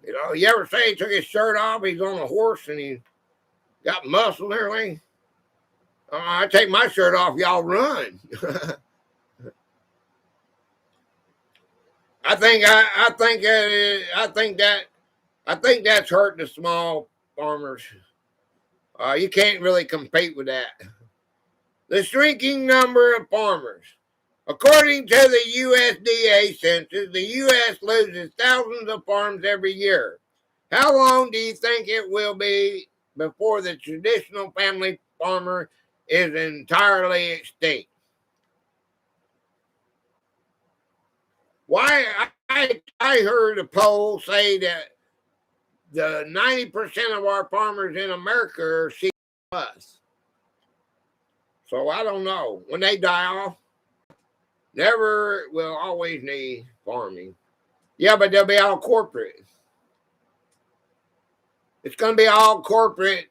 You know, you ever say he took his shirt off? He's on a horse and he got muscle and everything. I take my shirt off, y'all run. I think that's hurting the small farmers. You can't really compete with that. The shrinking number of farmers. According to the USDA census, the U.S. loses thousands of farms every year. How long do you think it will be before the traditional family farmer is entirely extinct? Why? I heard a poll say that the 90% of our farmers in America are C+. So I don't know. When they die off, never will always need farming. Yeah, but they'll be all corporate. It's going to be all corporate.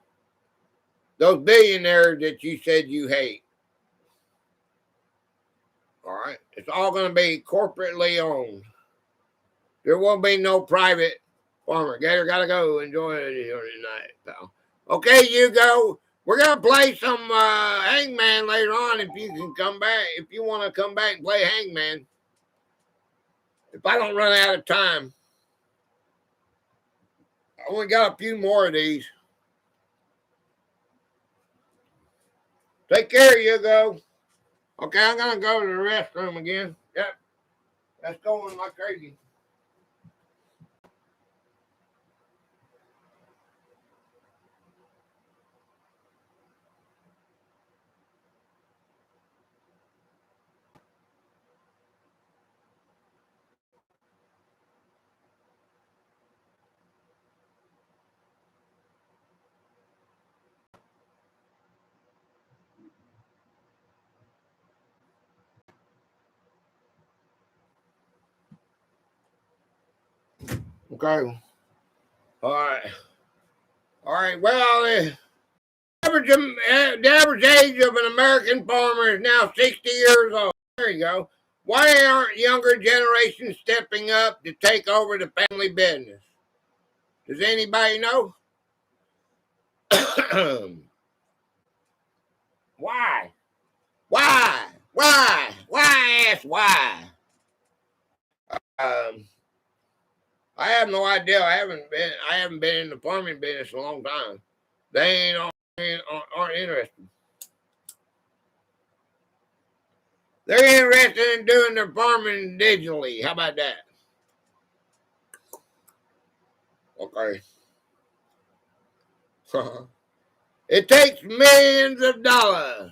Those billionaires that you said you hate. All right. It's all going to be corporately owned. There won't be no private farmer. Gator got to go. Enjoy it tonight, pal. Okay, you go. We're going to play some Hangman later on if you can come back. If you want to come back and play Hangman. If I don't run out of time. I only got a few more of these. Take care, you go. Okay, I'm going to go to the restroom again. Yep. That's going like crazy. Okay. All right. All right. Well, the average age of an American farmer is now 60 years old. There you go. Why aren't younger generations stepping up to take over the family business? Does anybody know? Why? Why? Why? Why? Ask why? I have no idea. I haven't been in the farming business a long time. They aren't interested. They're interested in doing their farming digitally. How about that? Okay. It takes millions of dollars.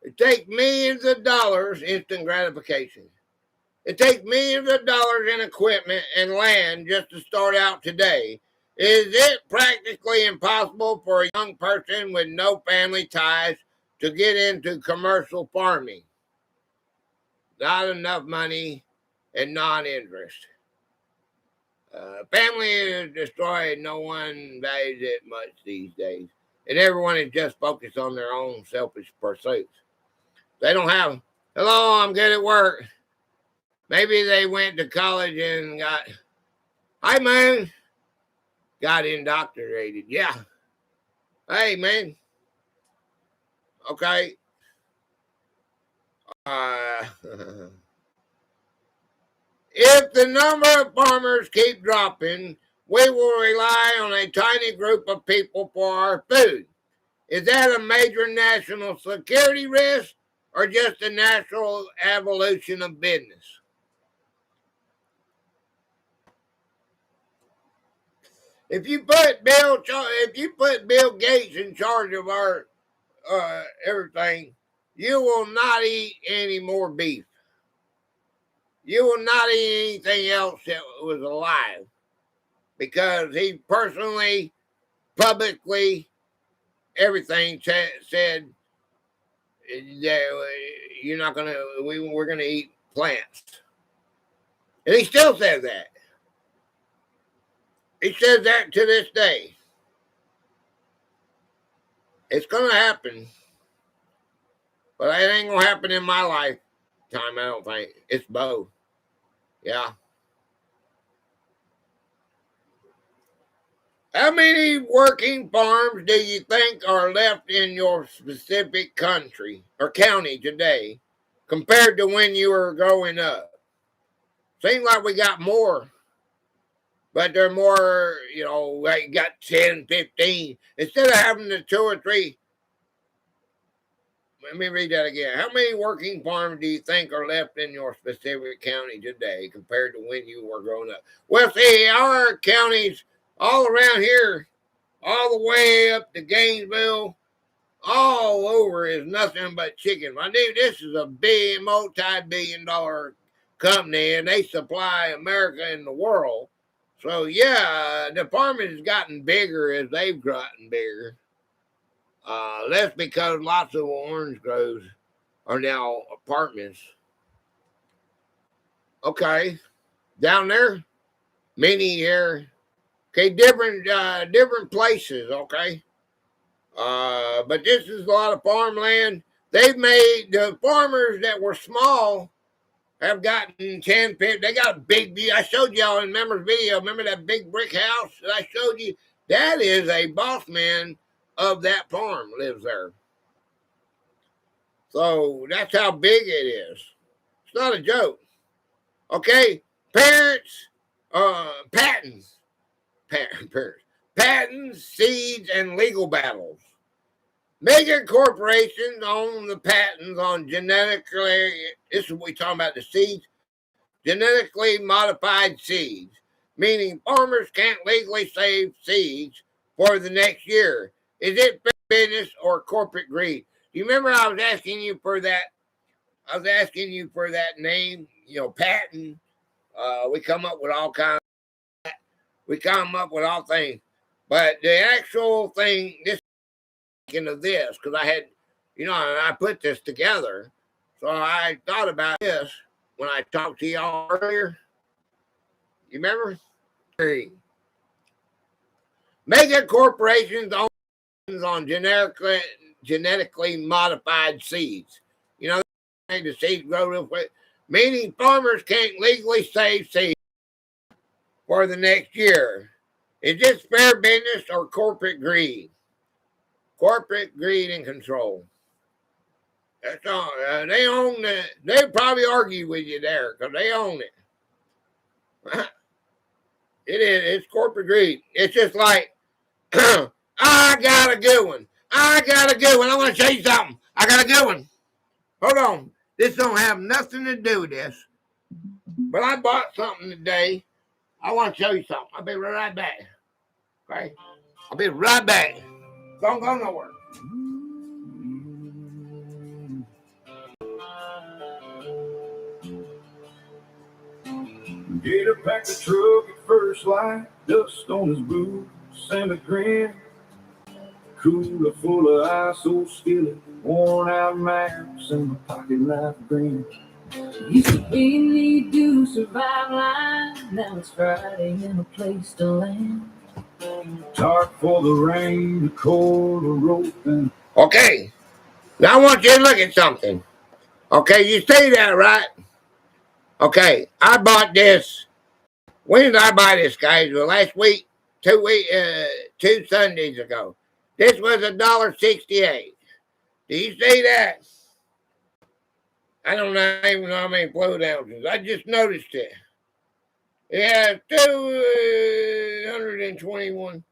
It takes millions of dollars instant gratification. It takes millions of dollars in equipment and land just to start out today. Is it practically impossible for a young person with no family ties to get into commercial farming? Not enough money and non-interest. Family is destroyed. No one values it much these days. And everyone is just focused on their own selfish pursuits. They don't have, hello, I'm good at work. Maybe they went to college and got, hi, man, got indoctrinated. Yeah. Hey, man. Okay. If the number of farmers keep dropping, we will rely on a tiny group of people for our food. Is that a major national security risk or just a natural evolution of business? If you put Bill Gates in charge of our everything, you will not eat any more beef. You will not eat anything else that was alive, because he personally, publicly, everything said that you're not gonna. We're gonna eat plants, and he still says that. He says that to this day. It's gonna happen, but it ain't gonna happen in my lifetime. I don't think. It's both. Yeah. How many working farms do you think are left in your specific country or county today compared to when you were growing up? Seems like we got more, but they're more, like got 10, 15. Instead of having the 2 or 3. Let me read that again. How many working farms do you think are left in your specific county today compared to when you were growing up? Well, see, our counties all around here, all the way up to Gainesville, all over is nothing but chicken. I knew this is a big, multi-billion-dollar company, and they supply America and the world. So, yeah, the farming has gotten bigger as they've gotten bigger. That's because lots of orange groves are now apartments. Okay, down there, many here. Okay, different places. Okay, but this is a lot of farmland. They've made the farmers that were small have gotten 10, 50. They got a big. I showed y'all in Member's video. Remember that big brick house that I showed you? That is a boss man of that farm lives there. So that's how big it is. It's not a joke. Okay, patents, seeds, and legal battles. Mega corporations own the patents on genetically, this is what we're talking about, the seeds, genetically modified seeds, meaning farmers can't legally save seeds for the next year. Is it business or corporate greed? Do you remember I was asking you for that? I was asking you for that name, patent. We come up with all kinds. We come up with all things, but the actual thing, this thinking of this because I had, I put this together, so I thought about this when I talked to y'all earlier. You remember? Mega corporations on genetically modified seeds. The seeds grow real quick, meaning farmers can't legally save seeds for the next year. Is this fair business or corporate greed? Corporate greed and control. That's all. They own it. They probably argue with you there because they own it. It is. It's corporate greed. It's just like, I got a good one. I want to show you something. I got a good one. Hold on. This don't have nothing to do with this. But I bought something today. I want to show you something. I'll be right back. Okay? I'll be right back. Don't go nowhere. Gator packed the truck at first light, dust on his boots and a grin. Cooler full of ice, old skillet, worn out maps, and my pocket knife grin. Used to be need to survive line. Now it's Friday and a place to land. Tarp for the rain, the cold, the rope, and Okay. Now I want you to look at something. Okay, you see that, right? Okay, I bought this. When did I buy this, guys? Well, last week, 2 Sundays ago. This was $1.68. Do you see that? I don't even know how many fluid ounces. I just noticed it. It has 221.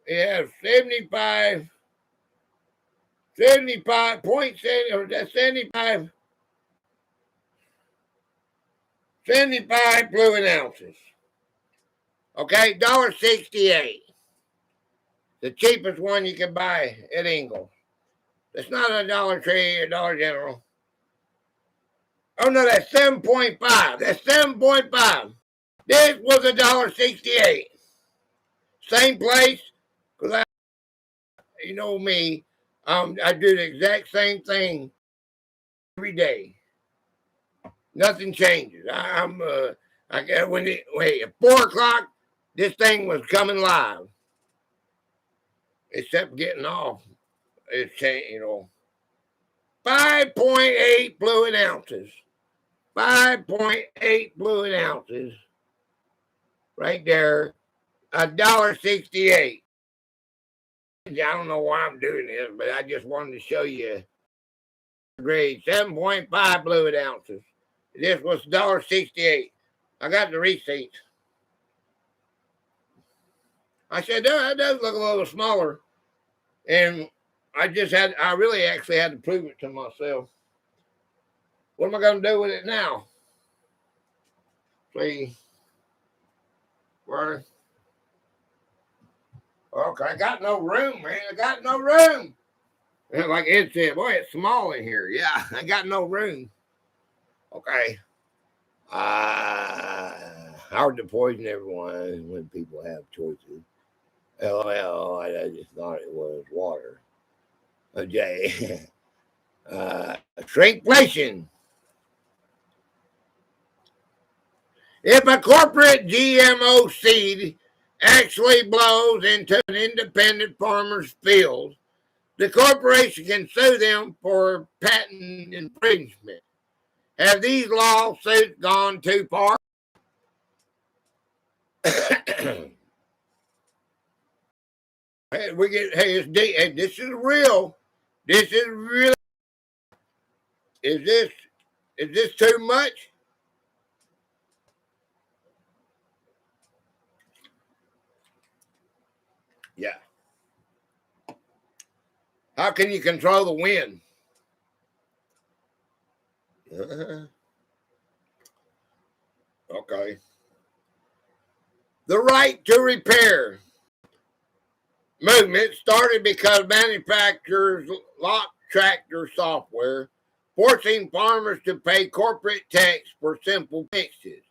It has 75.7 or that's 75 fluid ounces. Okay, $1.68. The cheapest one you can buy at Ingles. It's not a Dollar Tree or Dollar General. Oh no, that's 7.5. That's 7.5. This was $1.68. Same place, because you know me, I do the exact same thing every day. Nothing changes. At 4 o'clock, this thing was coming live. Except getting off. It's changed, 5.8 fluid ounces. 5.8 fluid ounces. Right there. $1.68. I don't know why I'm doing this, but I just wanted to show you grade 7.5 fluid ounces. This was $1.68. I got the receipt. I said, that does look a little smaller. And I really actually had to prove it to myself. What am I going to do with it now? See? Where? Okay, I got no room, man. I got no room. And like Ed said, boy, it's small in here. Yeah, I got no room. Okay. Hard to poison everyone when people have choices. LOL, I just thought it was water. Okay. Shrinkflation. If a corporate GMO seed actually blows into an independent farmer's field, the corporation can sue them for patent infringement. Have these lawsuits gone too far? This is real. This is really. Is this too much? Yeah. How can you control the wind? Okay. The right to repair movement started because manufacturers locked tractor software, forcing farmers to pay corporate tax for simple fixes.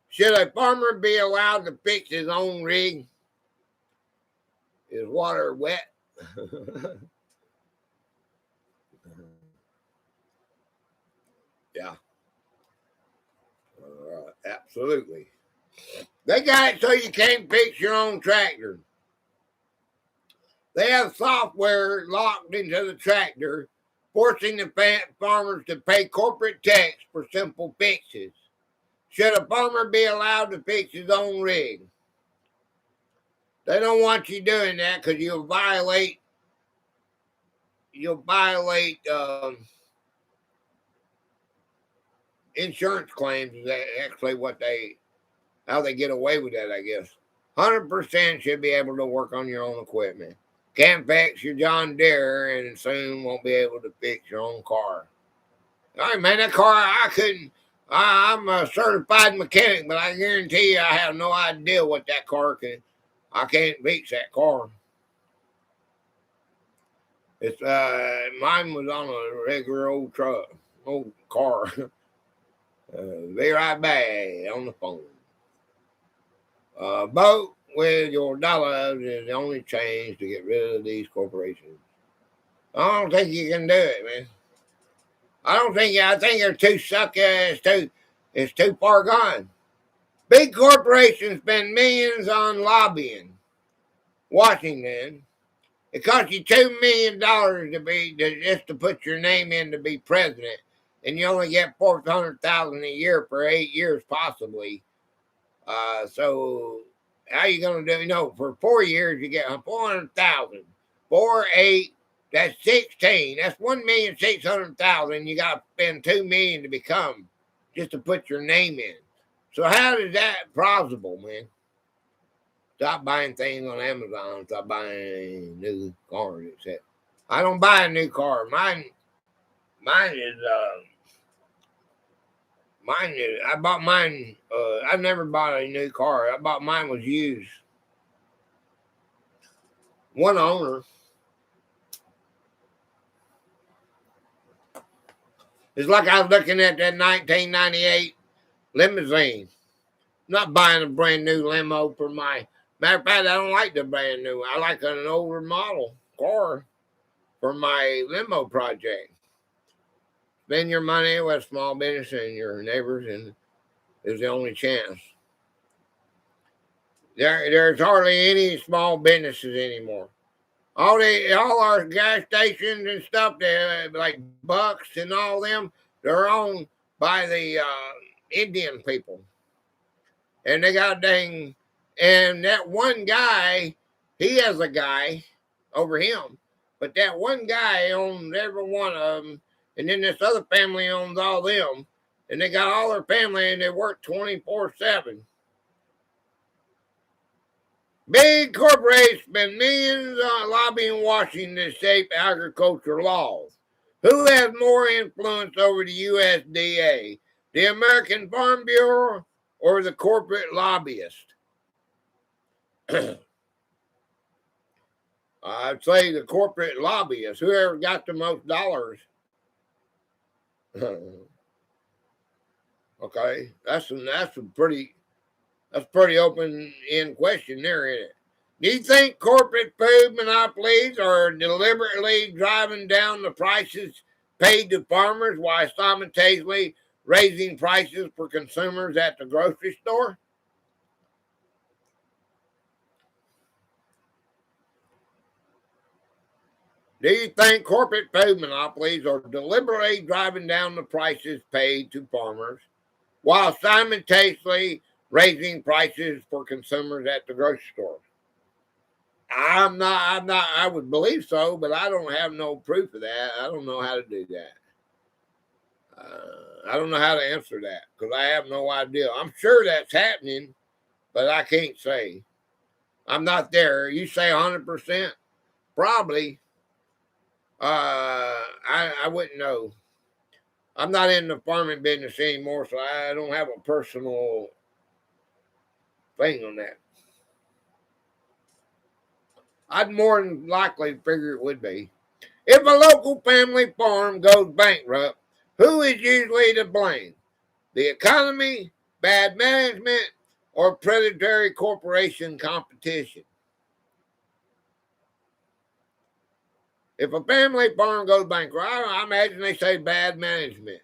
Should a farmer be allowed to fix his own rig? Is water wet? Yeah. Absolutely. They got it so you can't fix your own tractor. They have software locked into the tractor, forcing the farmers to pay corporate tax for simple fixes. Should a farmer be allowed to fix his own rig? They don't want you doing that because you'll violate insurance claims. Is actually how they get away with that, I guess. 100% should be able to work on your own equipment. Can't fix your John Deere and soon won't be able to fix your own car. Hey, man, that car, I couldn't. I'm a certified mechanic, but I guarantee you I have no idea what that car can. I can't beat that car. It's mine was on a regular old truck, old car. Be right back on the phone. Vote with your dollars is the only change to get rid of these corporations. I don't think you can do it, man. I don't think. I think they're too sucky. It's too far gone. Big corporations spend millions on lobbying. Washington. It costs you $2 million just to put your name in to be president, and you only get $400,000 a year for 8 years, possibly. So how you gonna do? For 4 years you get 400,000. 4, 8. That's 16. That's 1,600,000. You got to spend $2 million to become, just to put your name in. So how is that plausible, man? Stop buying things on Amazon. Stop buying new cars. Etc. I don't buy a new car. Mine is. I bought mine. I never bought a new car. I bought mine was used. One owner. It's like I was looking at that 1998 limousine. I'm not buying a brand new limo for my. Matter of fact, I don't like the brand new. I like an older model car for my limo project. Spend your money with small business and your neighbors, and is the only chance. There's hardly any small businesses anymore. All our gas stations and stuff, they like Bucks and all them, they're owned by the Indian people, and they got and that one guy, he has a guy over him, but that one guy owns every one of them, and then this other family owns all them, and they got all their family, and they work 24/7. Big corporations spend millions on lobbying Washington to shape agriculture laws. Who has more influence over the USDA, the American Farm Bureau, or the corporate lobbyist? I'd say the corporate lobbyists, whoever got the most dollars. Okay, that's a pretty open end question there, isn't it? Do you think corporate food monopolies are deliberately driving down the prices paid to farmers while simultaneously raising prices for consumers at the grocery store? Do you think corporate food monopolies are deliberately driving down the prices paid to farmers while simultaneously raising prices for consumers at the grocery store? I'm not, I would believe so, but I don't have no proof of that. I don't know how to do that. I don't know how to answer that because I have no idea. I'm sure that's happening, but I can't say. I'm not there. You say 100%? Probably. I wouldn't know. I'm not in the farming business anymore, so I don't have a personal thing on that. I'd more than likely figure it would be. If a local family farm goes bankrupt, who is usually to blame? The economy, bad management, or predatory corporation competition? If a family farm goes bankrupt, I imagine they say bad management.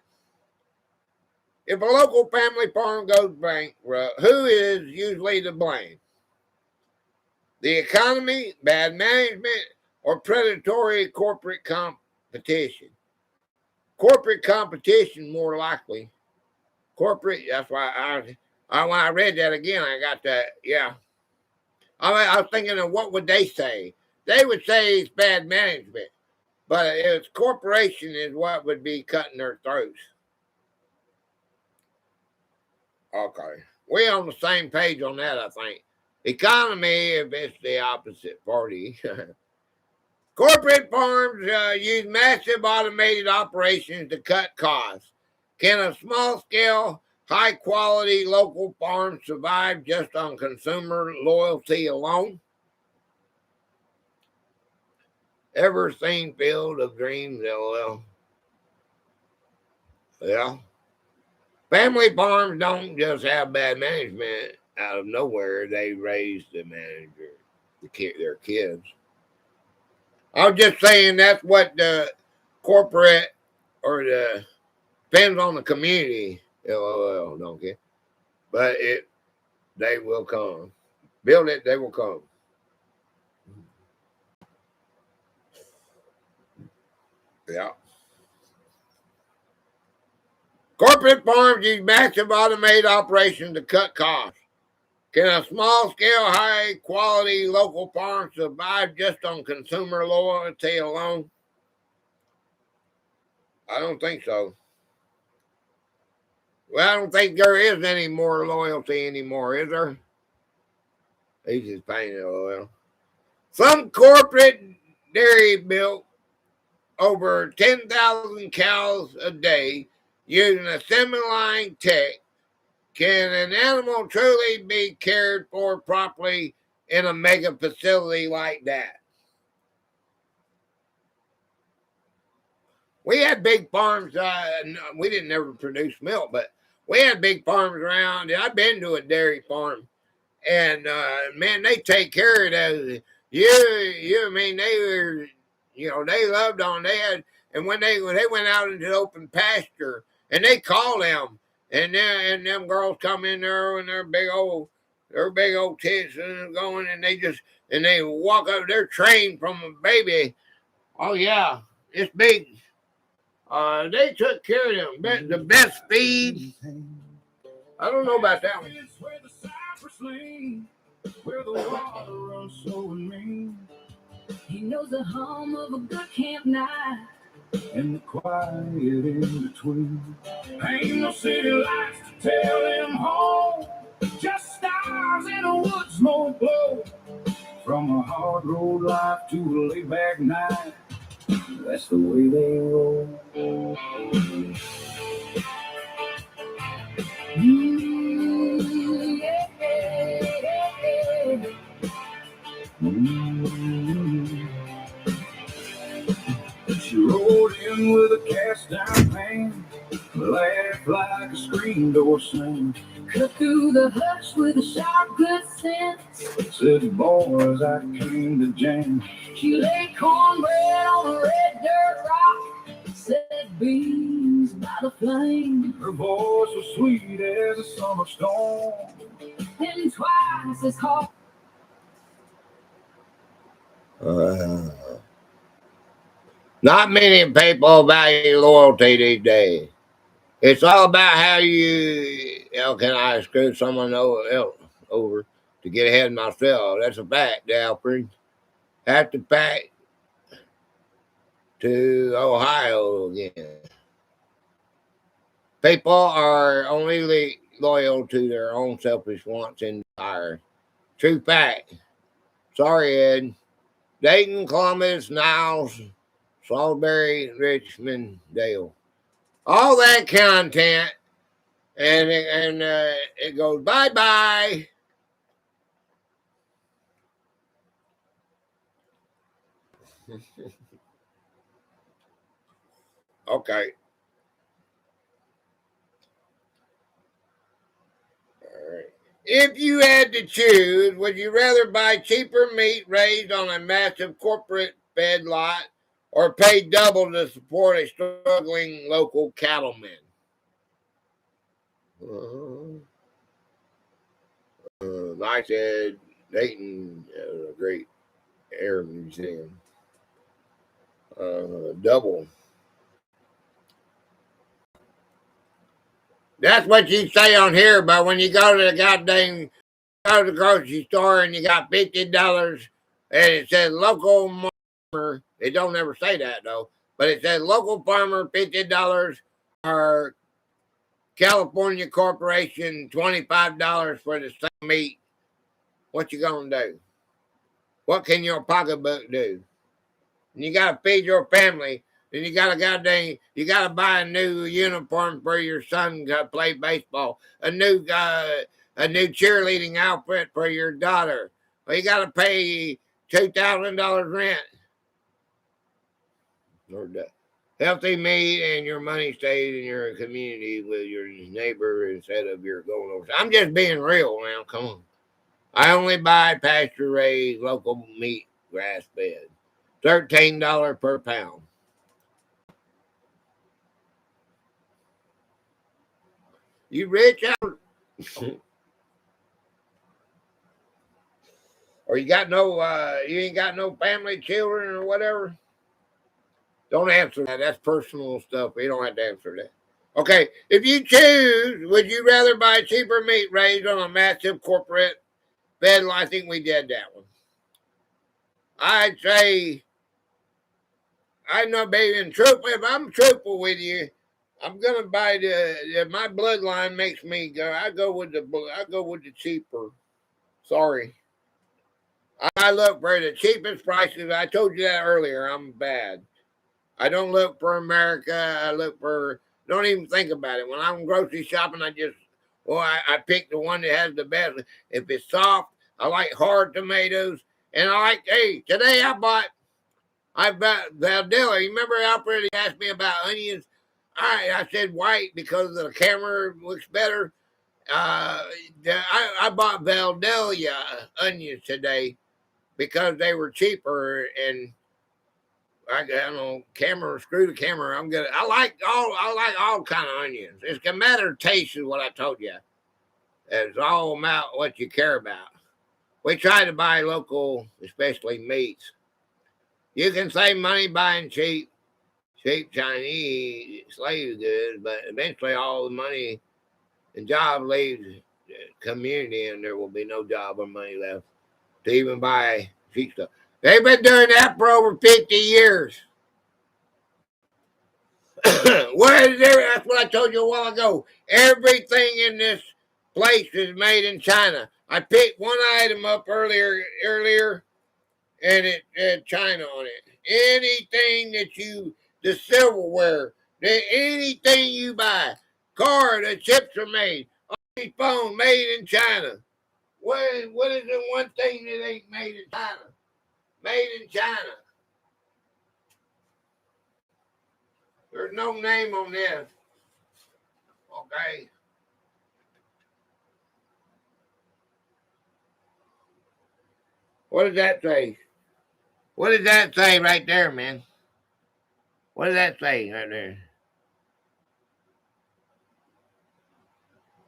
If a local family farm goes bankrupt, who is usually to blame? The economy, bad management, or predatory corporate competition? Corporate competition, more likely. Corporate, that's why when I read that again, I got that, yeah. I was thinking of what would they say? They would say it's bad management, but it's corporation is what would be cutting their throats. Okay. We're on the same page on that, I think. Economy, if it's the opposite party. Corporate farms use massive automated operations to cut costs. Can a small-scale, high-quality local farm survive just on consumer loyalty alone? Ever seen Field of Dreams, LOL? Yeah. Family farms don't just have bad management out of nowhere. They raise the manager, their kids. I was just saying that's what the corporate or the depends on the community. LOL, don't care. But they will come. Build it, they will come. Yeah. Corporate farms use massive automated operations to cut costs. Can a small-scale, high-quality local farm survive just on consumer loyalty alone? I don't think so. Well, I don't think there is any more loyalty anymore, is there? He's just paying it oil. Some corporate dairy built over 10,000 cows a day using assembly line tech. Can an animal truly be cared for properly in a mega facility like that? We had big farms. We didn't ever produce milk, but we had big farms around. I've been to a dairy farm, and man, they take care of those. I mean, they were, they loved on. They had, and when they went out into the open pasture, and they call them, and them girls come in there and their big old tits and going, and they walk up. They're trained from a baby. Oh yeah, it's big. They took care of them. The best feed. I don't know about that one. Where the water runs so mean. He knows the hum of a good camp night And the quiet in between. Ain't no city lights to tell him home. Just stars in a wood smoke glow. From a hard road life to a laid back night. That's the way they roll. Yeah. She rode in with a cast down pan, laughed like a screen door slam. Cut through the hush with a sharp good sense. Said, boys, I came to jam. She laid cornbread on a red dirt rock. Said beans by the flame. Her voice was sweet as a summer storm. And twice as hard. Not many people value loyalty these days. It's all about how can I screw someone else over to get ahead of myself. That's a fact, Alfred. Have to back to Ohio again. People are only loyal to their own selfish wants and desires. True fact. Sorry, Ed. Dayton, Columbus, Niles, Salisbury, Richmond, Dale. All that content, and it goes bye-bye. Okay. All right. If you had to choose, would you rather buy cheaper meat raised on a massive corporate fed lot or pay double to support a struggling local cattleman? Like I said, Dayton has a great air museum. Double. That's what you say on here, but when you go to the grocery store and you got $50 and it says local farmer, it don't ever say that though, but it says local farmer $50 or California corporation $25 for the same meat. What you gonna do? What can your pocketbook do? and you got to feed your family, and you got to buy a new uniform for your son to play baseball, a new cheerleading outfit for your daughter. Well, you got to pay $2,000 rent. Or healthy meat, and your money stays in your community with your neighbor instead of your going over. I'm just being real now. Come on. I only buy pasture raised local meat, grass fed. $13 per pound. You rich out? Or you got no you ain't got no family, children, or whatever? Don't answer that. That's personal stuff. You don't have to answer that. Okay, if you choose, would you rather buy cheaper meat raised on a massive corporate fed? I think we did that one. I'd say I'm not being truthful. If I'm truthful with you, I'm gonna buy my bloodline makes me go. I go with the cheaper. Sorry, I look for the cheapest prices. I told you that earlier. I'm bad. I don't look for America. I look for. Don't even think about it. When I'm grocery shopping, I pick the one that has the best. If it's soft, I like hard tomatoes, and today I bought Valdella. You remember Alfred asked me about onions? I said white because the camera looks better. I bought Valdelia onions today because they were cheaper, and I don't know, screw the camera. I like all kind of onions. It's a matter of taste, is what I told you. It's all about what you care about. We try to buy local, especially meats. You can save money buying cheap Chinese slave goods, but eventually all the money and job leaves the community, and there will be no job or money left to even buy cheap stuff. They've been doing that for over 50 years. That's what I told you a while ago. Everything in this place is made in China. I picked one item up earlier, and it had China on it. Anything the silverware, anything you buy, the chips are made. All these phones made in China. What is the one thing that ain't made in China? Made in China. There's no name on this. Okay. What does that say? What does that say right there, man? What does that say right there?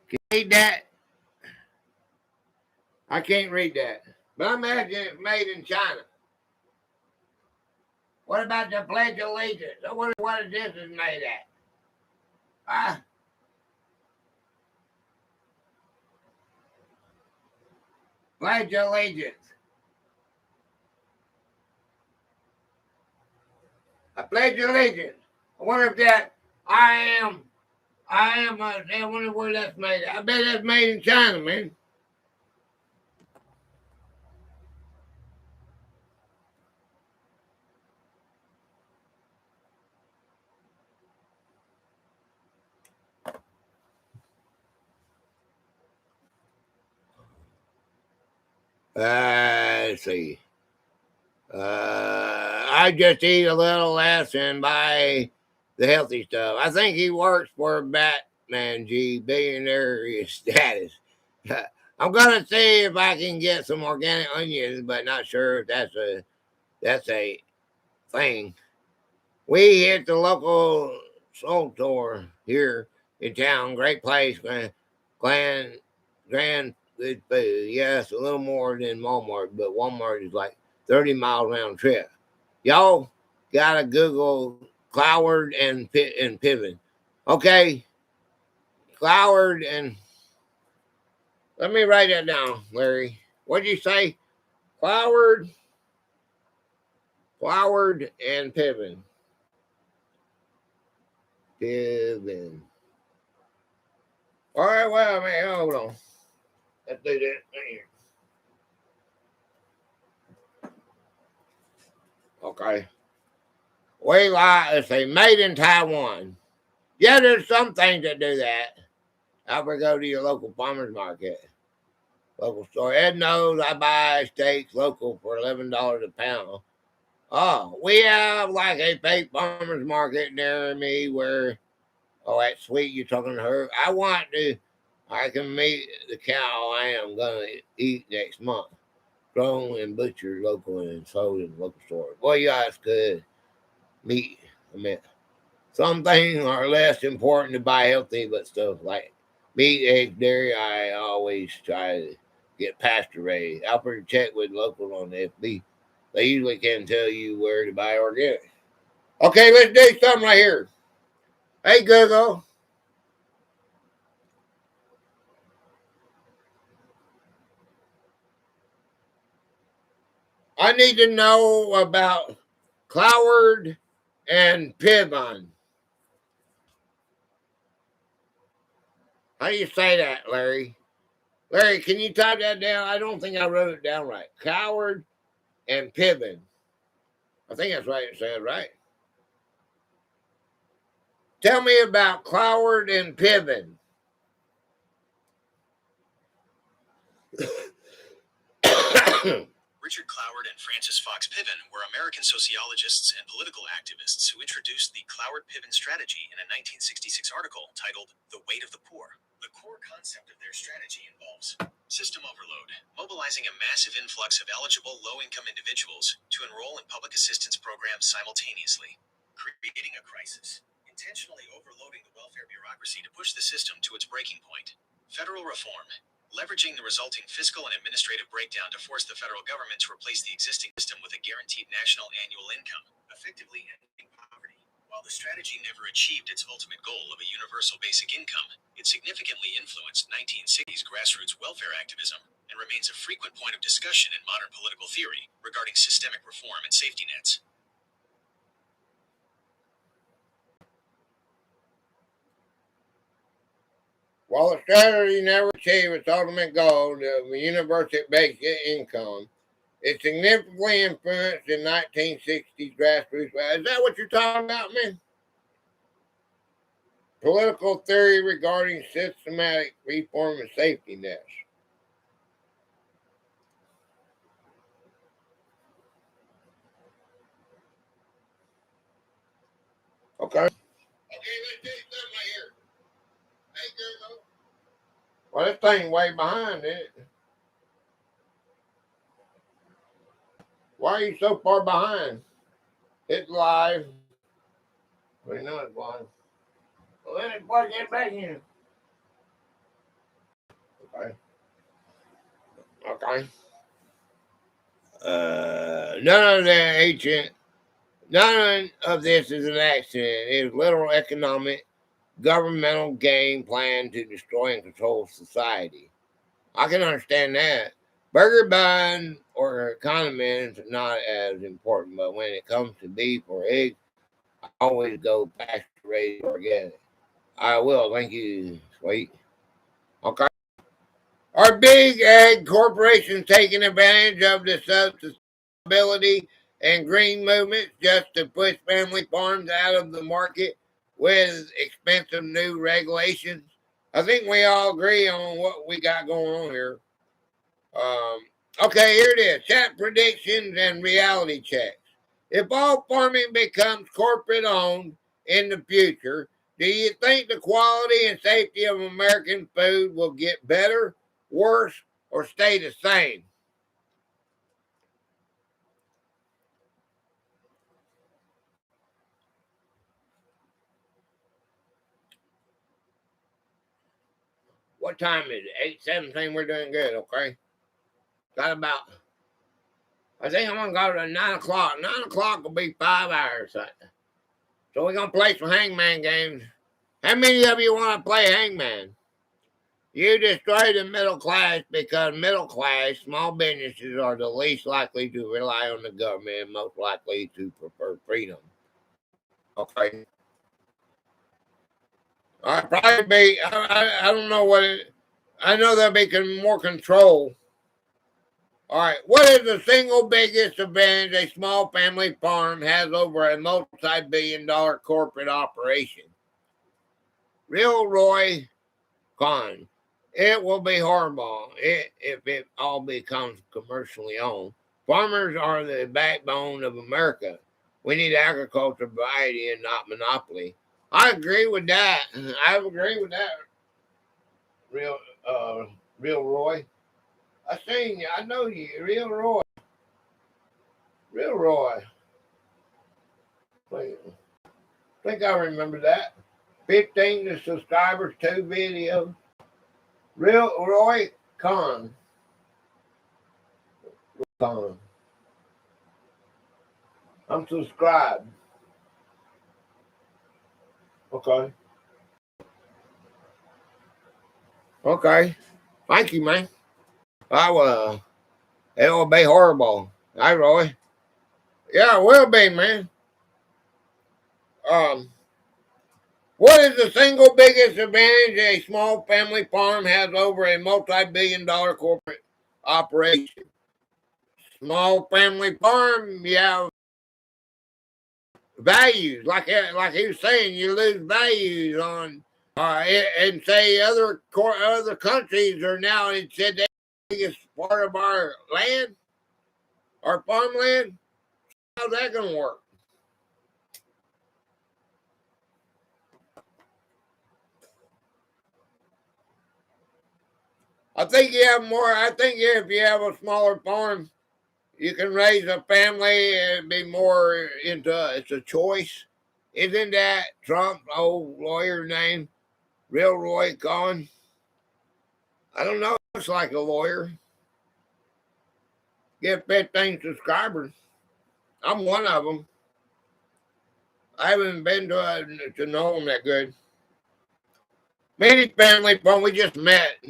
Can you read that? I can't read that. But I imagine it's made in China. What about the Pledge of Allegiance? What is this is made at? Pledge of Allegiance. I pledge allegiance. I wonder if that I wonder where that's made at. I bet that's made in China, man. Let's see. I just eat a little less and buy the healthy stuff. I think he works for Batman G billionaire status. I'm gonna see if I can get some organic onions, but not sure if that's a thing. We hit the local soul store here in town. Great place, grand good food. Yes, a little more than Walmart, but Walmart is like 30 miles round trip. Y'all gotta Google Cloward and Piven. Okay, Cloward and let me write that down, Larry. What'd you say? Cloward and Piven. Piven. All right, well, man, hold on. Let's do that here. Okay. We like, let's say, made in Taiwan. Yeah, there's some things that do that. Ever go to your local farmer's market, local store. Ed knows I buy steaks local for $11 a pound. Oh, we have like a fake farmer's market near me where, oh, that's sweet. You're talking to her. I can meet the cow I am going to eat next month. Grown and butchered locally and sold in the local store. Boy, you guys could meat. I mean, some things are less important to buy healthy, but stuff like meat, eggs, dairy, I always try to get pasture raised. I'll check with local on the FB. They usually can tell you where to buy organic. Okay, let's do something right here. Hey, Google. I need to know about Cloward and Pibbon. How do you say that, Larry? Larry, can you type that down? I don't think I wrote it down right. Coward and Pibbon. I think that's right. It said right. Tell me about Cloward and Pibbon. Richard Cloward and Francis Fox Piven were American sociologists and political activists who introduced the Cloward-Piven strategy in a 1966 article titled The Weight of the Poor. The core concept of their strategy involves system overload, mobilizing a massive influx of eligible low-income individuals to enroll in public assistance programs simultaneously, creating a crisis, intentionally overloading the welfare bureaucracy to push the system to its breaking point. Federal reform, leveraging the resulting fiscal and administrative breakdown to force the federal government to replace the existing system with a guaranteed national annual income, effectively ending poverty. While the strategy never achieved its ultimate goal of a universal basic income, it significantly influenced 1960s grassroots welfare activism and remains a frequent point of discussion in modern political theory regarding systemic reform and safety nets. While the strategy never achieved its ultimate goal of a universal basic income, it significantly influenced the 1960s grassroots. Is that what you're talking about, man? Political theory regarding systematic reform and safety nets. Okay. Okay, let's do something right here. Hey, Google. Well, this thing way behind it. Why are you so far behind? It's live. We know it's live. Well, then it's plug it back in. Okay. Okay. None of this is an accident. It is literal economic, governmental game plan to destroy and control society. I can understand that. Burger bun or condiments are not as important, but when it comes to beef or eggs, I always go pasture raised organic. I will, thank you, sweet. Okay. Are big ag corporations taking advantage of the sustainability and green movements just to push family farms out of the market with expensive new regulations? I think we all agree on what we got going on here. Okay, here it is. Chat predictions and reality checks. If all farming becomes corporate owned in the future, do you think the quality and safety of American food will get better, worse, or stay the same? What time is it? 8:17. We're doing good, okay? Got about, I think I'm going to go to 9 o'clock. 9 o'clock will be 5 hours. So we're going to play some Hangman games. How many of you want to play Hangman? You destroy the middle class because middle class, small businesses are the least likely to rely on the government and most likely to prefer freedom. Okay. I'll probably be, I don't know what it, I know there'll be more control. All right. What is the single biggest advantage a small family farm has over a multi-billion-dollar corporate operation? Real Roy Con. It will be horrible if it all becomes commercially owned. Farmers are the backbone of America. We need agriculture variety and not monopoly. I agree with that. I agree with that. Real, uh, real Roy. I seen you. I know you. Real Roy. Real Roy. I think I remember that. 15 subscribers, 2 videos. Real Roy Con. Con. I'm subscribed. Okay. Okay. Thank you, man. I will. It will be horrible. Hi, Roy. Yeah, it will be, man. Um, what is the single biggest advantage a small family farm has over a multi-billion-dollar corporate operation? Small family farm, you have values, like he was saying, you lose values on, and say other countries are now. It said the biggest part of our land, our farmland. How's that going to work? I think you have more. I think if you have a smaller farm, you can raise a family and be more into. It's a choice, isn't that Trump's old lawyer name, Real Roy Cohn? I don't know. It's like a lawyer. Get 15 subscribers. I'm one of them. I haven't been to know them that good. Many family farms. We just met.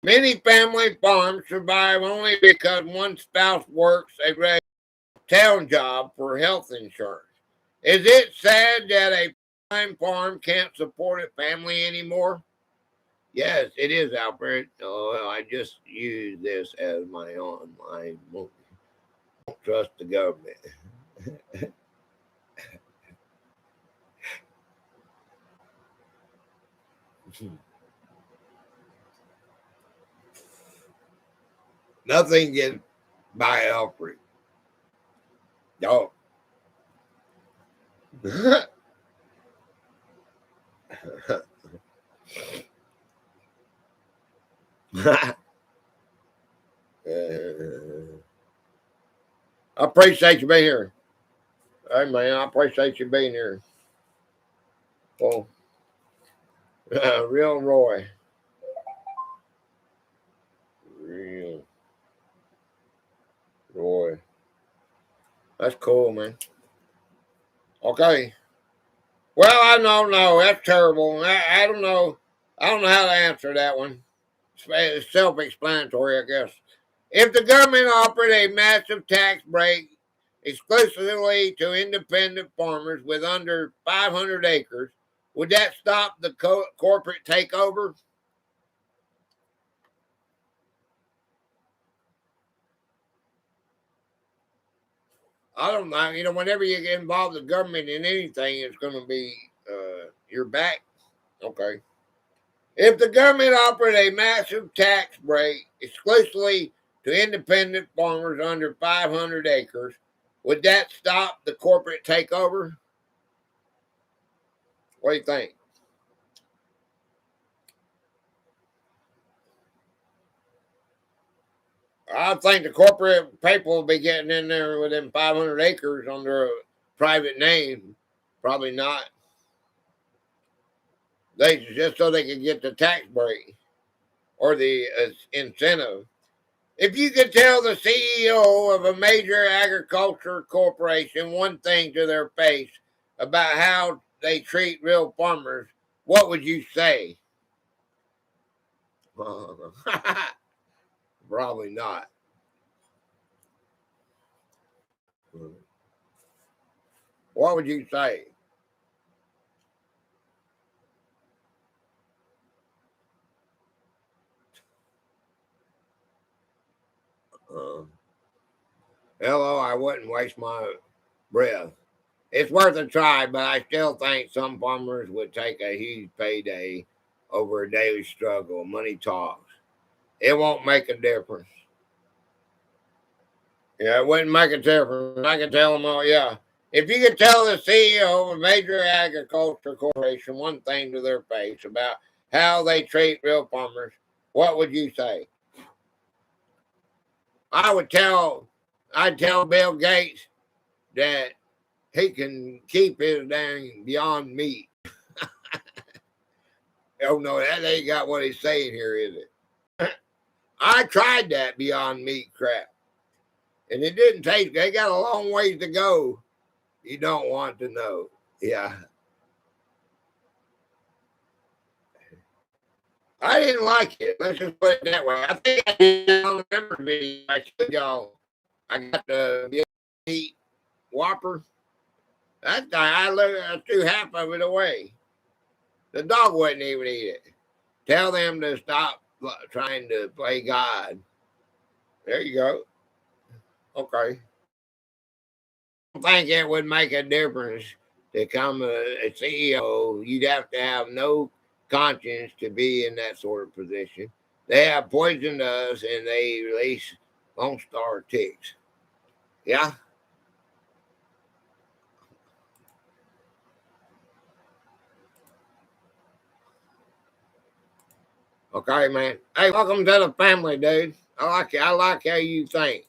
Many family farms survive only because one spouse works a regular town job for health insurance. Is it sad that a prime farm can't support a family anymore? Yes, it is, Alfred. Oh, well, I just use this as my online movie. Don't trust the government. Nothing gets by Alfred. No. I appreciate you being here. Hey, man, I appreciate you being here. Well, Real Roy. Real Roy. That's cool, man. Okay. Well, I don't know. That's terrible. I don't know. I don't know how to answer that one. It's self-explanatory, I guess. If the government offered a massive tax break exclusively to independent farmers with under 500 acres, would that stop the corporate takeover? I don't know. You know, whenever you get involved the government in anything, it's going to be your back. Okay. If the government offered a massive tax break exclusively to independent farmers under 500 acres, would that stop the corporate takeover? What do you think? I think the corporate people will be getting in there within 500 acres under a private name. Probably not. They just so they can get the tax break or the incentive. If you could tell the CEO of a major agriculture corporation one thing to their face about how they treat real farmers, what would you say? Probably not. What would you say? Hello, I wouldn't waste my breath. It's worth a try, but I still think some farmers would take a huge payday over a daily struggle. Money talks. It won't make a difference. Yeah, it wouldn't make a difference. I can tell them all, yeah. If you could tell the CEO of a major agriculture corporation one thing to their face about how they treat real farmers, what would you say? I would tell, I'd tell Bill Gates that he can keep his dang Beyond Meat. Oh no, that ain't got what he's saying here, is it? I tried that Beyond Meat crap, and it didn't taste. They got a long ways to go. You don't want to know. Yeah, I didn't like it. Let's just put it that way. I think I did on the member video. I showed y'all. I got the Beyond Meat Whopper. That time I threw half of it away. The dog wouldn't even eat it. Tell them to stop trying to play God. There you go. Okay. I don't think it would make a difference to become a CEO. You'd have to have no conscience to be in that sort of position. They have poisoned us and they release Lone Star ticks. Yeah. Okay, man. Hey, welcome to the family, dude. I like it. I like how you think.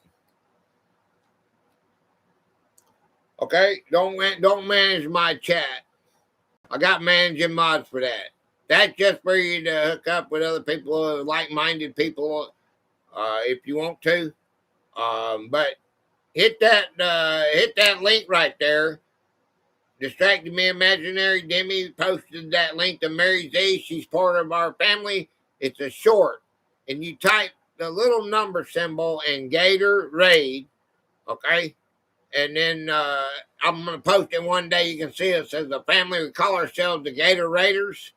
Okay, don't manage my chat. I got managing mods for that. That's just for you to hook up with other people, like-minded people, if you want to. But hit that link right there. Distracted Me Imaginary Demi posted that link to Mary Z. She's part of our family. It's a short, and you type the little number symbol and Gator Raid, okay? And then I'm going to post it one day. You can see it says the family. We call ourselves the Gator Raiders.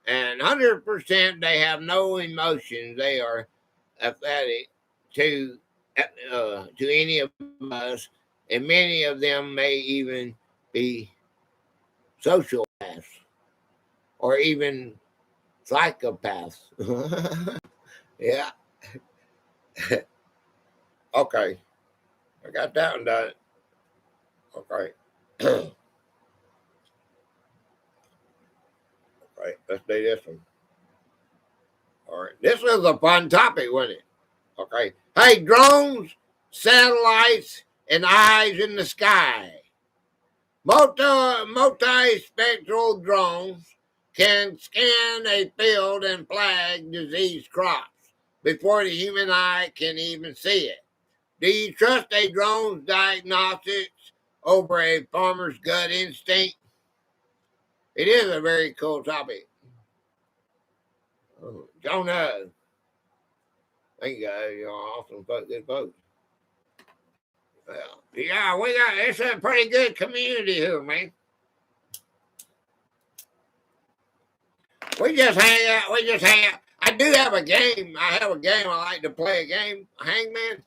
And 100% they have no emotions. They are apathetic to any of us. And many of them may even be sociopaths or even psychopaths. Yeah. Okay. I got that one done. Okay. Okay, let's do this one. All right. This was a fun topic, wasn't it? Okay. Hey, drones, satellites, and eyes in the sky. Multi-spectral drones can scan a field and flag diseased crops before the human eye can even see it. Do you trust a drone's diagnostics over a farmer's gut instinct? It is a very cool topic. Don't know. Thank you guys. You're awesome. Good folks. Well, yeah, it's a pretty good community here, man. We just hang out. I do have a game. I have a game. I like to play a game. Hangman.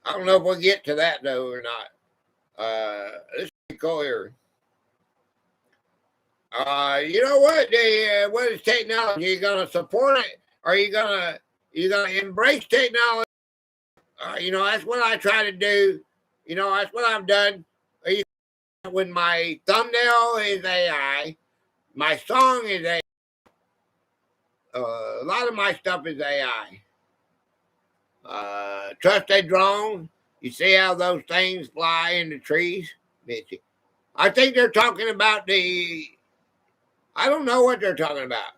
I don't know if we'll get to that though or not. Let's go here. You know what? What is technology? Are you gonna support it? Are you gonna embrace technology? That's what I try to do. That's what I've done. When my thumbnail is AI, my song is AI. A lot of my stuff is AI. Trust a drone. You see how those things fly in the trees? I think they're talking about I don't know what they're talking about.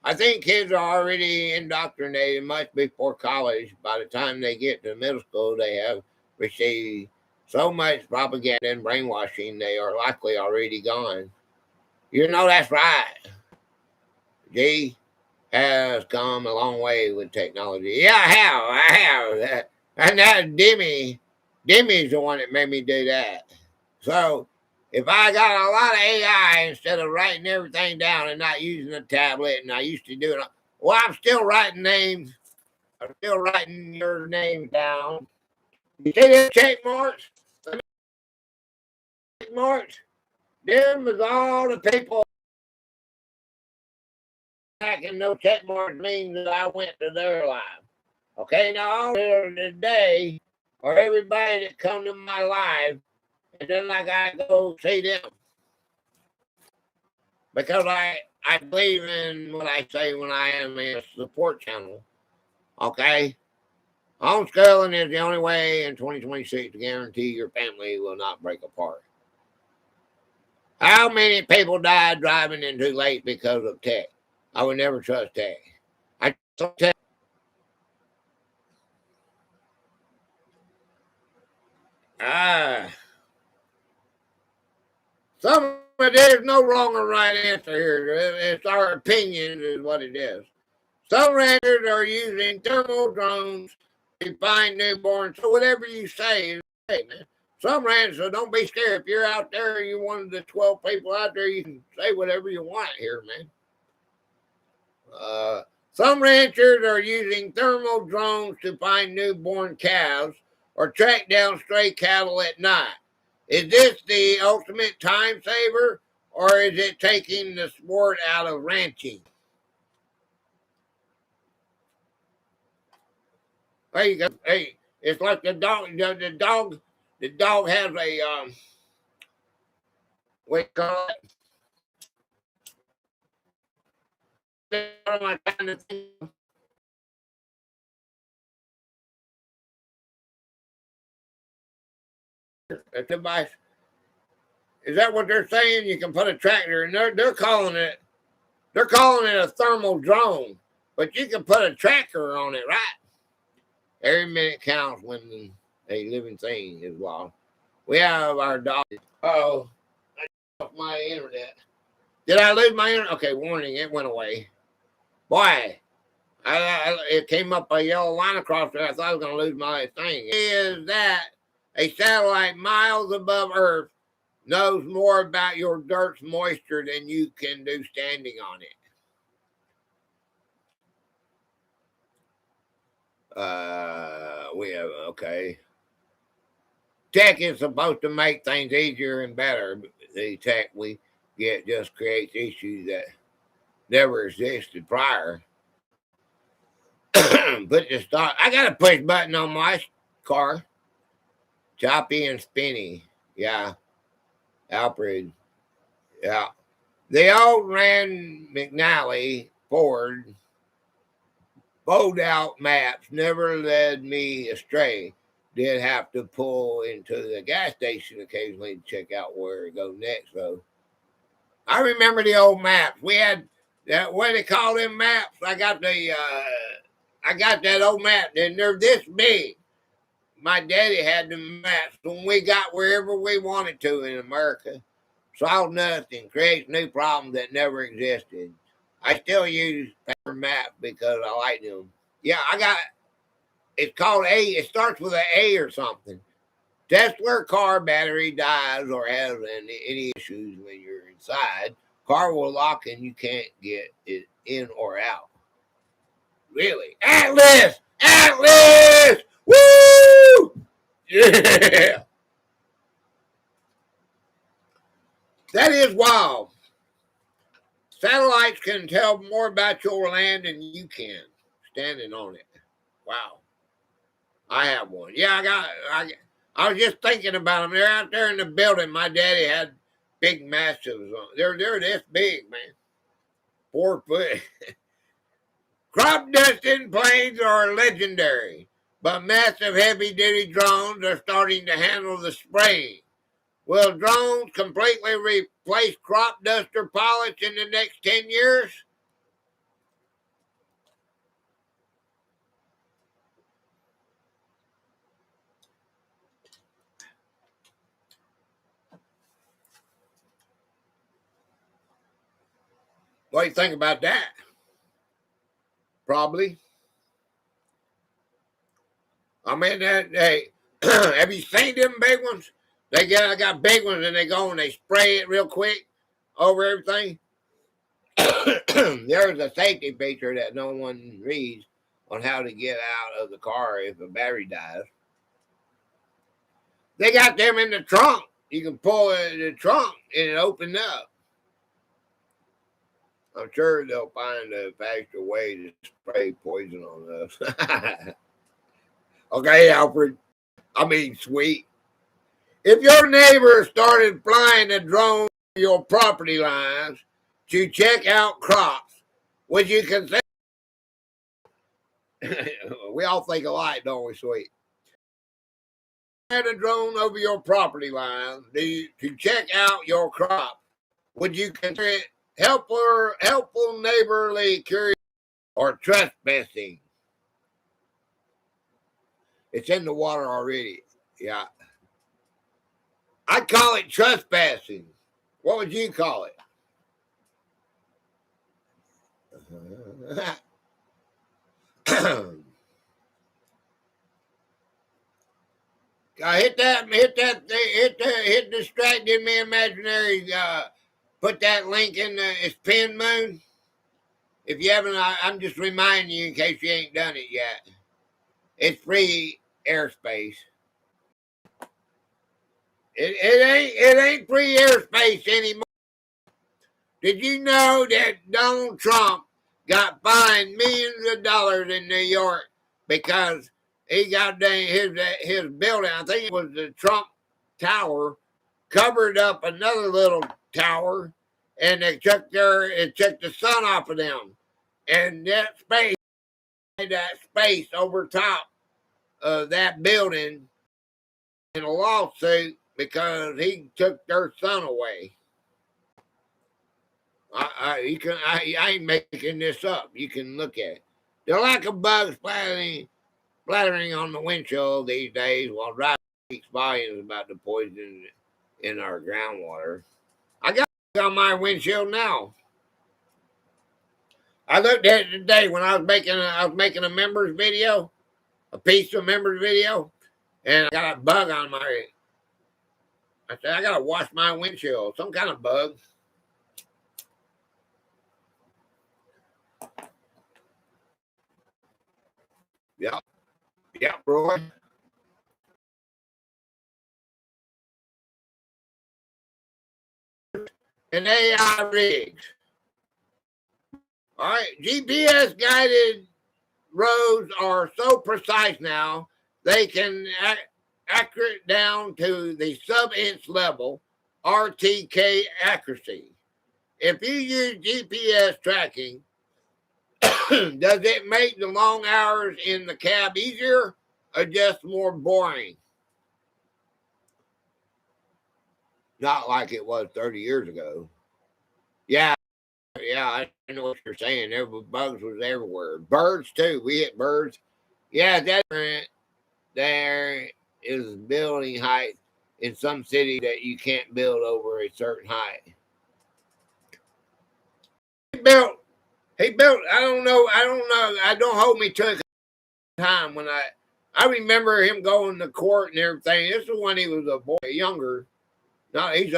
I think kids are already indoctrinated much before college. By the time they get to middle school, they have received so much propaganda and brainwashing, they are likely already gone. That's right. G has come a long way with technology. Yeah, I have. And that Demi's the one that made me do that. So if I got a lot of AI instead of writing everything down and not using a tablet, and I used to do it, well, I'm still writing names. I'm still writing your name down. You see them check marks? Check marks? Them was all the people back, and no check marks means that I went to their life. Okay, now all today, or everybody that come to my life, and then like I go see them. Because I believe in what I say when I am in a support channel. Okay? Homeschooling is the only way in 2026 to guarantee your family will not break apart. How many people died driving in too late because of tech? I would never trust tech. I trust tech. There's no wrong or right answer here. It's our opinion is what it is. Some ranchers are using thermal drones to find newborns. So whatever you say, hey man. Some ranchers, so don't be scared. If you're out there, you're one of the 12 people out there, you can say whatever you want here, man. Some ranchers are using thermal drones to find newborn calves or track down stray cattle at night. Is this the ultimate time saver, or is it taking the sport out of ranching? Hey, hey, it's like the dog. The dog has a what you call it? A device. Is that what they're saying? You can put a tractor, and they're calling it a thermal drone, but you can put a tracker on it, right? Every minute counts when a living thing is lost. We have our dog. Oh, I lost my internet. Did I lose my internet? Okay, warning, it went away. Boy, it came up a yellow line across there. I thought I was going to lose my thing. Is that a satellite miles above Earth knows more about your dirt's moisture than you can do standing on it? Okay. Tech is supposed to make things easier and better. The tech we get just creates issues that never existed prior. Put the start. I got a push button on my car. Choppy and spinny. Yeah. Alfred. Yeah. The old Rand McNally Ford fold out maps never led me astray. Did have to pull into the gas station occasionally to check out where to go next, though. I remember the old maps. We had that, what they call them maps. I got that old map, and they're this big. My daddy had the maps when we got wherever we wanted to in America. Solve nothing, creates new problems that never existed. I still use paper maps because I like them. Yeah, I got it's called A. It starts with an A or something. Test where car battery dies or has any issues when you're inside. Car will lock and you can't get it in or out. Really? Atlas! Atlas! Woo! Yeah. That is wild. Satellites can tell more about your land than you can standing on it. Wow. I have one. Yeah, I was just thinking about them. They're out there in the building. My daddy had big massives on. They're this big, man. 4 foot. Crop dusting planes are legendary, but massive heavy duty drones are starting to handle the spraying. Will drones completely replace crop duster pilots in the next 10 years? What do you think about that? Probably. I mean, hey, have you seen them big ones? I got big ones, and they go and they spray it real quick over everything. There's a safety feature that no one reads. on how to get out of the car if a battery dies. They got them in the trunk. You can pull the trunk and it opens up. I'm sure they'll find a faster way to spray poison on us. Okay, Alfred. I mean, sweet. If your neighbor started flying a drone over your property lines to check out crops, would you consider? We all think alike, don't we, sweet? Had a drone over your property lines to check out your crop, would you consider it helpful neighborly curiosity or trespassing? It's in the water already. Yeah. I call it trespassing. What would you call it? Hit distracted me imaginary. Put that link in it's Pin Moon. If you haven't, I'm just reminding you in case you ain't done it yet. It's free airspace. It ain't free airspace anymore. Did you know that Donald Trump got fined millions of dollars in New York because he got his building? I think it was the Trump Tower, covered up another little tower, and it took the sun off of them, and that space over top of that building in a lawsuit because he took their sun away. I ain't making this up. You can look at it. The lack of bugs splattering on the windshield these days while driving speaks volumes about the poison in our groundwater. I got it on my windshield now. I looked at it today when I was making a members video, a piece of members video, and I got a bug on my. I said I gotta wash my windshield. Some kind of bug. Yep. Yep, Roy. And AI rigs. All right, GPS guided roads are so precise now they can accurate down to the sub-inch level RTK accuracy. If you use GPS tracking, does it make the long hours in the cab easier or just more boring? Not like it was 30 years ago. Yeah, I know what you're saying. There were bugs was everywhere. Birds too. We hit birds. Yeah, that's different. There is building height in some city that you can't build over a certain height. He built. I don't know. I don't hold me to it time when I remember him going to court and everything. This is when he was a boy, younger. No, he's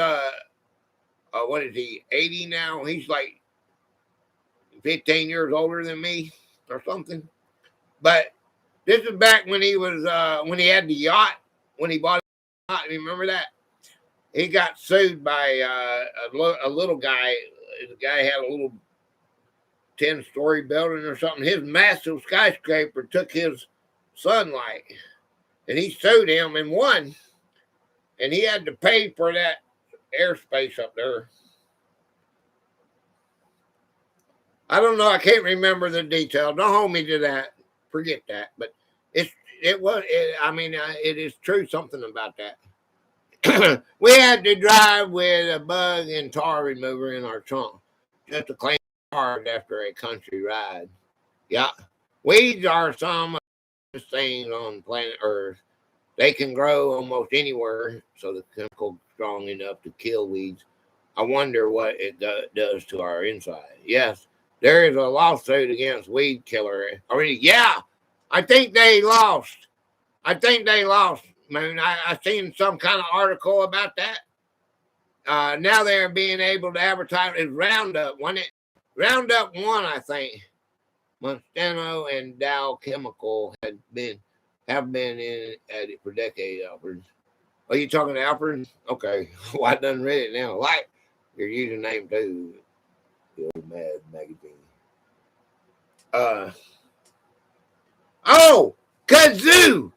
what is he? 80 now. He's like 15 years older than me or something. But this is back when he was when he had the yacht, when he bought the yacht. Remember that? He got sued by a little guy. The guy had a little 10-story building or something. His massive skyscraper took his sunlight, and he sued him and won. And he had to pay for that airspace up there. I don't know. I can't remember the details. Don't hold me to that. Forget that. But it is true something about that. We had to drive with a bug and tar remover in our trunk just to clean cars after a country ride. Yeah. Weeds are some of the things on planet Earth. They can grow almost anywhere, so the chemical strong enough to kill weeds. I wonder what it does to our inside. Yes, there is a lawsuit against weed killer. Yeah, I think they lost. Moon. I seen some kind of article about that. Now they're being able to advertise. It's Roundup, wasn't it? Roundup 1, I think. Monsanto and Dow Chemical have been in at it for decades, Alfred. Are you talking to Alfred? Okay. Well, I done read it now. Like your username too. The old Mad Magazine. Uh oh, kazoo!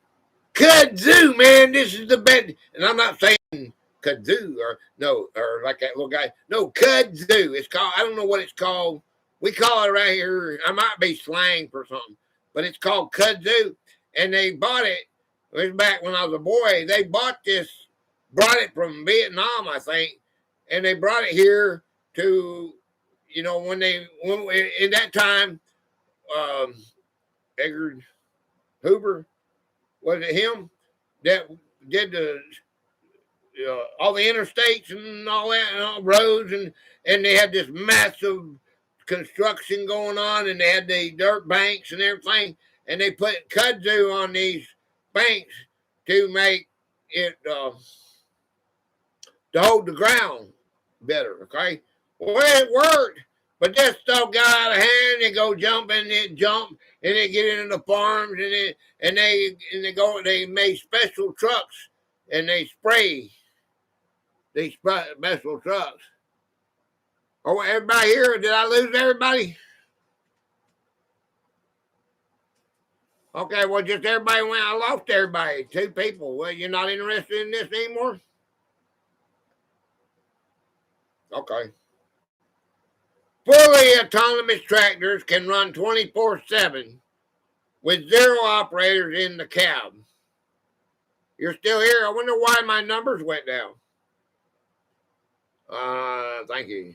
Kazoo, man, this is the best. And I'm not saying kazoo or no, or like that little guy. No, kudzu. It's called, I don't know what it's called. We call it right here. I might be slang for something, but it's called kudzu. And they bought it. It was back when I was a boy. They bought this, brought it from Vietnam, I think, and they brought it here to, you know, when in that time, Edgar Hoover, was it him that did the all the interstates and all that and all roads and they had this massive construction going on and they had the dirt banks and everything and they put kudzu on these banks to make it to hold the ground better. Okay, well it worked, but this stuff got out of hand. They go jumping, it jump, and they get into the farms and they make special trucks and they spray these special trucks. Oh, everybody here? Did I lose everybody? Okay, well, just everybody went. I lost everybody. 2 people. Well, you're not interested in this anymore? Okay. Fully autonomous tractors can run 24/7 with 0 operators in the cab. You're still here? I wonder why my numbers went down. Thank you.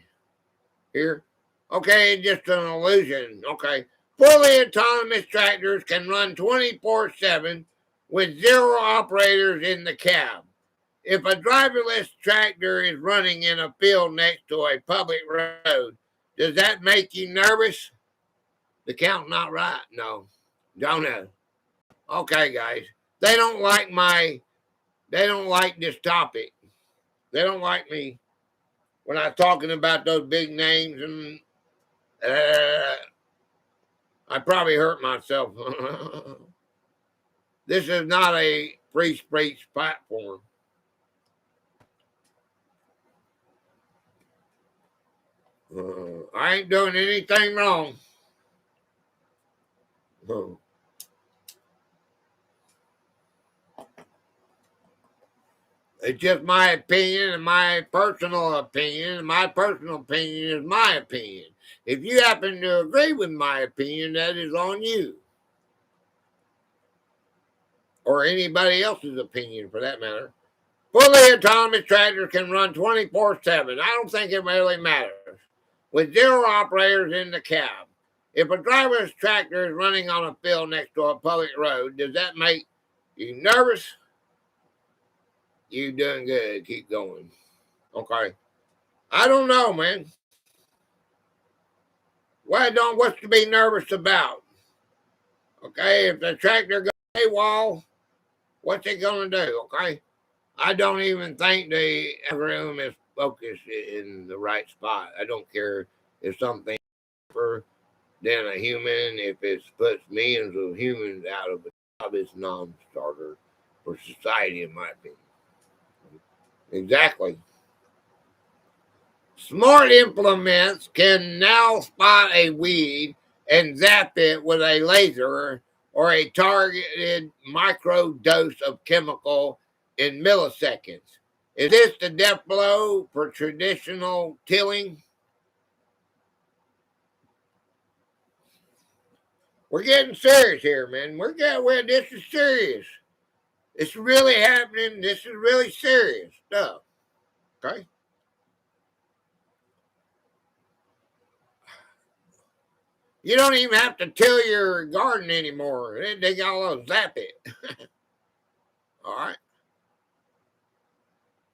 Here? Okay, just an illusion. Okay. Fully autonomous tractors can run 24/7 with 0 operators in the cab. If a driverless tractor is running in a field next to a public road, does that make you nervous? The count not right? No. Don't know. Okay, guys. They don't like this topic. They don't like me when I'm talking about those big names and I probably hurt myself. This is not a free speech platform. I ain't doing anything wrong. It's just my opinion and my personal opinion. And my personal opinion is my opinion. If you happen to agree with my opinion, that is on you. Or anybody else's opinion for that matter. Fully autonomous tractors can run 24/7. I don't think it really matters. With 0 operators in the cab. If a driverless tractor is running on a field next to a public road, does that make you nervous? You doing good. Keep going. Okay. I don't know, man. What's to be nervous about? Okay, if the tractor goes AWOL, what's it gonna do? Okay. I don't even think the algorithm is focused in the right spot. I don't care if something for than a human. If it puts millions of humans out of a job, it's non-starter for society, in my opinion. Exactly. Smart implements can now spot a weed and zap it with a laser or a targeted micro dose of chemical in milliseconds. Is this the death blow for traditional tilling? We're getting serious here, man. This is serious. It's really happening. This is really serious stuff. Okay? You don't even have to till your garden anymore. They got all those zap it. All right.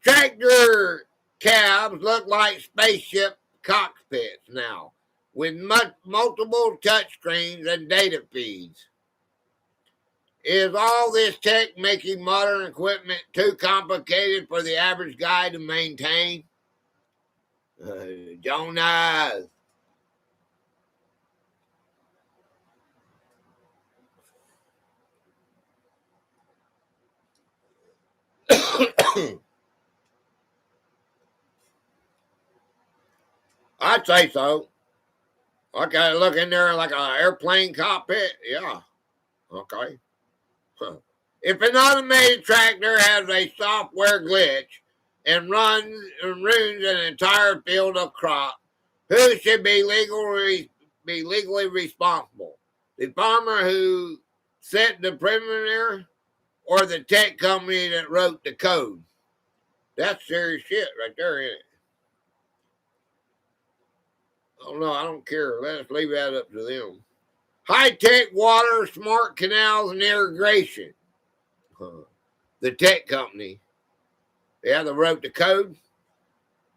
Tractor cabs look like spaceship cockpits now, with multiple touchscreens and data feeds. Is all this tech making modern equipment too complicated for the average guy to maintain? Jonas. I'd say so. I gotta look in there like an airplane cockpit. Yeah. Okay. Huh. If an automated tractor has a software glitch and ruins an entire field of crop, who should be legally responsible? The farmer who set the preliminary or the tech company that wrote the code? That's serious shit right there, isn't it? Oh no, I don't care. Let's leave that up to them. High-tech water, smart canals, and irrigation. The tech company. Yeah, they wrote the code.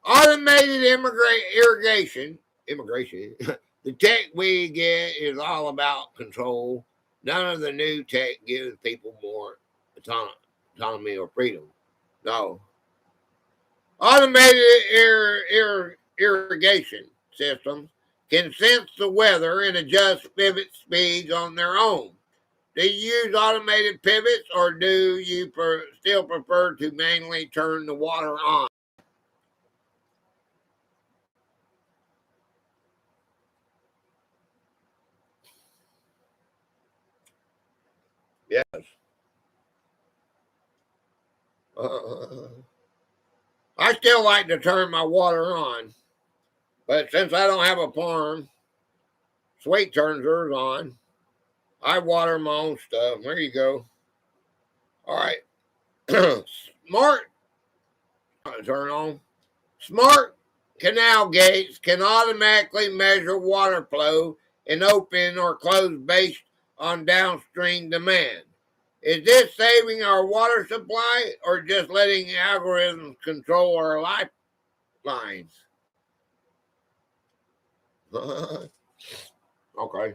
Automated irrigation. Immigration. The tech we get is all about control. None of the new tech gives people more autonomy or freedom. No. Automated irrigation systems can sense the weather and adjust pivot speeds on their own. Do you use automated pivots or do you still prefer to manually turn the water on? Yes. I still like to turn my water on, but since I don't have a farm, Sweet turns hers on. I water my own stuff. There you go. All right. Smart turn on. Smart canal gates can automatically measure water flow and open or close based on downstream demand. Is this saving our water supply or just letting algorithms control our lifelines? Okay.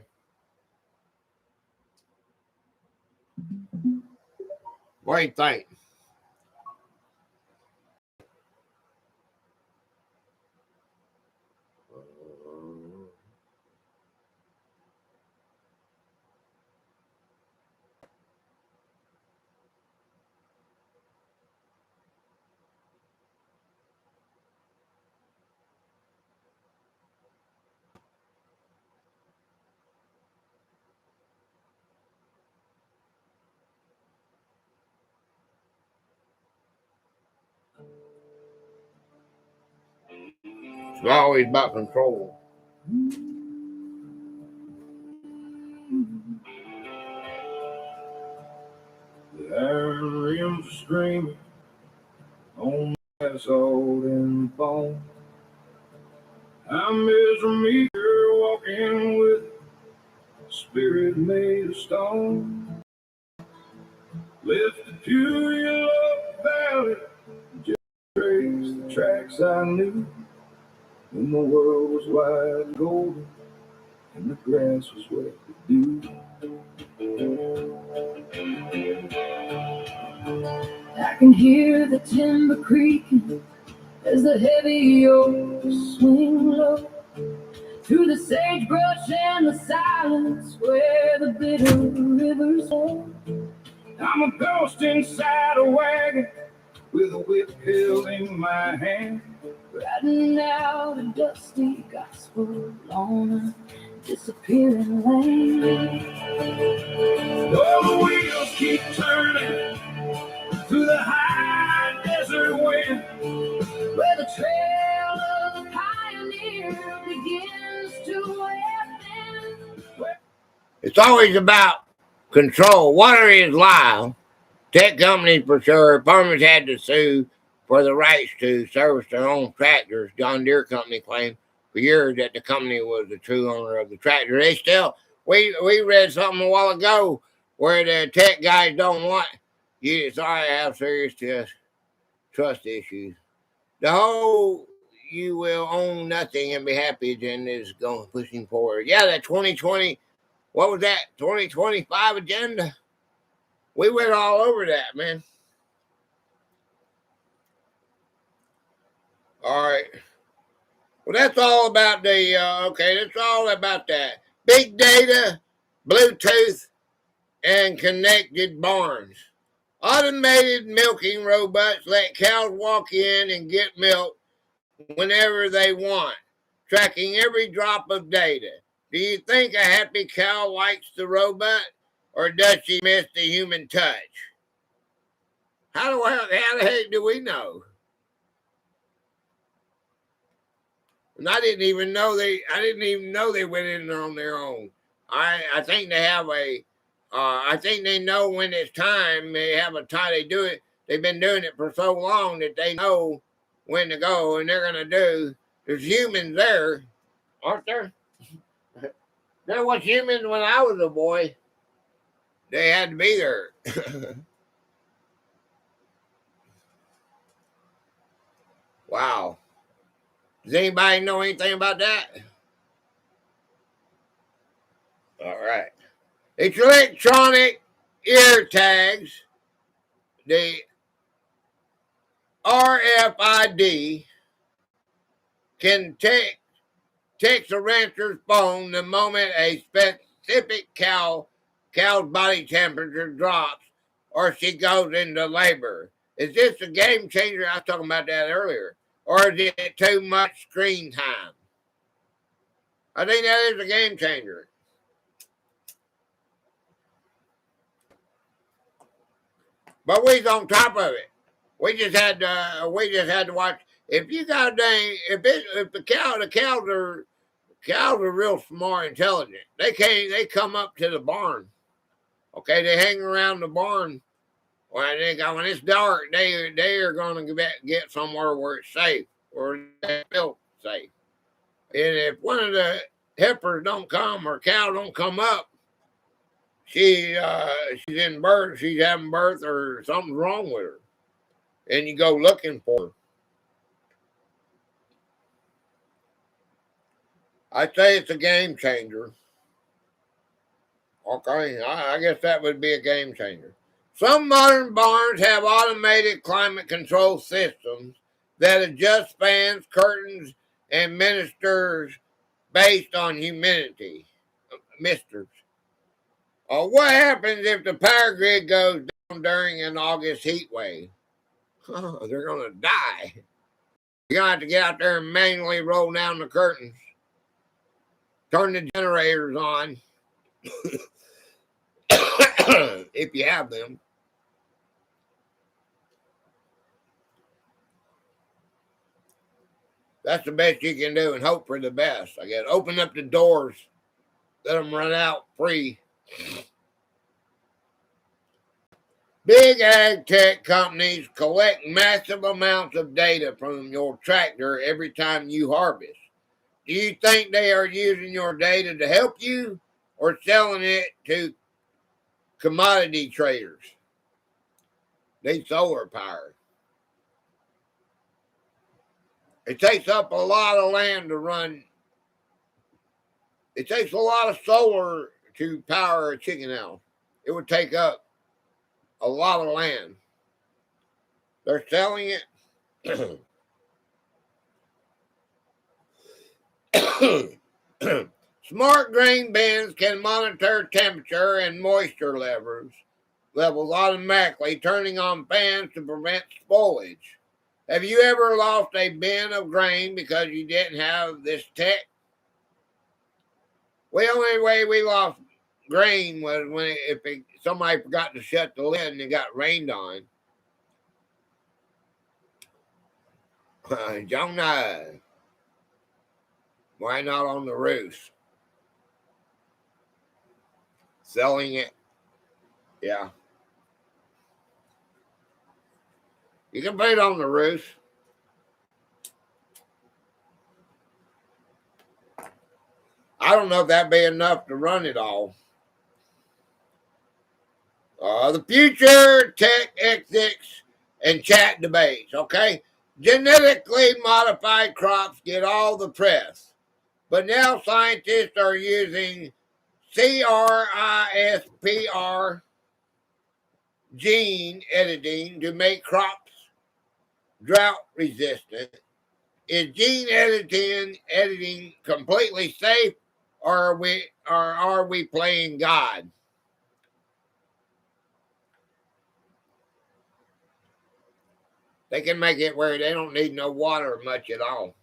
What do you think? It's always about control. The iron rims screaming on my assault and bone. I'm Ezra Meeker walking with a spirit made of stone. Left the Peoria Valley, just traced the tracks I knew when the world was wide and golden and the grass was wet with dew. I can hear the timber creaking as the heavy oaks swing low through the sagebrush and the silence where the bitter rivers flow. I'm a ghost inside a wagon with a whip held in my hand. Riding out a dusty gospel on a disappearing lane. Oh, the wheels keep turning through the high desert wind, Where the trail of the pioneer begins to ascend. It's always about control. Water is live. Tech companies for sure. Farmers had to sue for the rights to service their own tractors. John Deere Company claimed for years that the company was the true owner of the tractor. They still, we read something a while ago where the tech guys don't want you. Sorry, I have serious trust issues. The whole you will own nothing and be happy agenda is going pushing forward. Yeah, that 2020, what was that? 2025 agenda. We went all over that, man. All right. Well, that's all about that's all about that. Big data, Bluetooth, and connected barns. Automated milking robots let cows walk in and get milk whenever they want, tracking every drop of data. Do you think a happy cow likes the robot, or does she miss the human touch? How the heck do we know? And I didn't even know they went in there on their own. I think they have I think they know when it's time. They have a time they do it. They've been doing it for so long that they know when to go, and they're going to do. There's humans there, aren't there? There was humans when I was a boy. They had to be there. Wow. Does anybody know anything about that? All right. It's electronic ear tags. The RFID can text a rancher's phone the moment a specific cow's body temperature drops or she goes into labor. Is this a game changer? I was talking about that earlier. Or is it too much screen time? I think that is a game changer. But we's on top of it. We just had to watch. If you got if the cows are real smart, intelligent. They come up to the barn. Okay, they hang around the barn. When it's dark, they are going to get somewhere where it's safe, where they feel safe. And if one of the heifers don't come or cow don't come up, she's in birth, she's having birth, or something's wrong with her, and you go looking for her. I say it's a game changer. Okay, I guess that would be a game changer. Some modern barns have automated climate control systems that adjust fans, curtains, and ministers based on humidity. Misters. What happens if the power grid goes down during an August heat wave? They're going to die. You're going to have to get out there and manually roll down the curtains. Turn the generators on. If you have them. That's the best you can do and hope for the best. I guess open up the doors. Let them run out free. Big ag tech companies collect massive amounts of data from your tractor every time you harvest. Do you think they are using your data to help you or selling it to commodity traders? They solar power. It takes up a lot of land to run. It takes a lot of solar to power a chicken house. It would take up a lot of land. They're selling it. Smart grain bins can monitor temperature and moisture levels automatically, turning on fans to prevent spoilage. Have you ever lost a bin of grain because you didn't have this tech? The only way we lost grain was when somebody forgot to shut the lid and it got rained on. Jonah, why not on the roof? Selling it, yeah. You can put it on the roof. I don't know if that'd be enough to run it all. The future, tech ethics, and chat debates, okay? Genetically modified crops get all the press. But now scientists are using CRISPR gene editing to make crops drought resistant. Is gene editing completely safe, or are we playing God? They can make it where they don't need no water much at all.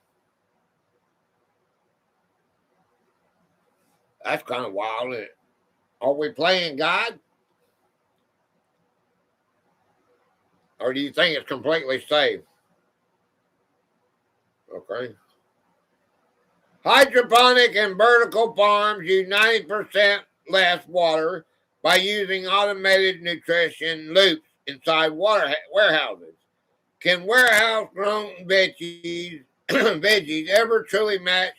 That's kind of wild, isn't it? Are we playing God? Or do you think it's completely safe? Okay. Hydroponic and vertical farms use 90% less water by using automated nutrition loops inside warehouses. Can warehouse grown veggies veggies ever truly match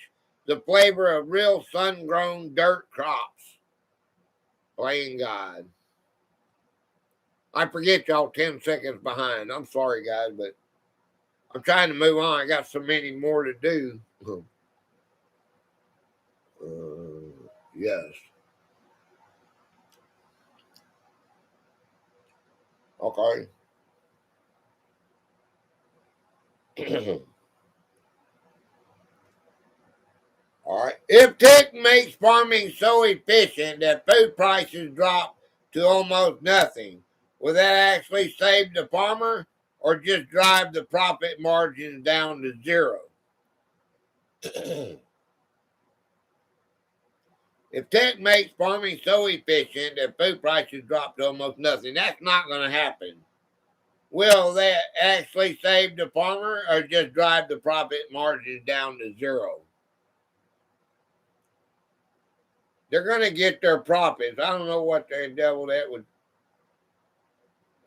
the flavor of real sun grown dirt crops? Playing God. I forget y'all 10 seconds behind. I'm sorry, guys, but I'm trying to move on. I got so many more to do. Yes. Okay. All right. If tech makes farming so efficient that food prices drop to almost nothing, will that actually save the farmer or just drive the profit margins down to zero? If tech makes farming so efficient that food prices drop to almost nothing, that's not going to happen. Will that actually save the farmer or just drive the profit margins down to zero? They're going to get their profits. I don't know what the devil that would.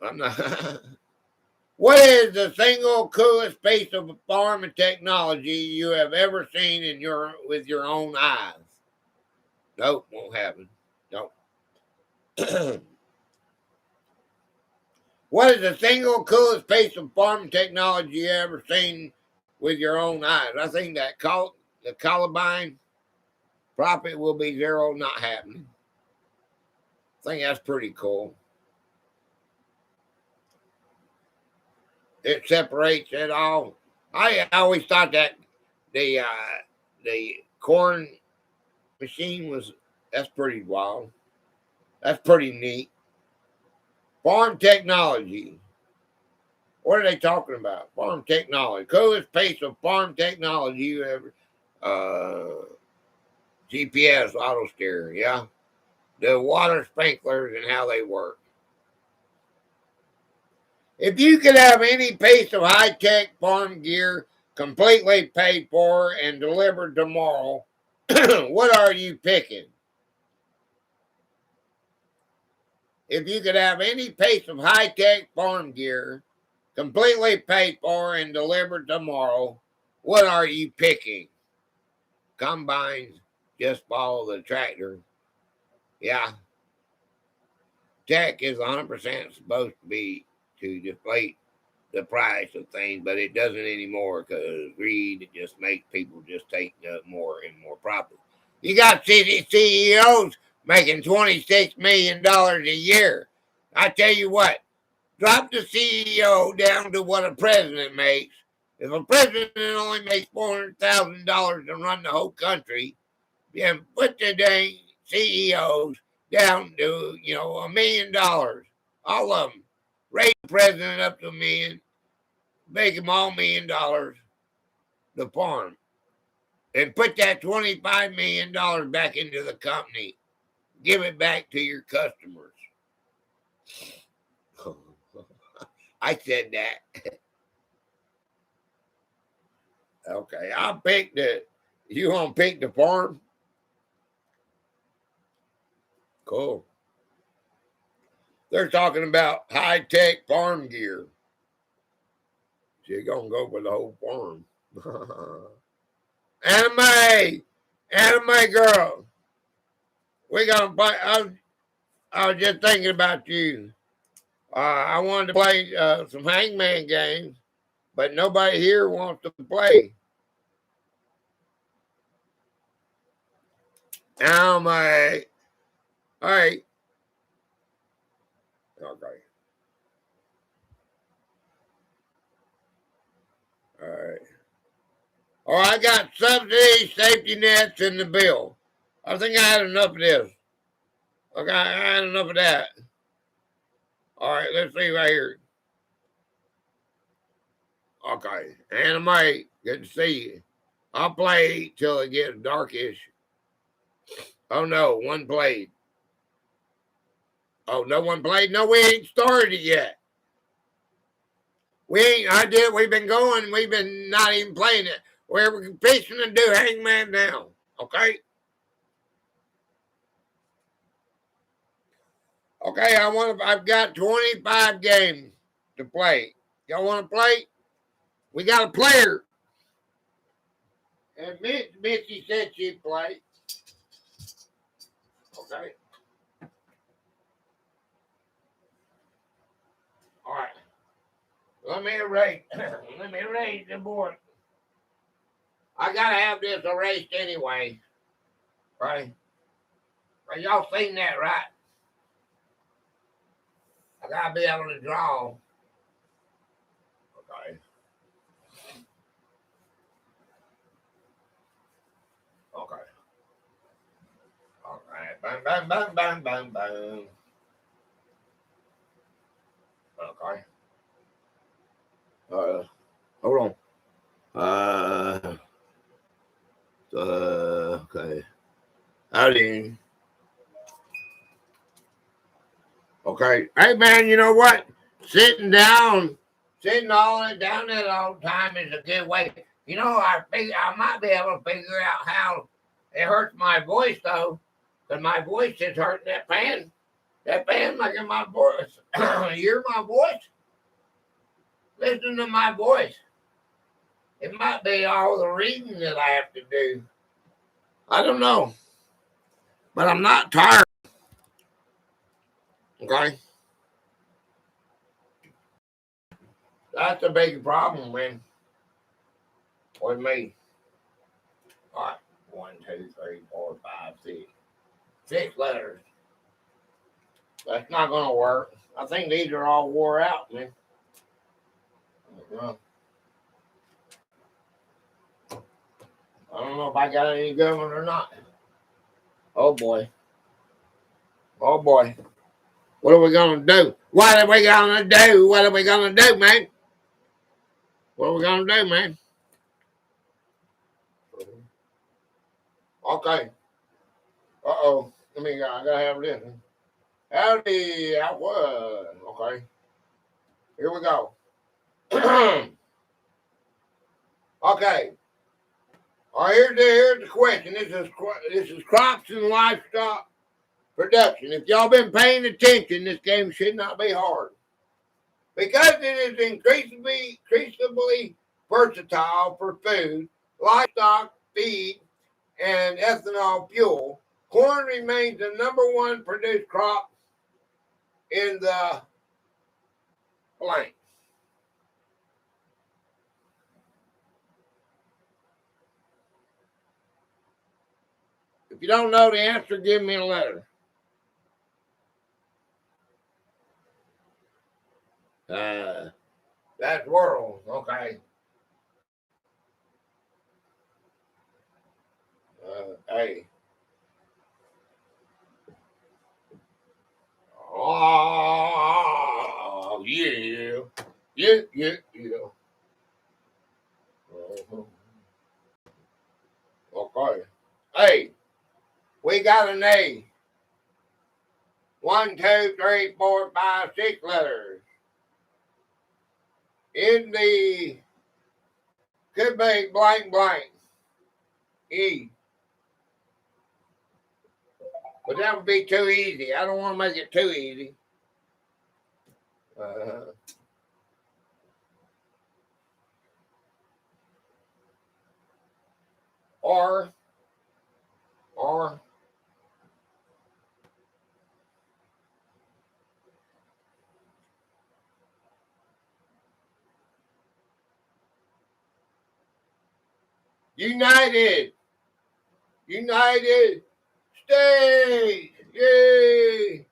I'm not. What is the single coolest piece of farming technology you have ever seen with your own eyes? Nope, won't happen. Nope. What is the single coolest piece of farming technology you ever seen with your own eyes? I think that the Columbine profit will be zero, not happening. I think that's pretty cool. It separates it all. I always thought that the corn machine that's pretty wild. That's pretty neat. Farm technology. What are they talking about? Farm technology. Coolest piece of farm technology you ever. GPS auto steer. Yeah. The water sprinklers and how they work. If you could have any piece of high-tech farm gear completely paid for and delivered tomorrow, what are you picking? If you could have any piece of high-tech farm gear completely paid for and delivered tomorrow, what are you picking? Combines, just follow the tractor. Yeah. Tech is 100% supposed to be to deflate the price of things, but it doesn't anymore because greed just makes people just take more and more profit. You got CEOs making $26 million a year. I tell you what, drop the CEO down to what a president makes. If a president only makes $400,000 to run the whole country, then put the dang CEOs down to, $1 million. All of them. Raise the president up to $1 million. Make them all $1 million to farm. And put that $25 million back into the company. Give it back to your customers. I said that. Okay, I'll pick you want to pick the farm? Cool. They're talking about high-tech farm gear. So you're going to go for the whole farm. Anime girl. We going to play. I was just thinking about you. I wanted to play some Hangman games, but nobody here wants to play. Anime. All right. Okay. All right. Oh, I got subsidies, safety nets in the bill. I think I had enough of this. Okay, I had enough of that. All right, let's see right here. Okay. Anime, good to see you. I'll play till it gets darkish. Oh no, one played. Oh, no one played? No, we ain't started it yet. We've been going, we've been not even playing it. We're fixing to do Hangman now. Okay? Okay, I've got 25 games to play. Y'all want to play? We got a player. And Missy said she'd play. Okay. All right. Let me erase the board. I gotta have this erased anyway. Right? Y'all seen that, right? I gotta be able to draw. Okay. Okay. All right. Bang, bang, bang, bang, bang, bang. Okay. Hold on. Okay. Howdy. Okay. Hey, man, you know what? Sitting all it down there all the time is a good way. You know, I might be able to figure out how it hurts my voice, though, because my voice is hurting that fan. That fan making my voice. Hear my voice? Listen to my voice. It might be all the reading that I have to do. I don't know. But I'm not tired. Okay? That's a big problem, man. With me. All right. 1, 2, 3, 4, 5, 6. 6 letters. That's not going to work. I think these are all wore out, man. I don't know if I got any good ones or not. Oh, boy. Oh, boy. What are we going to do? What are we going to do? What are we going to do, man? What are we going to do, man? Okay. Uh-oh. I got to have this. Howdy. I was. Okay. Here we go. Okay. All right, here's the question. This is crops and livestock production. If y'all been paying attention, this game should not be hard. Because it is increasingly versatile for food, livestock feed, and ethanol fuel, corn remains the #1 produced crop in the blank. If you don't know the answer, give me a letter. That's world. Okay. Hey. Oh, yeah. Yeah. Okay. Hey, we got an A. 1, 2, 3, 4, 5, 6 letters. In the could be blank blank. E. But that would be too easy. I don't want to make it too easy. Or United States. Yay!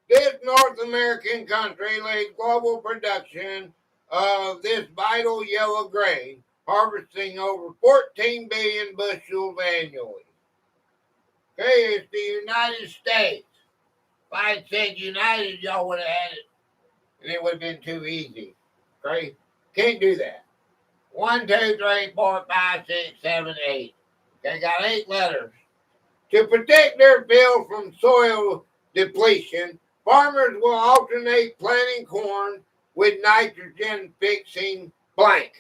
This North American country leads global production of this vital yellow grain, harvesting over 14 billion bushels annually. Okay, it's the United States. If I had said United, y'all would have had it, and it would have been too easy. Okay? Can't do that. 1, 2, 3, 4, 5, 6, 7, 8. Okay, got 8 letters. To protect their field from soil depletion, farmers will alternate planting corn with nitrogen fixing blank.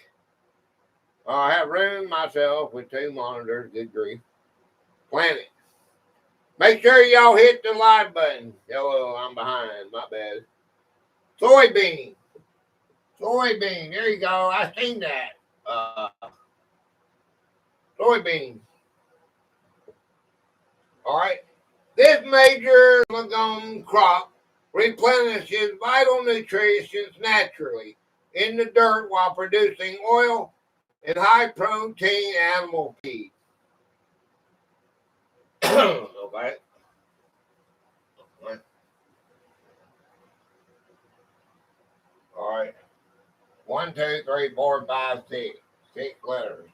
I have room myself with 2 monitors, good grief. Plant it. Make sure y'all hit the like button. Oh, I'm behind, my bad. Soybean. Soybean, there you go. I seen that. Soybean. All right. This major legume crop replenishes vital nutrients naturally in the dirt while producing oil and high protein animal feed. Okay. All right. 1, 2, 3, 4, 5, 6. 6 letters.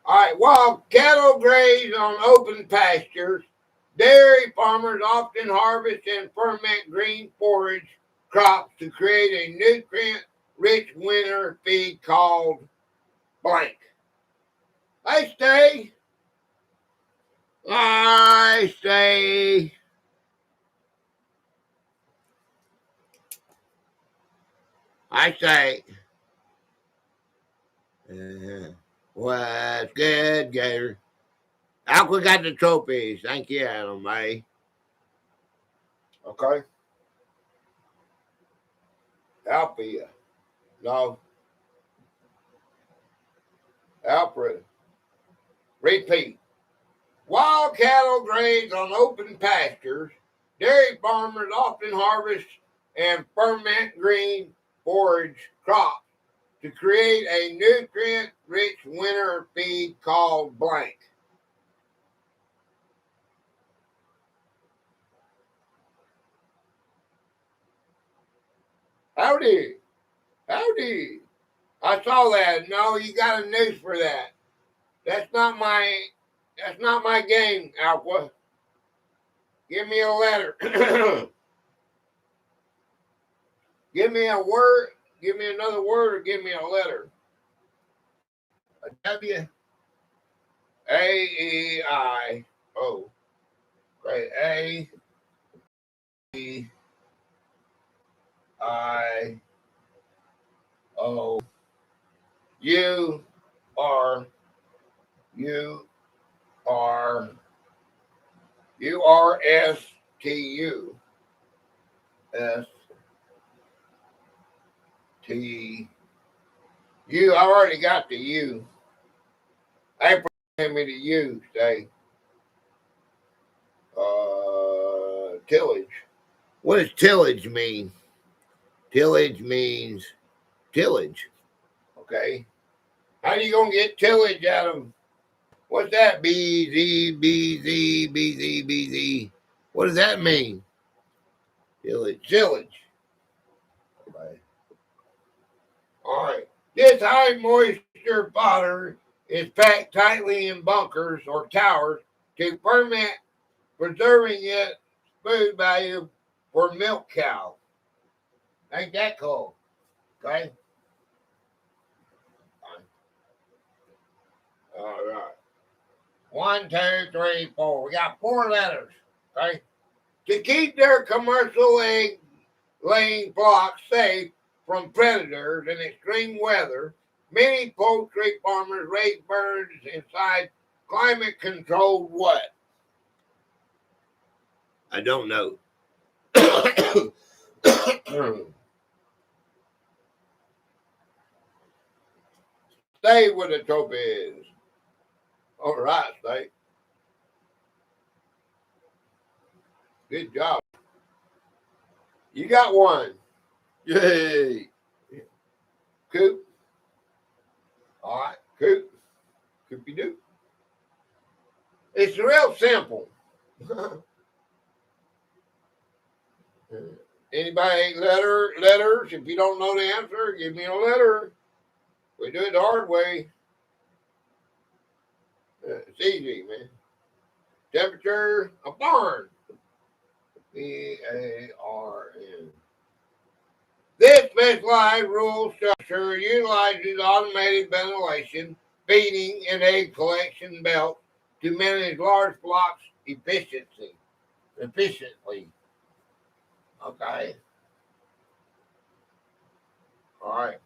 All right. While cattle graze on open pastures, dairy farmers often harvest and ferment green forage crops to create a nutrient-rich winter feed called blank. I say. I say. What's good, Gator? Alqua got the trophies. Thank you, Adam, May. Okay. Alpha. No. Alfred. Repeat. While cattle graze on open pastures, dairy farmers often harvest and ferment green forage crops to create a nutrient-rich winter feed called blank. Howdy. Howdy. I saw that. No, you got a noose for that. That's not my game, Alpha. Give me a letter. Give me a word. Give me another word or give me a letter. A W. A E I O. Right. A E I O U R U R U R S T U S T U. I already got the U. April gave me the U. Say tillage. What does tillage mean? Tillage means tillage. Okay. How you gonna get tillage out of what's that? B Z B Z B Z B Z. What does that mean? Tillage. Tillage. Okay. All right. This high moisture fodder is packed tightly in bunkers or towers to ferment, preserving its food value for milk cows. Ain't that cool? Okay. All right. 1, 2, 3, 4. We got 4 letters. Okay. To keep their commercial egg laying flocks safe from predators and extreme weather, many poultry farmers raise birds inside climate controlled what? I don't know. Stay where the trophy is. All right, stay. Good job. You got one. Yay. Coop. All right, Coop. Coopy doo. It's real simple. Anybody letters? If you don't know the answer, give me a letter. We do it the hard way. It's easy, man. Temperature, a barn. BARN. This specialized rural nursery utilizes automated ventilation, feeding, and egg collection belts to manage large flocks efficiently. Okay. All right.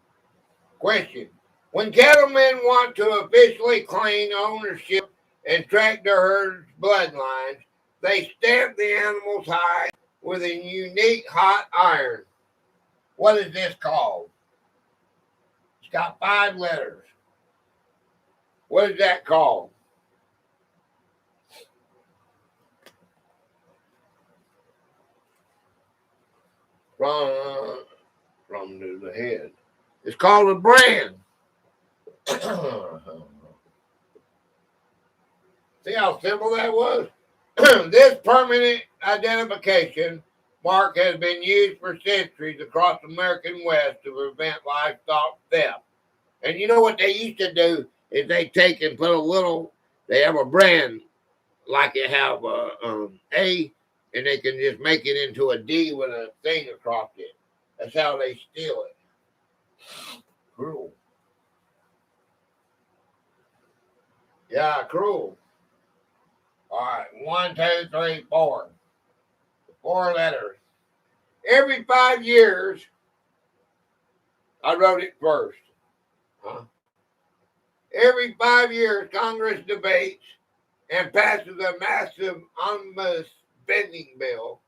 Question. When cattlemen want to officially claim ownership and track their herd's bloodlines, they stamp the animal's hide with a unique hot iron. What is this called? It's got 5 letters. What is that called? From the head. It's called a brand. See how simple that was? This permanent identification mark has been used for centuries across the American West to prevent livestock theft. And you know what they used to do is they take and put a little, they have a brand like it have A, and they can just make it into a D with a thing across it. That's how they steal it. Cruel. Yeah, cruel. All right, 1, 2, 3, 4. 4 letters. Every 5 years, I wrote it first. Huh? Every 5 years, Congress debates and passes a massive omnibus spending bill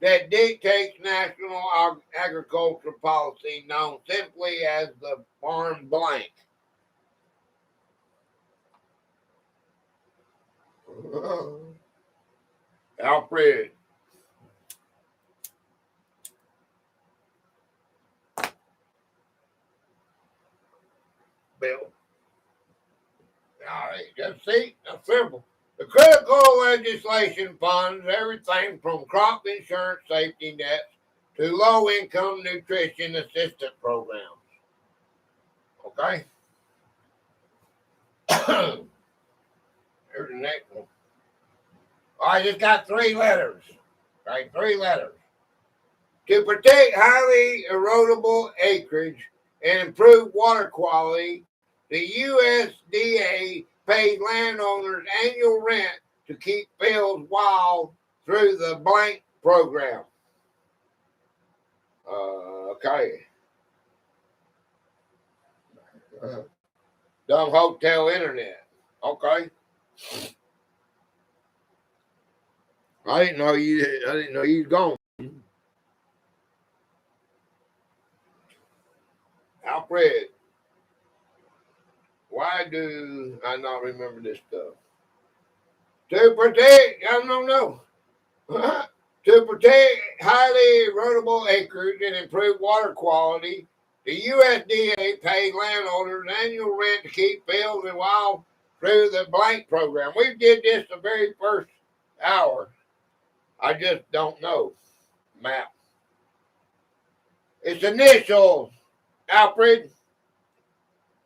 that dictates national agricultural policy known simply as the Farm Blank. Alfred. Bill. All right, just see, that's simple. The critical legislation funds everything from crop insurance safety nets to low-income nutrition assistance programs. Okay? Here's the next one. All right, it's got 3 letters. Right, 3 letters. To protect highly erodible acreage and improve water quality, the USDA pays landowners annual rent to keep fields wild through the blank program. Okay. Dumb hotel internet. Okay. I didn't know you was gone. Alfred. Why do I not remember this stuff? To protect, I don't know. To protect highly erodible acreage and improve water quality, the USDA pays landowners annual rent to keep fields and wild through the blank program. We did this the very first hour. I just don't know. Map. It's initials. Alfred,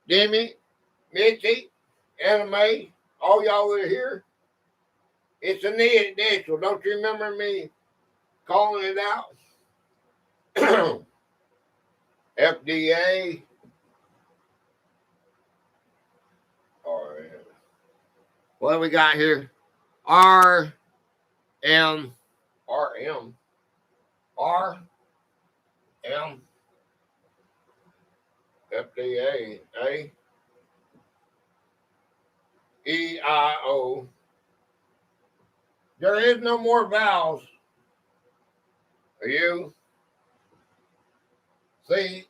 Demi, Mitzi, Anime, all y'all that are here. It's an initial. Don't you remember me calling it out? FDA. All right. What do we got here? R M FDA A EIO. There is no more vowels. Are you? See?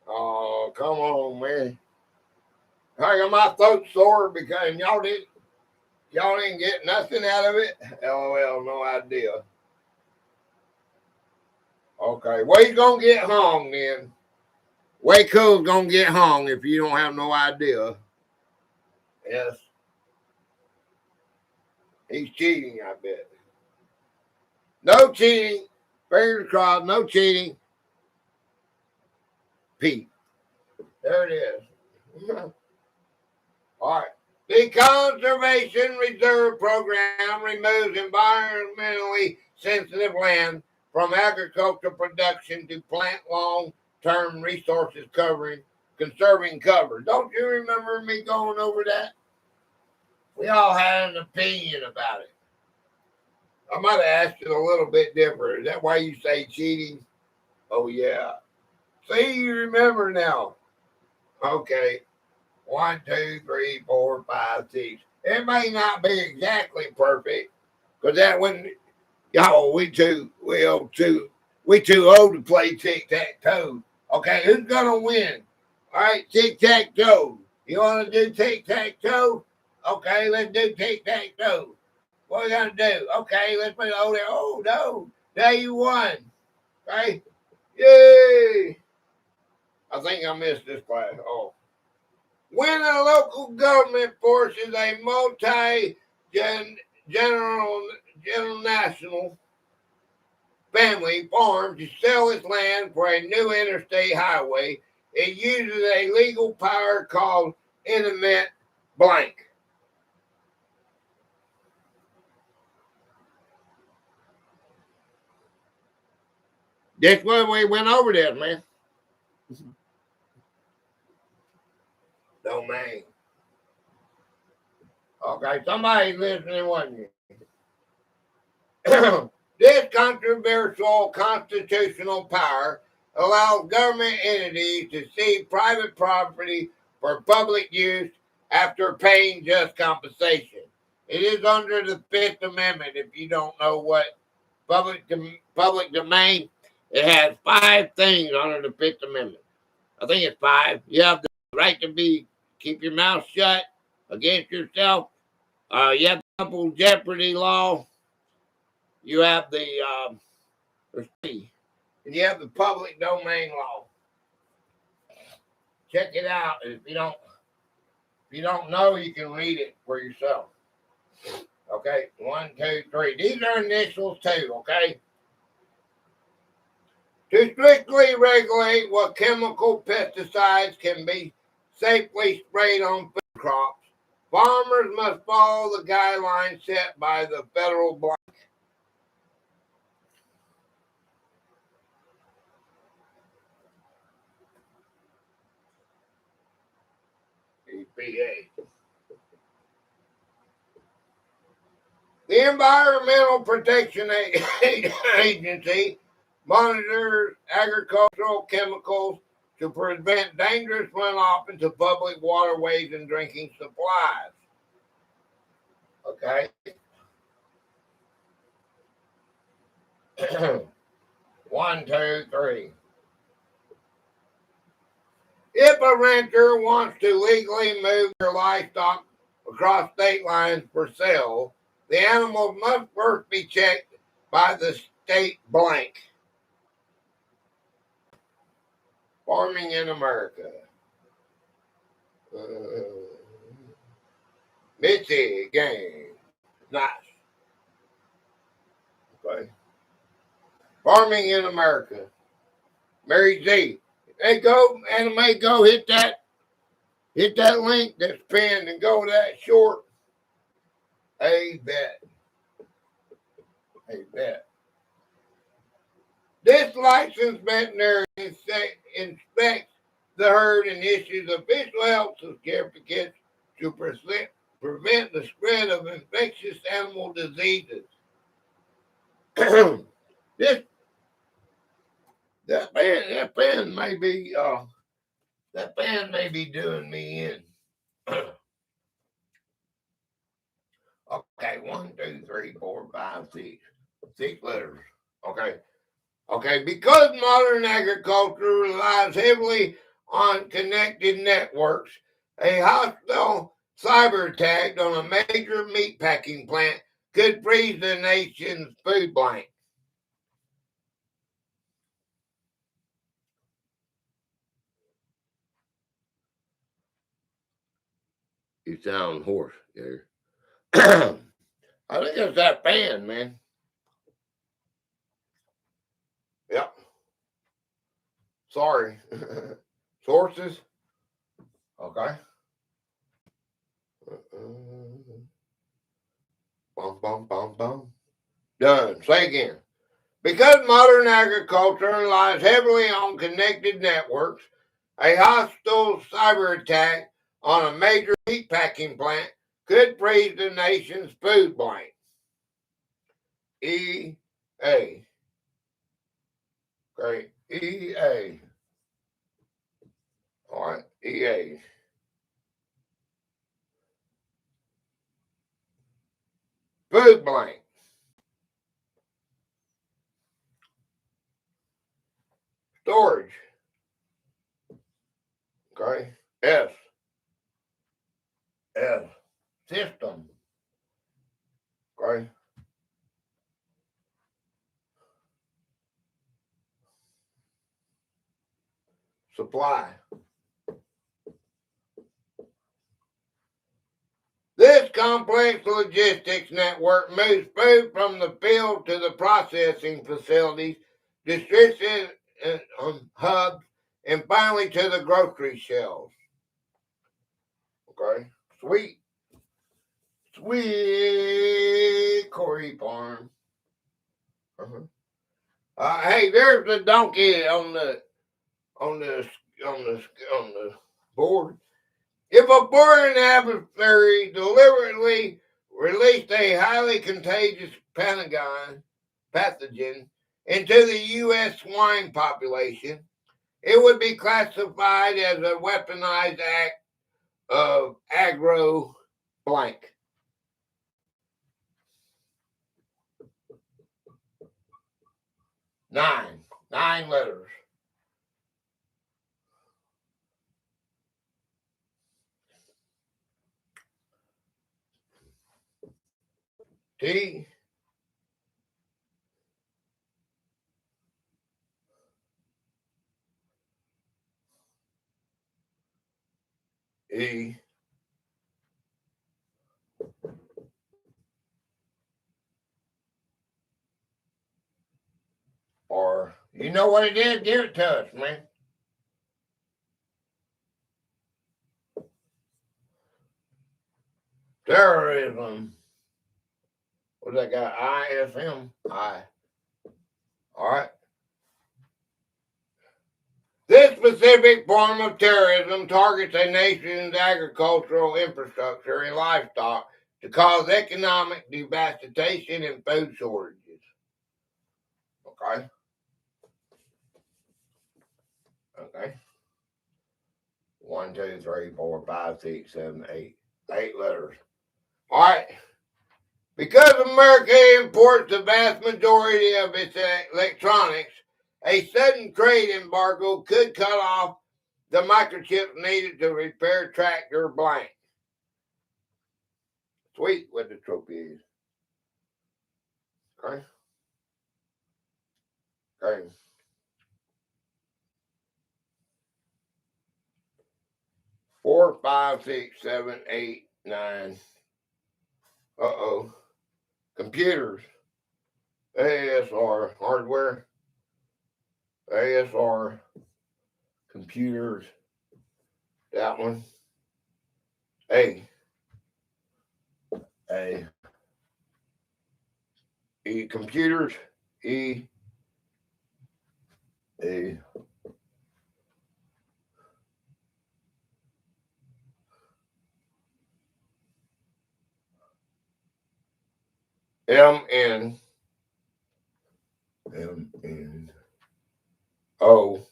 Oh, come on, man. I got my throat sore because y'all didn't get nothing out of it. LOL, no idea. Okay, well, he's gonna get hung then. WayTwoCool's gonna get hung if you don't have no idea. Yes. He's cheating, I bet. No cheating. Fingers crossed, no cheating. Pete. There it is. All right. The Conservation Reserve Program removes environmentally sensitive land from agricultural production to plant long-term resources conserving cover. Don't you remember me going over that? We all had an opinion about it. I might have asked you a little bit different. Is that why you say cheating? Oh, yeah. See, you remember now. Okay. 1, 2, 3, 4, 5, 6. It may not be exactly perfect, because that when y'all we too old to play tic-tac-toe. Okay, who's gonna win? All right, tic-tac-toe. You want to do tic-tac-toe? Okay, let's do tic-tac-toe. What are we gonna do? Okay, let's put it over there. Oh no, now you won. Okay, yay! I think I missed this class. Oh. When a local government forces a multi-generational family farm to sell its land for a new interstate highway, it uses a legal power called eminent blank. That's why we went over this, man. Domain. Okay, somebody's listening, wasn't you? This controversial constitutional power allows government entities to seize private property for public use after paying just compensation. It is under the Fifth Amendment. If you don't know what public domain, it has 5 things under the Fifth Amendment. I think it's 5. You have the right to keep your mouth shut against yourself. You have the double jeopardy law. You have the and you have the public domain law. Check it out. If you don't know, you can read it for yourself. Okay, 1, 2, 3. These are initials too. Okay. To strictly regulate what chemical pesticides can be safely sprayed on food crops, farmers must follow the guidelines set by the federal blank. EPA. The Environmental Protection Agency monitors agricultural chemicals to prevent dangerous runoff into public waterways and drinking supplies. Okay. 1, 2, 3. If a rancher wants to legally move their livestock across state lines for sale, the animals must first be checked by the state blank. Farming in America. Michigan. Nice. Okay. Farming in America. Mary Z. Hey, go, anime, go hit that link that's pinned and go that short. Hey, bet. This licensed veterinarian inspects the herd and issues official health certificates to prevent the spread of infectious animal diseases. That pen may be doing me in. Okay, 1, 2, 3, 4, 5, 6. 6 letters. Okay, because modern agriculture relies heavily on connected networks, a hostile cyber attack on a major meatpacking plant could freeze the nation's food bank. You sound hoarse, Gator. I think it's that fan, man. Yep. Sorry. Sources. Okay. Bum, bum, bum, bum. Done. Say again. Because modern agriculture relies heavily on connected networks, a hostile cyber attack on a major meatpacking plant could freeze the nation's food bank. EA. Okay. EA. All right. EA. Food blank. Storage. Okay. S. S. System. Okay. Supply. This complex logistics network moves food from the field to the processing facilities, distribution hubs, and finally to the grocery shelves. Okay. Sweet. Sweet Corey Farm. Hey, there's the donkey on the board. If a foreign adversary deliberately released a highly contagious pathogen into the U.S. swine population, it would be classified as a weaponized act of agro blank. Nine letters. T. E. Or, you know what it is? Give it to us, man. Terrorism. What's that guy? ISM. I. All right. This specific form of terrorism targets a nation's agricultural infrastructure and livestock to cause economic devastation and food shortages. Okay. Okay. 1, 2, 3, 4, 5, 6, 7, 8. 8 letters. All right. Because America imports the vast majority of its electronics, a sudden trade embargo could cut off the microchips needed to repair tractor blank. Sweet what the trophy is. Okay. Okay. 4, 5, 6, 7, 8, 9. Computers. ASR. Hardware. ASR. Computers. That one. A. E. Computers. E. A. M. O.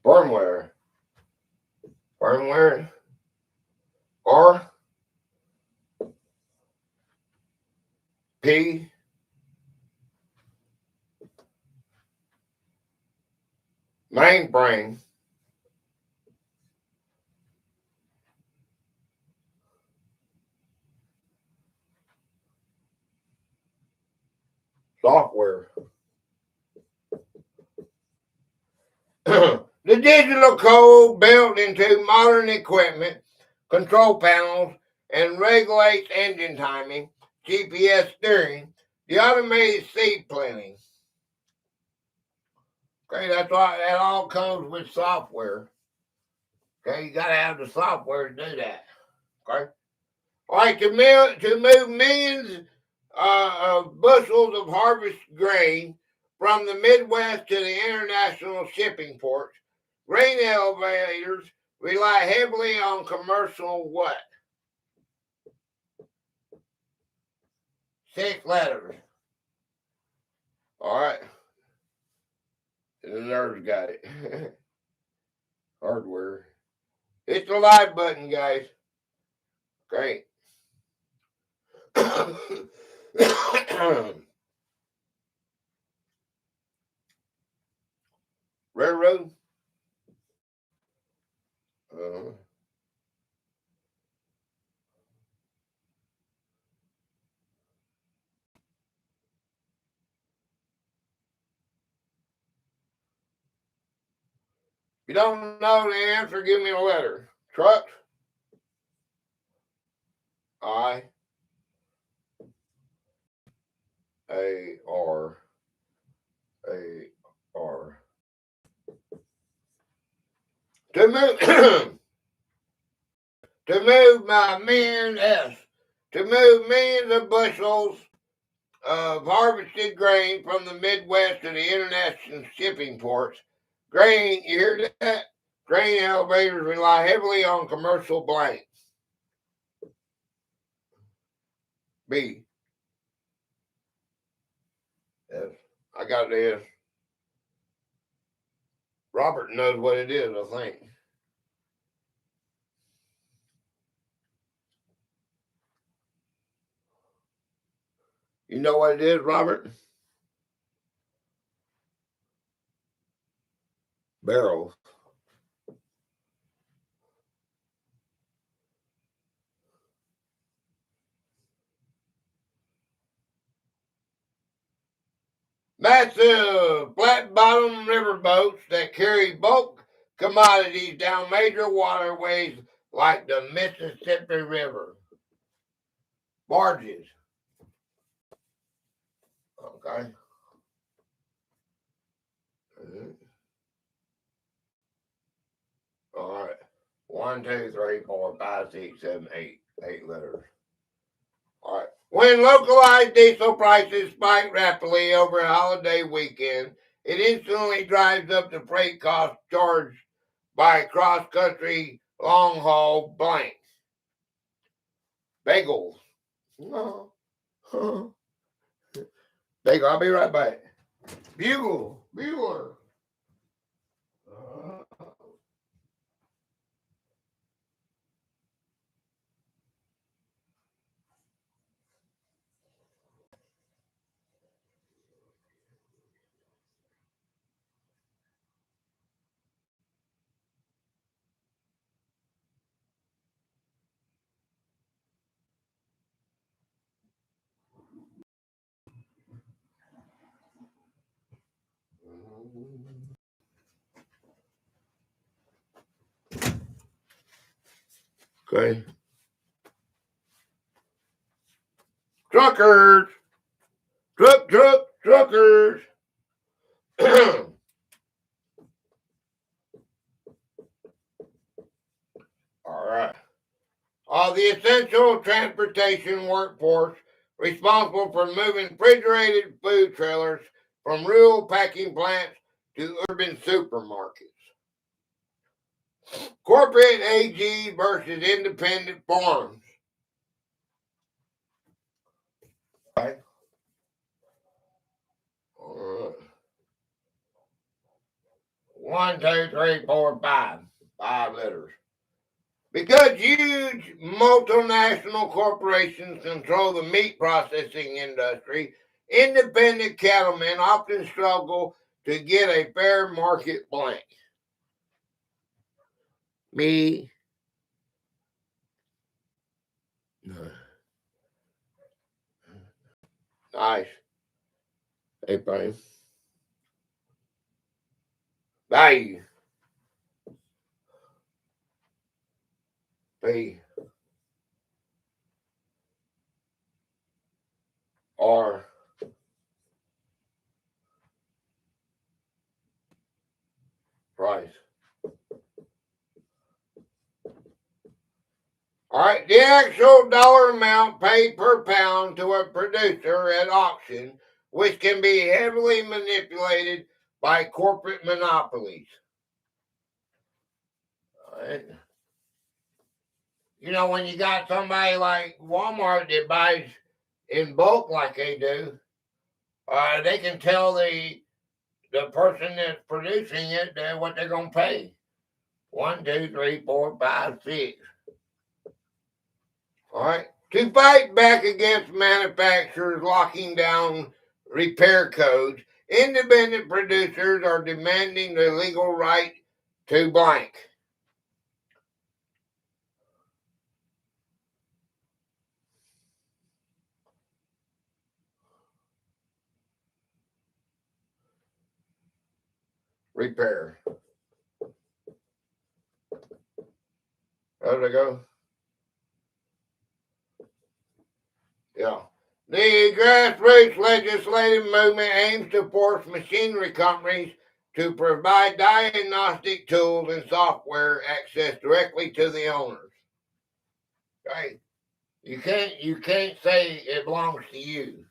Firmware. R. P. Mainframe. Software. The digital code built into modern equipment, control panels, and regulates engine timing, GPS steering, the automated seed planting. Okay, that's why that all comes with software. Okay, you gotta have the software to do that. Okay. All right, to move millions of bushels of harvest grain from the Midwest to the international shipping ports, grain elevators rely heavily on commercial what? 6 letters. All right. The nerds got it. Hardware. It's the live button, guys. Great. Railroad. Uh, you don't know the answer, give me a letter. Trucks. I A R A R. To move to move my millions S. To move millions of bushels of harvested grain from the Midwest to the international shipping ports. Grain, you hear that? Grain elevators rely heavily on commercial blank. B. Yes. I got this. Robert knows what it is, I think. You know what it is, Robert? Barrels. Massive flat bottom river boats that carry bulk commodities down major waterways like the Mississippi River. Barges. Okay. All right. 1, 2, 3, 4, 5, 6, 7, 8. 8 letters. All right. When localized diesel prices spike rapidly over a holiday weekend, it instantly drives up the freight cost charged by cross-country long-haul blank. Bagels. No. Bagel. I'll be right back. Bugle. Bugler. Okay. Truckers. Truckers. All right. The essential transportation workforce responsible for moving refrigerated food trailers from rural packing plants to urban supermarkets. Corporate AG versus independent farms. Okay. All right. 1, 2, 3, 4, 5. 5 letters. Because huge multinational corporations control the meat processing industry, independent cattlemen often struggle to get a fair market blank. Me. Nice. Hey, Brian. Value. B. R. price. All right, the actual dollar amount paid per pound to a producer at auction, which can be heavily manipulated by corporate monopolies. All right. You know, when you got somebody like Walmart that buys in bulk like they do, they can tell the person that's producing it what they're going to pay. 1, 2, 3, 4, 5, 6. All right. To fight back against manufacturers locking down repair codes, independent producers are demanding the legal right to blank. Repair. There they go. Yeah. The grassroots legislative movement aims to force machinery companies to provide diagnostic tools and software access directly to the owners. Okay? You can't say it belongs to you.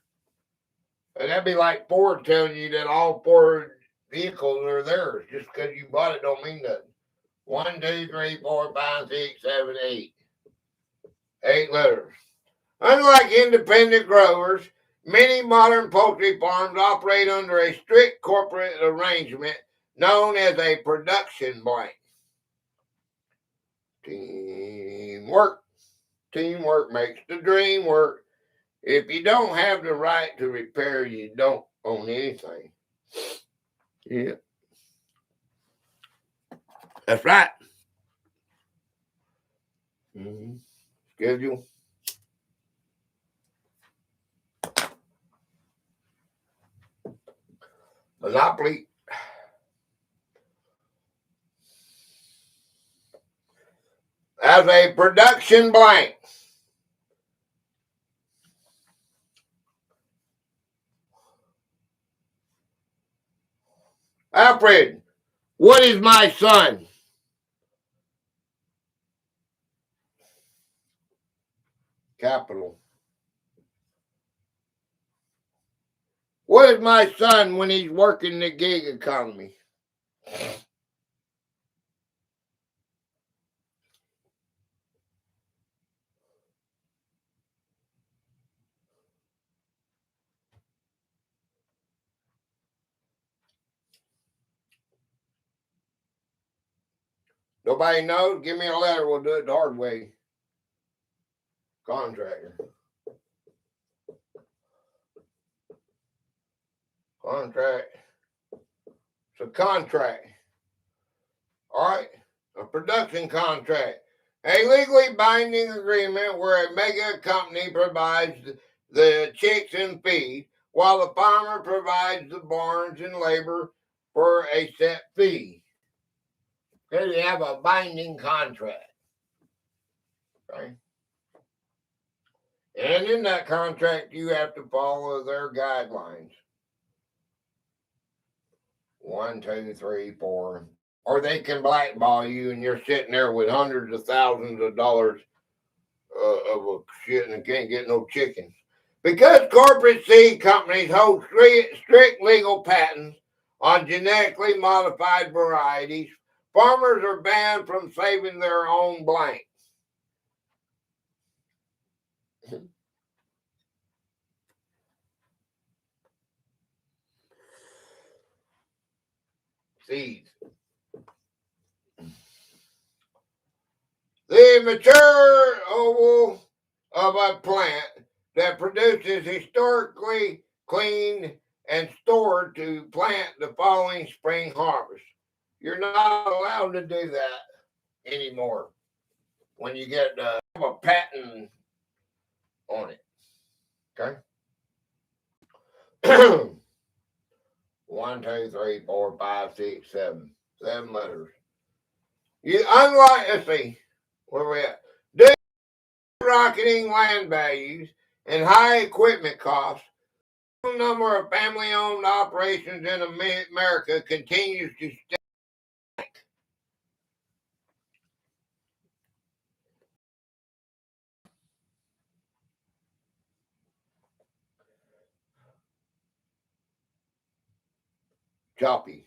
And that'd be like Ford telling you that all Ford vehicles are theirs. Just because you bought it don't mean nothing. 1, 2, 3, 4, 5, 6, 7, 8. 8 letters. Unlike independent growers, many modern poultry farms operate under a strict corporate arrangement known as a production blank. Teamwork. Teamwork makes the dream work. If you don't have the right to repair, you don't own anything. Yeah. That's right. Schedule. Monopoly. As a production blank. Alfred, what is my son? Capital. What is my son when he's working the gig economy? Nobody knows? Give me a letter. We'll do it the hard way. Contractor. Contract. It's a contract. All right. A production contract. A legally binding agreement where a mega company provides the chicks and feed while the farmer provides the barns and labor for a set fee. Okay, they have a binding contract. Okay. And in that contract, you have to follow their guidelines. 1, 2, 3, 4. Or they can blackball you and you're sitting there with hundreds of thousands of dollars of shit and can't get no chickens. Because corporate seed companies hold strict legal patents on genetically modified varieties, farmers are banned from saving their own blanks. Seeds. The mature oval of a plant that produces historically cleaned and stored to plant the following spring harvest. You're not allowed to do that anymore when you get a patent on it. Okay? 1, 2, 3, 4, 5, 6, 7. 7 letters. Let's see, where are we at? Due to rocketing land values and high equipment costs, the number of family-owned operations in America continues to stay. Choppy.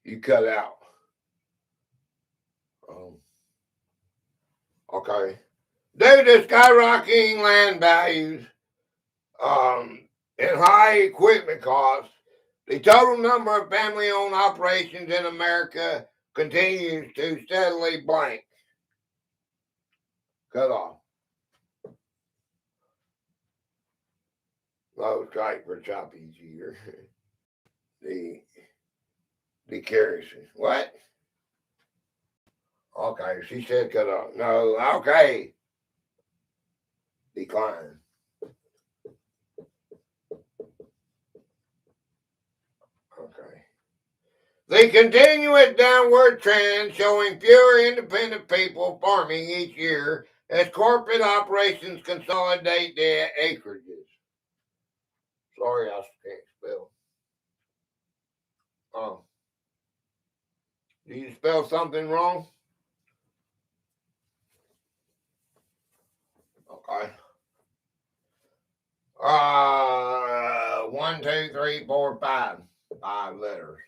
You cut out. Okay. Due to skyrocketing land values and high equipment costs, the total number of family-owned operations in America continues to steadily blank. Cut off. Low strike for Choppy Jeter. the Carrison. What? Okay, she said cut off. No, okay. Decline. Okay. The continuous downward trend showing fewer independent people farming each year as corporate operations consolidate their acreages. Sorry, I can't spell. Oh. Do you spell something wrong? Okay. 1, 2, 3, 4, 5. 5 letters.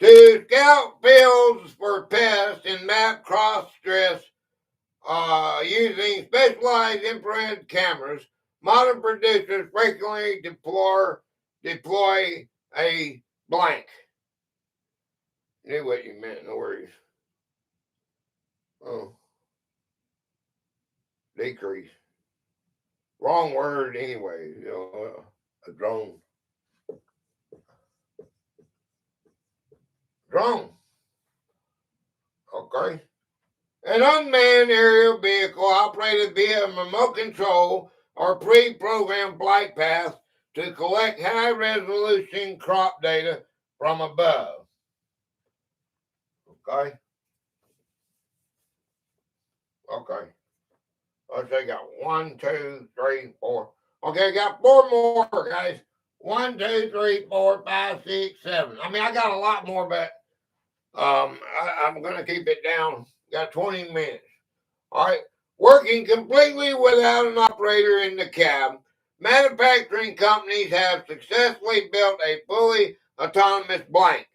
To scout fields for pests and map cross stress using specialized infrared cameras, modern producers frequently deploy a blank. Knew what you meant, no worries. Oh. Decrease. Wrong word anyway, you know, a drone. Drone. Okay. An unmanned aerial vehicle operated via remote control or pre-programmed flight path to collect high-resolution crop data from above. Okay. Okay. Let's say got 1, 2, 3, 4. Okay, got 4 more, guys. 1, 2, 3, 4, 5, 6, 7. I mean, I got a lot more, but I'm gonna keep it down. Got 20 minutes. All right. Working completely without an operator in the cab, manufacturing companies have successfully built a fully autonomous blank.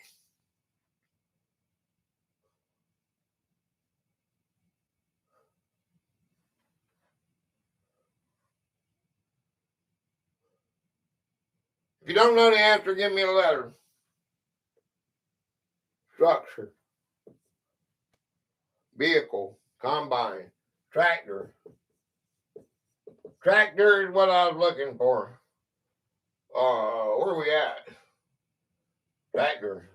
If you don't know the answer, give me a letter. Structure. Vehicle. Combine. Tractor. Tractor is what I was looking for. Where are we at? Tractor.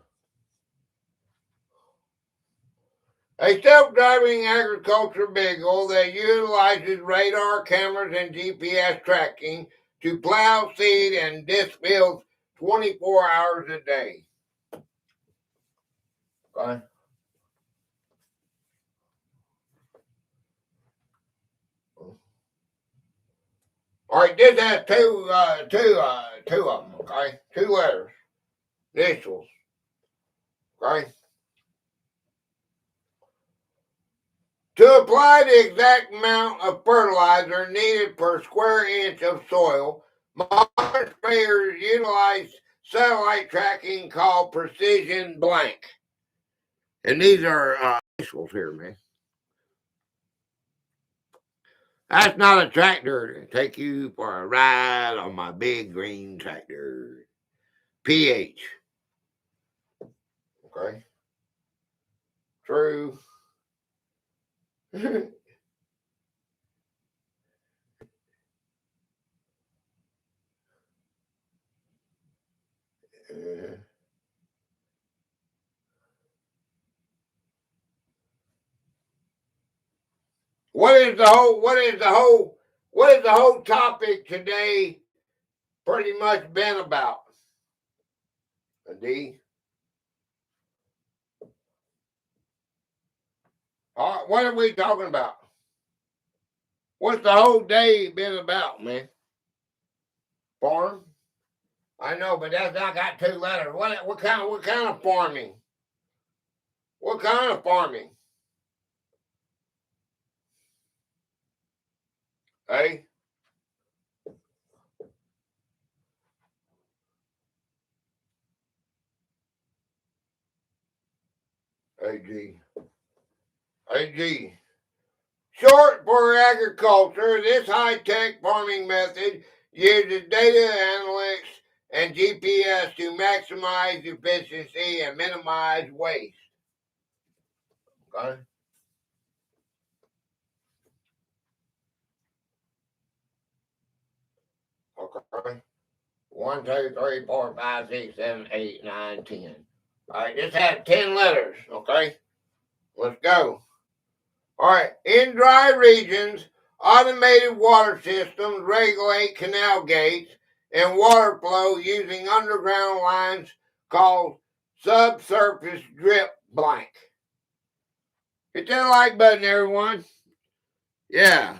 A self-driving agriculture vehicle that utilizes radar cameras and GPS tracking to plow, seed, and disc fields 24 hours a day. Okay. All right, this has two of them, okay? 2 letters, initials, okay? To apply the exact amount of fertilizer needed per square inch of soil, modern sprayers utilize satellite tracking called precision blank. And these are initials here, man. That's not a tractor. Take you for a ride on my big green tractor. PH. Okay. True. What is the whole topic today pretty much been about? A D. What are we talking about? What's the whole day been about, man? Farm? I know, but that's not got 2 letters. What kind of farming? What kind of farming? Hey? AG. AG. Short for agriculture, this high-tech farming method uses data analytics and GPS to maximize efficiency and minimize waste. Okay. Okay. 1, 2, 3, 4, 5, 6, 7, 8, 9, 10. All right, this has 10 letters. Okay. Let's go. All right. In dry regions, automated water systems regulate canal gates and water flow using underground lines called subsurface drip blank. Hit that like button, everyone. Yeah.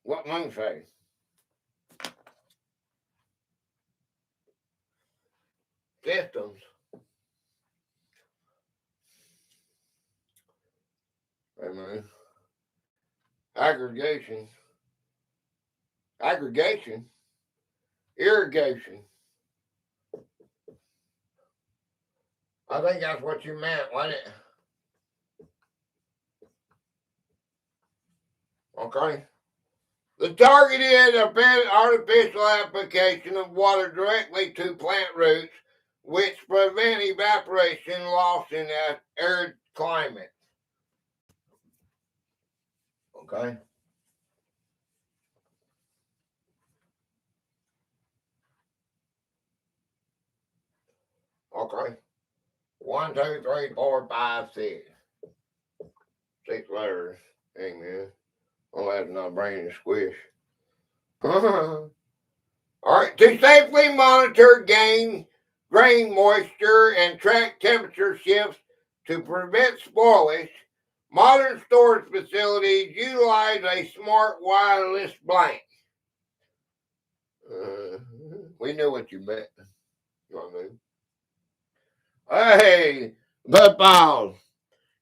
What Moon say? Systems. Wait a minute. Aggregation. Aggregation. Irrigation. I think that's what you meant, wasn't it? Okay. The targeted artificial application of water directly to plant roots, which prevent evaporation loss in an arid climate. Okay. Okay. 1, 2, 3, 4, 5, 6. 6 letters. Amen. Oh, that's not brain to squish. All right. To safely monitor grain moisture and track temperature shifts to prevent spoilage, modern storage facilities utilize a smart wireless blank. We knew what you meant. You know what I mean? Hey, butt balls.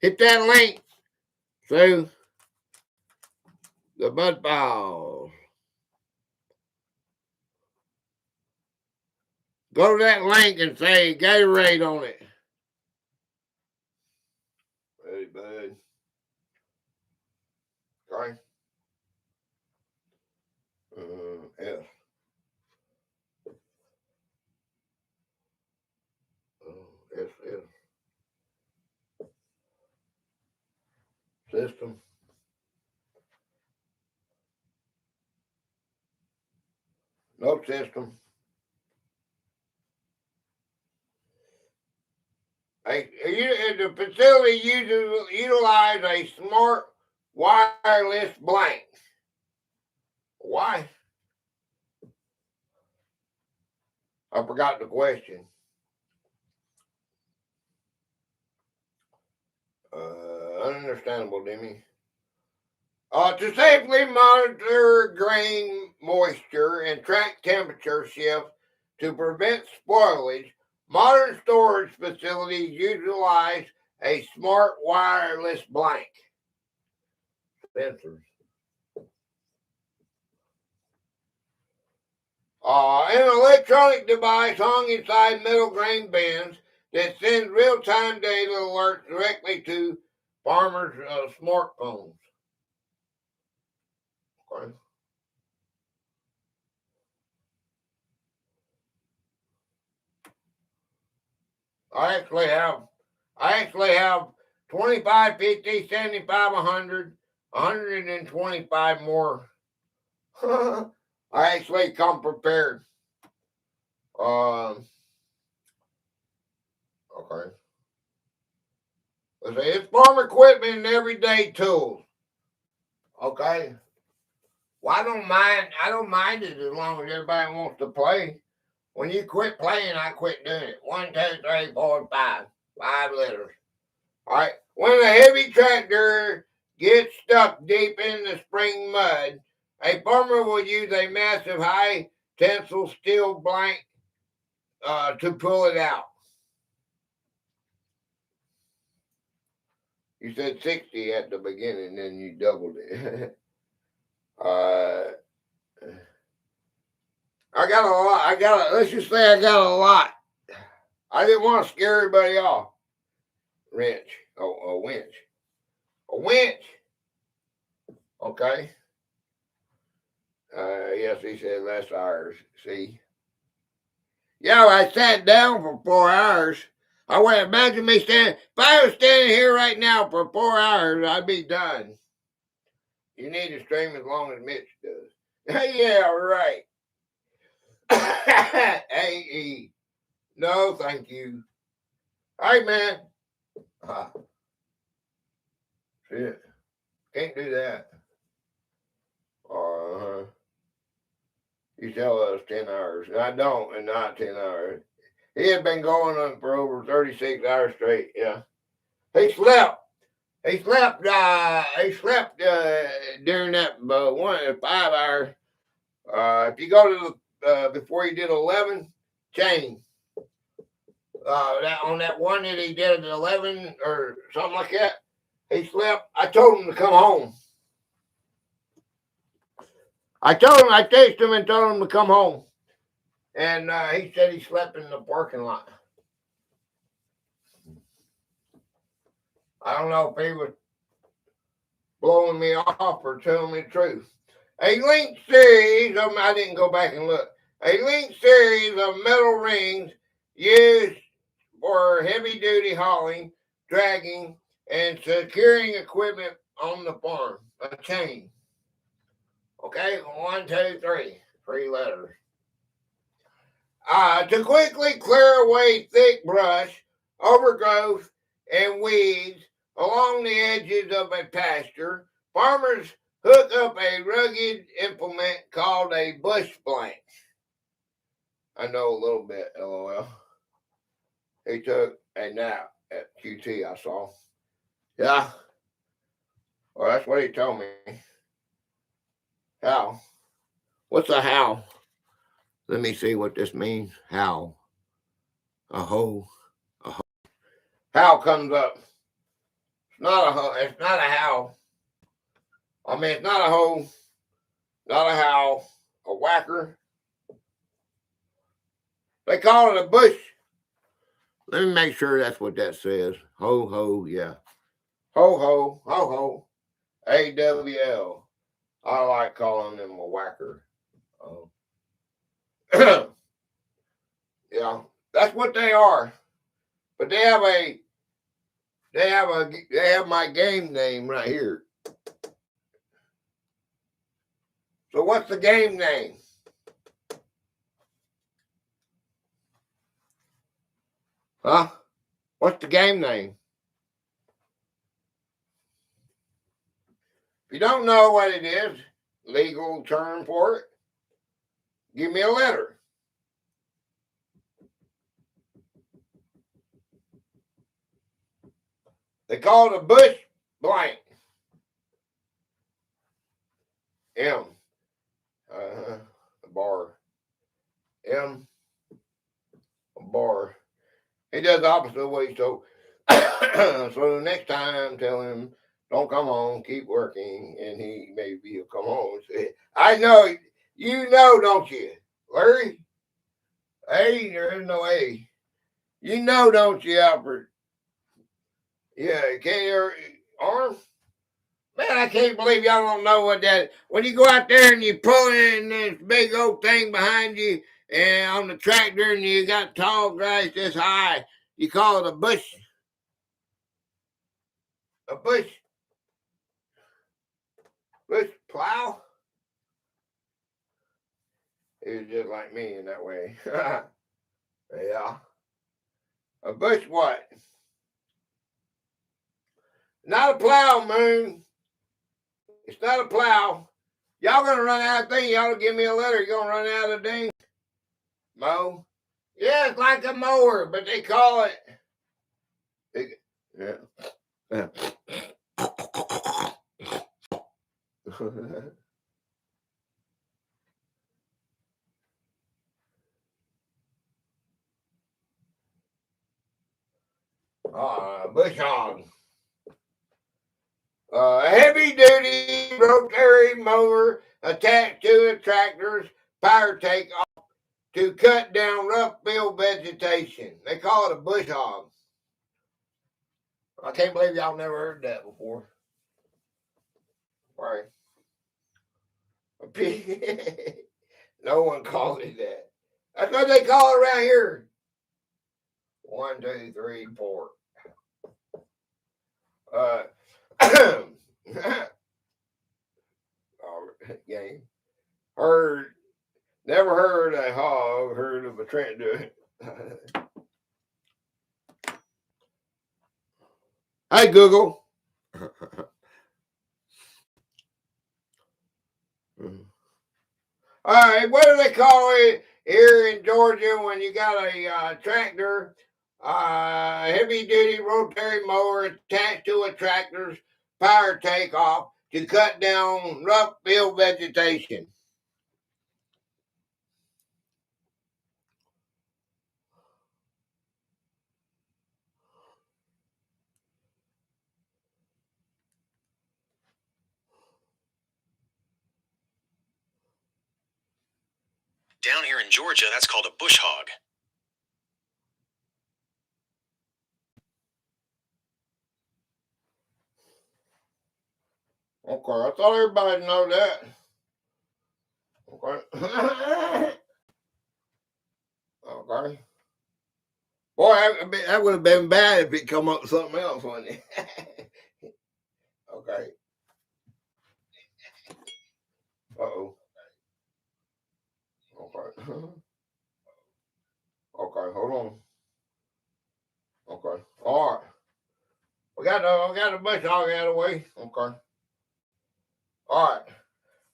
Hit that link, Sue. The butt balls. Go to that link and say Gatorade on it. Hey, bud. Okay. Yes. Yes. System. No system. The facility utilize a smart wireless blank. Why? I forgot the question. Ununderstandable, Demi. To safely monitor grain moisture and track temperature shifts to prevent spoilage, modern storage facilities utilize a smart wireless blank. Sensors. An electronic device hung inside metal grain bins that sends real-time data alerts directly to farmers' smartphones. Okay. I actually have 25, 50, 75, 100, 125 more. I actually come prepared. Okay. Let's see. It's farm equipment and everyday tools. Okay. Well, I don't mind it as long as everybody wants to play. When you quit playing, I quit doing it. 1, 2, 3, 4, 5. 5 letters. All right. When a heavy tractor gets stuck deep in the spring mud, a farmer will use a massive high tensile steel blank to pull it out. You said 60 at the beginning, then you doubled it. I got a lot. Let's just say I got a lot. I didn't want to scare everybody off. Wrench. Oh, a winch. A winch. Okay. Yes, he said less hours. See? Yeah, I sat down for 4 hours. I went, imagine me standing. If I was standing here right now for 4 hours, I'd be done. You need to stream as long as Mitch does. Yeah, right. Hey, no, thank you. All right, man. Shit. Can't do that. You tell us 10 hours. I don't, and not 10 hours. He had been going on for over 36 hours straight. Yeah. He slept. He slept during that 5 hours. If you go to the before he did 11, change. That on that one that he did at 11 or something like that, he slept. I told him to come home. I texted him and told him to come home. And he said he slept in the parking lot. I don't know if he was blowing me off or telling me the truth. A linked series of, I didn't go back and look. A linked series of metal rings used for heavy duty hauling, dragging, and securing equipment on the farm. A chain. Okay, 1, 2, 3. 3 letters. To quickly clear away thick brush, overgrowth, and weeds along the edges of a pasture, farmers hook up a rugged implement called a bush blank. I know a little bit, LOL. He took a nap at QT, I saw. Yeah. Well, that's what he told me. How? What's a how? Let me see what this means. How? A hoe. A hoe. How comes up. It's not a hoe. It's not a how. I mean, it's not a hoe. Not a how. A whacker. They call it a bush. Let me make sure that's what that says. Ho, ho, yeah. Ho, ho, ho, ho. AWL. I like calling them a whacker. Yeah, that's what they are. But they have my game name right here. So what's the game name? Huh? What's the game name? If you don't know what it is, legal term for it, give me a letter. They call it a bush blank. M. A bar. M. A bar. He does the opposite way, so so the next time tell him, don't come home, keep working, and maybe he'll come home and say, I know, you know, don't you, Larry? A, there is no A. You know, don't you, Albert? Yeah, Gator arm. Man, I can't believe y'all don't know what that. When you go out there and you pull in this big old thing behind you, and on the tractor, and you got tall grass this high, you call it a bush. A bush plow. He was just like me in that way. Yeah. A bush what? Not a plow, Moon. It's not a plow. Y'all gonna run out of thing. Y'all give me a letter. You're gonna run out of ding. Mow. Yeah, it's like a mower, but they call it. Yeah. Bush hog. A heavy-duty rotary mower attached to a tractor's power take to cut down rough field vegetation. They call it a bush hog. I can't believe y'all never heard that before. Right. A pig. No one calls it that. That's what they call it around here. 1, 2, 3, 4. Game. Never heard a hog, heard of a tractor. Hey, Google. All right, what do they call it here in Georgia when you got a tractor, heavy-duty rotary mower attached to a tractor's power takeoff to cut down rough field vegetation? Down here in Georgia, that's called a bush hog. Okay, I thought everybody know that. Okay. Okay. Boy, that would have been bad if it come up with something else, wouldn't it? Okay. Uh-oh. Okay. Okay, hold on. Okay. All right. We got the bush hog out of the way. Okay. All right.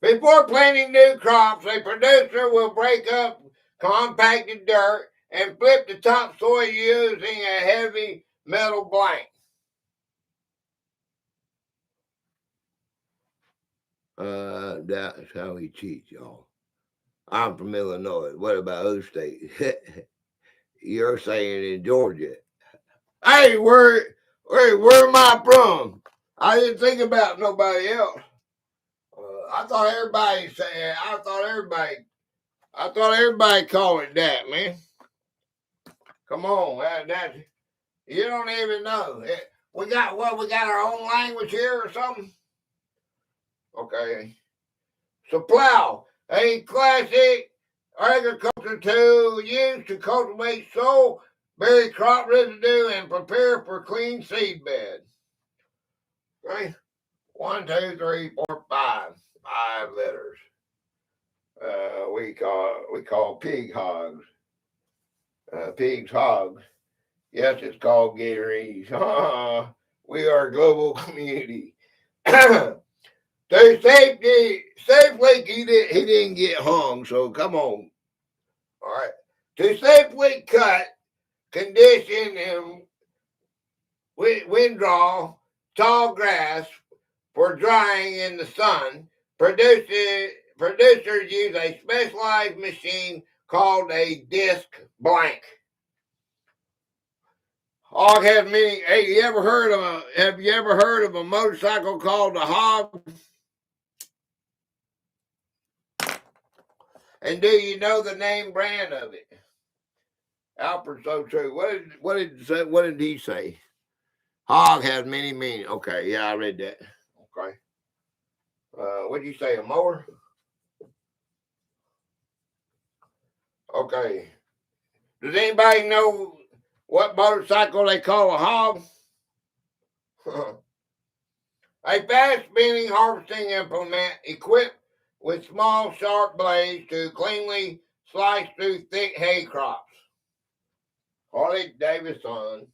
Before planting new crops, a producer will break up compacted dirt and flip the topsoil using a heavy metal blank. That's how he cheats, y'all. I'm from Illinois. What about other states? You're saying in Georgia. Hey, where am I from? I didn't think about nobody else. I thought everybody said. I thought everybody called it that, man. Come on, that you don't even know. We got our own language here or something? Okay. So plow, a classic agriculture tool used to cultivate soil, bury crop residue, and prepare for clean seed beds. Okay. 1, 2, 3, 4, 5. 5 letters. We call pig hogs. Pigs hogs. Yes, it's called Gator. We are a global community. To safely, he didn't get hung, so come on. All right. To safely cut, condition, and winddraw tall grass for drying in the sun, producers use a specialized machine called a disc blank. Hog has many. Hey, have you ever heard of a motorcycle called a hog? And do you know the name brand of it? Alfred, so true. What did he say? Hog has many meanings. Okay, yeah, I read that. Okay. What did you say? A mower? Okay. Does anybody know what motorcycle they call a hog? A fast spinning harvesting implement equipped with small sharp blades to cleanly slice through thick hay crops. Harley Davidson.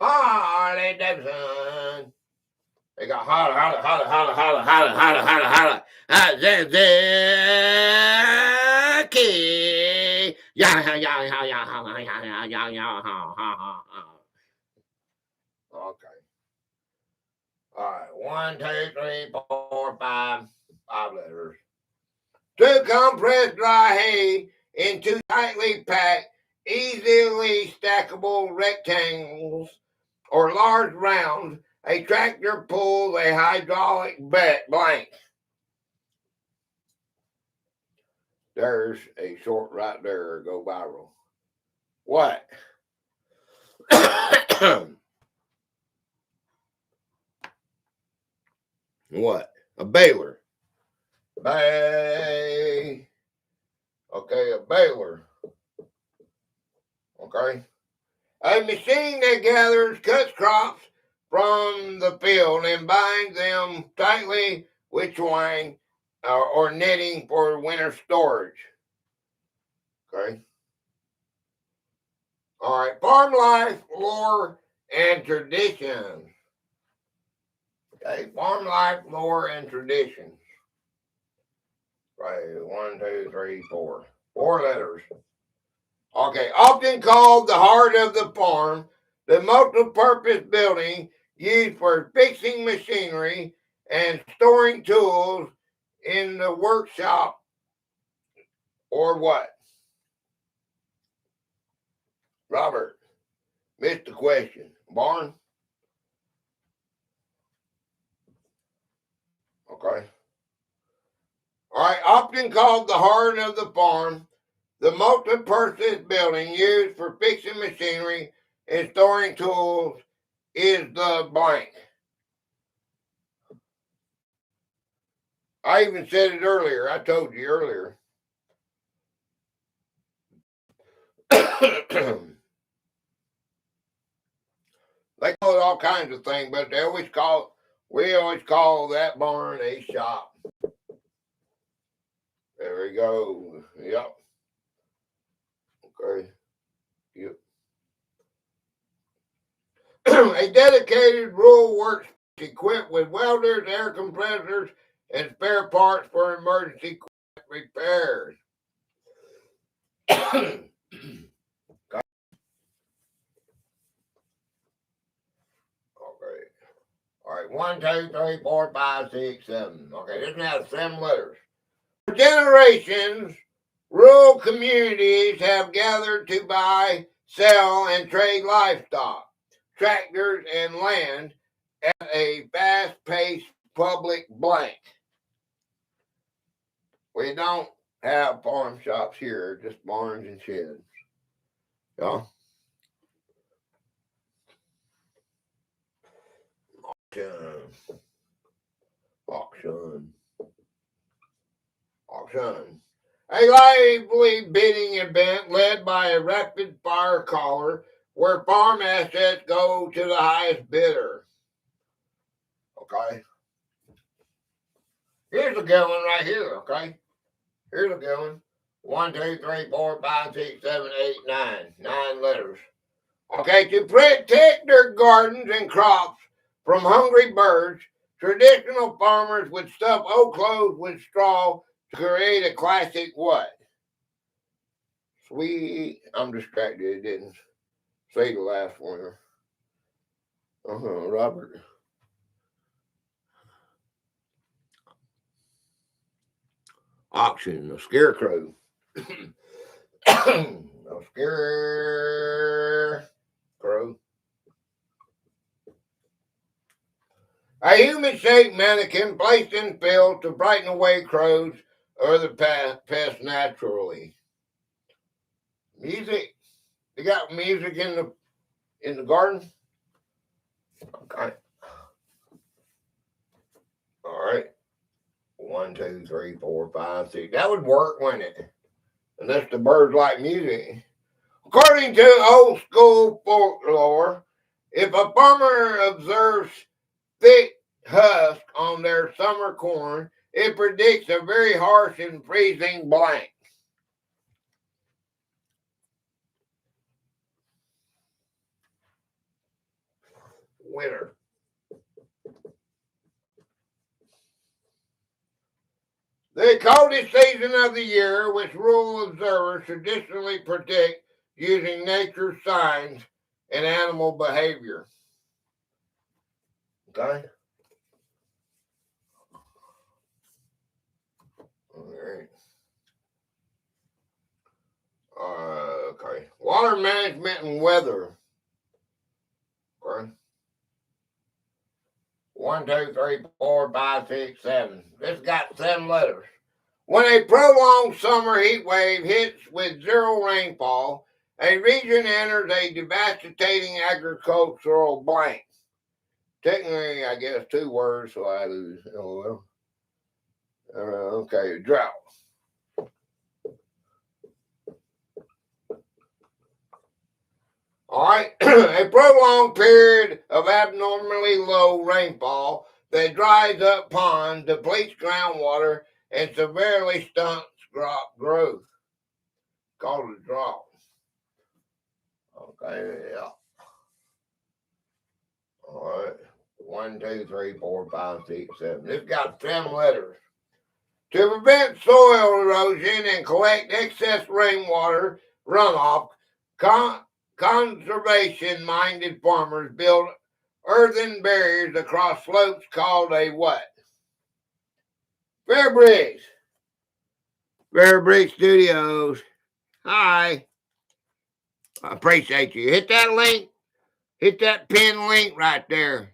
Harley Davidson. They got holla. Zaki. Okay. All right. 1, 2, 3, 4, 5. 5 letters. To compress dry hay into tightly packed, easily stackable rectangles or large rounds, a tractor pulls a hydraulic blank. There's a short right there. Go viral. What? What? A baler. Bay. Okay, a baler. Okay. A machine that gathers, cuts crops from the field and binds them tightly with twine or knitting for winter storage. Okay. All right. Farm life, lore, and traditions. Okay. Farm life, lore, and traditions. Right. 1, 2, 3, 4. 4 letters. Okay. Often called the heart of the farm, the multi-purpose building used for fixing machinery and storing tools in the workshop, or what? Robert, missed the question. Barn? Okay. All right. Often called the heart of the farm, the multi-purpose building used for fixing machinery and storing tools is the blank. I even said it earlier. I told you earlier. They call it all kinds of things, but we always call that barn a shop. There we go. Yep. Okay. Yep. A dedicated rural works equipped with welders, air compressors, and spare parts for emergency repairs. Okay. All right. 1, 2, 3, 4, 5, 6, 7. Okay. This has 7 letters. For generations, rural communities have gathered to buy, sell, and trade livestock, tractors, and land at a fast-paced public blank. We don't have farm shops here, just barns and sheds. Yeah. Auction. A lively bidding event led by a rapid fire caller where farm assets go to the highest bidder. Okay. Here's a good one right here, okay? Here's a good one. 1, 2, 3, 4, 5, 6, 7, 8, 9. 9 letters. Okay, to protect their gardens and crops from hungry birds, traditional farmers would stuff old clothes with straw to create a classic what? Sweet. I'm distracted. It didn't say the last one. Robert. Auction, a scarecrow. A scarecrow. A human-shaped mannequin placed in fields to frighten away crows or other pests naturally. Music. You got music in the garden? Okay. All right. 1, 2, 3, 4, 5, 6. That would work, wouldn't it? Unless the birds like music. According to old school folklore, if a farmer observes thick husk on their summer corn, it predicts a very harsh and freezing blank. Winter. The coldest season of the year, which rural observers traditionally predict using nature's signs and animal behavior. Okay? All right. Okay. Water management and weather. Okay. 1, 2, 3, 4, 5, 6, 7. This got 7 letters. When a prolonged summer heat wave hits with zero rainfall, a region enters a devastating agricultural blank. Technically, I guess 2 words, so I lose. Oh, well. Okay, drought. All right, a prolonged period of abnormally low rainfall that dries up ponds, depletes groundwater, and severely stunts crop growth. Called a drought. Okay, yeah. All right. 1, 2, 3, 4, 5, 6, 7. It's got 10 letters. To prevent soil erosion and collect excess rainwater runoff, conservation-minded farmers build earthen barriers across slopes called a what? Fair Bricks. Fair Brick Studios. Hi. I appreciate you. Hit that link. Hit that pin link right there.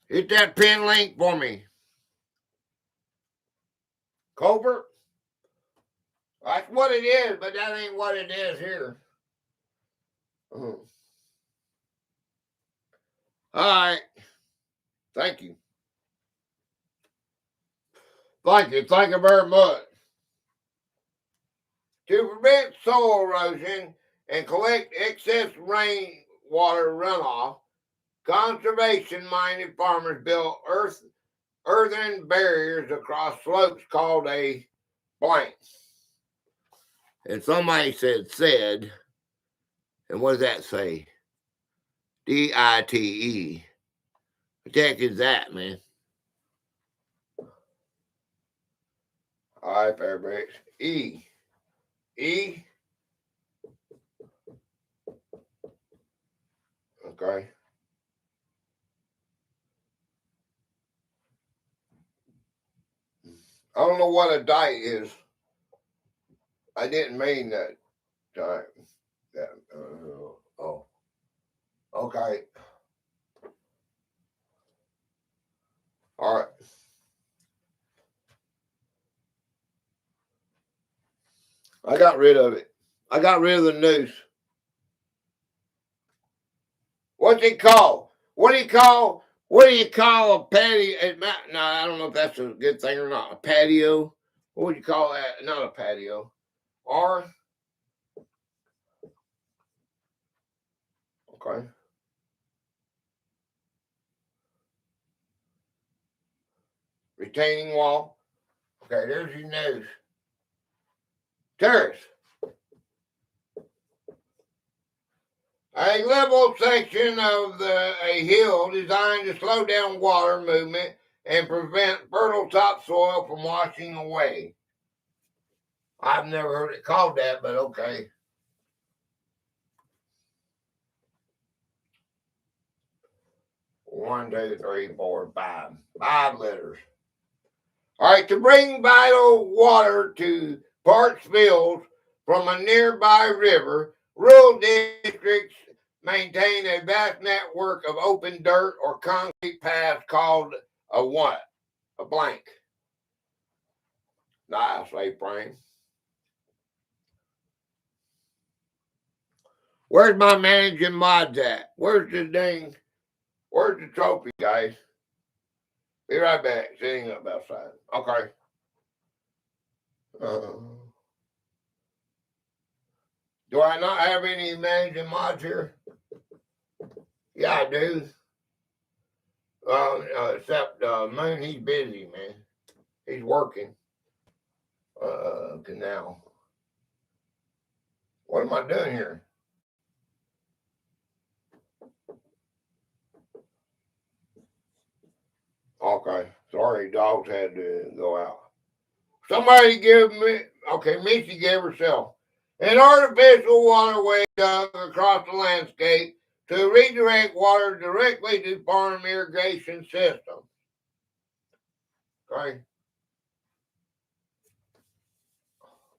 Hit that pin link for me. Covert? That's what it is, but that ain't what it is here. All right. Thank you. Thank you. Thank you very much. To prevent soil erosion and collect excess rainwater runoff, conservation-minded farmers built earthen barriers across slopes called a blank. And somebody said, and what does that say? DITE. What the heck is that, man? All right, Fair Bricks. E. Okay. I don't know what a dite is. I didn't mean that time. Oh. Okay. All right. I got rid of it. I got rid of the noose. What's it called? What do you call a patio? No, I don't know if that's a good thing or not. A patio? What would you call that? Not a patio. Or okay. Retaining wall. Okay, there's your nose. Terrace. A level section of a hill designed to slow down water movement and prevent fertile topsoil from washing away. I've never heard it called that, but okay. One, two, three, four, five. 5 letters. All right, to bring vital water to parched fields from a nearby river, rural districts maintain a vast network of open dirt or concrete paths called a what? A blank. Nice, A-frame. Where's my managing mods at? Where's the trophy, guys? Be right back. Sitting up outside. Okay. Do I not have any managing mods here? Yeah, I do. Except Moon, he's busy, man. He's working. Canal. What am I doing here? Okay. Sorry, dogs had to go out. Somebody give me, okay, Missy gave herself an artificial waterway dug across the landscape to redirect water directly to farm irrigation systems. Okay.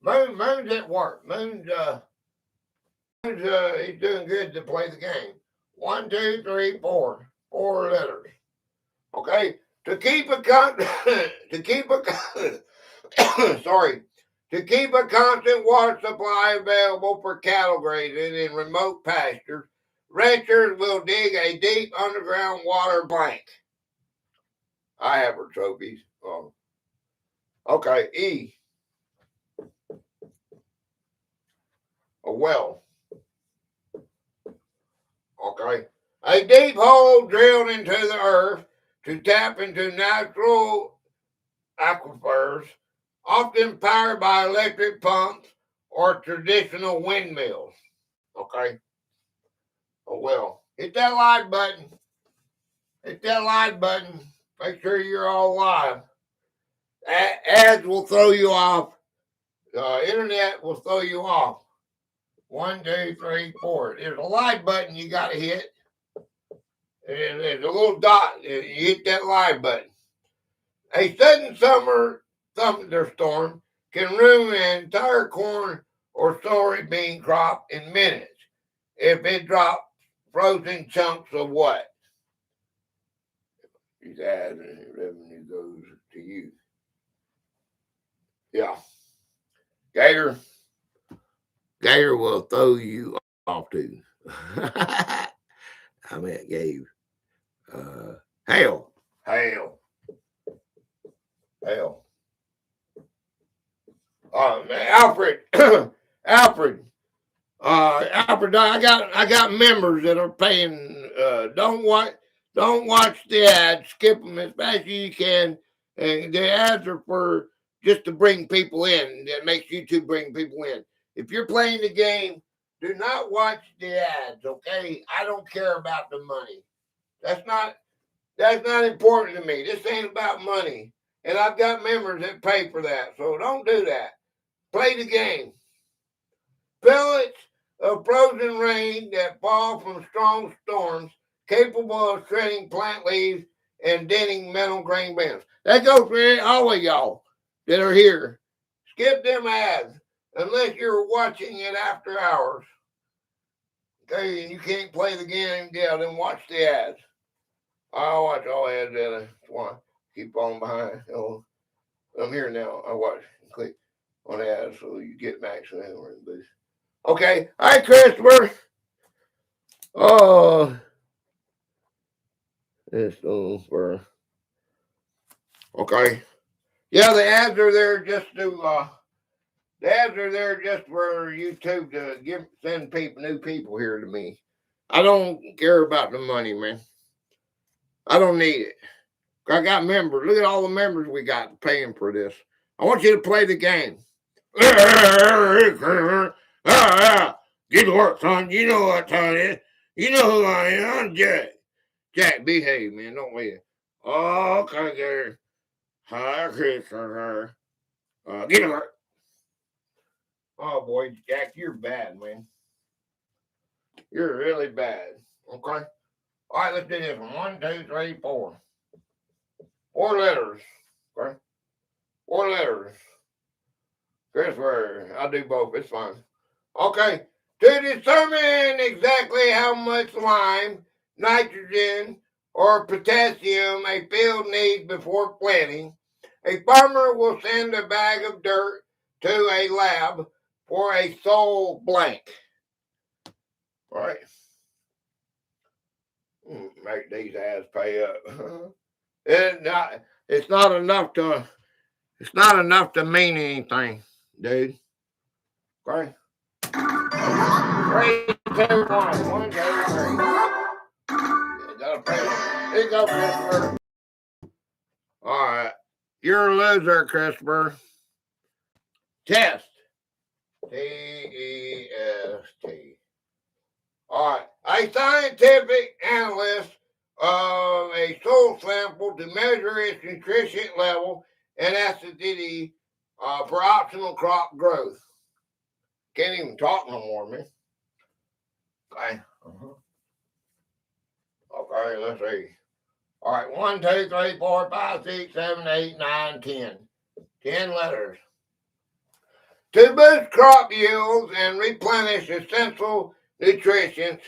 Moon's at work. Moon's he's doing good to play the game. 1, 2, 3, 4. 4 letters. Okay? To keep a sorry. To keep a constant water supply available for cattle grazing in remote pastures, ranchers will dig a deep underground water bank. I have her trophies. Okay, E. A well. Okay. A deep hole drilled into the earth to tap into natural aquifers, often powered by electric pumps or traditional windmills. Okay. A well. Hit that like button. Hit that like button. Make sure you're all live. Ads will throw you off. Internet will throw you off. 1, 2, 3, 4. There's a like button you got to hit. And there's a little dot. You hit that like button. A sudden summer thunderstorm can ruin an entire corn or soybean crop in minutes if it drops frozen chunks of what? These ads and revenue goes to you. Yeah. Gator will throw you off too. I meant Gabe. Hail. Man, Alfred. Alfred, I got members that are paying. Don't watch the ads. Skip them as fast as you can. And the ads are for just to bring people in. That makes YouTube bring people in. If you're playing the game, do not watch the ads. Okay, I don't care about the money. That's not important to me. This ain't about money. And I've got members that pay for that. So don't do that. Play the game. Pellets of frozen rain that fall from strong storms, capable of shredding plant leaves and denting metal grain bands. That goes for all of y'all that are here. Skip them ads unless you're watching it after hours. Okay, and you can't play the game, yeah, then watch the ads. I watch all ads that I keep on behind. Oh, I'm here now. I watch and click on ads so you get maximum in the boost. Okay. Hi, Christopher. Oh, it's over. Okay. Yeah, the ads are there just to for YouTube to send new people here to me. I don't care about the money, man. I don't need it. I got members. Look at all the members we got paying for this. I want you to play the game. Get to work, son. You know what time it is. You know who I am. I'm Jack. Jack, behave, man. Don't wait. Oh, okay, Gary. Hi, Christopher. Get to work. Oh, boy, Jack, you're bad, man. You're really bad. Okay? All right, let's do this one. 1, 2, 3, 4. 4 letters. Okay? 4 letters. Christopher, I'll do both. It's fine. Okay. To determine exactly how much lime, nitrogen, or potassium a field needs before planting, a farmer will send a bag of dirt to a lab for a soil blank. All right. Make these ads pay up. It's not enough to mean anything, dude. Okay. 3, 2, 1. 1, 2, 3. Gotta pay. Here you go, Christopher. All right. You're a loser, Christopher. Test. T-E-S-T. All right. A scientific analyst of a soil sample to measure its nutrition level and acidity for optimal crop growth. Can't even talk no more, man. Okay. Okay, let's see. All right, 1, 2, 3, 4, 5, 6, 7, 8, 9, 10. 10 letters. To boost crop yields and replenish essential nutrients,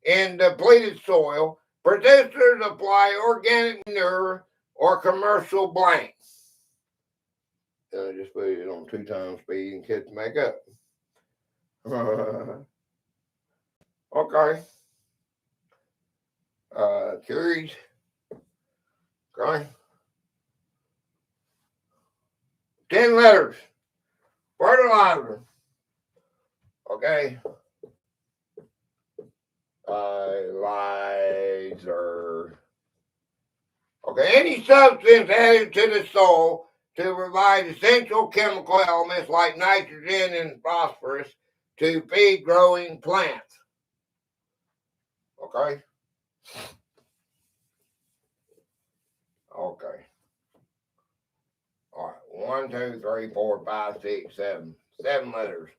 in depleted soil. Producers apply organic manure or commercial blank. Just put it on 2 times speed and catch back up. Okay. Curies. Okay. 10 letters. Fertilizer. Okay. Fertilizer. Okay. Any substance added to the soil to provide essential chemical elements like nitrogen and phosphorus to feed growing plants. Okay. Okay. All right. 1, 2, 3, 4, 5, 6, 7. 7 letters.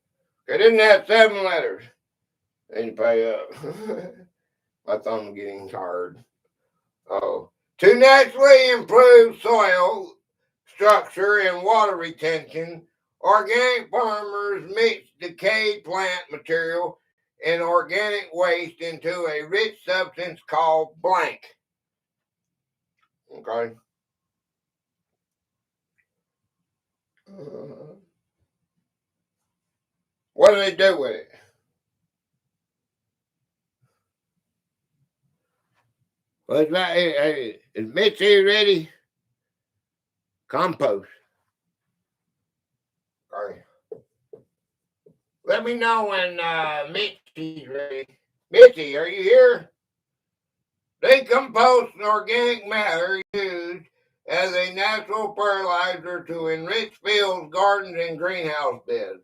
Okay, didn't have 7 letters. Then you pay up. My thumb's getting tired. Oh. To naturally improve soil structure and water retention, organic farmers mix decayed plant material and organic waste into a rich substance called blank. Okay. What do they do with it? Well, is Mitzi ready? Compost. Okay. Let me know when Mitzi's ready. Mitzi, are you here? Decomposed organic matter used as a natural fertilizer to enrich fields, gardens, and greenhouse beds.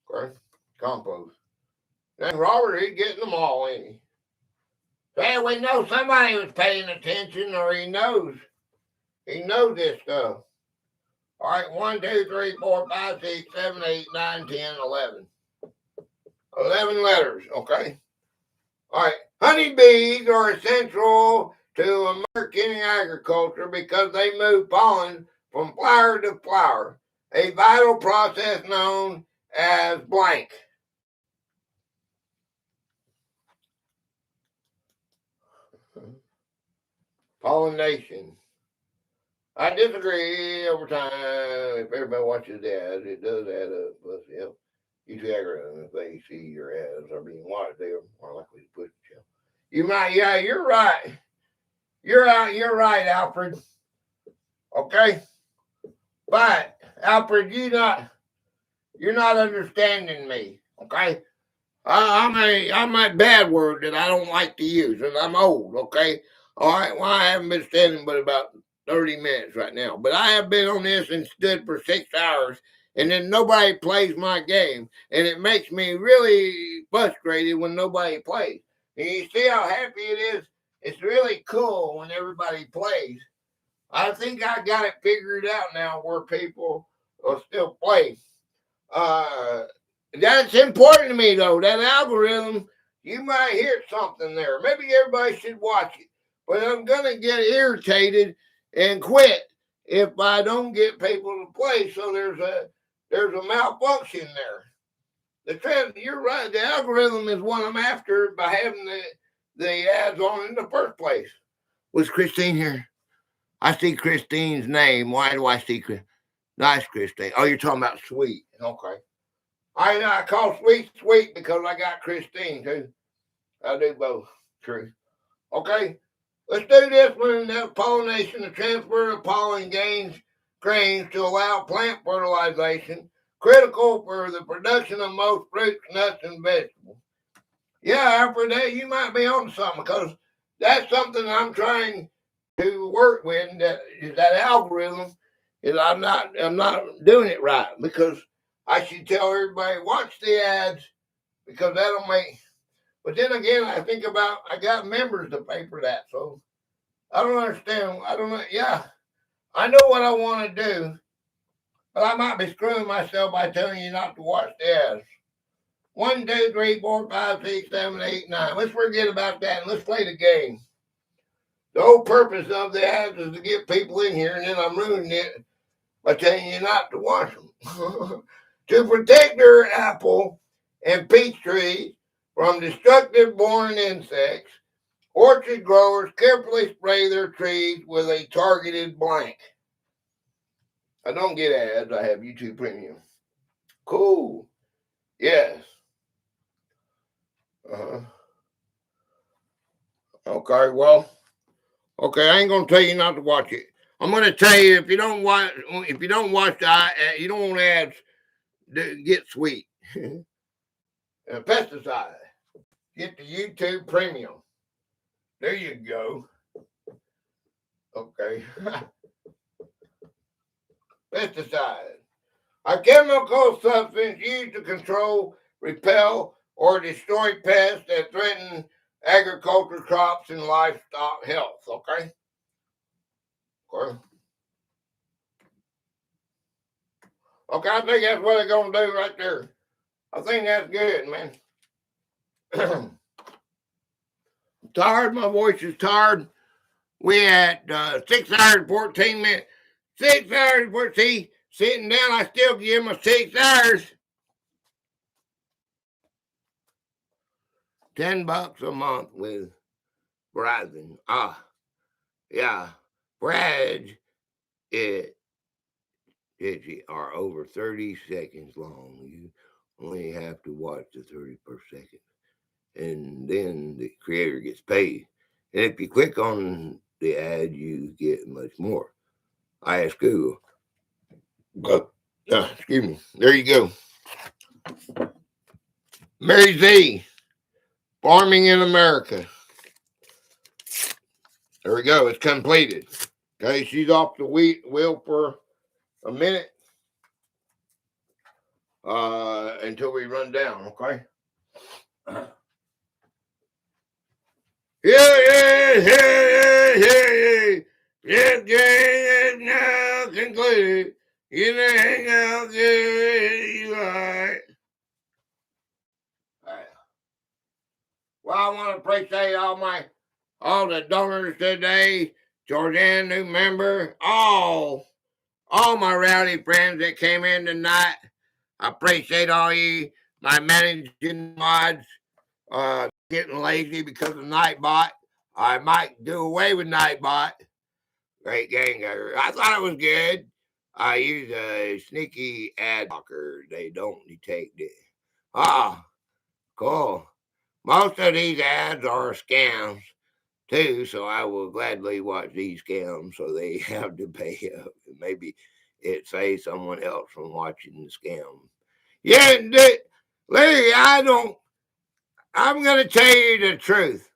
Okay. Compost. Now, Robert, he's getting them all, ain't he? Hey, we know somebody was paying attention, or he knows. He knows this stuff. All right, 1, 2, 3, 4, 5, 6, 7, 8, 9, 10, 11. 11 letters, okay? All right, honeybees are essential to American agriculture because they move pollen from flower to flower, a vital process known as blank. Pollination. I disagree over time. If everybody watches ads, it does add up. But, you see algorithm, if they see your ads are being watched, they're more likely to push you. You might, yeah, you're right. You're right, Alfred. Okay? But, Alfred, you're not understanding me. Okay? I'm a bad word that I don't like to use, and I'm old, okay? All right, well, I haven't been standing but about 30 minutes right now. But I have been on this and stood for 6 hours, and then nobody plays my game. And it makes me really frustrated when nobody plays. And you see how happy it is? It's really cool when everybody plays. I think I got it figured out now where people will still play. That's important to me, though. That algorithm, you might hear something there. Maybe everybody should watch it. But I'm going to get irritated and quit if I don't get people to play. So there's a malfunction there. You're right. The algorithm is what I'm after by having the ads on in the first place. Was Christine here? I see Christine's name. Why do I see Christine? Nice, Christine. Oh, you're talking about Sweet. Okay. I call Sweet because I got Christine too. I do both. True. Okay. Let's do this one. Pollination, the transfer of pollen grains to allow plant fertilization, critical for the production of most fruits, nuts, and vegetables. Yeah, Alfred, you might be on something because that's something I'm trying to work with. That algorithm is I'm not doing it right because I should tell everybody watch the ads because that'll make. But then again, I think about I got members to pay for that, so I don't understand. I don't know. Yeah, I know what I want to do, but I might be screwing myself by telling you not to watch the ads. 1, 2, 3, 4, 5, 6, 7, 8, 9. Let's forget about that and let's play the game. The whole purpose of the ads is to get people in here, and then I'm ruining it by telling you not to watch them. To protect your apple and peach trees from destructive born insects, orchard growers carefully spray their trees with a targeted blank. I don't get ads. I have YouTube Premium. Cool. Yes. Okay, well, okay, I ain't gonna tell you not to watch it. I'm gonna tell you if you don't watch the you don't want ads to get sweet. Pesticide. Get the YouTube Premium. There you go. Okay. Pesticide. A chemical substance used to control, repel, or destroy pests that threaten agriculture, crops, and livestock health. Okay? Okay. Okay, I think that's what they're going to do right there. I think that's good, man. Tired. My voice is tired. We at 6 hours and 14 minutes. 6 hours and 14. Sitting down, I still give my 6 hours. $10 a month with Verizon. Yeah. Brads it are over 30 seconds long. You only have to watch the 30 per second. And then the creator gets paid. And if you click on the ad, you get much more. I asked Google. Excuse me. There you go. Mary Z. Farming in America. There we go. It's completed. Okay, she's off the wheel for a minute until we run down. Okay. This game is now concluded. You know, hang out good. You right. Well, I want to appreciate all the donors today. Jordan, new member, all my rowdy friends that came in tonight. I appreciate all you, my managing mods. Getting lazy because of Nightbot. I might do away with Nightbot. Great gang. I thought it was good. I use a sneaky ad blocker. They don't detect it. Cool. Most of these ads are scams too, so I will gladly watch these scams so they have to pay up. Maybe it saves someone else from watching the scam. Yeah, Larry, I'm going to tell you the truth.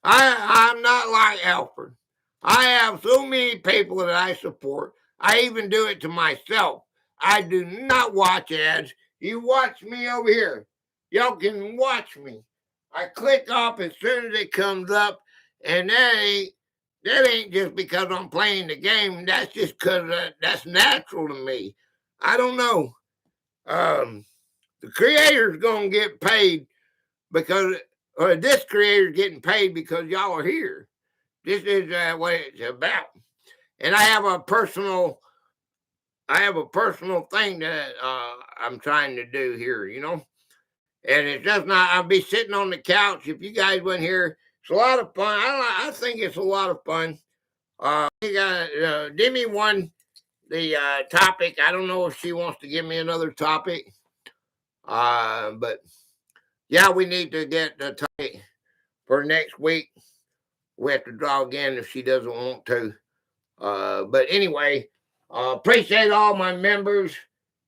I'm not like Alfred. I have so many people that I support. I even do it to myself. I do not watch ads. You watch me over here. Y'all can watch me. I click off as soon as it comes up, and that ain't just because I'm playing the game. That's just because that's natural to me. I don't know. The creator's gonna get paid because this creator's getting paid because y'all are here. This is what it's about. And I have a personal thing that I'm trying to do here, you know. And it's just not. I'll be sitting on the couch. If you guys went here, it's a lot of fun. I think it's a lot of fun. Demi won the topic. I don't know if she wants to give me another topic. But yeah, we need to get the topic for next week. We have to draw again if she doesn't want to. But anyway, appreciate all my members.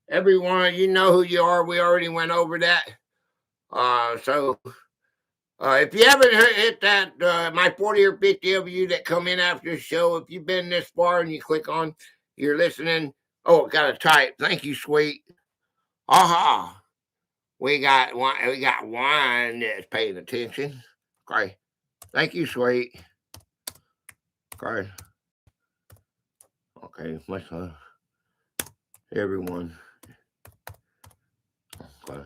Everyone, you know who you are. We already went over that. So if you haven't hit that, my 40 or 50 of you that come in after the show, if you've been this far and you click on, you're listening. Oh, got to type. Thank you, sweet. Aha. We got one that's paying attention. Okay. Thank you, sweet. Okay. Okay. Much love. Everyone. Okay.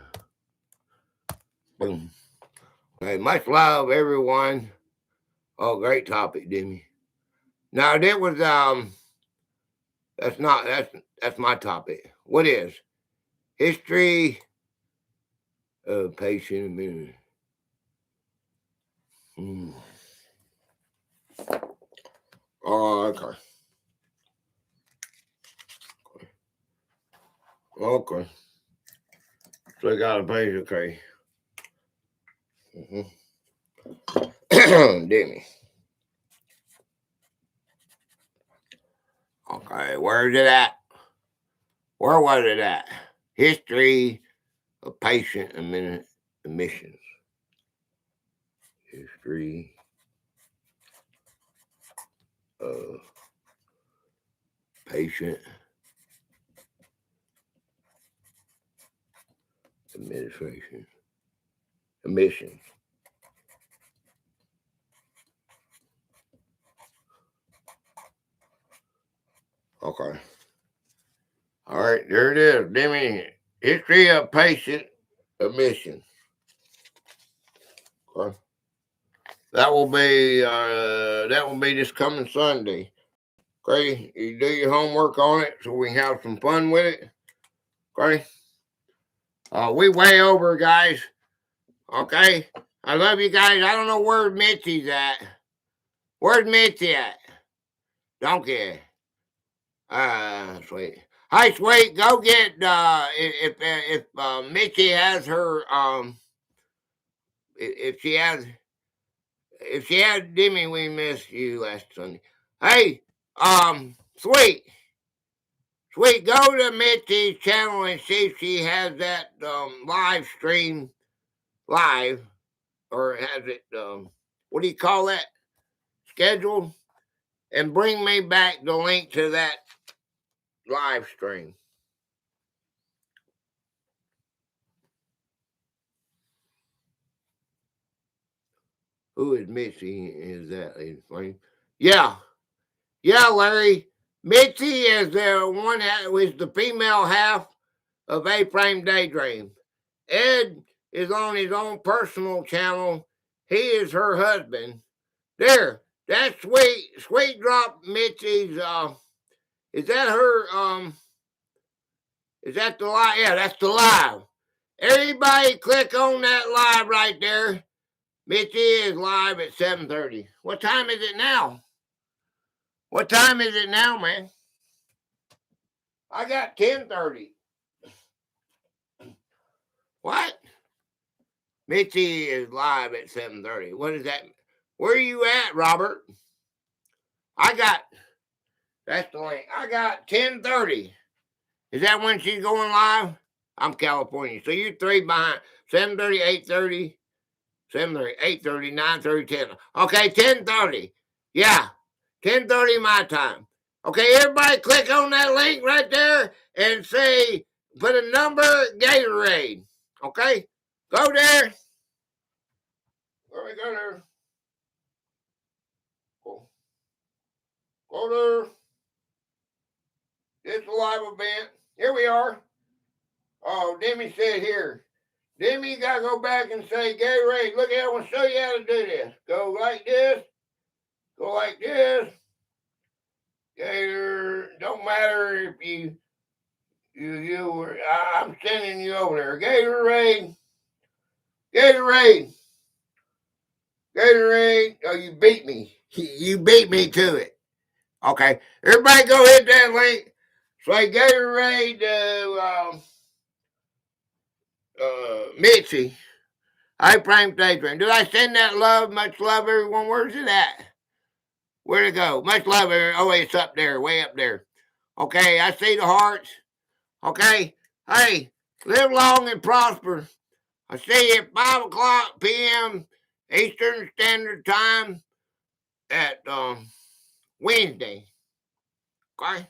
Boom. Okay. Much love, everyone. Oh, great topic, Demi. Now that was that's my topic. What is history of patient immunity? Oh, okay. Okay. So I got a page, okay. Didn't Okay, where's it at? Where was it at? History of patient emissions. History of patient administration. Emissions. Okay. All right, there it is. Demi, history of patient emissions. Okay. That will be this coming Sunday. Okay, you do your homework on it so we can have some fun with it. Okay. We way over, guys. Okay. I love you guys. I don't know where Mitzi's at. Where's Mitzi at? Don't care. Sweet. Hi, Sweet. Go get if Mitzi has her if she has Demi, we missed you last Sunday. Hey, Sweet, go to Mitzi's channel and see if she has that live stream live, or has it what do you call that, scheduled, and bring me back the link to that live stream. Who is Mitzi? Is that Larry? Yeah, Larry. Mitzi is the one that was the female half of A-Frame Daydream. Ed is on his own personal channel. He is her husband. There, that's Sweet. Sweet dropped Mitzi's. Is that her? Is that the live? Yeah, that's the live. Everybody, click on that live right there. Mitzi is live at 7:30. What time is it now? What time is it now, man? I got 10:30. What? Mitzi is live at 7:30. What is that? Where are you at, Robert? That's the link. I got 10:30. Is that when she's going live? I'm California. So you're 3 behind. 7:30, 8:30, 7:30, 8:30, 9:30, 10. Okay, 10:30. Yeah, 10:30 my time. Okay, everybody click on that link right there and say, put a number, Gatorade. Okay, go there. Where we go there? Go there. It's a live event. Here we are. Oh, Demi said here. Demi, you gotta go back and say, Gatorade. Look at it. I want to show you how to do this. Go like this. Go like this. Gator. Don't matter if I'm sending you over there. Gatorade. Gatorade. Gatorade. Oh, you beat me. You beat me to it. Okay. Everybody go hit that link. Say Gatorade Mitzi. A-Frame Daydream. Did I send that love? Much love, everyone. Where's it at? Where'd it go? Much love, everyone. Oh, it's up there. Way up there. Okay, I see the hearts. Okay. Hey, live long and prosper. I see you at 5 o'clock p.m. Eastern Standard Time at Wednesday. Okay?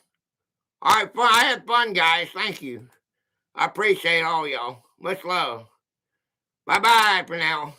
All right, fun. I had fun, guys. Thank you. I appreciate all y'all. Much love. Bye-bye for now.